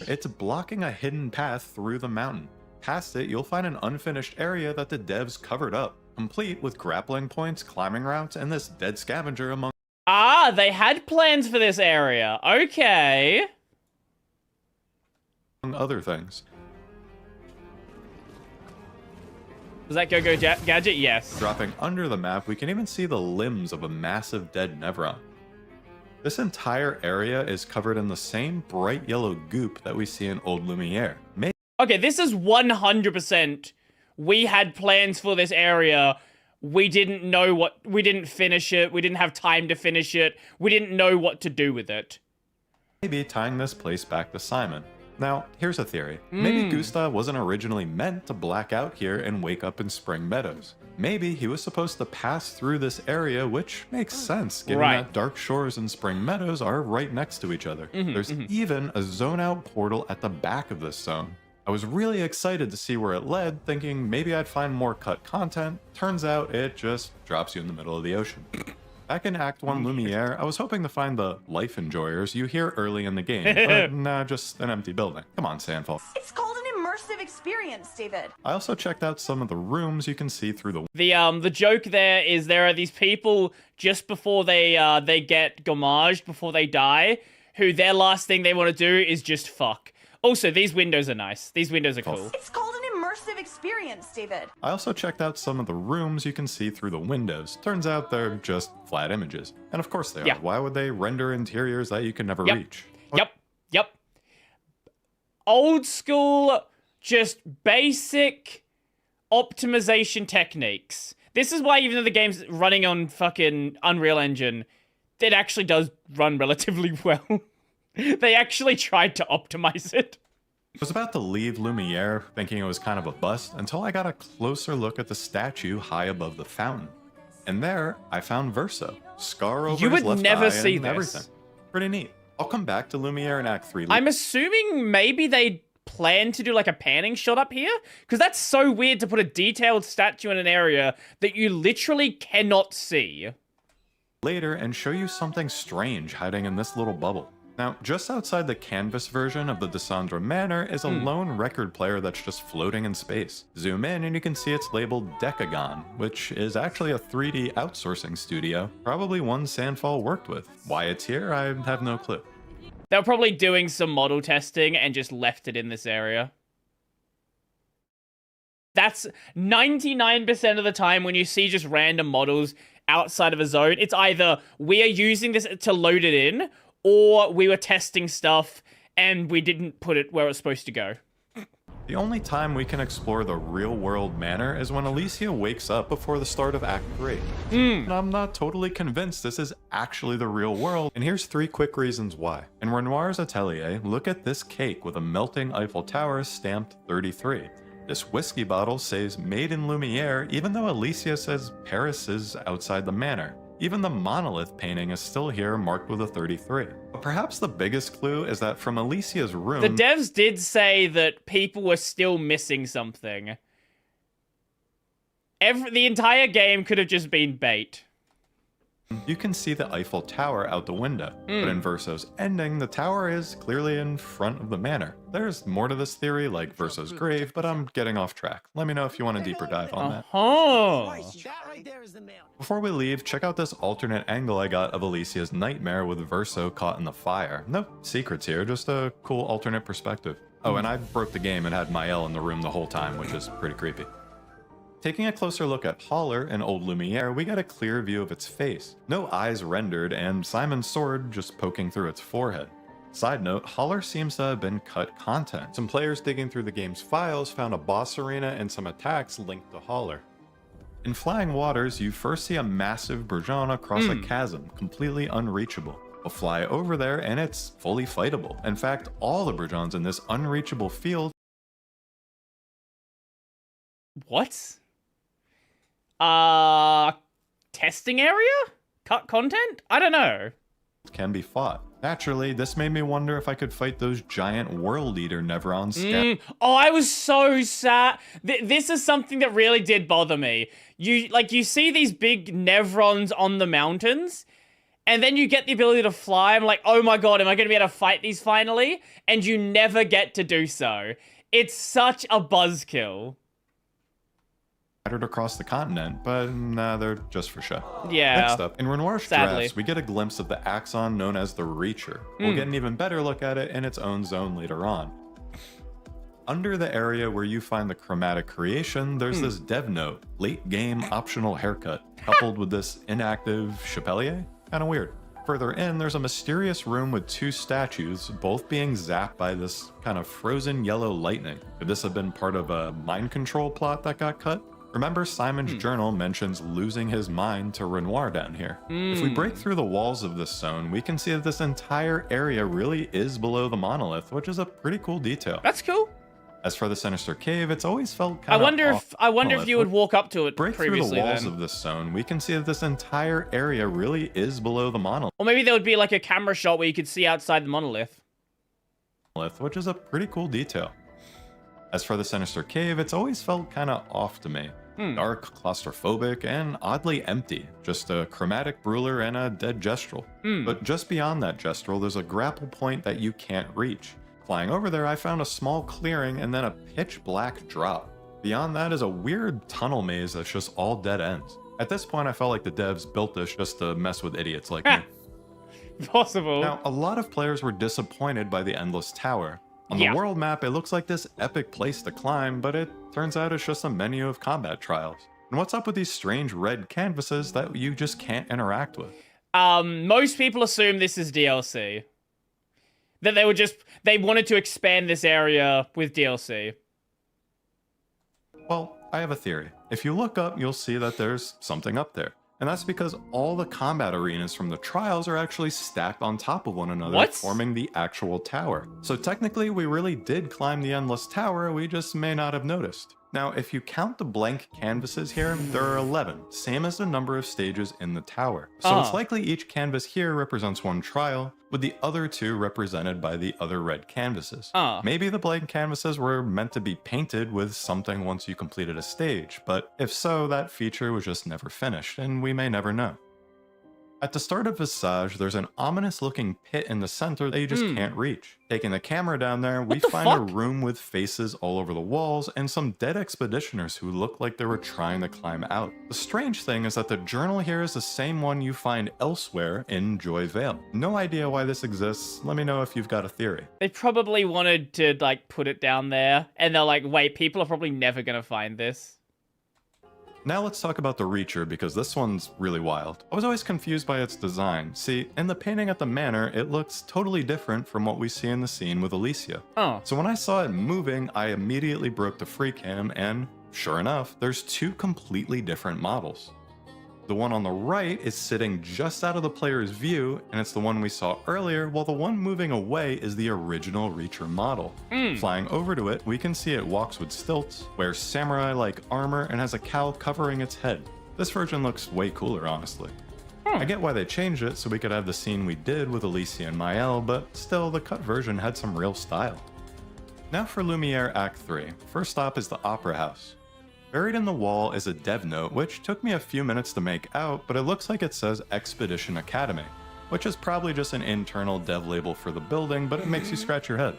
It's blocking a hidden path through the mountain. Past it, you'll find an unfinished area that the devs covered up, complete with grappling points, climbing routes, and this dead scavenger among they had plans for this area. Okay. other things. Was that Go-Go Gadget? Yes. Dropping under the map, we can even see the limbs of a massive dead Nevron. This entire area is covered in the same bright yellow goop that we see in Old Lumiere. Okay, this is 100%. We had plans for this area. We didn't know we didn't finish it. We didn't have time to finish it. We didn't know what to do with it. Maybe tying this place back to Simon. Now, here's a theory. Maybe Gustav wasn't originally meant to black out here and wake up in Spring Meadows. Maybe he was supposed to pass through this area, which makes sense, given that Dark Shores and Spring Meadows are right next to each other. There's even a zone-out portal at the back of this zone. I was really excited to see where it led, thinking maybe I'd find more cut content. Turns out it just drops you in the middle of the ocean. Back in Act 1 Lumiere, I was hoping to find the life enjoyers you hear early in the game, but nah, just an empty building. Come on, Sandfall. It's called an immersive experience, David. I also checked out some of the rooms you can see through the... The joke there is there are these people just before they get gommaged, before they die, who their last thing they want to do is just fuck. Also, these windows are nice. These windows are cool. It's called an immersive experience, David. I also checked out some of the rooms you can see through the windows. Turns out they're just flat images. And of course they are. Why would they render interiors that you can never reach? Yep. Yep. Old school, just basic optimization techniques. This is why even though the game's running on fucking Unreal Engine, it actually does run relatively well. They actually tried to optimize it. I was about to leave Lumiere thinking it was kind of a bust until I got a closer look at the statue high above the fountain. And there, I found Verso, scar over his left eye and everything. Pretty neat. I'll come back to Lumiere in Act 3. I'm assuming maybe they plan to do like a panning shot up here? Because that's so weird to put a detailed statue in an area that you literally cannot see. Later and show you something strange hiding in this little bubble. Now, just outside the canvas version of the Desandra Manor is a lone record player that's just floating in space. Zoom in and you can see it's labeled Decagon, which is actually a 3D outsourcing studio, probably one Sandfall worked with. Why it's here, I have no clue. They were probably doing some model testing and just left it in this area. That's 99% of the time when you see just random models outside of a zone, it's either we are using this to load it in, or we were testing stuff and we didn't put it where it was supposed to go. The only time we can explore the real-world manor is when Alicia wakes up before the start of Act 3. And I'm not totally convinced this is actually the real world, and here's 3 quick reasons why. In Renoir's atelier, look at this cake with a melting Eiffel Tower stamped 33. This whiskey bottle says made in Lumiere, even though Alicia says Paris is outside the manor. Even the monolith painting is still here marked with a 33. But perhaps the biggest clue is that from Alicia's room... The devs did say that people were still missing something. The entire game could have just been bait. You can see the Eiffel Tower out the window, but in Verso's ending, the tower is clearly in front of the manor. There's more to this theory, like Verso's grave, but I'm getting off track. Let me know if you want a deeper dive on that. Before we leave, check out this alternate angle I got of Alicia's nightmare with Verso caught in the fire. No secrets here, just a cool alternate perspective. Oh, and I broke the game and had Mael in the room the whole time, which is pretty creepy. Taking a closer look at Haller in Old Lumiere, we get a clear view of its face. No eyes rendered, and Simon's sword just poking through its forehead. Side note, Haller seems to have been cut content. Some players digging through the game's files found a boss arena and some attacks linked to Haller. In Flying Waters, you first see a massive Bourgeon across a chasm, completely unreachable. We'll fly over there and it's fully fightable. In fact, all the Bourgeons in this unreachable field... What? Testing area? Cut content? I don't know. Can be fought. Naturally, this made me wonder if I could fight those giant World Eater Nevrons. Oh, I was so sad. This is something that really did bother me. You see these big Nevrons on the mountains, and then you get the ability to fly. I'm like, oh my god, am I going to be able to fight these finally? And you never get to do so. It's such a buzzkill. Across the continent, but nah, they're just for show. Yeah. Next up, in Renoir's drafts, we get a glimpse of the Axon known as the Reacher. We'll get an even better look at it in its own zone later on. Under the area where you find the chromatic creation, there's this dev note, late game optional haircut, coupled with this inactive Chapelier. Kinda weird. Further in, there's a mysterious room with 2 statues, both being zapped by this kind of frozen yellow lightning. Could this have been part of a mind control plot that got cut? Remember, Simon's journal mentions losing his mind to Renoir down here. If we break through the walls of this zone, we can see that this entire area really is below the monolith, which is a pretty cool detail. That's cool. As for the Sinister Cave, it's always felt kind of I wonder if you would walk up to it break through the walls of this zone, we can see that this entire area really is below the monolith. Or maybe there would be like a camera shot where you could see outside the monolith. Which is a pretty cool detail. As for the Sinister Cave, it's always felt kind of off to me. Dark, claustrophobic, and oddly empty. Just a chromatic Brûleur and a dead Gestrel. But just beyond that Gestrel, there's a grapple point that you can't reach. Flying over there, I found a small clearing and then a pitch black drop. Beyond that is a weird tunnel maze that's just all dead ends. At this point, I felt like the devs built this just to mess with idiots like me. Possible. Now, a lot of players were disappointed by the Endless Tower. On the world map, it looks like this epic place to climb, but it turns out it's just a menu of combat trials. And what's up with these strange red canvases that you just can't interact with? Most people assume this is DLC. That they wanted to expand this area with DLC. Well, I have a theory. If you look up, you'll see that there's something up there. And that's because all the combat arenas from the trials are actually stacked on top of one another, forming the actual tower. So technically, we really did climb the endless tower, we just may not have noticed. Now, if you count the blank canvases here, there are 11, same as the number of stages in the tower. So it's likely each canvas here represents one trial, with the other 2 represented by the other red canvases. Maybe the blank canvases were meant to be painted with something once you completed a stage, but if so, that feature was just never finished, and we may never know. At the start of Visage, there's an ominous looking pit in the center that you just can't reach. Taking the camera down there, we find a room with faces all over the walls and some dead expeditioners who look like they were trying to climb out. The strange thing is that the journal here is the same one you find elsewhere in Joy Vale. No idea why this exists. Let me know if you've got a theory. They probably wanted to, like, put it down there, and they're like, wait, people are probably never gonna find this. Now let's talk about the Reacher, because this one's really wild. I was always confused by its design. See, in the painting at the manor, it looks totally different from what we see in the scene with Alicia. So when I saw it moving, I immediately broke the free cam, and sure enough, there's 2 completely different models. The one on the right is sitting just out of the player's view, and it's the one we saw earlier, while the one moving away is the original Reacher model. Flying over to it, we can see it walks with stilts, wears samurai-like armor, and has a cowl covering its head. This version looks way cooler, honestly. I get why they changed it so we could have the scene we did with Alicia and Mael, but still, the cut version had some real style. Now for Lumiere Act 3. First stop is the Opera House. Buried in the wall is a dev note, which took me a few minutes to make out, but it looks like it says Expedition Academy, which is probably just an internal dev label for the building, but it makes you scratch your head.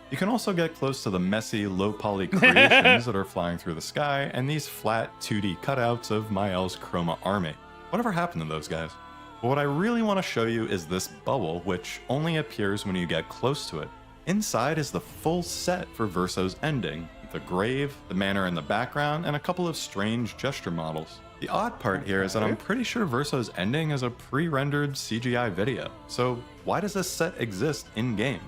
You can also get close to the messy, low-poly creations that are flying through the sky, and these flat 2D cutouts of Mael's Chroma army. Whatever happened to those guys? But what I really want to show you is this bubble, which only appears when you get close to it. Inside is the full set for Verso's ending, the grave, the manor in the background, and a couple of strange gesture models. The odd part here is that I'm pretty sure Verso's ending is a pre-rendered CGI video, so why does this set exist in-game?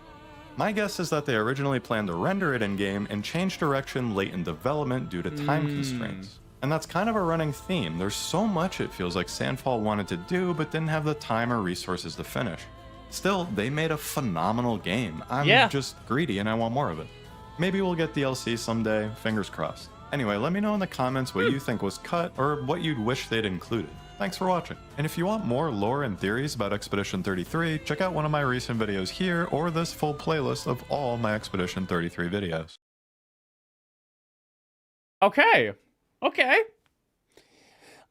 My guess is that they originally planned to render it in-game and change direction late in development due to time constraints. And that's kind of a running theme. There's so much it feels like Sandfall wanted to do but didn't have the time or resources to finish. Still, they made a phenomenal game. I'm just greedy and I want more of it. Maybe we'll get DLC someday, fingers crossed. Anyway, let me know in the comments what you think was cut or what you'd wish they'd included. Thanks for watching. And if you want more lore and theories about Expedition 33, check out one of my recent videos here or this full playlist of all my Expedition 33 videos. Okay.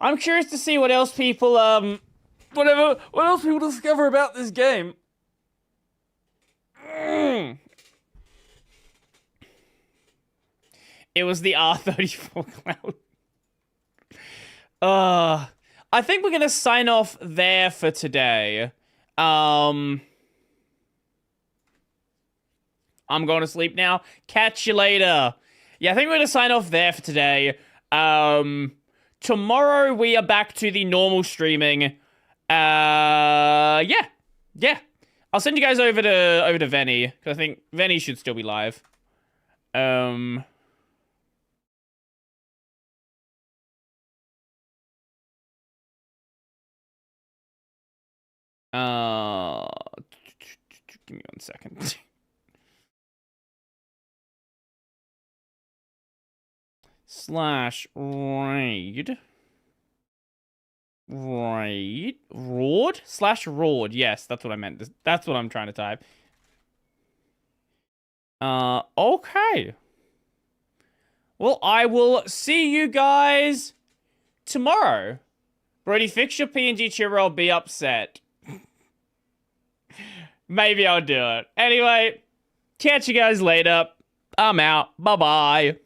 I'm curious to see what else people, what else people discover about this game. It was the R34 cloud. I think we're gonna sign off there for today. I'm going to sleep now. Catch you later. Yeah, I think we're gonna sign off there for today. Tomorrow we are back to the normal streaming. Yeah. I'll send you guys over to Venny, because I think Venny should still be live. Give me 1 second. /raid. /raid. Yes, that's what I meant. That's what I'm trying to type. Okay. Well, I will see you guys tomorrow. Brody, fix your PNG chair, I'll be upset. Maybe I'll do it. Anyway, catch you guys later. I'm out. Bye-bye.